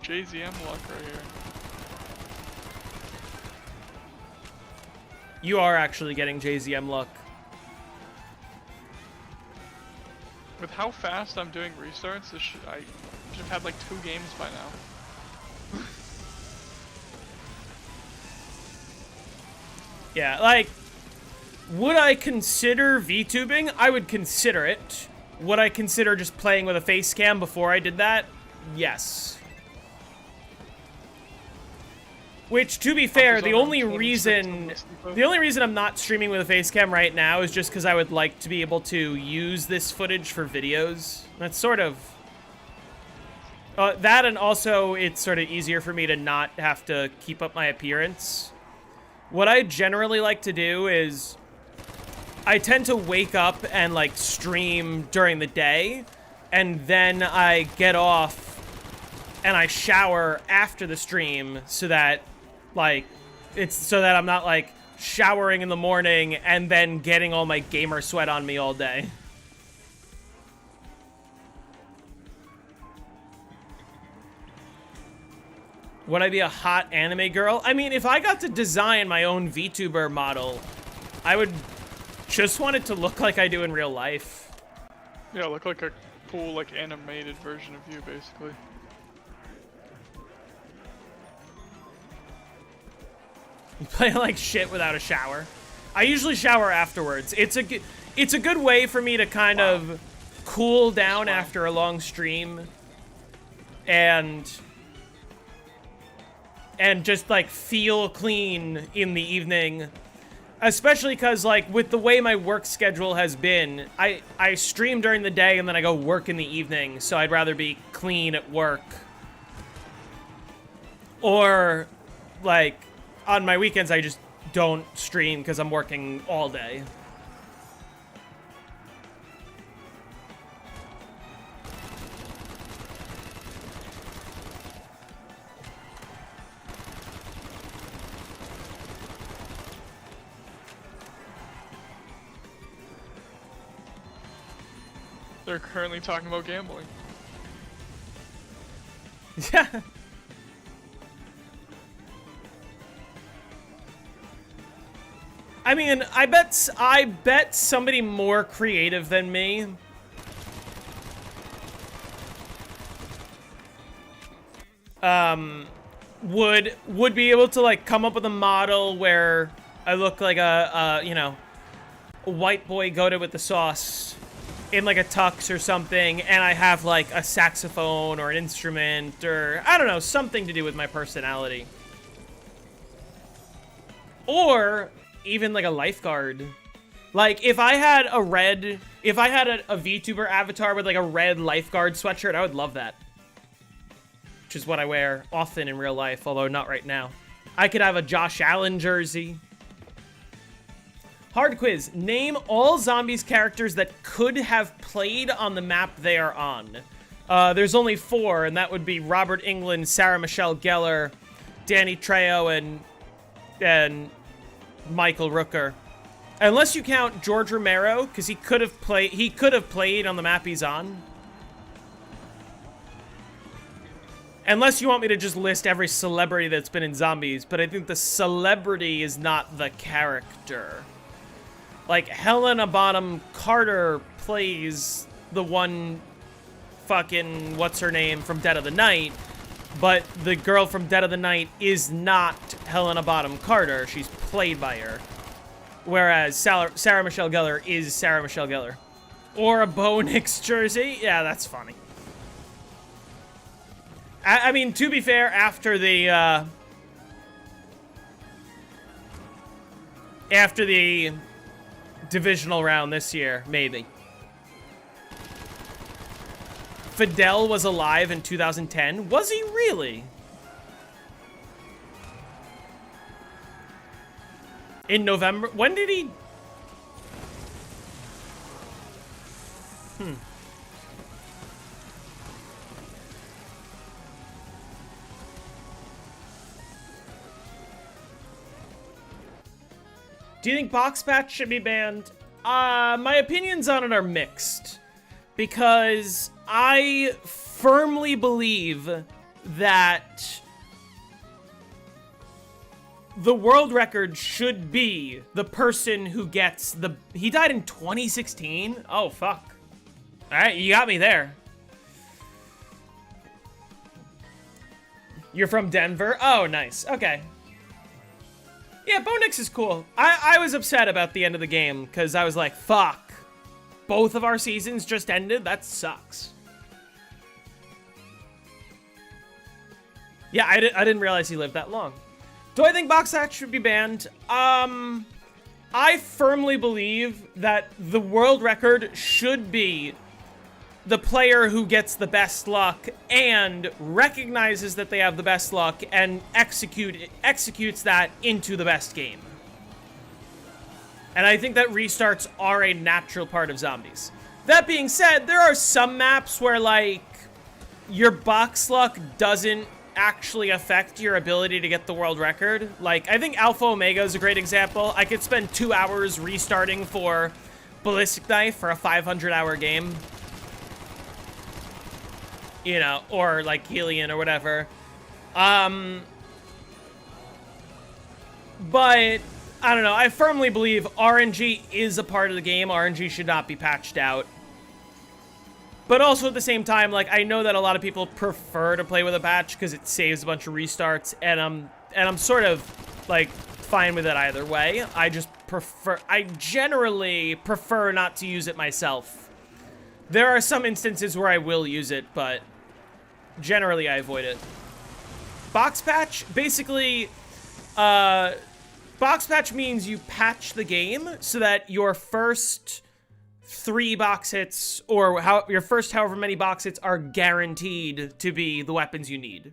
JZM luck right here. You are actually getting JZM luck. With how fast I'm doing restarts, I should have had like 2 games by now. Yeah, like, would I consider VTubing? I would consider it. Would I consider just playing with a face cam before I did that? Yes. Which, to be fair, the only reason I'm not streaming with a face cam right now is just because I would like to be able to use this footage for videos. That's sort of... that, and also it's sort of easier for me to not have to keep up my appearance. What I generally like to do is I tend to wake up and, like, stream during the day, and then I get off and I shower after the stream so that, like, I'm not, like, showering in the morning and then getting all my gamer sweat on me all day. Would I be a hot anime girl? I mean, if I got to design my own VTuber model, I would just want it to look like I do in real life. Yeah, look like a cool, like, animated version of you, basically. Play like shit without a shower. I usually shower afterwards. It's a good way for me to kind of cool down after a long stream and just, like, feel clean in the evening. Especially because, like, with the way my work schedule has been, I stream during the day and then I go work in the evening, so I'd rather be clean at work. Or, like, on my weekends, I just don't stream because I'm working all day. They're currently talking about gambling. Yeah. I mean, I bet somebody more creative than me would be able to, like, come up with a model where I look like a you know, a white boy goated with the sauce in, like, a tux or something, and I have, like, a saxophone or an instrument or, I don't know, something to do with my personality. Or even, like, a lifeguard. Like, if I had a VTuber avatar with, like, a red lifeguard sweatshirt, I would love that. Which is what I wear often in real life, although not right now. I could have a Josh Allen jersey. Hard quiz. Name all Zombies characters that could have played on the map they are on. There's only 4, and that would be Robert Englund, Sarah Michelle Gellar, Danny Trejo, and Michael Rooker. Unless you count George Romero, because he could have played on the map he's on. Unless you want me to just list every celebrity that's been in Zombies, but I think the celebrity is not the character. Like, Helena Bonham Carter plays the one fucking what's-her-name from Dead of the Night, but the girl from Dead of the Night is not Helena Bonham Carter. She's played by her. Whereas Sarah Michelle Gellar is Sarah Michelle Gellar. Or a Bo Nix jersey. Yeah, that's funny. I mean, to be fair, after the divisional round this year, maybe. Fidel was alive in 2010. Was he really? In November? When did he? Do you think Box Patch should be banned? My opinions on it are mixed. Because I firmly believe that the world record should be the person who gets the... He died in 2016? Oh, fuck. Alright, you got me there. You're from Denver? Oh, nice. Okay. Yeah, Bo Nix is cool. I was upset about the end of the game, because I was like, fuck. Both of our seasons just ended? That sucks. Yeah, I didn't realize he lived that long. Do I think Box Patch should be banned? I firmly believe that the world record should be the player who gets the best luck and recognizes that they have the best luck and executes that into the best game. And I think that restarts are a natural part of Zombies. That being said, there are some maps where, like, your box luck doesn't actually affect your ability to get the world record. Like, I think Alpha Omega is a great example. I could spend 2 hours restarting for Ballistic Knife for a 500-hour game. You know, or like Helion or whatever. But, I don't know. I firmly believe RNG is a part of the game. RNG should not be patched out. But also at the same time, like, I know that a lot of people prefer to play with a patch because it saves a bunch of restarts, and I'm sort of, like, fine with it either way. I generally prefer not to use it myself. There are some instances where I will use it, but generally I avoid it. Box patch, basically, box patch means you patch the game so that your first 3 box hits, or your first however many box hits, are guaranteed to be the weapons you need.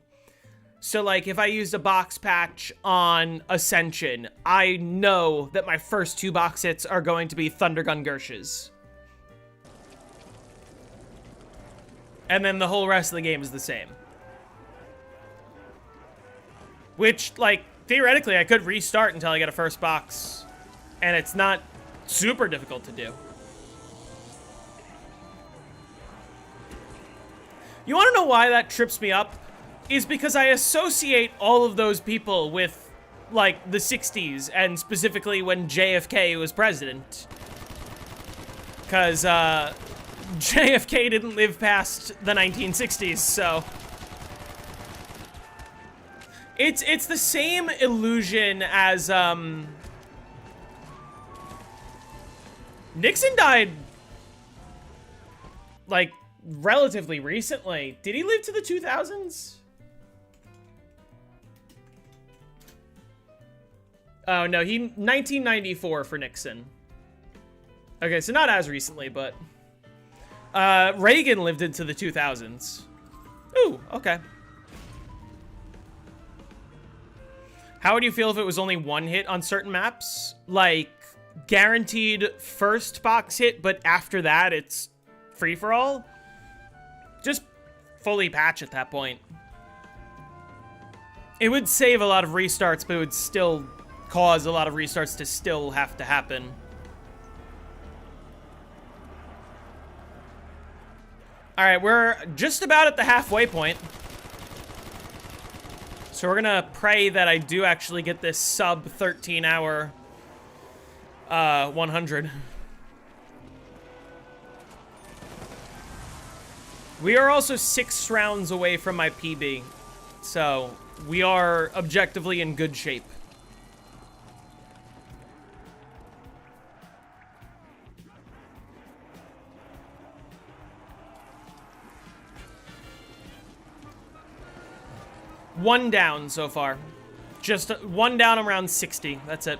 So, like, if I used a box patch on Ascension, I know that my first 2 box hits are going to be Thundergun Gershes. And then the whole rest of the game is the same. Which, like, theoretically, I could restart until I get a first box. And it's not super difficult to do. You want to know why that trips me up? Is because I associate all of those people with, like, the 60s, and specifically when JFK was president. Because, JFK didn't live past the 1960s, so... It's the same illusion as, Nixon died, like, relatively recently. Did he live to the 2000s? Oh, no, 1994 for Nixon. Okay, so not as recently, but... Reagan lived into the 2000s. Ooh, okay. How would you feel if it was only 1 hit on certain maps? Like, guaranteed first box hit, but after that, it's free-for-all? Just fully patch at that point. It would save a lot of restarts, but it would still cause a lot of restarts to still have to happen. All right, we're just about at the halfway point. So we're gonna pray that I do actually get this sub 13-hour 100. We are also 6 rounds away from my PB, so we are objectively in good shape. One down so far. Just one down around 60. That's it.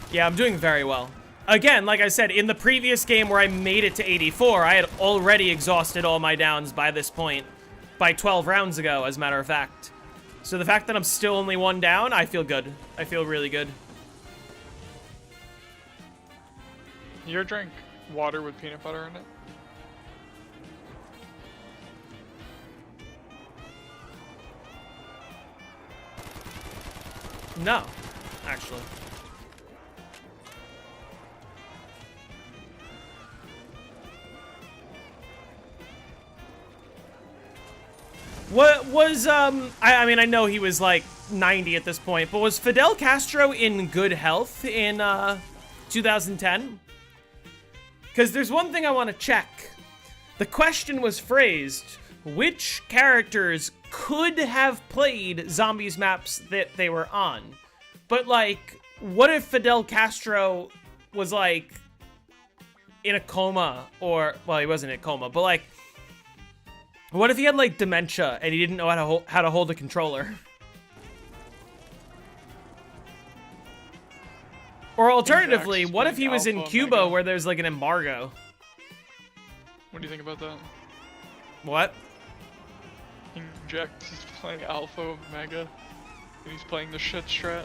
Yeah, I'm doing very well. Again, like I said, in the previous game where I made it to 84, I had already exhausted all my downs by this point. By 12 rounds ago, as a matter of fact. So the fact that I'm still only one down, I feel good. I feel really good. You ever drink water with peanut butter in it? No, actually. What was, I mean, I know he was like 90 at this point, but was Fidel Castro in good health in 2010? Because there's one thing I want to check. The question was phrased, which characters could have played zombies maps that they were on? But like, what if Fidel Castro was like in a coma, or, well, he wasn't in a coma, but like, what if he had, like, dementia and he didn't know how to hold a controller? Or alternatively, what if he was in Cuba where there's, like, an embargo? What do you think about that? What? Jax is playing Alpha Omega, and he's playing the shit strat.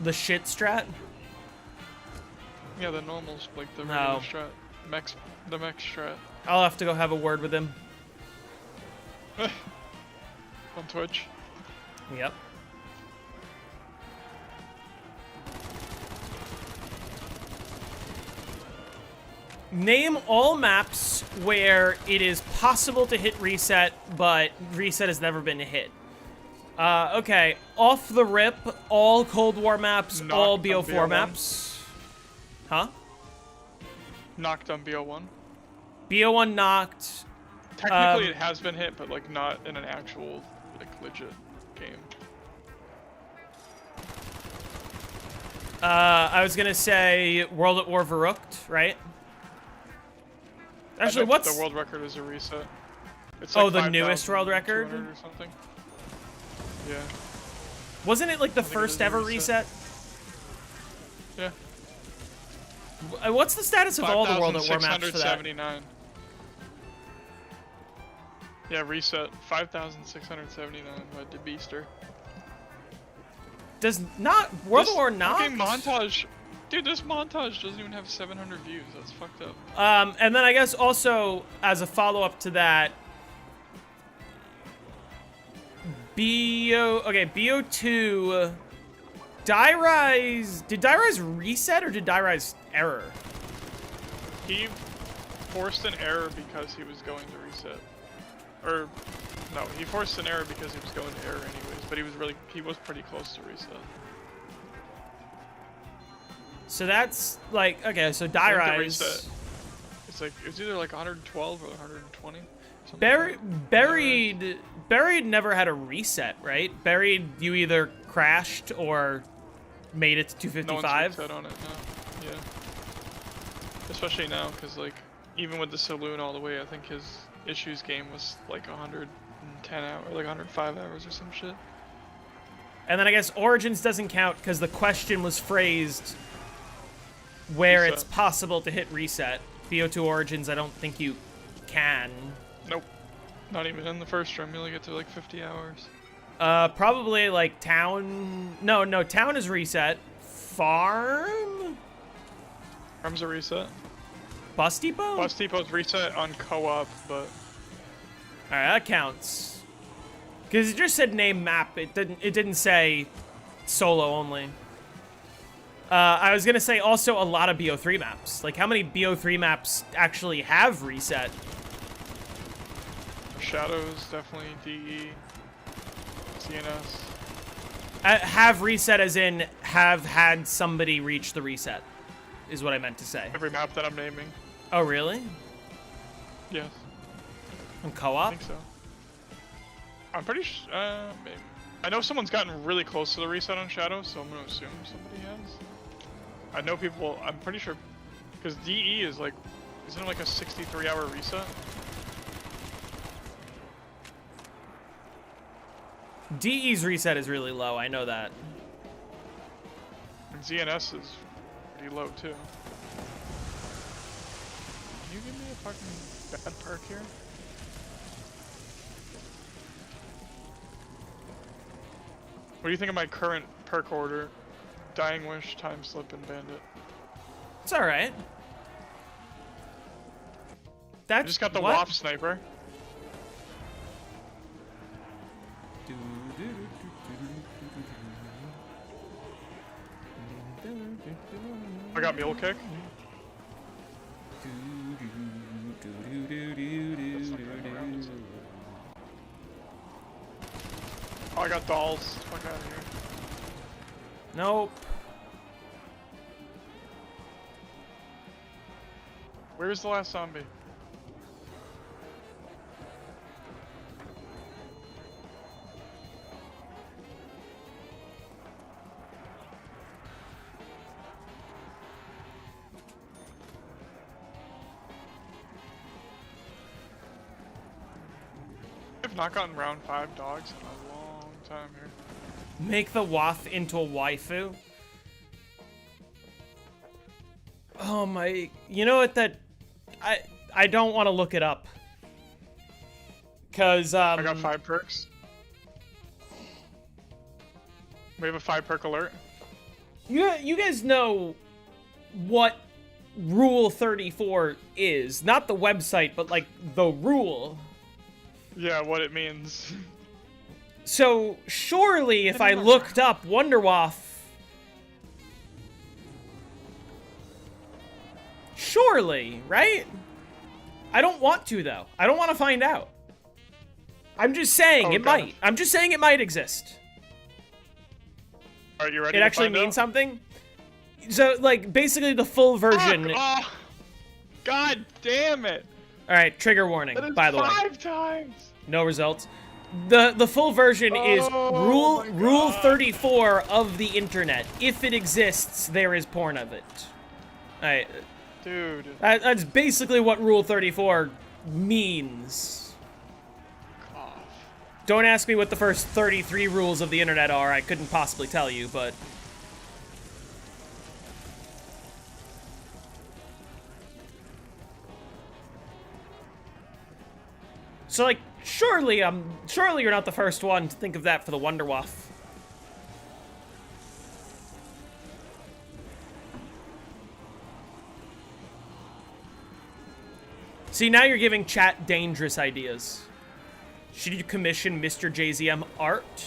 The shit strat? Yeah, the normals, like the No. regular strat. The mech strat. I'll have to go have a word with him. On Twitch. Yep. Name all maps where it is possible to hit reset, but reset has never been hit. Okay. Off the rip, all Cold War maps, all BO4 maps. Huh? Knocked on BO1. BO1 knocked. Technically it has been hit, but like not in an actual, like, legit game. I was gonna say World at War Verrukt, right? Actually, what's the world record is a reset? It's oh, like the newest world record? or something. Yeah. Wasn't it like the I think it first is a ever reset. reset? Yeah. What's the status of all the World at War maps for that? 5,679. Yeah, reset. 5,679 by the Beaster. Does not World at War not? Okay, montage. Dude, this montage doesn't even have 700 views. That's fucked up. And then I guess also as a follow-up to that, BO2, Die Rise, did Die Rise reset or did Die Rise error? He forced an error because he was going to reset. Or, no, he forced an error because he was going to error anyways, but he was pretty close to reset. So that's like, okay, so Die Rise. It's like, it was either like 112 or 120. Buried never had a reset, right? Buried, you either crashed or made it to 255. No one's on it now. Yeah. Especially now, because like, even with the saloon all the way, I think his issues game was like 110 hours, like 105 hours or some shit. And then I guess Origins doesn't count because the question was phrased where reset. It's possible to hit reset. BO2 Origins, I don't think you can. Nope. Not even in the first room. You only get to like 50 hours. Probably like Town. No, Town is reset. farm? Farm's a reset. Bus Depot? Bus Depot's reset on co-op, but Alright, that counts. Because it just said name map. It didn't say solo only. I was gonna say also a lot of BO3 maps. Like, how many BO3 maps actually have reset? Shadows definitely DE, CNS. Have reset as in have had somebody reach the reset, is what I meant to say. Every map that I'm naming. Oh, really? Yes. On I co-op? think so. I'm pretty sure. Maybe. I know someone's gotten really close to the reset on Shadows, so I'm gonna assume somebody has. I know people. I'm pretty sure, because DE is like, isn't it like a 63-hour reset? DE's reset is really low. I know that. And ZNS is pretty low too. Can you give me a fucking bad perk here? What do you think of my current perk order? Dying Wish, Time Slip, and Bandit. It's alright. I just got the what? WAF Sniper. I got Mule Kick. Oh, I got dolls. Fuck out of here. Nope. Where's the last zombie? I've not gotten round 5 dogs in a long time here. Make the waff into a waifu. Oh my, you know what, that I don't want to look it up. Cause I got 5 perks. We have a 5 perk alert. you guys know what Rule 34 is, not the website, but like the rule. Yeah, what it means. So surely if I looked up Wonderwaff, surely, right? I don't want to though. I don't want to find out. I'm just saying it God. might. I'm just saying it might exist. Are you ready? It to actually find means out? something. So like basically the full version. Fuck! Oh, God damn it! All right, trigger warning. That is By the way, 5 times. no results. The full version is Oh my rule God. 34 of the internet. If it exists, there is porn of it. All right. Dude. That's basically what Rule 34 means. Cough. Don't ask me what the first 33 rules of the internet are. I couldn't possibly tell you, but... So, like, surely you're not the first one to think of that for the Wonderwaff. See, now you're giving chat dangerous ideas. Should you commission Mr. JZM art?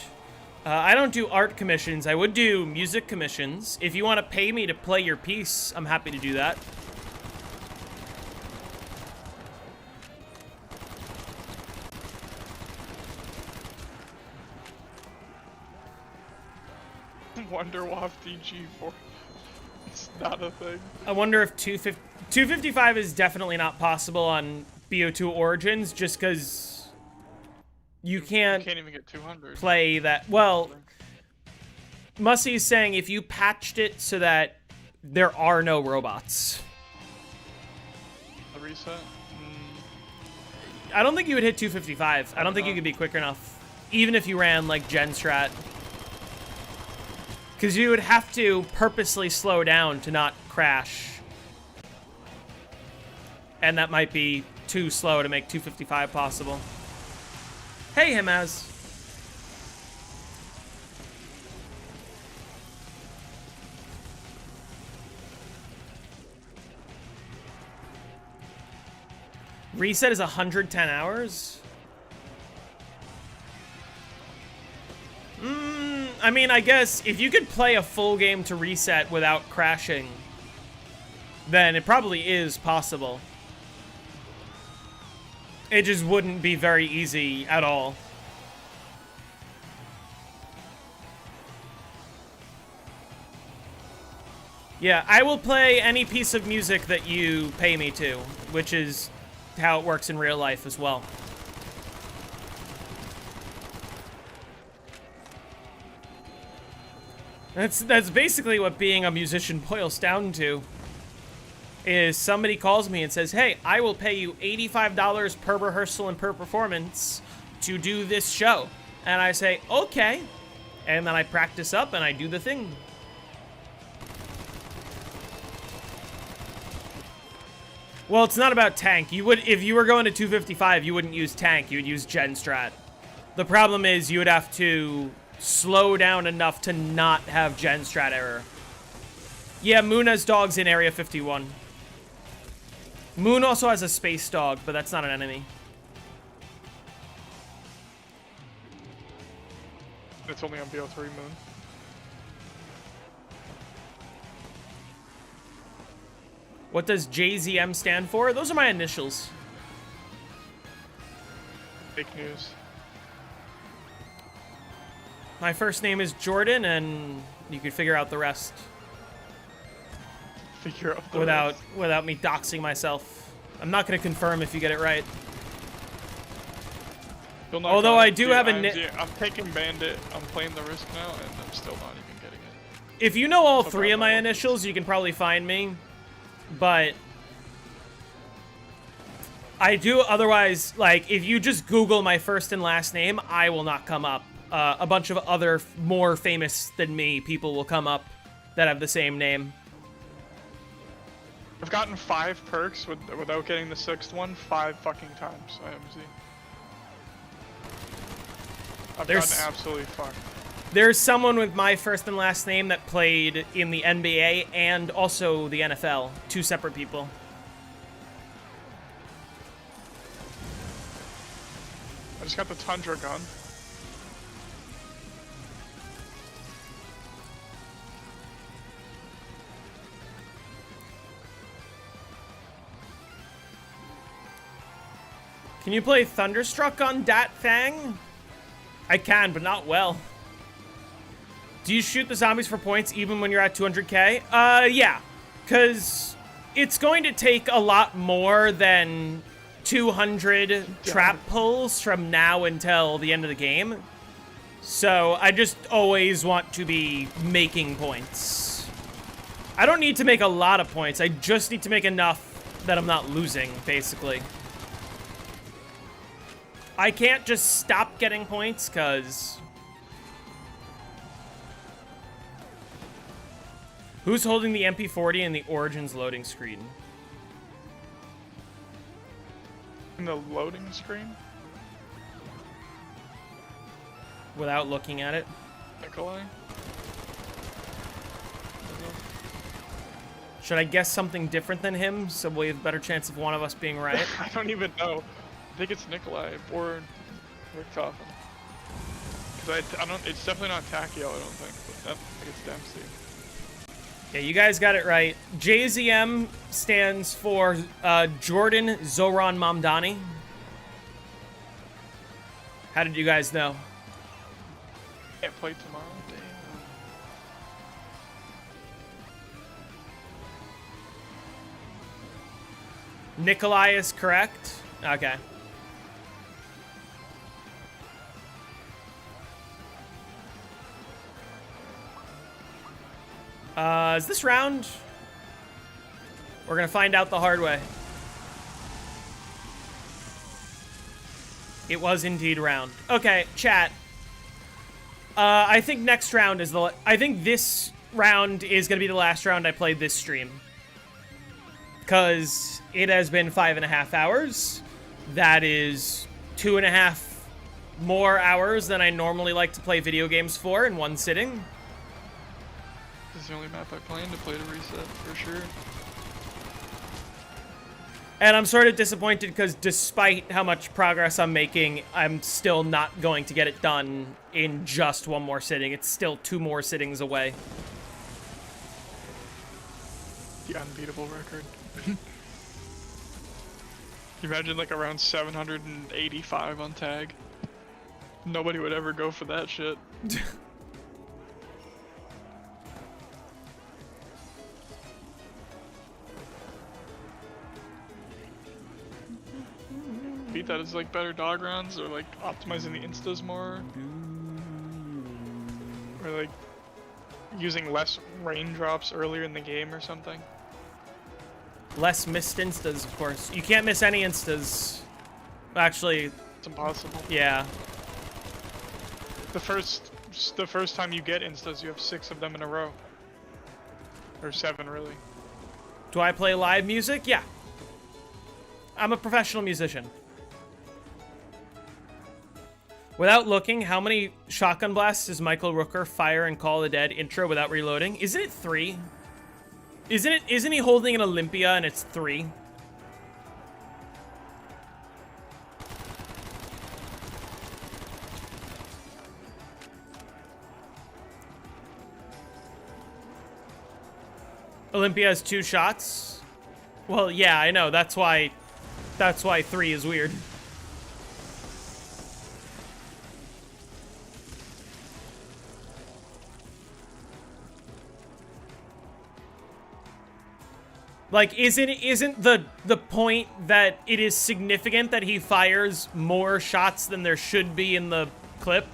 I don't do art commissions. I would do music commissions. If you want to pay me to play your piece, I'm happy to do that. Wonderwaff DG4. It's not a thing. I wonder if 255 is definitely not possible on BO2 Origins, just because you You can't can't even get 200. play that. Well, Mussy is saying if you patched it so that there are no robots. The reset? I don't think you would hit 255. I don't think you could be quick enough, even if you ran like Gen Strat. Because you would have to purposely slow down to not crash. And that might be too slow to make 255 possible. Hey, Himaz. Reset is 110 hours? I mean, I guess if you could play a full game to reset without crashing, then it probably is possible. It just wouldn't be very easy at all. Yeah, I will play any piece of music that you pay me to, which is how it works in real life as well. That's basically what being a musician boils down to. Is somebody calls me and says, hey, I will pay you $85 per rehearsal and per performance to do this show. And I say, okay. And then I practice up and I do the thing. Well, it's not about tank. You would, if you were going to 255, you wouldn't use tank, you would use gen strat. The problem is you would have to slow down enough to not have gen strat error. Yeah, Moon has dogs in Area 51. Moon also has a space dog, but that's not an enemy. It's only on BO3 Moon. What does JZM stand for? Those are my initials. Fake news. My first name is Jordan, and you could figure out the rest. Figure out the rest. Without me doxing myself. I'm not going to confirm if you get it right. Although I do have a... I'm taking Bandit, I'm playing the Risk now, and I'm still not even getting it. If you know all three of my initials, you can probably find me. But I do otherwise, like, if you just Google my first and last name, I will not come up. A bunch of other more famous than me people will come up that have the same name. I've gotten 5 perks without getting the 6th one 5 fucking times, IMZ. I've gotten absolutely fucked. There's someone with my first and last name that played in the NBA and also the NFL. 2 separate people. I just got the Tundra gun. Can you play Thunderstruck on Dat Thang? I can, but not well. Do you shoot the zombies for points even when you're at 200k? Yeah. Because it's going to take a lot more than 200 trap pulls from now until the end of the game. So I just always want to be making points. I don't need to make a lot of points. I just need to make enough that I'm not losing, basically. I can't just stop getting points, because... Who's holding the MP40 in the Origins loading screen? In the loading screen? Without looking at it? Nikolai? Should I guess something different than him, so we have a better chance of one of us being right? I don't even know. I think it's Nikolai or Verrukt. Because I don't. It's definitely not Takiel, I don't think. But I think it's Dempsey. Yeah, you guys got it right. JZM stands for Jordan Zoran Mamdani. How did you guys know? Can't play tomorrow. Damn. Nikolai is correct. Okay. Is this round? We're gonna find out the hard way. It was indeed round. Okay, chat. I think next round is I think this round is gonna be the last round I played this stream. Because it has been 5.5 hours. That is 2.5 more hours than I normally like to play video games for in one sitting. This is the only map I plan to play to reset, for sure. And I'm sort of disappointed because despite how much progress I'm making, I'm still not going to get it done in just one more sitting. It's still 2 more sittings away. The unbeatable record. Imagine like around 785 on tag. Nobody would ever go for that shit. Beat that is like better dog rounds or like optimizing the instas more. Or like using less raindrops earlier in the game or something. Less missed instas, of course. You can't miss any instas. Actually, It's impossible. yeah. The first time you get instas, you have 6 of them in a row. Or 7 really. Do I play live music? Yeah. I'm a professional musician. Without looking, how many shotgun blasts does Michael Rooker fire in Call of the Dead intro without reloading? Isn't it 3? Isn't he holding an Olympia and it's 3? Olympia has 2 shots? Well, yeah, I know. That's why 3 is weird. Like, isn't the point that it is significant that he fires more shots than there should be in the clip?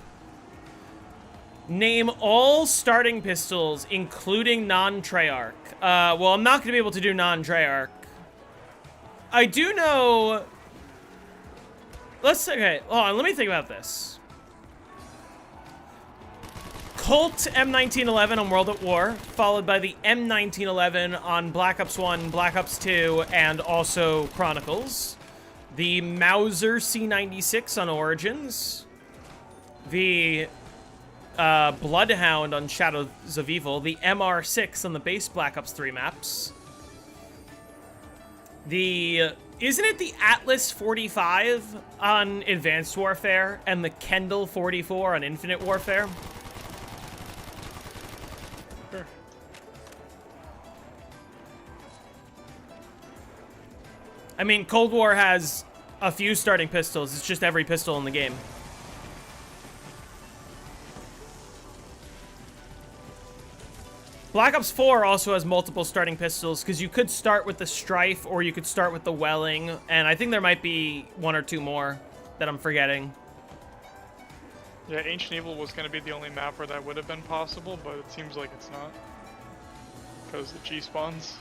Name all starting pistols, including non-Treyarch. Well, I'm not going to be able to do non-Treyarch. I do know... Okay, hold on, let me think about this. Colt M1911 on World at War, followed by the M1911 on Black Ops 1, Black Ops 2, and also Chronicles. The Mauser C96 on Origins. The Bloodhound on Shadows of Evil. The MR6 on the base Black Ops 3 maps. Isn't it the Atlas 45 on Advanced Warfare and the Kendall 44 on Infinite Warfare? Sure. I mean, Cold War has a few starting pistols. It's just every pistol in the game. Black Ops 4 also has multiple starting pistols, because you could start with the Strife, or you could start with the Welling, and I think there might be 1 or 2 more that I'm forgetting. Yeah, Ancient Evil was going to be the only map where that would have been possible, but it seems like it's not. Because the G spawns.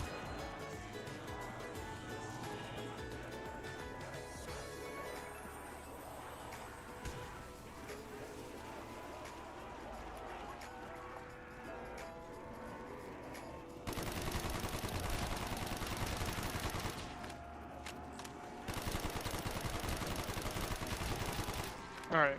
Alright.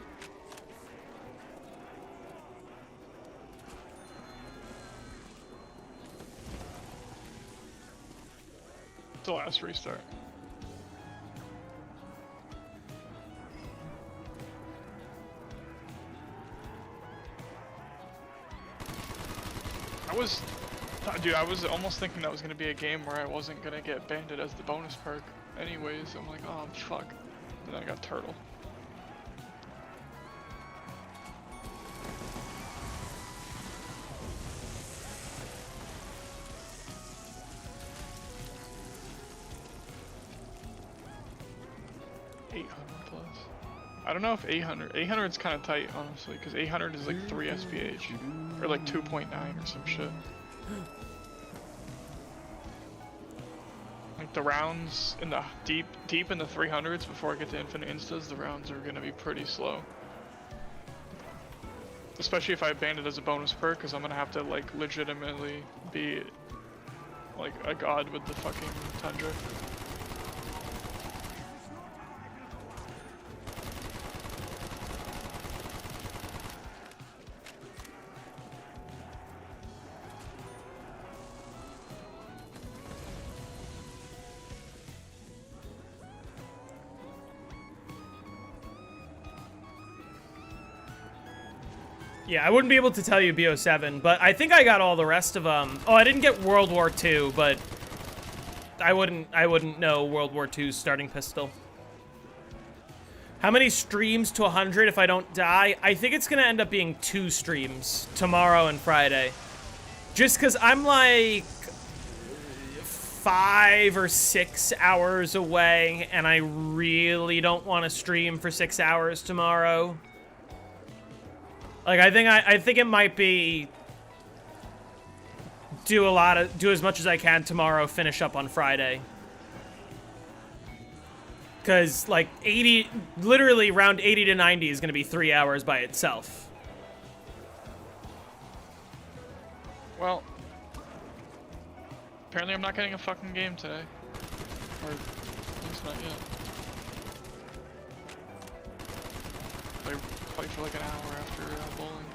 It's the last restart. Dude, I was almost thinking that was gonna be a game where I wasn't gonna get banded as the bonus perk anyways. I'm like, oh fuck. And then I got turtle. I don't know if 800 is kind of tight, honestly, because 800 is like 3 SPH, or like 2.9 or some shit. Like the rounds in the deep in the 300s before I get to infinite instas, the rounds are gonna be pretty slow. Especially if I banned it as a bonus perk, because I'm gonna have to like legitimately be like a god with the fucking Tundra. Yeah, I wouldn't be able to tell you BO7, but I think I got all the rest of them. Oh, I didn't get World War II, but I wouldn't know World War II's starting pistol. How many streams to 100 if I don't die? I think it's gonna end up being 2 streams, tomorrow and Friday. Just because I'm like 5 or 6 hours away, and I really don't want to stream for 6 hours tomorrow. Like, I think it might be do as much as I can tomorrow, finish up on Friday. Because, like, literally round 80 to 90 is going to be 3 hours by itself. Well, apparently I'm not getting a fucking game today. Or, at least not yet. I play for like an hour after bowling.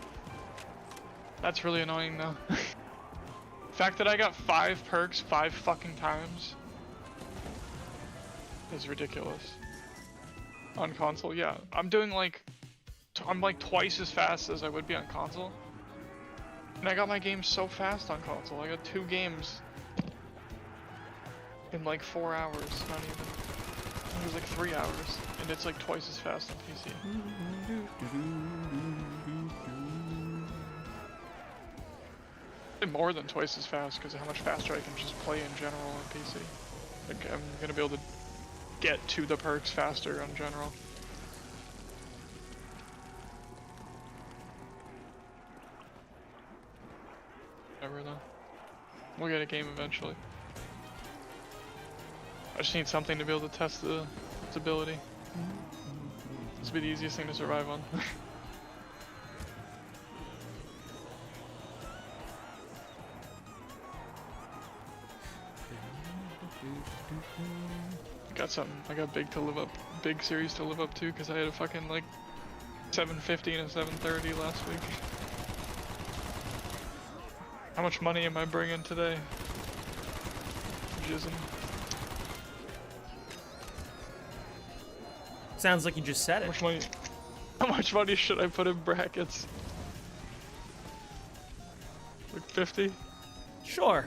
That's really annoying though. The fact that I got 5 perks 5 fucking times is ridiculous. On console, yeah. I'm doing like, I'm like twice as fast as I would be on console. And I got my games so fast on console. I got 2 games in like 4 hours, not even. It was like 3 hours, and it's like twice as fast on PC. More than twice as fast because of how much faster I can just play in general on PC. Like, I'm gonna be able to get to the perks faster on general. Never though. We'll get a game eventually. I just need something to be able to test its ability. This will be the easiest thing to survive on. I got big series to live up to because I had a fucking like 750 and a 730 last week. How much money am I bringing today? Jism. Sounds like you just said it. How much money should I put in brackets? Like 50? Sure.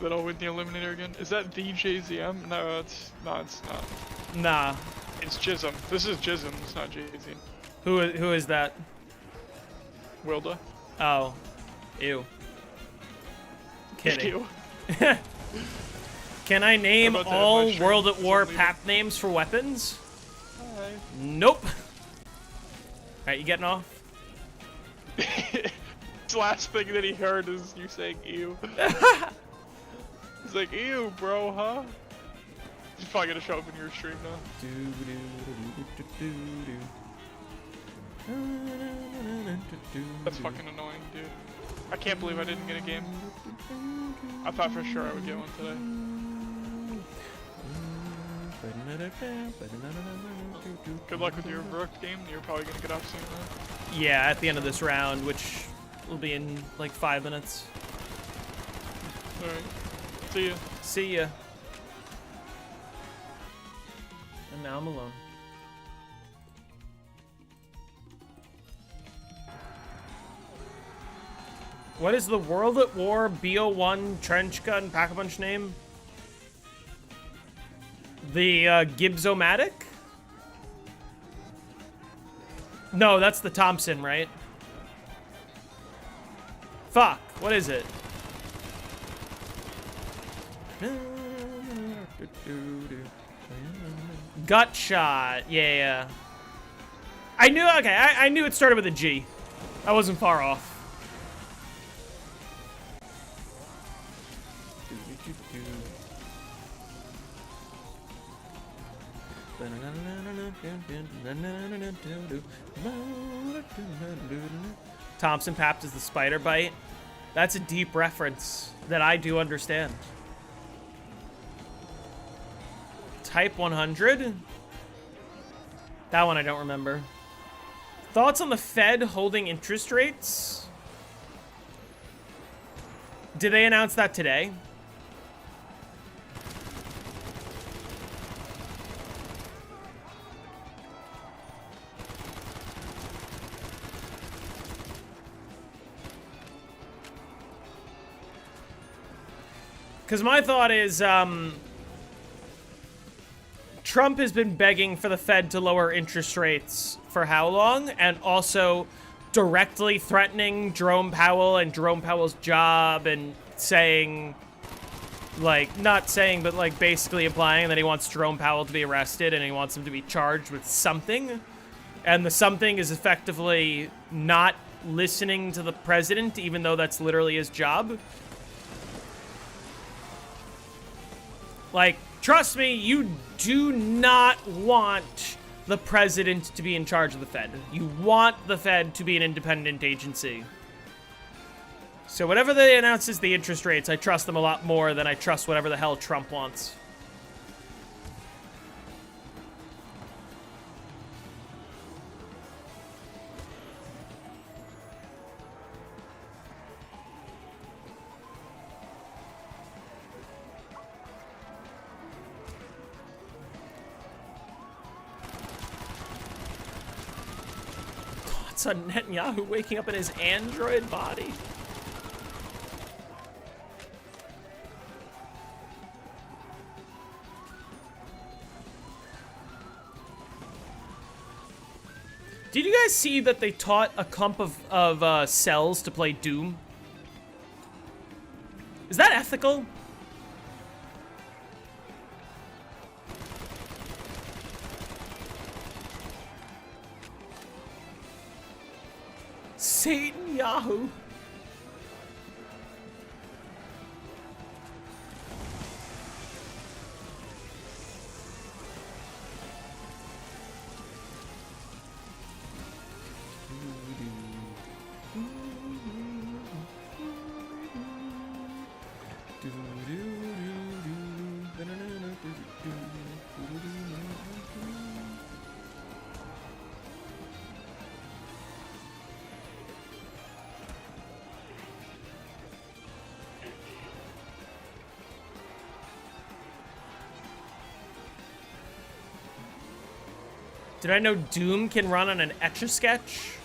Then I'll win the Eliminator again. Is that the JZM? No, it's not. Nah. It's Jism. This is Jism, it's not JZ. Who is that? Wilda. Oh. Ew. Kidding. Ew. Can I name about to have all my World at stream War leaving. pap names for weapons? Hi. Nope. Alright, you getting off? His last thing that he heard is you saying ew. He's like, ew, bro, huh? He's probably gonna show up in your stream now. That's fucking annoying, dude. I can't believe I didn't get a game. I thought for sure I would get one today. Good luck with your Verrukt game. You're probably gonna get off soon, though. Yeah, at the end of this round, which will be in like 5 minutes. Alright. See ya. See ya. And now I'm alone. What is the World at War BO1 trench gun pack-a-punch name? The Gibbs-O-Matic? No, that's the Thompson, right? Fuck, what is it? Gut shot, yeah. I knew, okay, I knew it started with a G. I wasn't far off. Thompson papped is the spider bite. That's a deep reference that I do understand. Type 100? That one I don't remember. Thoughts on the Fed holding interest rates? Did they announce that today? Because my thought is, Trump has been begging for the Fed to lower interest rates for how long? And also directly threatening Jerome Powell and Jerome Powell's job and saying, like, not saying, but like basically implying that he wants Jerome Powell to be arrested and he wants him to be charged with something. And the something is effectively not listening to the president, even though that's literally his job. Like, trust me, you do not want the president to be in charge of the Fed. You want the Fed to be an independent agency. So whatever they announce as the interest rates, I trust them a lot more than I trust whatever the hell Trump wants. Thoughts on Netanyahu waking up in his android body? Did you guys see that they taught a clump of cells to play Doom? Is that ethical? Satan Yahoo. Did I know Doom can run on an Etch-a-Sketch?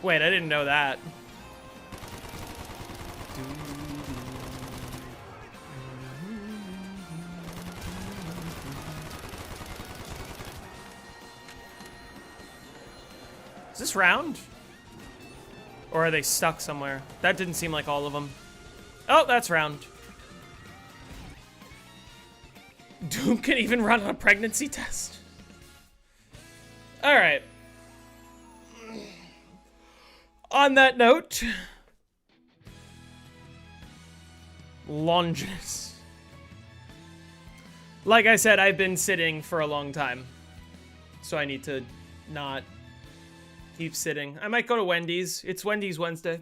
Wait, I didn't know that. Is this round? Or are they stuck somewhere? That didn't seem like all of them. Oh, that's round. Doom can even run on a pregnancy test. All right. On that note, Longinus. Like I said, I've been sitting for a long time, so I need to not keep sitting. I might go to Wendy's. It's Wendy's Wednesday.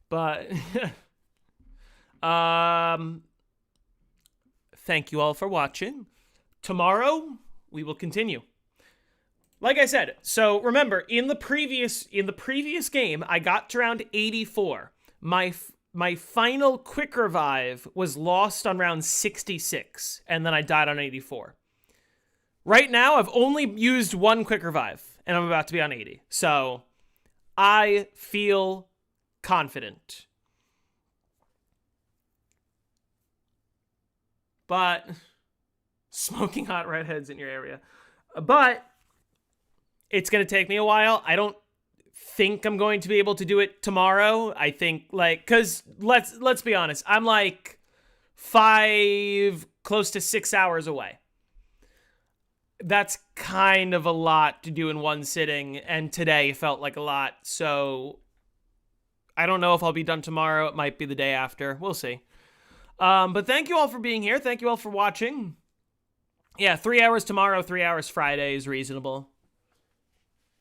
But thank you all for watching. Tomorrow we will continue. Like I said, so remember in the previous game I got to round 84. My final quick revive was lost on round 66 and then I died on 84. Right now I've only used one quick revive and I'm about to be on 80. So I feel confident. But smoking hot redheads in your area. But it's going to take me a while. I don't think I'm going to be able to do it tomorrow. I think like cuz let's be honest. I'm like 5 close to 6 hours away. That's kind of a lot to do in one sitting and today felt like a lot. So I don't know if I'll be done tomorrow. It might be the day after. We'll see. But thank you all for being here. Thank you all for watching. Yeah, 3 hours tomorrow, 3 hours Friday is reasonable.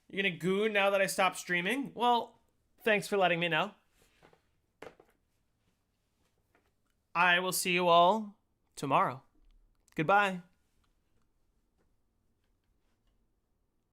You're gonna goon now that I stopped streaming? Well, thanks for letting me know. I will see you all tomorrow. Goodbye.